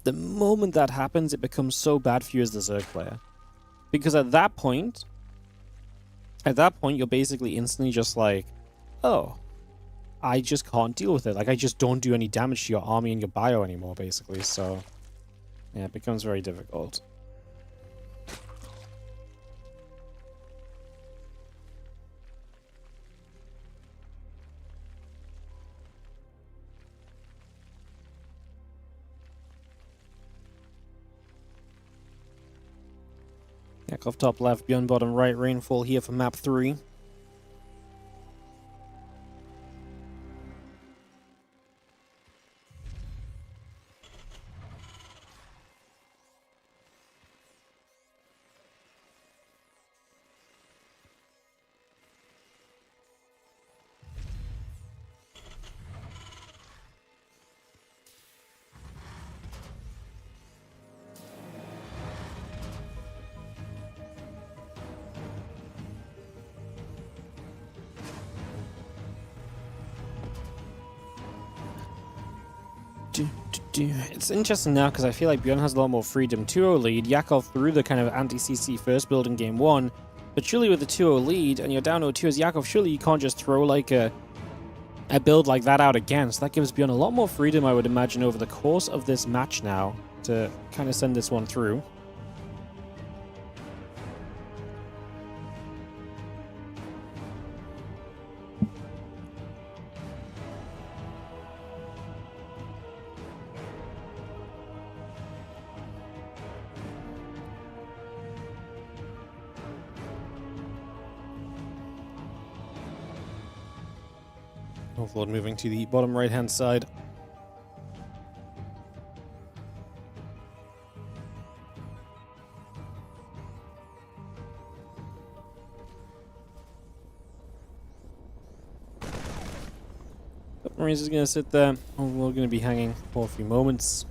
the moment that happens, it becomes so bad for you as the Zerg player. Because at that point, you're basically instantly just like, oh, I just can't deal with it. Like, I just don't do any damage to your army and your bio anymore, basically. So, yeah, it becomes very difficult. Yakov top left, Björn bottom right, Rainfall here for map 3. It's interesting now because I feel like Björn has a lot more freedom. 2-0 lead, Yakov threw the kind of anti-CC first build in game 1, but surely with the 2-0 lead and you're down 0-2 as Yakov, surely you can't just throw like a build like that out again. So that gives Björn a lot more freedom, I would imagine, over the course of this match now to kind of send this one through. Overlord moving to the bottom right-hand side. Marines is going to sit there. Overlord going to be hanging for a few moments.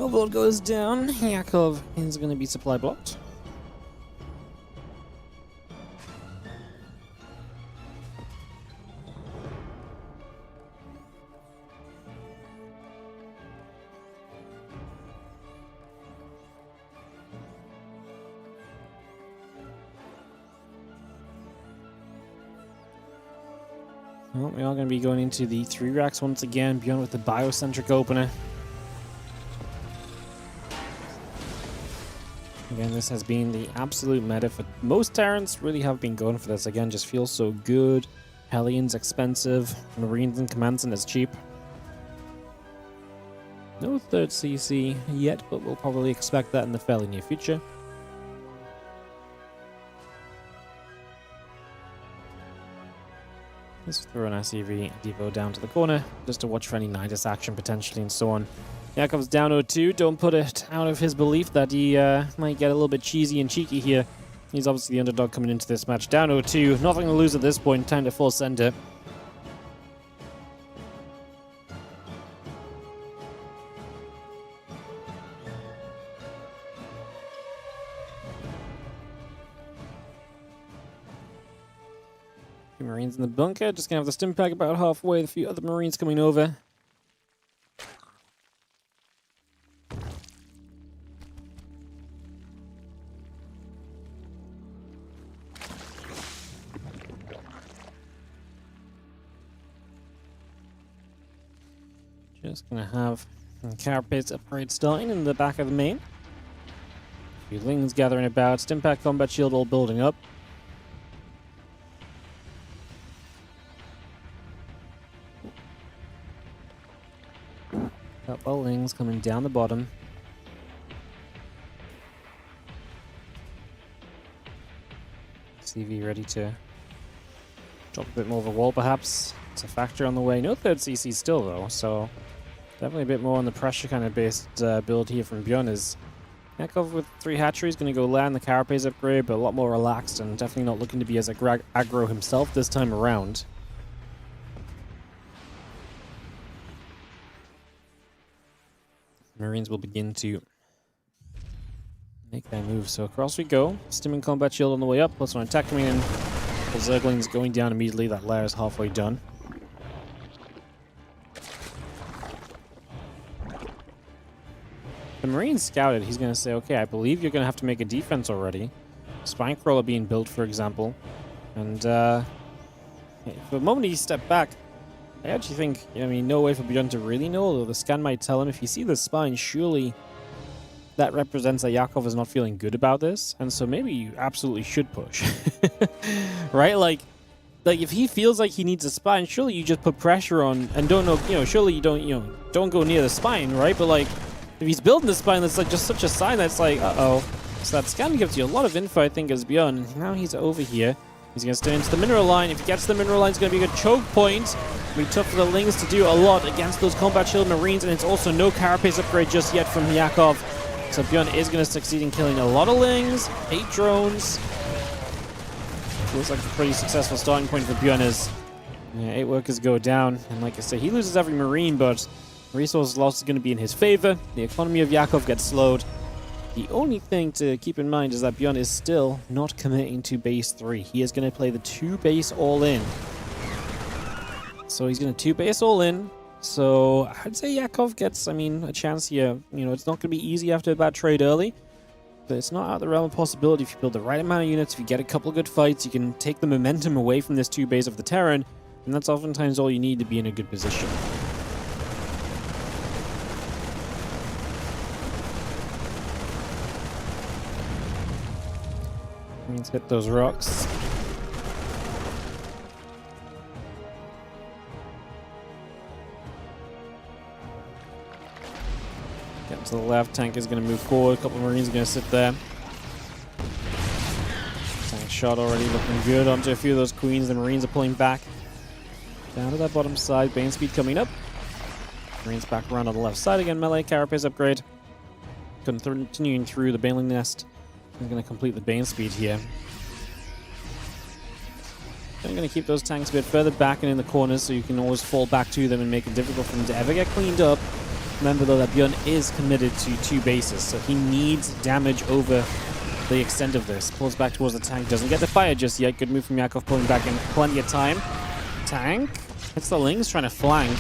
Overlord goes down. Yakov is going to be supply blocked. Well, we are going to be going into the 3 racks once again, beyond with the biocentric opener. Again, this has been the absolute meta for most Terrans. Really have been going for this. Again, just feels so good. Hellions expensive. Marines and Command Centers cheap. No 3rd CC yet, but we'll probably expect that in the fairly near future. Let's throw an SEV Devo down to the corner, just to watch for any Nidus action potentially and so on. Yakov's down 0-2. Don't put it out of his belief that he might get a little bit cheesy and cheeky here. He's obviously the underdog coming into this match. Down 0-2. Nothing to lose at this point. Time to force center. Marines in the bunker, just gonna have the stim pack about halfway, a few other Marines coming over. Just gonna have carapace upgrade starting in the back of the main. A few lings gathering about, stim pack combat shield all building up. Couple lings coming down the bottom. CV ready to drop a bit more of a wall perhaps. It's a factor on the way. No 3rd CC still though, so definitely a bit more on the pressure kind of based build here from Bjorn. Is Yakov with 3 hatcheries going to go land the carapace upgrade, but a lot more relaxed and definitely not looking to be as aggro himself this time around. Marines will begin to make their move. So across we go. Stimming combat shield on the way up. Plus one attack coming in. The Zergling's going down immediately. That lair is halfway done. The Marines scouted. He's going to say, okay, I believe you're going to have to make a defense already. Spine crawler being built, for example. And for the moment he stepped back, I actually think, I mean, no way for Bjorn to really know, although the scan might tell him. If you see the spine, surely that represents that Yakov is not feeling good about this, and so maybe you absolutely should push. Right? Like if he feels like he needs a spine, surely you just put pressure on and don't know, surely you don't go near the spine, right? But like, if he's building the spine, that's like just such a sign that's like, uh-oh. So that scan gives you a lot of info, I think, as Bjorn. And now he's over here. He's going to stay into the mineral line. If he gets the mineral line, it's going to be a good choke point. It'll be tough for the Lings to do a lot against those combat shield Marines, and it's also no carapace upgrade just yet from Yakov. So Bjorn is going to succeed in killing a lot of Lings. 8 drones. Looks like a pretty successful starting point for Bjorn as 8 workers go down. And like I say, he loses every Marine, but resource loss is going to be in his favor. The economy of Yakov gets slowed. The only thing to keep in mind is that Bjorn is still not committing to base 3. He is going to play the 2 base all in. So he's going to 2 base all in. So I'd say Yakov gets, a chance here. It's not going to be easy after a bad trade early. But it's not out of the realm of possibility. If you build the right amount of units, if you get a couple of good fights, you can take the momentum away from this 2 base of the Terran. And that's oftentimes all you need to be in a good position. Let's hit those rocks. Get to the left. Tank is going to move forward. A couple of Marines are going to sit there. Tank shot already looking good onto a few of those Queens. The Marines are pulling back. Down to that bottom side. Bane speed coming up. Marines back around on the left side again. Melee carapace upgrade. Continuing through the Baneling Nest. I'm going to complete the Bane speed here. I'm going to keep those tanks a bit further back and in the corners so you can always fall back to them and make it difficult for them to ever get cleaned up. Remember though that Bjorn is committed to 2 bases, so he needs damage over the extent of this. Pulls back towards the tank, doesn't get the fire just yet. Good move from Yakov, pulling back in plenty of time. Tank hits the Lings, trying to flank.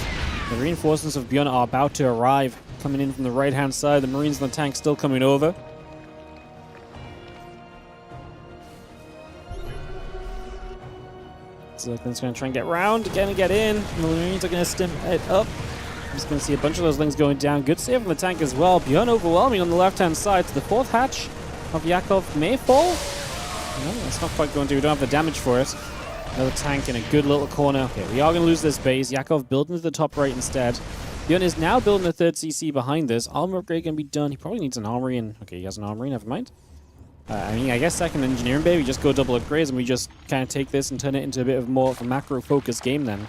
The reinforcements of Bjorn are about to arrive, coming in from the right-hand side. The Marines and the tank still coming over. Zergling's going to try and get round, again and get in. The Marines are going to stim it up. I'm just going to see a bunch of those Lings going down. Good save from the tank as well. Bjorn overwhelming on the left-hand side. So the 4th hatch of Yakov may fall. No, that's not quite going to. We don't have the damage for it. Another tank in a good little corner. Okay, we are going to lose this base. Yakov building to the top right instead. Bjorn is now building a 3rd CC behind this. Armor upgrade going to be done. He probably needs an armory. And okay, he has an armory. Never mind. I mean, I guess 2nd engineering bay, we just go double upgrades and we just kind of take this and turn it into a bit of more of a macro-focused game then.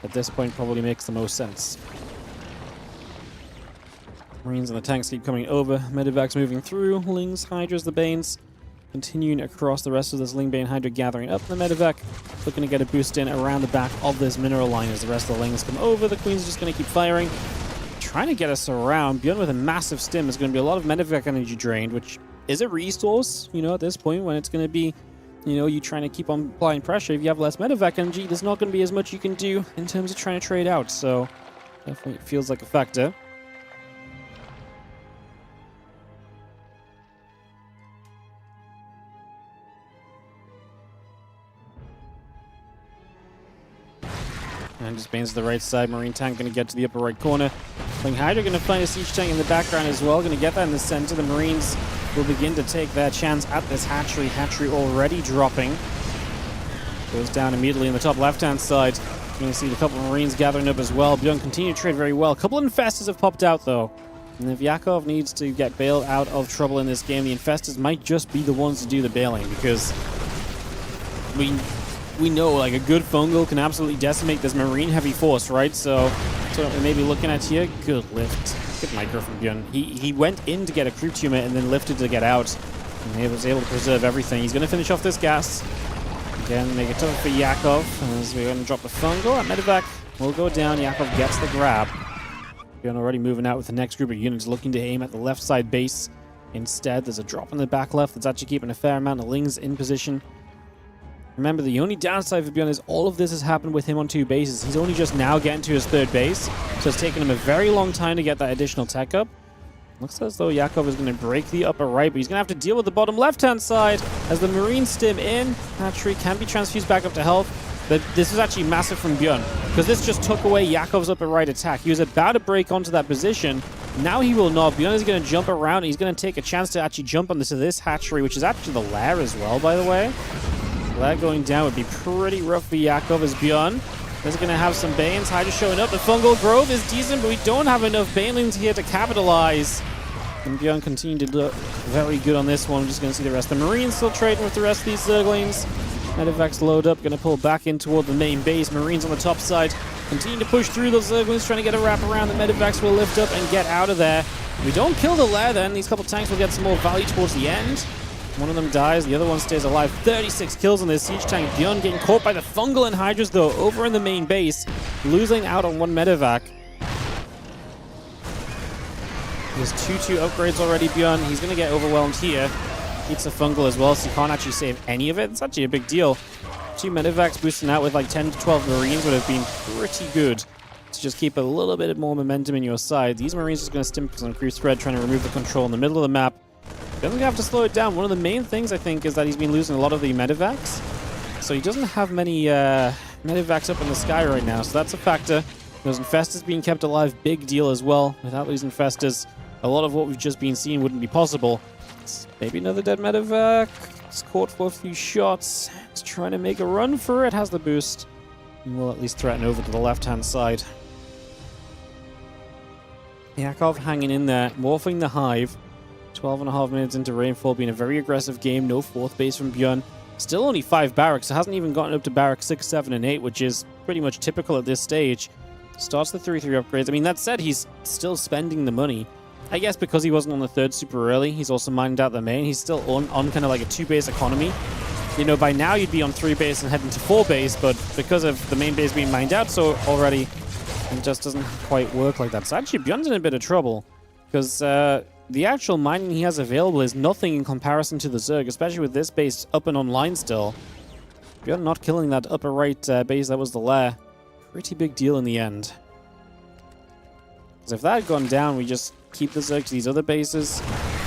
At this point, probably makes the most sense. Marines and the tanks keep coming over. Medevac's moving through. Lings, Hydras, the Banes. Continuing across the rest of this Ling Bane Hydra gathering up. The Medevac looking to get a boost in around the back of this mineral line as the rest of the Lings come over. The Queen's just going to keep firing. Trying to get us around. Bjorn with a massive stim. There's going to be a lot of Medevac energy drained, which is a resource, you know, at this point when it's going to be, you know, you trying to keep on applying pressure. If you have less Medevac energy, there's not going to be as much you can do in terms of trying to trade out. So definitely feels like a factor. And just Bane's to the right side. Marine tank going to get to the upper right corner. Ling Hydra going to find a siege tank in the background as well. Going to get that in the center. The Marines will begin to take their chance at this hatchery. Hatchery already dropping. Goes down immediately in the top left-hand side. You're going to see a couple of Marines gathering up as well. Bjorn continue to trade very well. A couple of Infestors have popped out, though. And if Yakov needs to get bailed out of trouble in this game, the Infestors might just be the ones to do the bailing, because we know, like, a good fungal can absolutely decimate this Marine heavy force, right? So what we may be looking at here. Good lift. Good micro from Bjorn. He went in to get a crew tumor and then lifted to get out. And he was able to preserve everything. He's going to finish off this gas. Again, make it tough for Yakov as we're going to drop the fungal. That Medevac will go down. Yakov gets the grab. Bjorn already moving out with the next group of units, looking to aim at the left side base. Instead, there's a drop in the back left that's actually keeping a fair amount of Lings in position. Remember, the only downside for Bjorn is all of this has happened with him on 2 bases. He's only just now getting to his 3rd base, so it's taken him a very long time to get that additional tech up. Looks as though Yakov is going to break the upper right, but he's going to have to deal with the bottom left-hand side as the Marines stim in. Hatchery can be transfused back up to health, but this is actually massive from Bjorn, because this just took away Yakov's upper right attack. He was about to break onto that position. Now he will not. Bjorn is going to jump around, and he's going to take a chance to actually jump onto this hatchery, which is actually the lair as well, by the way. That going down would be pretty rough for Yakov as Bjorn is going to have some Banes. Hydra showing up. The fungal growth is decent, but we don't have enough Banelings here to capitalize. And Bjorn continuing to look very good on this one. I'm just going to see the rest of the Marines still trading with the rest of these Zerglings. Medevac's load up, going to pull back in toward the main base. Marines on the top side continue to push through those Zerglings, trying to get a wrap around. The Medevacs will lift up and get out of there. We don't kill the lair then. These couple tanks will get some more value towards the end. One of them dies, the other one stays alive. 36 kills on this siege tank. Bjorn getting caught by the fungal and Hydras, though, over in the main base, losing out on 1 Medevac. There's 2 upgrades already, Bjorn. He's going to get overwhelmed here. Eats a fungal as well, so he can't actually save any of it. It's actually a big deal. 2 Medevacs boosting out with like 10 to 12 Marines would have been pretty good to just keep a little bit more momentum in your side. These Marines are just going to stim for some crew spread, trying to remove the control in the middle of the map. Doesn't have to slow it down. One of the main things, I think, is that he's been losing a lot of the Medevacs. So he doesn't have many Medevacs up in the sky right now, so that's a factor. Those Infestors being kept alive, big deal as well. Without these Infestors, a lot of what we've just been seeing wouldn't be possible. Maybe another dead Medevac. It's caught for a few shots. It's trying to make a run for it. Has the boost. And will at least threaten over to the left-hand side. Yakov hanging in there, morphing the hive. 12.5 minutes into Rainfall, being a very aggressive game. No 4th base from Bjorn. Still only 5 barracks, so hasn't even gotten up to barracks 6, 7, and 8, which is pretty much typical at this stage. Starts the 3-3 upgrades. I mean, that said, he's still spending the money. I guess because he wasn't on the 3rd super early, he's also mined out the main. He's still on kind of like a 2-base economy. You know, by now you'd be on 3 base and heading to 4 base, but because of the main base being mined out so already, It just doesn't quite work like that. So actually, Bjorn's in a bit of trouble because the actual mining he has available is nothing in comparison to the Zerg, especially with this base up and online still. Bjorn not killing that upper right base that was the lair. Pretty big deal in the end. Because if that had gone down, we just keep the Zerg to these other bases.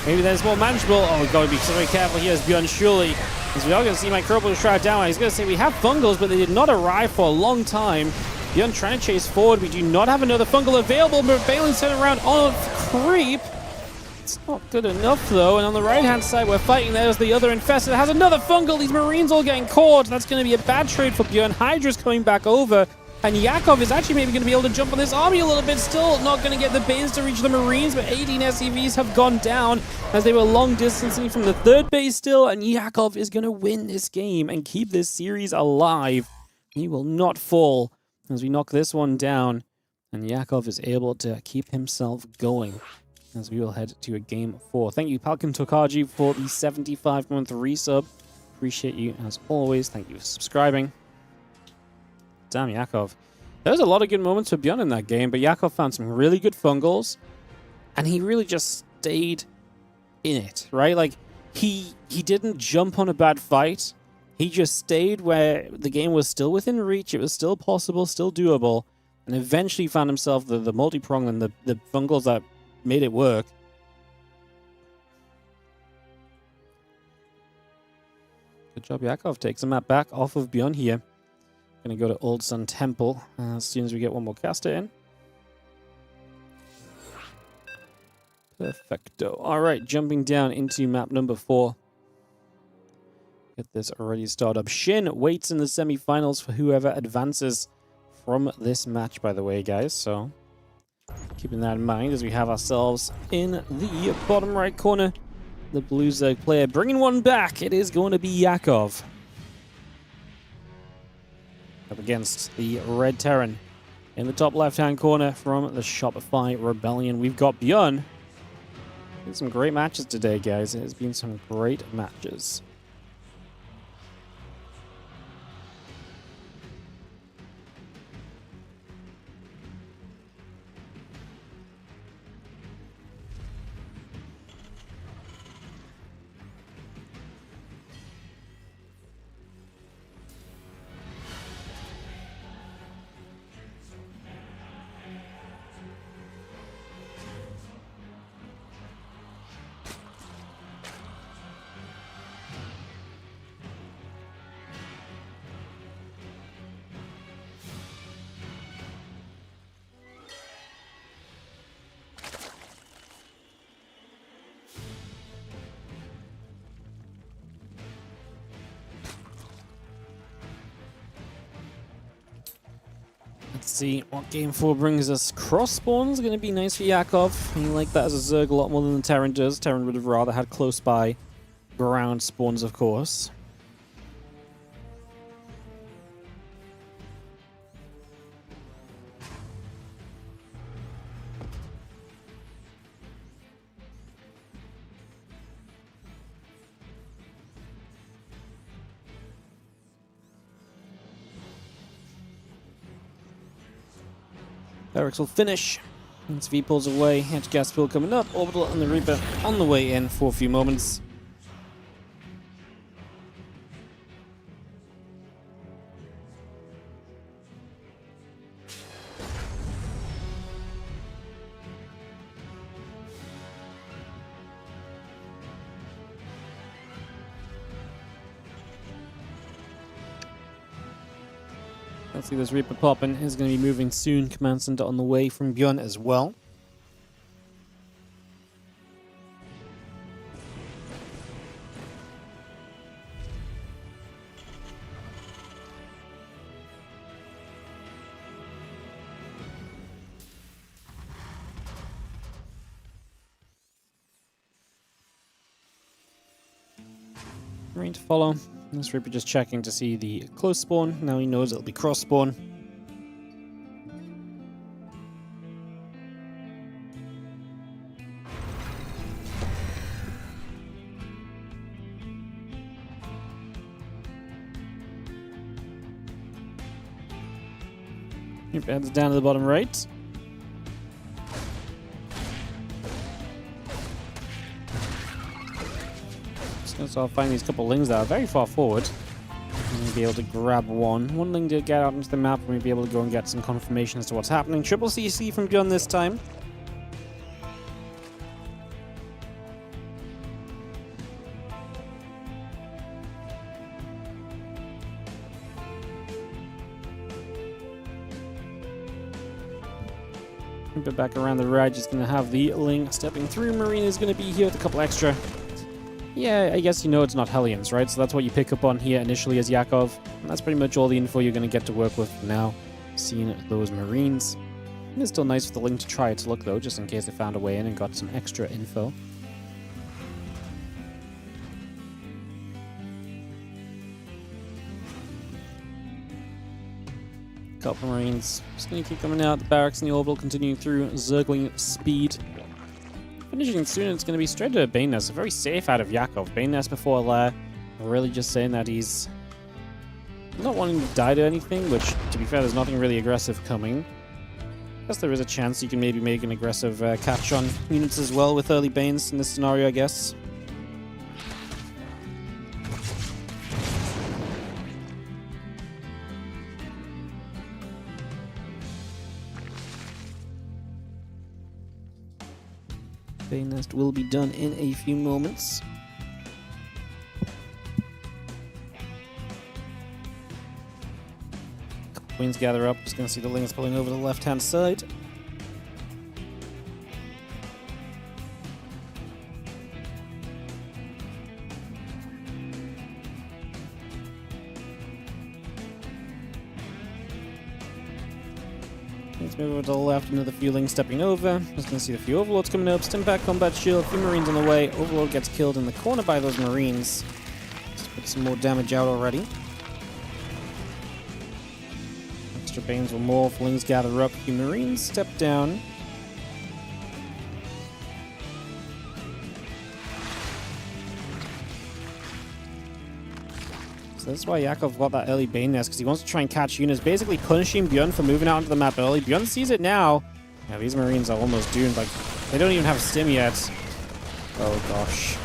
Maybe that's more manageable. Oh, we've got to be very careful here as Bjorn surely. As we are going to see Microbial Shroud down. He's going to say we have fungals, but they did not arrive for a long time. Bjorn trying to chase forward. We do not have another fungal available, but Balin's turning around on creep. It's not good enough, though. And on the right-hand side, we're fighting. There's the other infested that has another fungal. These Marines all getting caught. That's going to be a bad trade for Bjorn. Hydra's coming back over. And Yakov is actually maybe going to be able to jump on this army a little bit. Still not going to get the base to reach the Marines, but 18 SCVs have gone down as they were long distancing from the third base still. And Yakov is going to win this game and keep this series alive. He will not fall as we knock this one down. And Yakov is able to keep himself going as we will head to a game 4. Thank you, Palkin Tokaji, for the 75-month resub. Appreciate you as always. Thank you for subscribing. Damn, Yakov. There was a lot of good moments for Bjorn in that game, but Yakov found some really good fungals, and he really just stayed in it, right? Like, he didn't jump on a bad fight. He just stayed where the game was still within reach. It was still possible, still doable, and eventually found himself the multi-prong and the fungals that made it work. Good job, Yakov. Takes a map back off of Bjorn here. Going to go to Old Sun Temple as soon as we get one more caster in. Perfecto. All right, jumping down into map number 4. Get this already started up. Shin waits in the semifinals for whoever advances from this match, by the way, guys. So keeping that in mind as we have ourselves in the bottom right corner. The Blue Zerg player bringing one back. It is going to be Yakov. Up against the Red Terran. In the top left-hand corner from the Shopify Rebellion, we've got Bjorn. Been some great matches today, guys. It has been some great matches. Let's see what game 4 brings us. Cross spawn is going to be nice for Yakov. He liked that as a Zerg a lot more than the Terran does. Terran would have rather had close by ground spawns, of course. Barracks will finish. Once V pulls away, Hedge Gas Pool coming up, Orbital and the Reaper on the way in for a few moments. Let's see this Reaper popping. Is going to be moving soon. Command Center on the way from Bjorn as well. Marine to follow. This Reaper just checking to see the close spawn. Now he knows it'll be cross spawn. Yep, heads down to the bottom right. Just gonna sort of find these couple lings that are very far forward. And be able to grab one. One ling to get out into the map, and we'll be able to go and get some confirmation as to what's happening. Triple CC from Beyond this time. But back around the right, just going to have the ling stepping through. Marine is going to be here with a couple extra. Yeah, I guess you know it's not Hellions, right? So that's what you pick up on here initially as Yakov. And that's pretty much all the info you're going to get to work with now, seeing those Marines. It's still nice for the ling to try its luck, though, just in case they found a way in and got some extra info. Couple Marines just going to keep coming out. The barracks and the orbital continuing through, zergling speed. Finishing soon, it's going to be straight to Bane Nest. Very safe out of Yakov. Bane Nest before Lair. Really just saying that he's not wanting to die to anything, which, to be fair, there's nothing really aggressive coming. I guess there is a chance you can maybe make an aggressive catch on units as well with early Banes in this scenario, I guess. Bane Nest will be done in a few moments. Wings gather up. Just going to see the lings pulling over the left-hand side. Let's move over to the left, another few lings stepping over. Just going to see the few Overlords coming up. Stimpack Combat Shield, a few Marines on the way. Overlord gets killed in the corner by those Marines. Let's put some more damage out already. Extra Banes will morph, lings gather up. A few Marines step down. So that's why Yakov got that early Bane Nest, because he wants to try and catch units, basically punishing Bjorn for moving out onto the map early. Bjorn sees it now. Yeah, these Marines are almost doomed. Like, they don't even have stim yet. Oh gosh.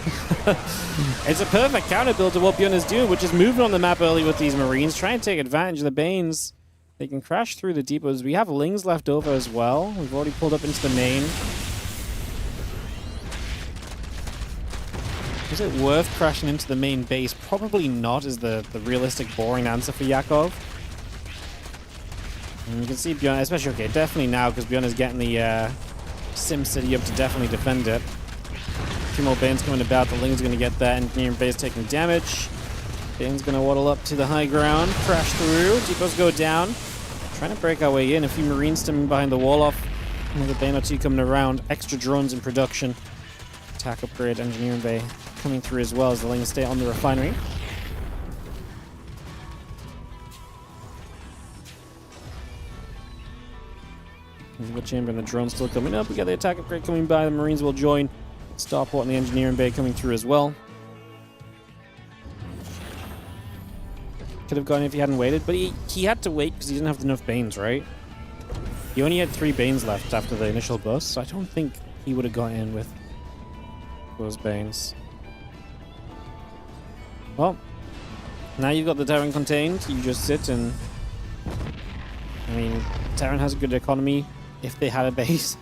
It's a perfect counter build to what Bjorn is doing, which is moving on the map early with these Marines, trying to take advantage of the Banes. They can crash through the depots. We have lings left over as well. We've already pulled up into the main. Is it worth crashing into the main base? Probably not, is the realistic, boring answer for Yakov. And you can see Bjorn, especially, okay, definitely now, because Bjorn is getting the Sim City up to definitely defend it. A few more Banes coming about. The Ling's going to get that engineering base taking damage. Bane's going to waddle up to the high ground, crash through. Depots go down. Trying to break our way in. A few Marines stimming behind the wall off. Another Bane or two coming around. Extra drones in production. Attack upgrade, engineering bay coming through as well as the Lings stay on the refinery. The chamber and the drone still coming up. We got the attack upgrade coming by. The Marines will join. Starport and the engineering bay coming through as well. Could have gone if he hadn't waited, but he had to wait because he didn't have enough Banes, right? He only had 3 Banes left after the initial bust, so I don't think he would have got in with those Banes. Well, now you've got the Terran contained, you just sit and... I mean, Terran has a good economy if they had a base.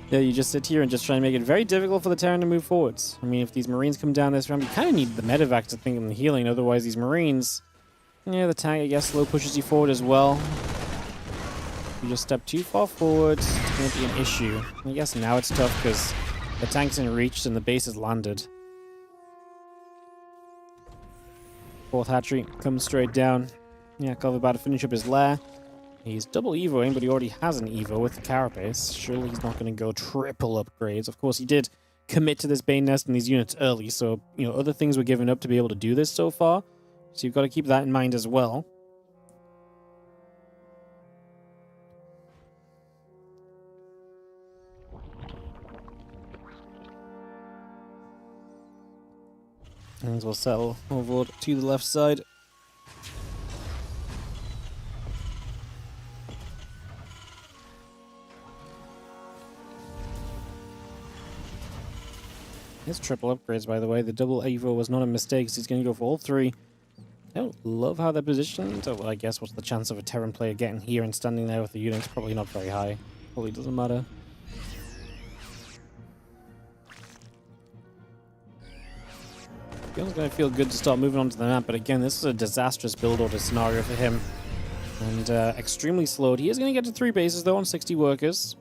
Yeah, you just sit here and just try and make it very difficult for the Terran to move forwards. I mean, if these Marines come down this round, you kind of need the medevac to think of the healing, otherwise these Marines... Yeah, the tank, I guess, slow pushes you forward as well. If you just step too far forward, it's going to be an issue. I guess now it's tough because the tank's in reach and the base is landed. Fourth hatchery comes straight down. Yeah, Yakov about to finish up his lair. He's double evoing, but he already has an evo with the carapace. Surely he's not going to go triple upgrades. Of course, he did commit to this Bane Nest and these units early, so, you know, other things were given up to be able to do this so far. So you've got to keep that in mind as well. Things will settle over to the left side. His triple upgrades, by the way. The double Evo was not a mistake, so he's going to go for all three. I don't love how they're positioned. So, well, I guess what's the chance of a Terran player getting here and standing there with the units? Probably not very high. Probably doesn't matter. Feels going to feel good to start moving on to the map, but again, this is a disastrous build order scenario for him. And extremely slowed. He is going to get to 3 bases, though, on 60 workers.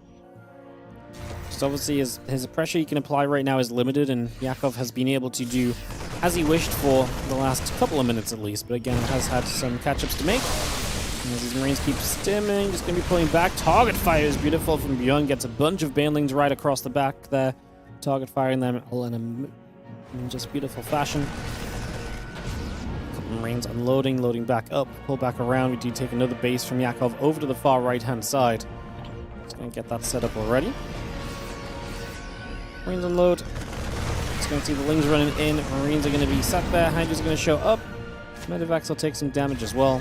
Just obviously, his pressure he can apply right now is limited, and Yakov has been able to do as he wished for the last couple of minutes at least, but again, has had some catch-ups to make. And as these Marines keep stimming, just going to be pulling back. Target fire is beautiful from Bjorn, gets a bunch of banelings right across the back there. Target firing them all in just beautiful fashion. Couple Marines unloading, loading back up, pull back around. We do take another base from Yakov over to the far right-hand side. Just going to get that set up already. Marines unload. Just going to see the Lings running in. Marines are going to be sat there. Hydra's going to show up. Medivacs will take some damage as well.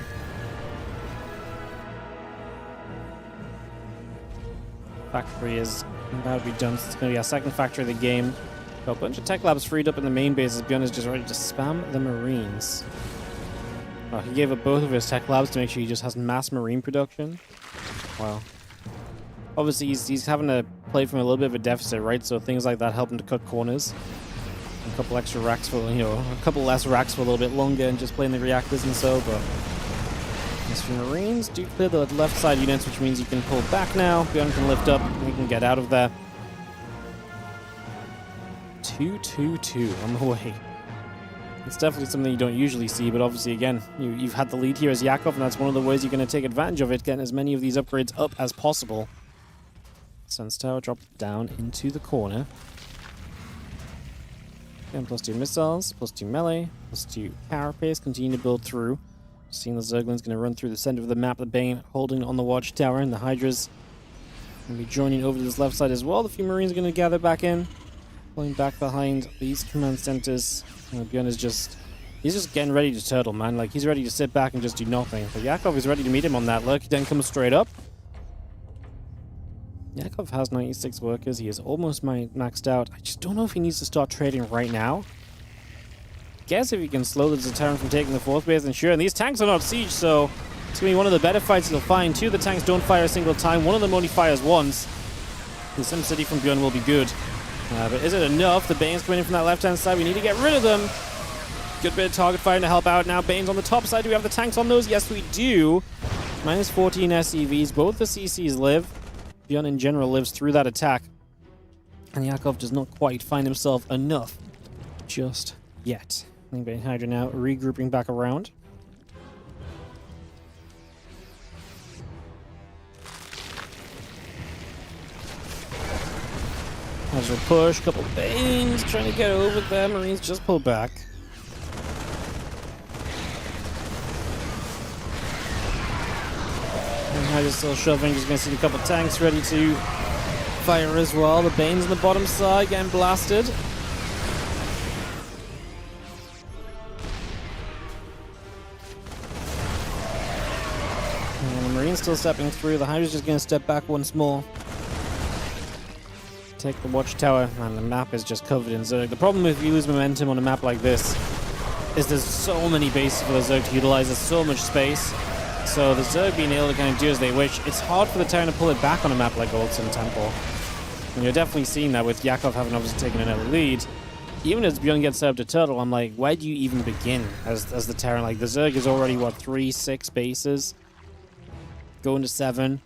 Factory is about to be done. So it's going to be our second factory of the game. Got a bunch of tech labs freed up in the main base as Bjorn is just ready to spam the Marines. Oh, he gave up both of his tech labs to make sure he just has mass Marine production. Wow. Obviously, he's having to play from a little bit of a deficit, right? So things like that help him to cut corners. A couple extra racks for, a couple less racks for a little bit longer and just playing the reactors and so, but... As for Marines, do clear the left side units, which means you can pull back now. Bjorn can lift up, and we can get out of there. 2-2-2 on the way. It's definitely something you don't usually see, but obviously, again, you've had the lead here as Yakov, and that's one of the ways you're going to take advantage of it, getting as many of these upgrades up as possible. Sense Tower dropped down into the corner. Again, +2 missiles, +2 melee, +2 carapace, continue to build through. Seeing the Zergling's going to run through the center of the map, the Bane holding on the watchtower, and the Hydras going to be joining over to this left side as well. The few Marines are going to gather back in, pulling back behind these command centers. Bjorn is he's just getting ready to turtle, man. Like, he's ready to sit back and just do nothing. But Yakov is ready to meet him on that look. He then comes straight up. Yakov has 96 workers. He is almost maxed out. I just don't know if he needs to start trading right now. Guess if he can slow the Terran from taking the 4th base, then sure. And these tanks are not siege, so it's going to be one of the better fights you'll find. 2 of the tanks don't fire a single time. 1 of them only fires once. The SimCity from Bjorn will be good. But is it enough? The Bane's coming in from that left-hand side. We need to get rid of them. Good bit of target firing to help out. Now Bane's on the top side. Do we have the tanks on those? Yes, we do. Minus 14 SCVs. Both the CCs live. Bjorn in general lives through that attack. And Yakov does not quite find himself enough just yet. I think Bane Hydra now regrouping back around. As we push, couple Banes trying to get over there. Marines just pull back. And Hydra's still shoving. Just going to see a couple tanks ready to fire as well. The Bane's on the bottom side getting blasted. And the Marine's still stepping through. The Hydra's just going to step back once more. Take the watchtower, and the map is just covered in Zerg. The problem if you lose momentum on a map like this is there's so many bases for the Zerg to utilize. There's so much space. So the Zerg being able to kind of do as they wish, it's hard for the Terran to pull it back on a map like Goldson Temple. And you're definitely seeing that with Yakov having obviously taken an early lead. Even as Bjorn gets set up to Turtle, I'm like, where do you even begin as the Terran? Like, the Zerg is already, what, 3, 6 bases? Going to 7.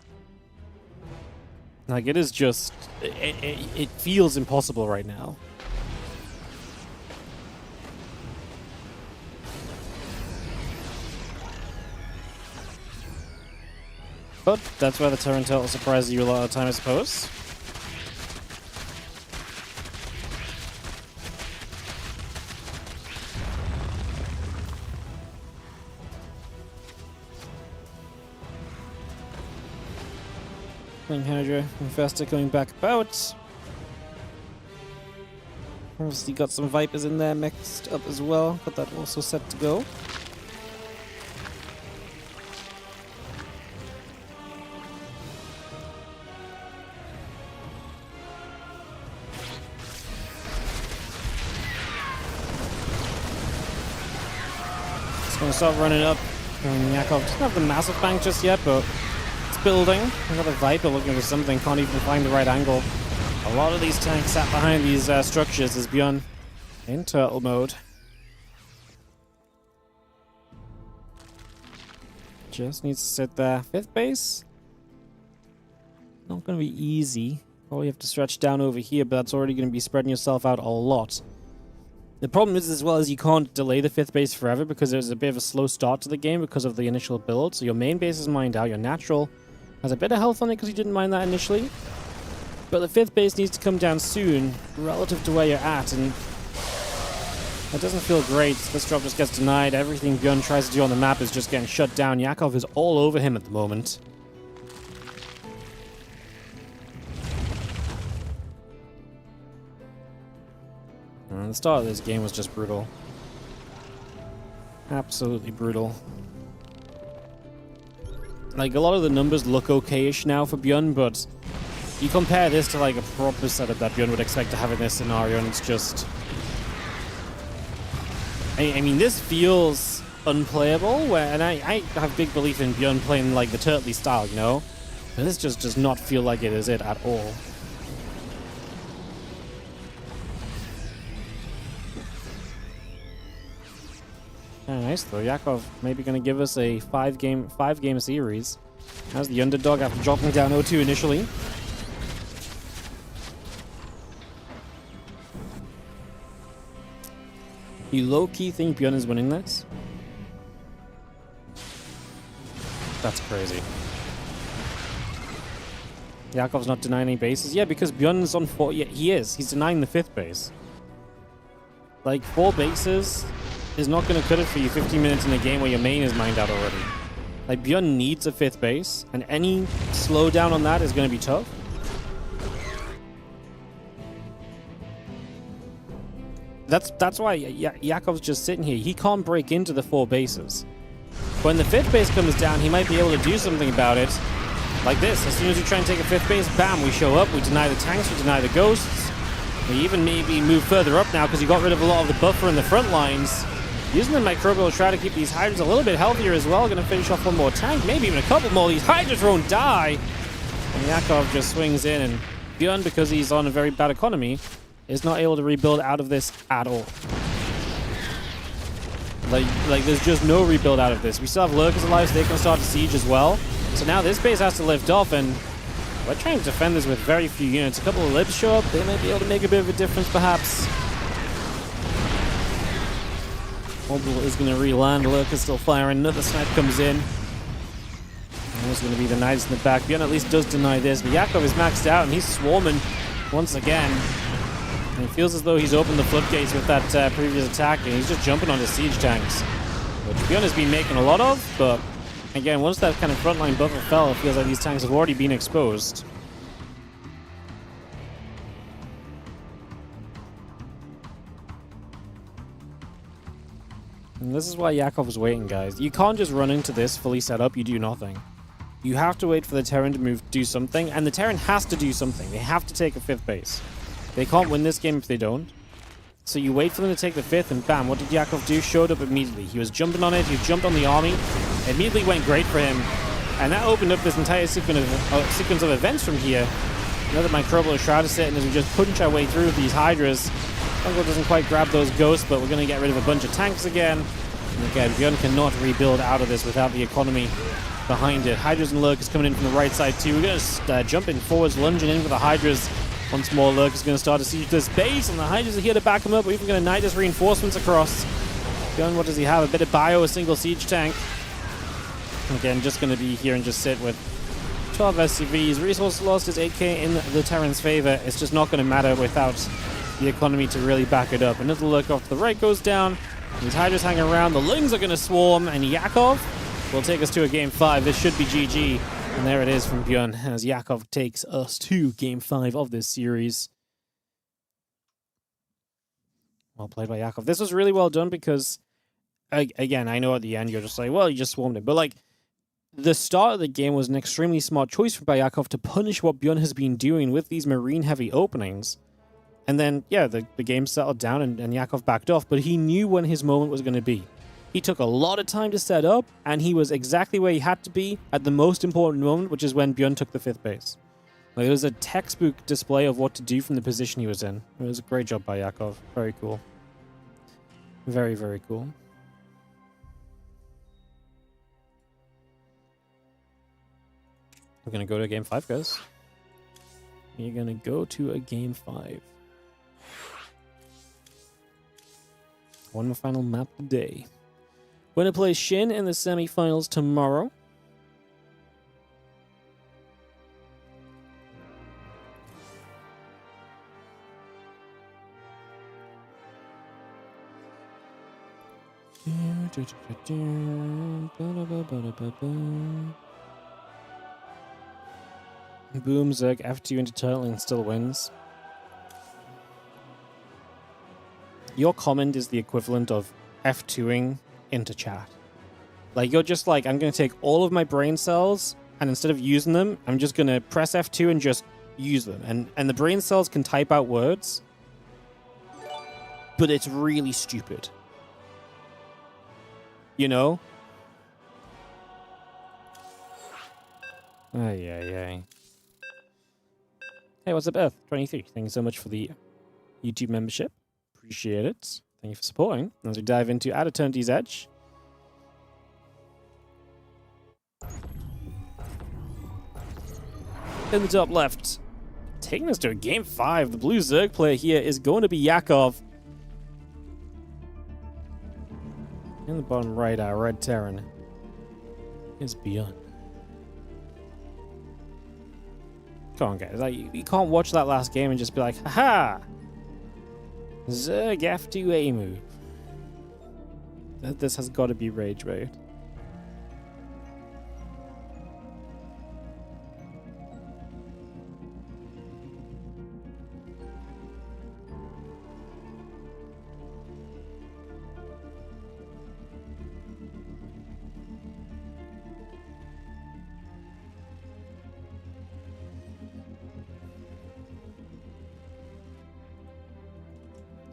Like, it is just... It feels impossible right now. But that's where the Terran Turtle surprises you a lot of the time, I suppose. Hydra and Festa coming back about. Obviously got some Vipers in there mixed up as well. Got that also set to go. gonna start running up. And Yakov doesn't have the massive bank just yet, but it's building. We've got a Viper looking for something, can't even find the right angle. A lot of these tanks sat behind these structures as Bjorn in turtle mode. Just needs to sit there. 5th base. Not going to be easy. Probably have to stretch down over here, but that's already going to be spreading yourself out a lot. The problem is as well as you can't delay the 5th base forever because there's a bit of a slow start to the game because of the initial build. So your main base is mined out. Your natural has a bit of health on it because you didn't mine that initially. But the 5th base needs to come down soon relative to where you're at, and that doesn't feel great. This drop just gets denied. Everything Bjorn tries to do on the map is just getting shut down. Yakov is all over him at the moment. And the start of this game was just brutal. Absolutely brutal. Like, a lot of the numbers look okay-ish now for Bjorn, but you compare this to like a proper setup that Bjorn would expect to have in this scenario, and it's just... I mean, this feels unplayable, and I have big belief in Bjorn playing like the Turtley style, you know? But this just does not feel like it is it at all. Very nice though. Yakov maybe going to give us a five game series as the underdog after dropping down 0-2 initially. You low-key think Bjorn is winning this? That's crazy. Yakov's not denying any bases? Yeah, because Bjorn's on 4. Yeah, he is. He's denying the 5th base. Like, 4 bases is not going to cut it for you 15 minutes in a game where your main is mined out already. Like, Bjorn needs a 5th base, and any slowdown on that is going to be tough. That's why Yakov's just sitting here. He can't break into the 4 bases. When the 5th base comes down, he might be able to do something about it. Like this. As soon as we try and take a 5th base, bam, we show up, we deny the tanks, we deny the ghosts. We even maybe move further up now because he got rid of a lot of the buffer in the front lines. Using the microbial to try to keep these Hydras a little bit healthier as well. Going to finish off one more tank, maybe even a couple more. These Hydras won't die. And Yakov just swings in, and Bjorn, because he's on a very bad economy, is not able to rebuild out of this at all. Like there's just no rebuild out of this. We still have Lurkers alive, so they can start a siege as well. So now this base has to lift off, and we're trying to defend this with very few units. A couple of libs show up, they might be able to make a bit of a difference perhaps. Orbital is going to re-land, Lurker's still firing, another snipe comes in. And there's going to be the Knights in the back. Bjorn at least does deny this, but Yakov is maxed out, and he's swarming once again. And it feels as though he's opened the floodgates with that previous attack, and he's just jumping onto siege tanks, which Bjorn has been making a lot of, but again, once that kind of frontline buffer fell, it feels like these tanks have already been exposed. And this is why Yakov is waiting, guys. You can't just run into this fully set up, you do nothing. You have to wait for the Terran to do something, and the Terran has to do something. They have to take a 5th base. They can't win this game if they don't. So you wait for them to take the 5th, and bam, what did Yakov do? Showed up immediately. He was jumping on it, he jumped on the army. It immediately went great for him. And that opened up this entire sequence of events from here. Another microbial shroud is sitting as we just punch our way through with these Hydras. Bungle doesn't quite grab those ghosts, but we're going to get rid of a bunch of tanks again. And again, Bjorn cannot rebuild out of this without the economy behind it. Hydras and Lurkers coming in from the right side too. We're going to jump in forwards, lunging in for the Hydras. Once more, Lurker's going to start to siege this base, and the Hydras are here to back him up. We're even going to knight his reinforcements across. Bjorn, what does he have? A bit of bio, a single siege tank. Again, just going to be here and just sit with 12 SCVs. Resource loss is 8k in the Terran's favor. It's just not going to matter without the economy to really back it up. Another Lurker off to the right goes down. These Hydras hang around. The Lings are going to swarm, and Yakov will take us to a game 5. This should be GG. And there it is from Bjorn as Yakov takes us to game 5 of this series. Well played by Yakov. This was really well done because, again, I know at the end you're just like, well, you just swarmed it. But, like, the start of the game was an extremely smart choice by Yakov to punish what Bjorn has been doing with these marine-heavy openings. And then, yeah, the game settled down and Yakov backed off. But he knew when his moment was going to be. He took a lot of time to set up, and he was exactly where he had to be at the most important moment, which is when Björn took the 5th base. Like, it was a textbook display of what to do from the position he was in. It was a great job by Yakov. Very cool. Very, very cool. We're going to go to game 5, guys. We're going to go to a game 5. One more final map today. Winner plays Shin in the semi-finals tomorrow. Boom, Zerg F2 into turtling still wins. Your comment is the equivalent of F2ing into chat. Like, you're just like, I'm going to take all of my brain cells, and instead of using them, I'm just going to press F2 and just use them. And the brain cells can type out words, but it's really stupid. You know? Ay, ay, ay. Hey, what's up, Earth23? Thank you so much for the YouTube membership. Appreciate it. Thank you for supporting. As we dive into At Eternity's Edge. In the top left, taking us to a game 5. The blue Zerg player here is going to be Yakov. In the bottom right, our red Terran is Björn. Come on, guys. Like, you can't watch that last game and just be like, haha! Zerg F2A move. This has got to be rage mode.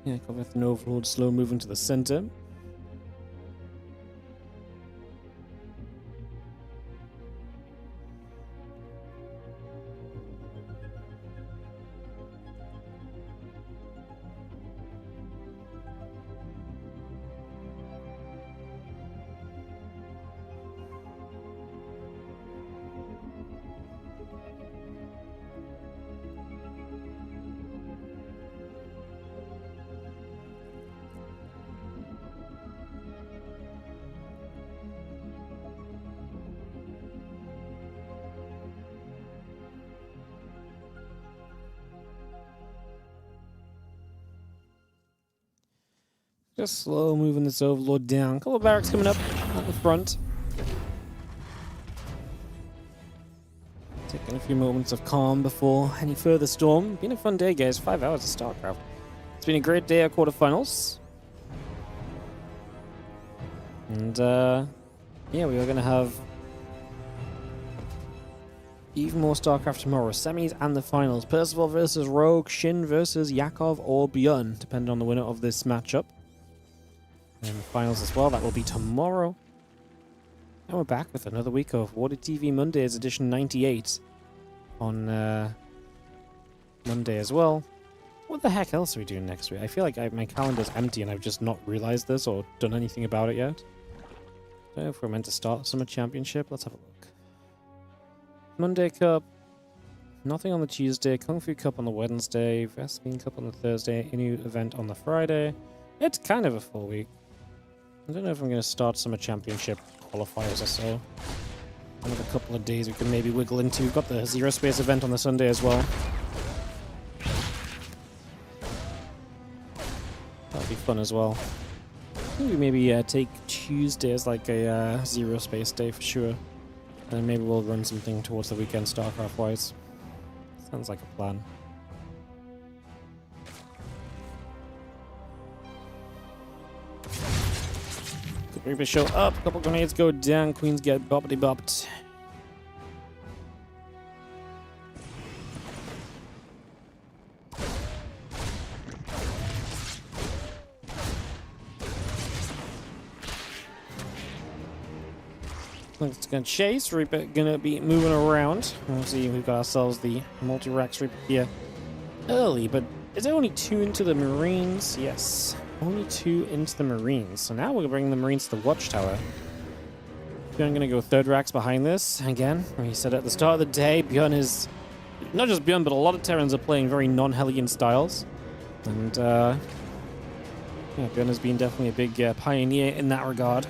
Yeah, with an overlord slow moving to the center. Just slow moving this overlord down. A couple of barracks coming up at the front. Taking a few moments of calm before any further storm. Been a fun day, guys. 5 hours of StarCraft. It's been a great day at quarterfinals. And, yeah, we are going to have even more StarCraft tomorrow. Semis and the finals. Percival versus Rogue, Shin versus Yakov or Björn, depending on the winner of this matchup. And finals as well, that will be tomorrow. And we're back with another week of WardiTV Mondays, edition 98 on Monday as well. What the heck else are we doing next week? I feel like my calendar's empty and I've just not realized this or done anything about it yet. Don't know if we're meant to start Summer Championship. Let's have a look. Monday Cup. Nothing on the Tuesday. Kung Fu Cup on the Wednesday. Vespine Cup on the Thursday. Inu event on the Friday. It's kind of a full week. I don't know if I'm going to start Summer Championship qualifiers or so. Another couple of days we can maybe wiggle into. We've got the Zero Space event on the Sunday as well. That'll be fun as well. I think we maybe take Tuesday as like a Zero Space day for sure. And then maybe we'll run something towards the weekend StarCraft-wise. Sounds like a plan. Reaper show up, a couple grenades go down, queens get boppity bopped. It's gonna chase. Reaper gonna be moving around. We'll see. We've got ourselves the multi-racks Reaper here early, but is there only 2 into the Marines? Yes, only 2 into the Marines. So now we're gonna bring the Marines to the Watchtower. Bjorn gonna go 3rd racks behind this again. We said at the start of the day, Bjorn is not just Bjorn, but a lot of Terrans are playing very non-Hellion styles, and yeah, Bjorn has been definitely a big pioneer in that regard.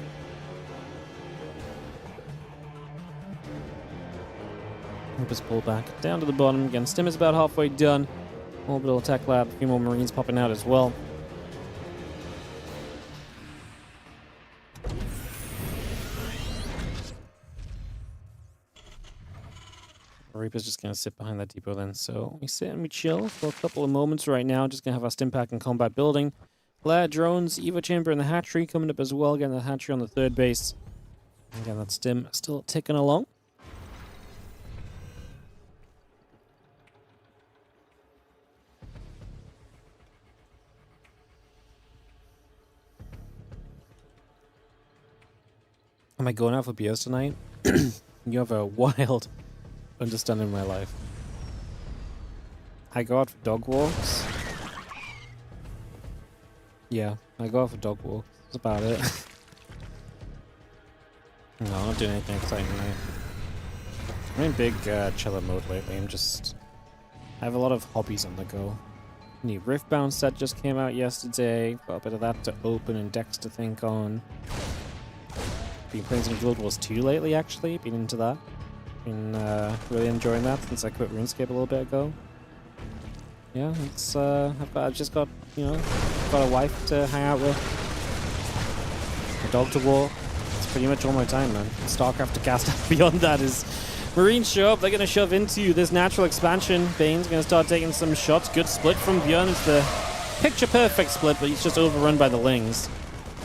Reaper's pull back down to the bottom. Again, Stim is about halfway done. Orbital Tech Lab, a few more Marines popping out as well. Reaper's just going to sit behind that depot then. So we sit and we chill for a couple of moments right now. Just going to have our Stim Pack and combat building. Flare, drones, Evo Chamber, and the hatchery coming up as well. Again, the hatchery on the 3rd base. Again, that Stim still ticking along. Am I going out for beers tonight? You have a wild understanding of my life. I go out for dog walks. Yeah, I go out for dog walks. That's about it. No, I'm not doing anything exciting tonight. I'm in big chiller mode lately. I have a lot of hobbies on the go. New Riftbound set just came out yesterday. Got a bit of that to open and decks to think on. Been playing some Guild Wars 2 lately, actually. Been into that. Been really enjoying that since I quit RuneScape a little bit ago. Yeah, it's I've just got, you know, got a wife to hang out with, a dog to walk. It's pretty much all my time, man. StarCraft to cast out. Beyond that is Marines show up. They're going to shove into this natural expansion. Bane's going to start taking some shots. Good split from Bjorn. It's the picture-perfect split, but he's just overrun by the Lings.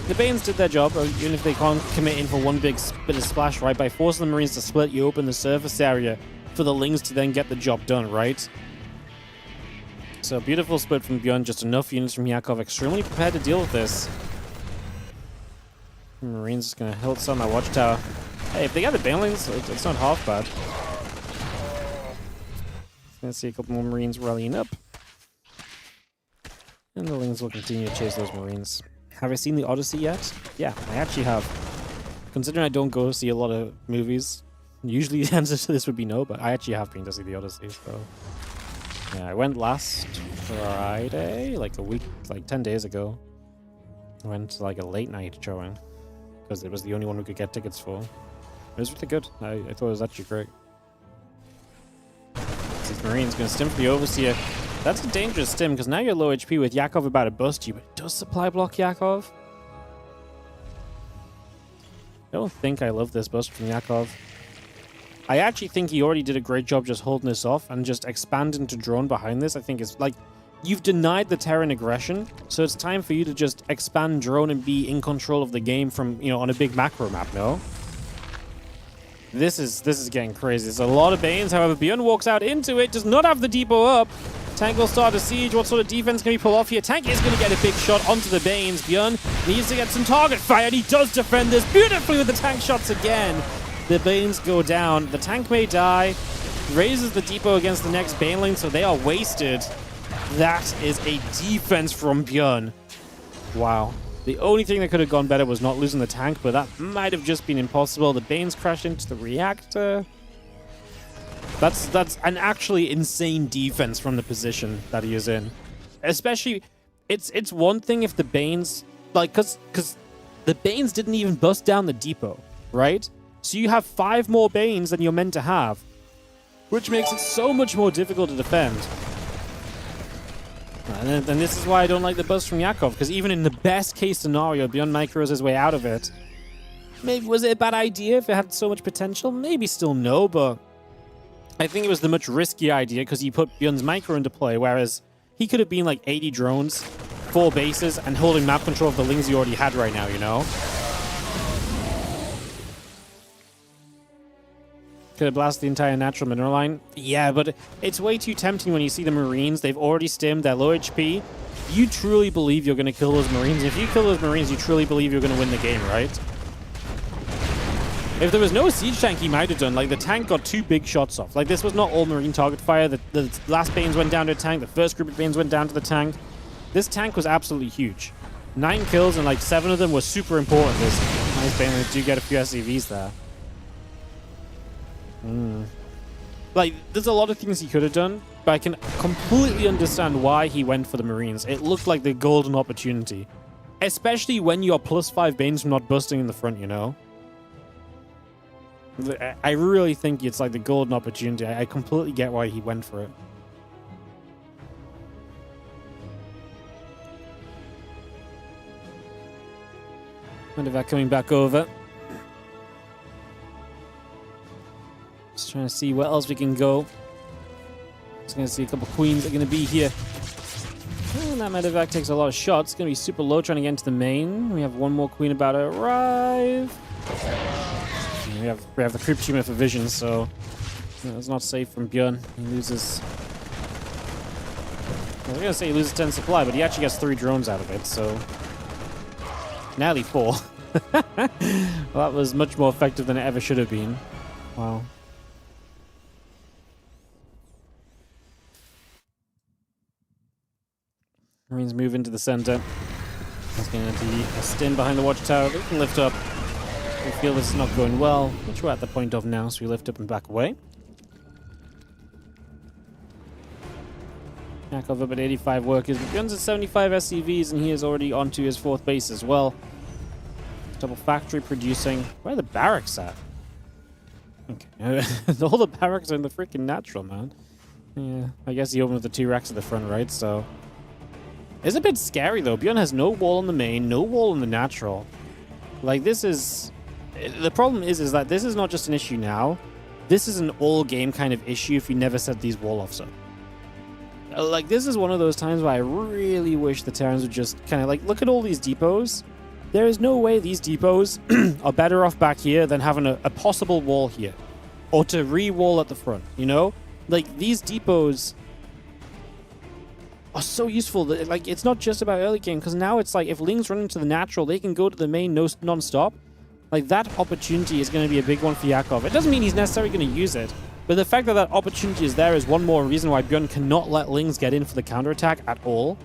The Banes did their job, even if they can't commit in for one big bit of splash, right? By forcing the Marines to split, you open the surface area for the Lings to then get the job done, right? So beautiful split from Bjorn, just enough units from Yakov, extremely prepared to deal with this. Marines is going to hilt on that watchtower. Hey, if they get the Banelings, it's not half bad. Going to see a couple more Marines rallying up. And the Lings will continue to chase those Marines. Have I seen the Odyssey yet? Yeah, I actually have. Considering I don't go see a lot of movies, usually the answer to this would be no, but I actually have been to see the Odyssey, so... Yeah, I went last Friday, like 10 days ago. I went to like a late night showing, because it was the only one we could get tickets for. It was really good. I thought it was actually great. These Marines going to stim for the Overseer. That's a dangerous stim, because now you're low HP with Yakov about to bust you, but it does supply block Yakov. I don't think I love this bust from Yakov. I actually think he already did a great job just holding this off and just expanding to drone behind this. I think it's like, you've denied the Terran aggression, so it's time for you to just expand drone and be in control of the game from, you know, on a big macro map, no? This is getting crazy. There's a lot of Banes, however, Bjorn walks out into it, does not have the depot up. Tank will start a siege. What sort of defense can we pull off here? Tank is going to get a big shot onto the Banes. Bjorn needs to get some target fire, and he does defend this beautifully with the tank shots again. The Banes go down. The tank may die. Raises the depot against the next Baneling, so they are wasted. That is a defense from Bjorn. Wow. The only thing that could have gone better was not losing the tank, but that might have just been impossible. The Banes crash into the reactor. That's an actually insane defense from the position that he is in. Especially, it's one thing if the Banes, like, because the Banes didn't even bust down the depot, right? So you have 5 more Banes than you're meant to have, which makes it so much more difficult to defend. And this is why I don't like the bust from Yakov, because even in the best case scenario, Bjorn micros his way out of it. Maybe was it a bad idea if it had so much potential? Maybe still no, but I think it was the much riskier idea because he put Bjorn's micro into play, whereas he could have been like 80 drones, 4 bases, and holding map control of the Lings he already had right now, you know? Could have blasted the entire natural mineral line. Yeah, but it's way too tempting when you see the Marines. They've already stimmed, they're low HP. You truly believe you're going to kill those Marines. If you kill those Marines, you truly believe you're going to win the game, right? If there was no siege tank, he might have done. Like, the tank got 2 big shots off. Like, this was not all marine target fire. The last Banes went down to a tank. The first group of Banes went down to the tank. This tank was absolutely huge. 9 kills, and like 7 of them were super important. This nice Bane do get a few SCVs there. Like, there's a lot of things he could have done, but I can completely understand why he went for the Marines. It looked like the golden opportunity. Especially when you're +5 Banes from not busting in the front, you know? I really think it's like the golden opportunity. I completely get why he went for it. Medevac coming back over. Just trying to see where else we can go. Just going to see a couple queens are going to be here. And that Medevac takes a lot of shots. It's going to be super low trying to get into the main. We have one more queen about to arrive. We have the creep tumor for vision, so it's not safe from Björn. He loses... I was going to say he loses 10 supply, but he actually gets 3 drones out of it, so... Nearly 4. Well, that was much more effective than it ever should have been. Wow. Marines move into the center. There's going to be a stim behind the watchtower. We can lift up. We feel this is not going well, which we're at the point of now, so we lift up and back away. Yakov up at 85 workers. Björn's at 75 SCVs, and he is already onto his 4th base as well. Double factory producing. Where are the barracks at? Okay. All the barracks are in the freaking natural, man. Yeah, I guess he opened with the 2 racks at the front, right? So... It's a bit scary, though. Björn has no wall in the main, no wall in the natural. Like, this is... The problem is that this is not just an issue now. This is an all-game kind of issue if you never set these wall-offs up. Like, this is one of those times where I really wish the Terrans would just kind of, like, look at all these depots. There is no way these depots are better off back here than having a possible wall here. Or to re-wall at the front, you know? Like, these depots are so useful. That, like, it's not just about early game, because now it's like, if Lings run into the natural, they can go to the main non-stop. Like, that opportunity is going to be a big one for Yakov. It doesn't mean he's necessarily going to use it, but the fact that that opportunity is there is one more reason why Björn cannot let Lings get in for the counterattack at all.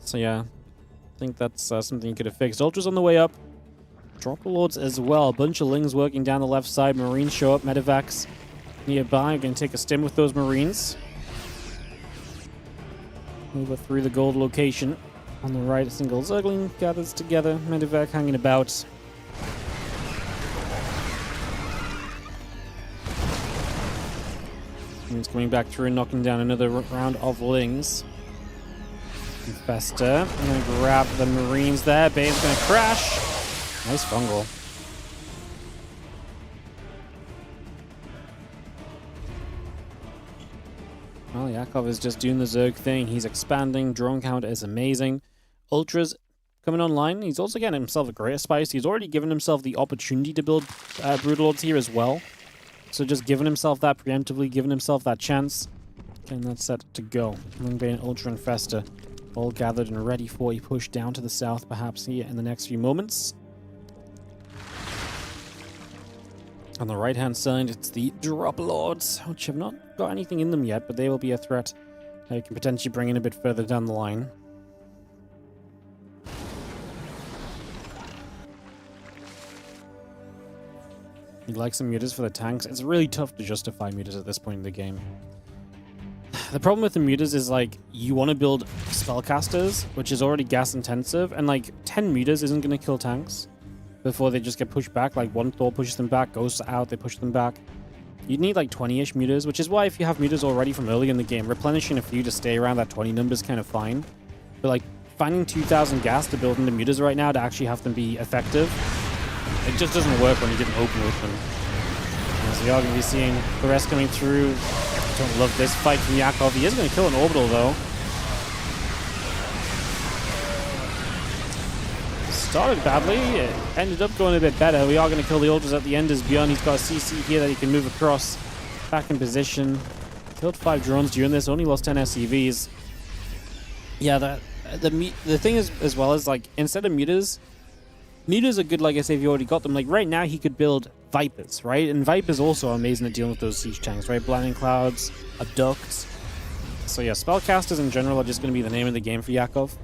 So yeah, I think that's something you could have fixed. Ultra's on the way up. Dropper Lords as well. A bunch of Lings working down the left side. Marines show up. Medevacs nearby. I'm going to take a stim with those Marines. Move through the gold location. On the right, a single Zergling gathers together. Medevac hanging about. He's coming back through and knocking down another round of Lings. Festa. I'm going to grab the Marines there. Bane's going to crash. Nice fungal. Well, Yakov is just doing the Zerg thing. He's expanding. Drone count is amazing. Ultra's coming online. He's also getting himself a greater spice. He's already given himself the opportunity to build Brutal Lords here as well. So just giving himself that preemptively, giving himself that chance. And that's set to go. Lingbane, Ultra, and Festa all gathered and ready for a push down to the south, perhaps here in the next few moments. On the right-hand side, it's the Drop Lords, which have not got anything in them yet, but they will be a threat that you can potentially bring in a bit further down the line. You'd like some mutas for the tanks. It's really tough to justify mutas at this point in the game. The problem with the mutas is, like, you want to build spellcasters, which is already gas intensive, and like 10 mutas isn't going to kill tanks before they just get pushed back. Like, one Thor pushes them back, goes out, they push them back. You'd need like 20-ish mutas, which is why if you have mutas already from early in the game, replenishing a few to stay around that 20 number is kind of fine. But like, finding 2,000 gas to build into mutas right now to actually have them be effective, it just doesn't work when you didn't open with them. So you're going to be seeing the rest coming through. Don't love this fight from Yakov. He is going to kill an orbital, though. Started badly. It ended up going a bit better. We are going to kill the ultras at the end as Björn. He's got a CC here that he can move across. Back in position. Killed 5 drones during this. Only lost 10 SCVs. Yeah, the thing is, as well, is like, instead of mutas, Meters are good, like I say, if you already got them. Like right now, he could build Vipers, right? And Vipers also are amazing at dealing with those siege tanks, right? Blinding Clouds, Abduct. So yeah, Spellcasters in general are just going to be the name of the game for Yakov.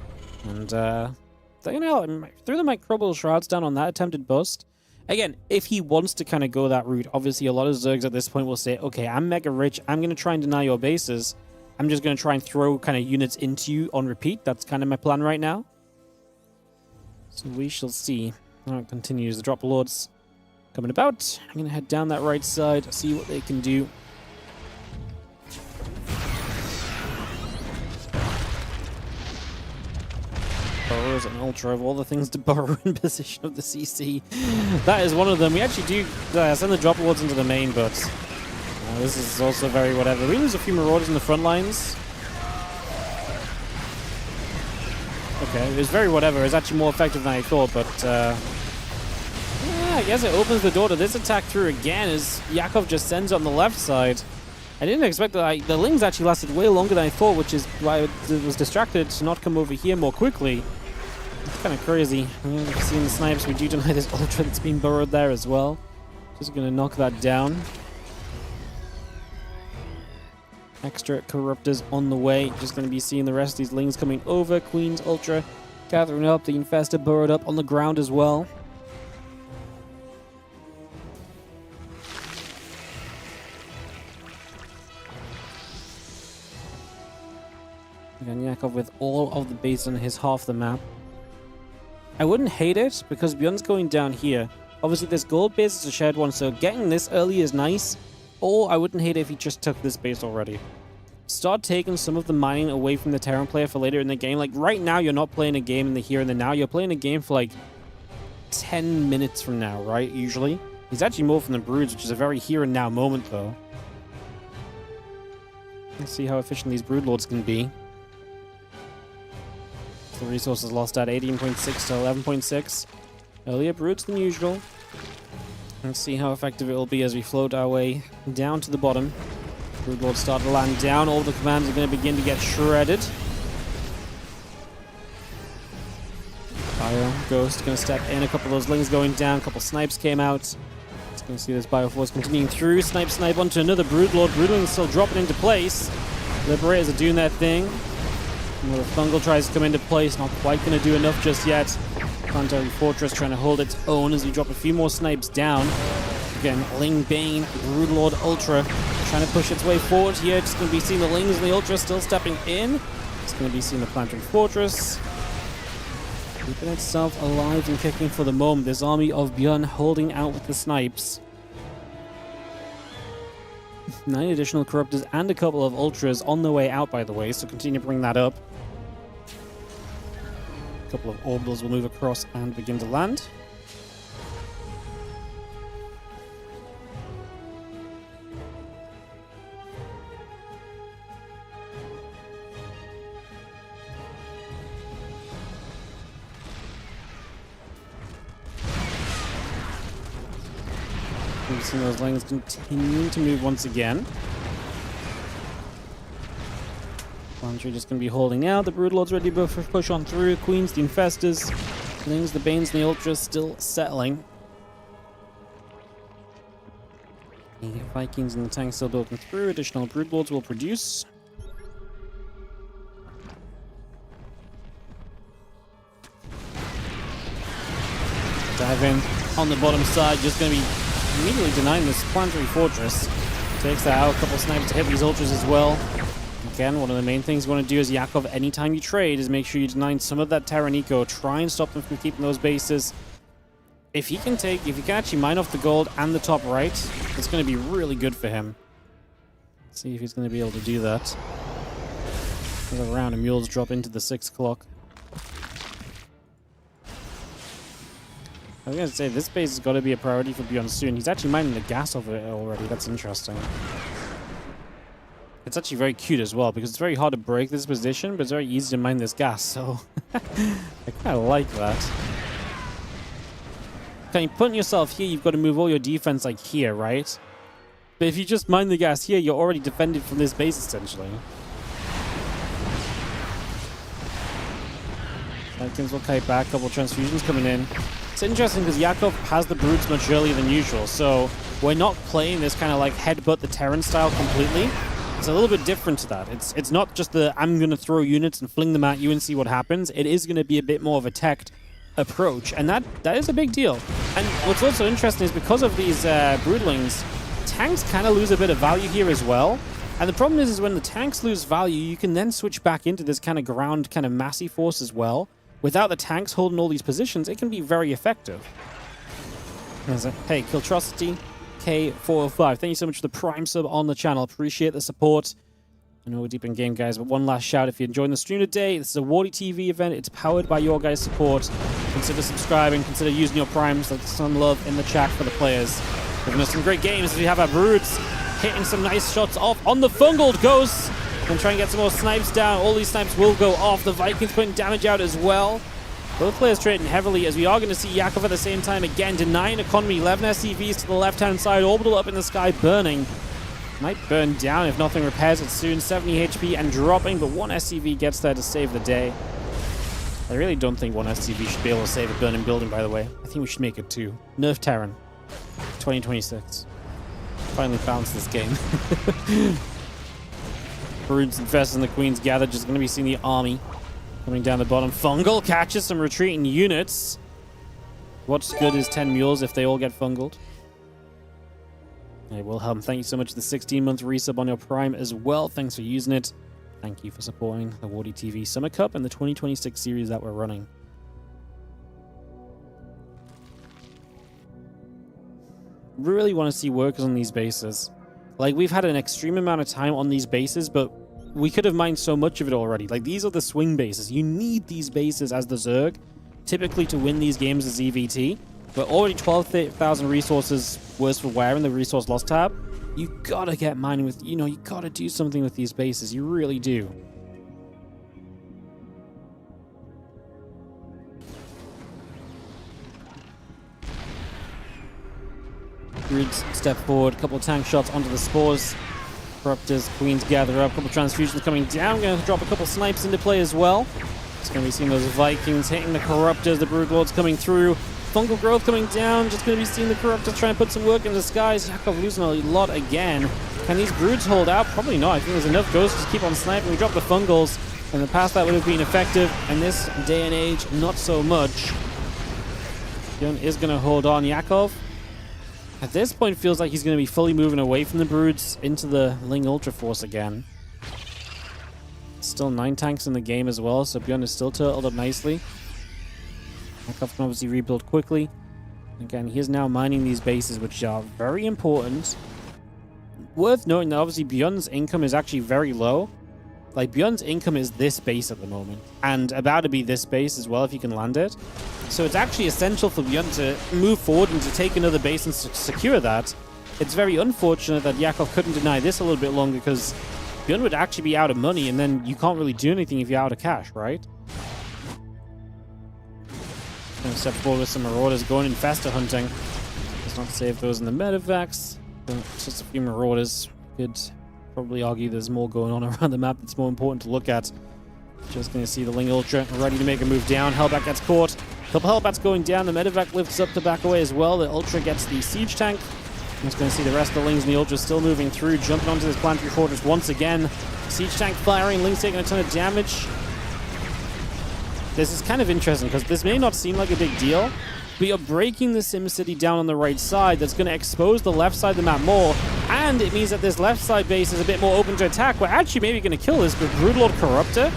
And you know, threw the Microbial Shrouds down on that attempted bust. Again, if he wants to kind of go that route, obviously a lot of Zergs at this point will say, okay, I'm mega rich, I'm going to try and deny your bases. I'm just going to try and throw kind of units into you on repeat. That's kind of my plan right now. So we shall see how it continues. The Drop Lords coming about. I'm going to head down that right side, see what they can do. Burrows and Ultra of all the things to burrow in position of the CC. That is one of them. We actually do send the Drop Lords into the main, but this is also very whatever. We lose a few Marauders in the front lines. Okay, it was very whatever. It's actually more effective than I thought, but yeah, I guess it opens the door to this attack through again as Yakov just sends it on the left side. I didn't expect that. The Lings actually lasted way longer than I thought, which is why I was distracted to not come over here more quickly. It's kind of crazy. You've seen the snipes. We do deny this Ultra that's been burrowed there as well. Just going to knock that down. Extra Corruptors on the way. Just going to be seeing the rest of these Lings coming over. Queen's Ultra gathering up. The Infestor burrowed up on the ground as well. Again, Yakov with all of the base on his half the map. I wouldn't hate it because Bjorn's going down here. Obviously, this gold base is a shared one, so getting this early is nice. Or I wouldn't hate it if he just took this base already. Start taking some of the mining away from the Terran player for later in the game. Like, right now, you're not playing a game in the here and the now. You're playing a game for, like, 10 minutes from now, right? Usually. He's actually more from the Broods, which is a very here and now moment, though. Let's see how efficient these Brood Lords can be. The resources lost at 18.6 to 11.6. Earlier Broods than usual. Let's see how effective it will be as we float our way down to the bottom. Brood Lords start to land down. All the commands are going to begin to get shredded. Bio Ghost going to step in. A couple of those Lings going down. A couple snipes came out. Just going to see this Bioforce continuing through. Snipe onto another Brood Lord. Broodlings still dropping into place. Liberators are doing their thing. Another Fungal tries to come into place. Not quite going to do enough just yet. Planetary Fortress trying to hold its own as we drop a few more snipes down. Again, Ling Bane, Brood Lord Ultra trying to push its way forward here. Just going to be seeing the Lings and the Ultra still stepping in. It's going to be seeing the Planetary Fortress keeping itself alive and kicking for the moment. This army of Bjorn holding out with the snipes. 9 additional Corruptors and a couple of Ultras on the way out, by the way, so continue to bring that up. A couple of Orbitals will move across and begin to land. We've seen those Lings continuing to move once again. Planetary just going to be holding out. The Brood Lord's ready to push on through. Queens, the Infestors, Lings, the Banes, and the Ultras still settling. The Vikings and the tanks still building through. Additional Brood Lords will produce. Dive in on the bottom side. Just going to be immediately denying this Planetary Fortress. Takes that out. A couple of snipers to hit these Ultras as well. Again, one of the main things you want to do as Yakov anytime you trade is make sure you deny some of that Terran Eco. Try and stop them from keeping those bases. If he can actually mine off the gold and the top right, it's going to be really good for him. Let's see if he's going to be able to do that. Another round of mules drop into the 6 o'clock. I was going to say, this base has got to be a priority for Bjorn soon. He's actually mining the gas off it already. That's interesting. It's actually very cute as well, because it's very hard to break this position, but it's very easy to mine this gas, so I kind of like that. Okay, putting yourself here, you've got to move all your defense like here, right? But if you just mine the gas here, you're already defended from this base, essentially. Vikings will kite back, couple transfusions coming in. It's interesting because Yakov has the broods much earlier than usual, so we're not playing this kind of like headbutt the Terran style completely. It's a little bit different to that. It's not just the I'm going to throw units and fling them at you and see what happens. It is going to be a bit more of a tech approach, and that is a big deal. And what's also interesting is because of these broodlings, tanks kind of lose a bit of value here as well. And the problem is when the tanks lose value, you can then switch back into this kind of ground, kind of massy force as well. Without the tanks holding all these positions, it can be very effective. Hey, Kiltrosity K405, thank you so much for the Prime sub on the channel. Appreciate the support. I know we're deep in game, guys, but one last shout if you're enjoying the stream today. This is a WardiTV event. It's powered by your guys' support. Consider subscribing. Consider using your primes. Let's some love in the chat for the players. Giving us some great games as we have our broods hitting some nice shots off on the fungled ghosts. And try and get some more snipes down. All these snipes will go off. The Vikings putting damage out as well. Both players trading heavily as we are going to see Yakov at the same time again denying economy. 11 SCVs to the left-hand side. Orbital up in the sky burning. Might burn down if nothing repairs it soon. 70 HP and dropping, but one SCV gets there to save the day. I really don't think one SCV should be able to save a burning building, by the way. I think we should make it 2. Nerf Terran. 2026. Finally balanced this game. Broods infest and the Queens gather. Just going to be seeing the army coming down the bottom. Fungal catches some retreating units. What's good is 10 mules if they all get fungled. Hey, Wilhelm, thank you so much for the 16-month resub on your Prime as well. Thanks for using it. Thank you for supporting the WardiTV Summer Cup and the 2026 series that we're running. Really want to see workers on these bases. Like, we've had an extreme amount of time on these bases, but we could have mined so much of it already. Like, these are the swing bases. You need these bases as the Zerg, typically to win these games as EVT. But already 12,000 resources worse for wear in the resource loss tab. You gotta get mining with, you gotta do something with these bases. You really do. Broods step forward, a couple of tank shots onto the spores. Corruptors, Queens gather up, a couple of transfusions coming down. Gonna drop a couple snipes into play as well. It's gonna be seeing those Vikings hitting the Corruptors, the Broodlords coming through. Fungal growth coming down. Just going to be seeing the Corruptors try and put some work in the skies. Yakov losing a lot again. Can these broods hold out? Probably not. I think there's enough ghosts to keep on sniping. We drop the fungals. In the past, that would have been effective. And this day and age, not so much. Gun is going to hold on. Yakov, at this point, feels like he's going to be fully moving away from the broods into the Ling Ultra Force again. Still 9 tanks in the game as well, so Bjorn is still turtled up nicely. Yakov can obviously rebuild quickly. Again, he is now mining these bases, which are very important. Worth noting that obviously Bjorn's income is actually very low. Like, Bjorn's income is this base at the moment, and about to be this base as well if he can land it. So it's actually essential for Bjorn to move forward and to take another base and secure that. It's very unfortunate that Yakov couldn't deny this a little bit longer, because Bjorn would actually be out of money, and then you can't really do anything if you're out of cash, right? Gonna step forward with some Marauders going infestor hunting. Let's not save those in the medevacs. It's just a few Marauders. Could probably argue there's more going on around the map that's more important to look at. Just gonna see the Ling Ultra ready to make a move down. Hellbat gets caught. Couple Hellbats going down. The medevac lifts up to back away as well. The Ultra gets the siege tank. I'm just gonna see the rest of the Lings and the Ultra still moving through, jumping onto this planetary fortress once again. Siege tank firing. Ling's taking a ton of damage. This is kind of interesting because this may not seem like a big deal, but you're breaking the SimCity down on the right side. That's going to expose the left side of the map more, and it means that this left side base is a bit more open to attack. We're actually maybe going to kill this with Broodlord Corruptor.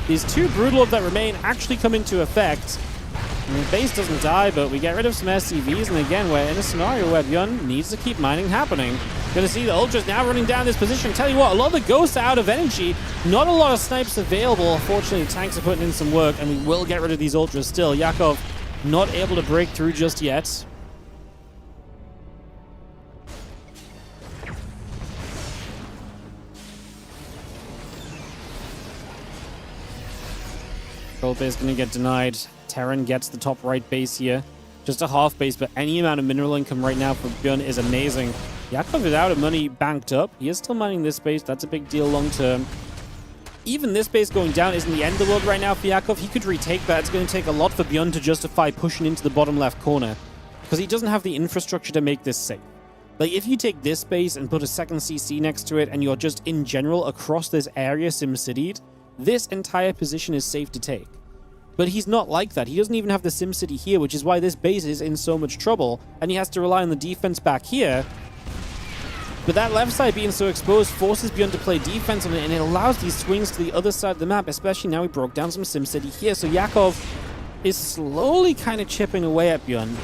These 2 Broodlords that remain actually come into effect. And the base doesn't die, but we get rid of some SCVs, and again, we're in a scenario where Bjorn needs to keep mining happening. Gonna see the Ultras now running down this position. Tell you what, a lot of the ghosts are out of energy. Not a lot of snipes available. Unfortunately, the tanks are putting in some work, and we will get rid of these Ultras still. Yakov not able to break through just yet. Gold base gonna get denied. Terran gets the top right base here. Just a half base, but any amount of mineral income right now for Bjorn is amazing. Yakov is out of money banked up. He is still mining this base. That's a big deal long term. even this base going down isn't the end of the world right now for Yakov. He could retake that. It's going to take a lot for Beyond to justify pushing into the bottom left corner, because he doesn't have the infrastructure to make this safe. Like, if you take this base and put a second CC next to it, and you're just, in general, across this area SimCity'd, this entire position is safe to take. But he's not like that. He doesn't even have the SimCity here, which is why this base is in so much trouble, and he has to rely on the defense back here. But that left side being so exposed forces Beyond to play defense on it, and it allows these swings to the other side of the map, especially now he broke down some SimCity here. So Yakov is slowly kind of chipping away at Beyond.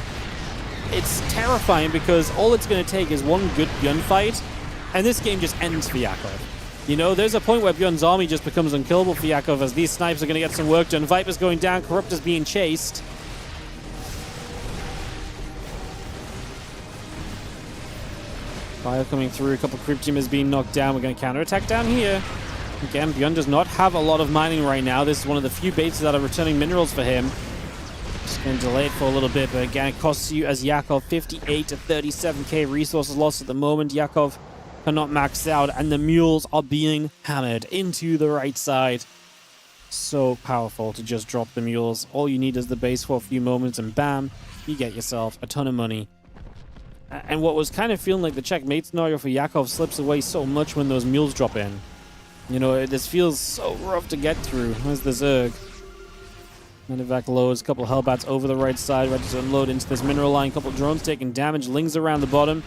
It's terrifying because all it's going to take is one good Beyond fight, and this game just ends for Yakov. You know, there's a point where Beyond's army just becomes unkillable for Yakov as these snipes are going to get some work done. Viper's going down, Corruptor's being chased. Fire coming through, a couple Cryptium is being knocked down. We're going to counterattack down here. Again, Beyond does not have a lot of mining right now. This is one of the few bases that are returning minerals for him. Just going to delay it for a little bit, but again, it costs you as Yakov 58 to 37k resources lost at the moment. Yakov cannot max out, and the mules are being hammered into the right side. So powerful to just drop the mules. All you need is the base for a few moments, and bam, you get yourself a ton of money. And what was kind of feeling like the checkmate scenario for Yakov slips away so much when those mules drop in. You know, this feels so rough to get through. There's the Zerg. Medevac loads, a couple of Hellbats over the right side, ready to unload into this mineral line. Couple of drones taking damage. Lings around the bottom.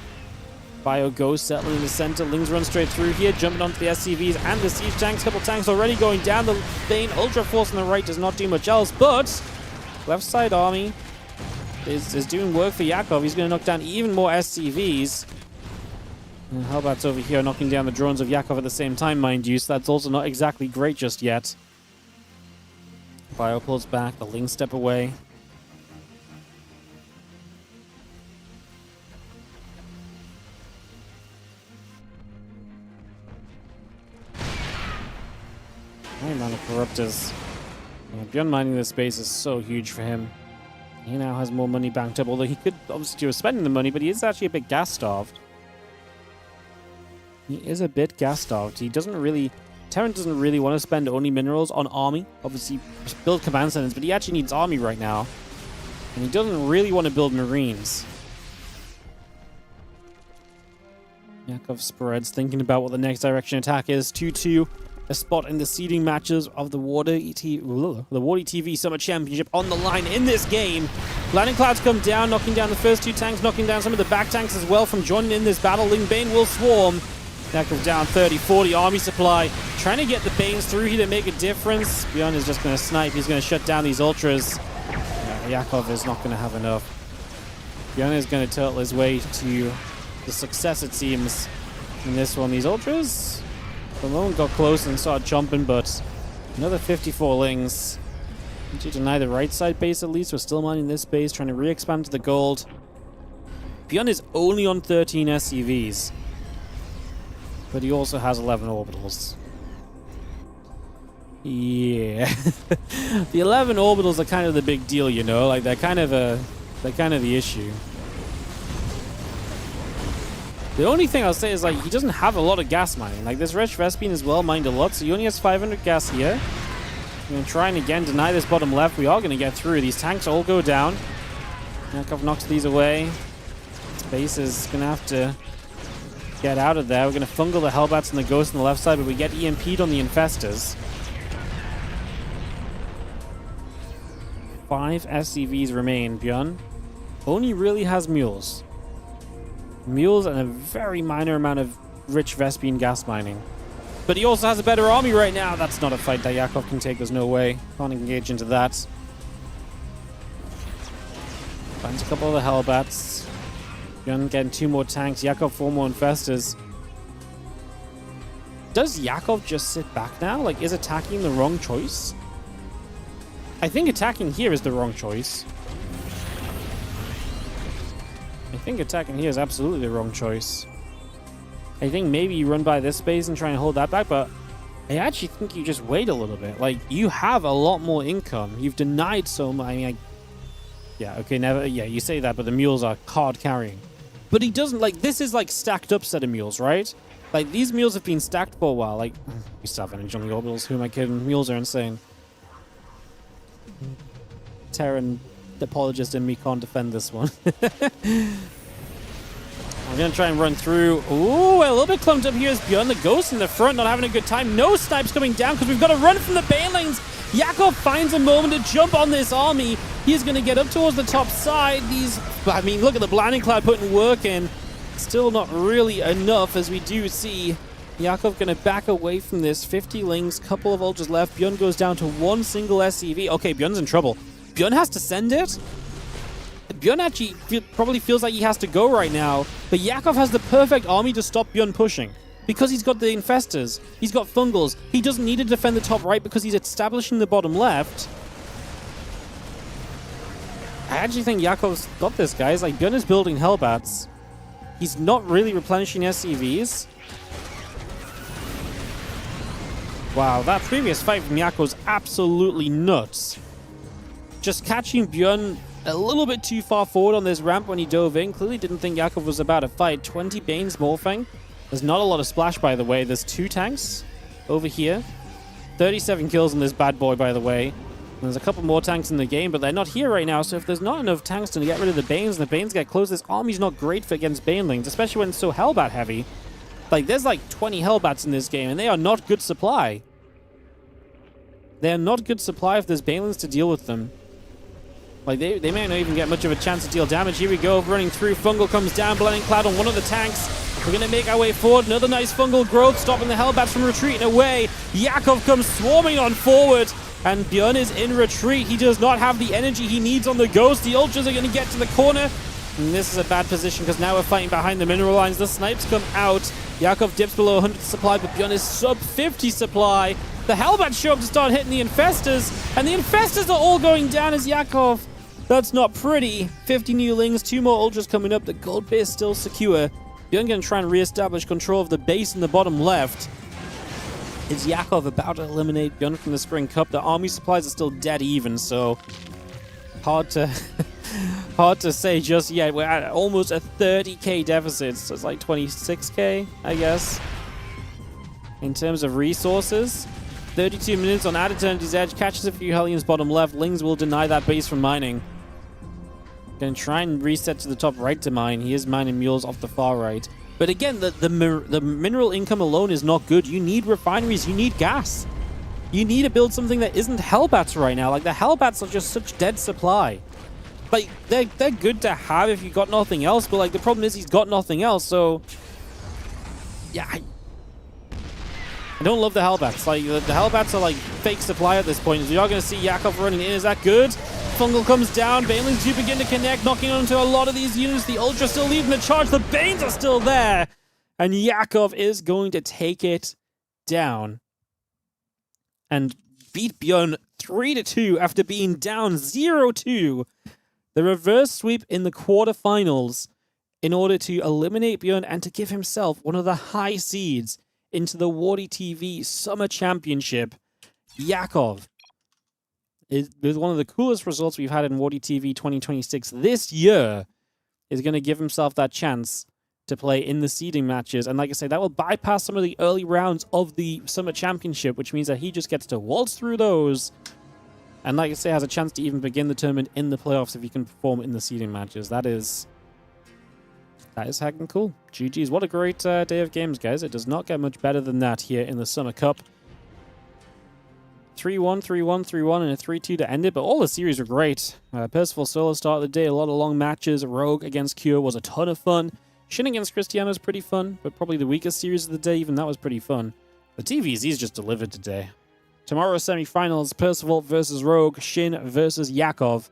Bio goes settling in the center. Lings run straight through here, jumping onto the SCVs and the siege tanks. Couple tanks already going down. The Bane Ultra Force on the right does not do much else, but left side army is doing work for Yakov. He's going to knock down even more SCVs. And Hellbats over here knocking down the drones of Yakov at the same time, mind you, so that's also not exactly great just yet. Bio pulls back, the Lings step away. High amount of Corruptors. Yeah, Beyond mining this space is so huge for him. He now has more money banked up, although he could obviously do with spending the money, but he is actually a bit gas-starved. He is a bit gas-starved. He doesn't really... Terran doesn't really want to spend only minerals on army. Obviously, build command centers, but he actually needs army right now. And he doesn't really want to build marines. Yakov spreads, thinking about what the next direction attack is. 2-2. A spot in the seeding matches of the WardiTV Summer Championship on the line in this game. Landing clouds come down, knocking down the first two tanks, knocking down some of the back tanks as well from joining in this battle. Ling Bane will swarm. Yakov down 30, 40 army supply. Trying to get the Banes through here to make a difference. Beyond is just going to snipe. He's going to shut down these Ultras. Yakov is not going to have enough. Beyond is going to turtle his way to the success, it seems, in this one. These Ultras, for the moment, got close and started jumping, but another 54 Lings. Need to deny the right side base at least. We're still mining this base, trying to re-expand to the gold. Beyond is only on 13 SCVs. But he also has 11 orbitals. Yeah. The 11 orbitals are kind of the big deal, you know? Like, they're kind of the issue. The only thing I'll say is, like, he doesn't have a lot of gas mining. Like, this Wretch Vespine is well mined a lot, so he only has 500 gas here. I'm going to try and again deny this bottom left. We are going to get through. These tanks all go down. Yakov knocks these away. Space is going to have to get out of there. We're going to fungal the Hellbats and the Ghost on the left side, but we get EMP'd on the Infestors. 5 SCVs remain. Bjorn only really has mules. Mules and a very minor amount of rich Vespine gas mining. But he also has a better army right now. That's not a fight that Yakov can take. There's no way. Can't engage into that. Finds a couple of the Hellbats. Bjorn getting 2 more tanks. Yakov 4 more Infestors. Does Yakov just sit back now? Like, is attacking the wrong choice? I think attacking here is the wrong choice. I think attacking here is absolutely the wrong choice. I think maybe you run by this space and try and hold that back, but I actually think you just wait a little bit. Like, you have a lot more income. You've denied so much. I mean, yeah, okay, never. Yeah, you say that, but the mules are card carrying. But he doesn't, like, this is like stacked up set of mules, right? Like, these mules have been stacked for a while. Like, we still have energy on the orbitals. Who am I kidding? Mules are insane. Terran apologist and me can't defend this one. I'm going to try and run through. Ooh, a little bit clumped up here is Bjorn. The Ghost in the front, not having a good time. No snipes coming down because we've got to run from the banelings. Yakov finds a moment to jump on this army. He's going to get up towards the top side. I mean, look at the Blinding Cloud putting work in. Still not really enough, as we do see Yakov going to back away from this. 50 lings, couple of ultras left. Bjorn goes down to one single SCV. Okay, Bjorn's in trouble. Bjorn has to send it. Bjorn actually probably feels like he has to go right now, but Yakov has the perfect army to stop Bjorn pushing. Because he's got the Infestors, he's got Fungals, he doesn't need to defend the top right because he's establishing the bottom left. I actually think Yakov's got this, guys. Like, Bjorn is building Hellbats. He's not really replenishing SCVs. Wow, that previous fight from Yakov's absolutely nuts. Just catching Bjorn a little bit too far forward on this ramp when he dove in. Clearly didn't think Yakov was about to fight. 20 Banes morphing. There's not a lot of splash, by the way. There's 2 tanks over here. 37 kills on this bad boy, by the way. And there's a couple more tanks in the game, but they're not here right now. So if there's not enough tanks to get rid of the Banes, and the Banes get close, this army's not great for against Banelings, especially when it's so Hellbat heavy. Like, there's like 20 Hellbats in this game, and they are not good supply. They are not good supply if there's Banelings to deal with them. Like, they may not even get much of a chance to deal damage. Here we go, running through. Fungal comes down, Blinding Cloud on one of the tanks. We're going to make our way forward. Another nice Fungal growth, stopping the Hellbats from retreating away. Yakov comes swarming on forward, and Bjorn is in retreat. He does not have the energy he needs on the Ghost. The Ultras are going to get to the corner. And this is a bad position because now we're fighting behind the mineral lines. The snipes come out. Yakov dips below 100 supply, but Bjorn is sub 50 supply. The Hellbats show up to start hitting the Infestors, and the Infestors are all going down as Yakov. That's not pretty. 50 new lings, 2 more ultras coming up. The gold base still secure. Bjorn going to try and re-establish control of the base in the bottom left. Is Yakov about to eliminate Bjorn from the Spring Cup? The army supplies are still dead even, so hard to hard to say just yet. We're at almost a 30k deficit, so it's like 26k, I guess. In terms of resources, 32 minutes on Ad Eternity's Edge, catches a few Hellions bottom left. Lings will deny that base from mining. Going to try and reset to the top right to mine. He is mining mules off the far right. But again, the mineral income alone is not good. You need refineries. You need gas. You need to build something that isn't Hellbats right now. Like, the Hellbats are just such dead supply. Like, they're good to have if you got nothing else, but like, the problem is he's got nothing else, so yeah, I don't love the Hellbats. Like, the Hellbats are like fake supply at this point. We are going to see Yakov running in. Is that good? Fungal comes down. Banelings do begin to connect, knocking onto a lot of these units. The Ultra still leading the charge. The Banes are still there. And Yakov is going to take it down and beat Bjorn 3-2 after being down 0-2. The reverse sweep in the quarterfinals in order to eliminate Bjorn and to give himself one of the high seeds into the WardiTV Summer Championship. Yakov is one of the coolest results we've had in WardiTV 2026 this year. Is going to give himself that chance to play in the seeding matches. And like I say, that will bypass some of the early rounds of the Summer Championship, which means that he just gets to waltz through those. And like I say, has a chance to even begin the tournament in the playoffs if he can perform in the seeding matches. That is heckin' cool. GG's. What a great day of games, guys. It does not get much better than that here in the Summer Cup. 3-1, 3-1, 3-1, and a 3-2 to end it, but all the series were great. Percival solo start of the day, a lot of long matches. Rogue against Cure was a ton of fun. Shin against Cristiano was pretty fun, but probably the weakest series of the day, even that was pretty fun. The TVZ's just delivered today. Tomorrow's semifinals, Percival versus Rogue, Shin versus Yakov.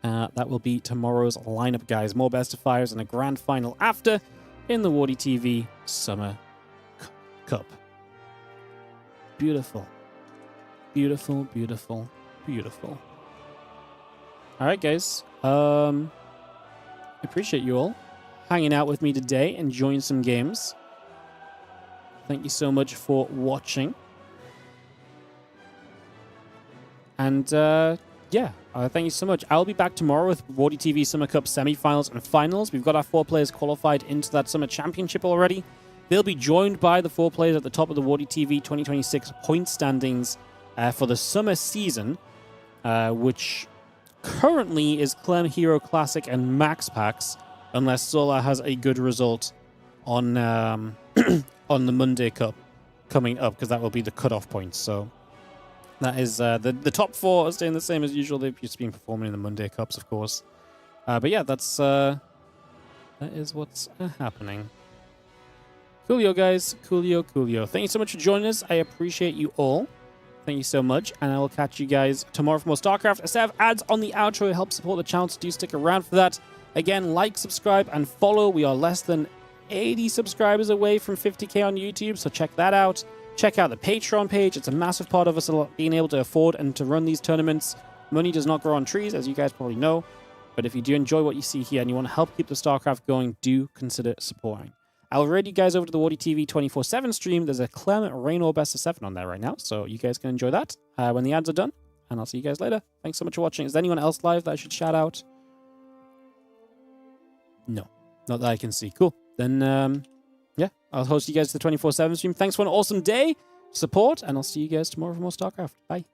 That will be tomorrow's lineup, guys. More best of fives and a grand final after in the WardiTV Summer Cup. Beautiful. Beautiful, beautiful, beautiful. Alright, guys. Appreciate you all hanging out with me today, enjoying some games. Thank you so much for watching. And, yeah, thank you so much. I'll be back tomorrow with WardiTV Summer Cup semifinals and finals. We've got our 4 players qualified into that Summer Championship already. They'll be joined by the 4 players at the top of the WardiTV 2026 point standings for the summer season, which currently is Clem Hero Classic and Max Packs, unless Solar has a good result on on the Monday Cup coming up, because that will be the cutoff point. So that is the top 4 are staying the same as usual. They've just been performing in the Monday Cups, of course. But yeah, that is what's happening. Coolio, guys. Coolio. Thank you so much for joining us. I appreciate you all. Thank you so much, and I will catch you guys tomorrow for more StarCraft. A set of ads on the outro help support the channel, so do stick around for that. Again, like, subscribe, and follow. We are less than 80 subscribers away from 50k on YouTube, so check that out. Check out the Patreon page. It's a massive part of us being able to afford and to run these tournaments. Money does not grow on trees, as you guys probably know, but if you do enjoy what you see here and you want to help keep the StarCraft going, do consider supporting. I'll read you guys over to the WardiTV 24/7 stream. There's a Clem Raynor Best of 7 on there right now, so you guys can enjoy that when the ads are done, and I'll see you guys later. Thanks so much for watching. Is there anyone else live that I should shout out? No, not that I can see. Cool. Then, yeah, I'll host you guys to the 24/7 stream. Thanks for an awesome day, support, and I'll see you guys tomorrow for more StarCraft. Bye.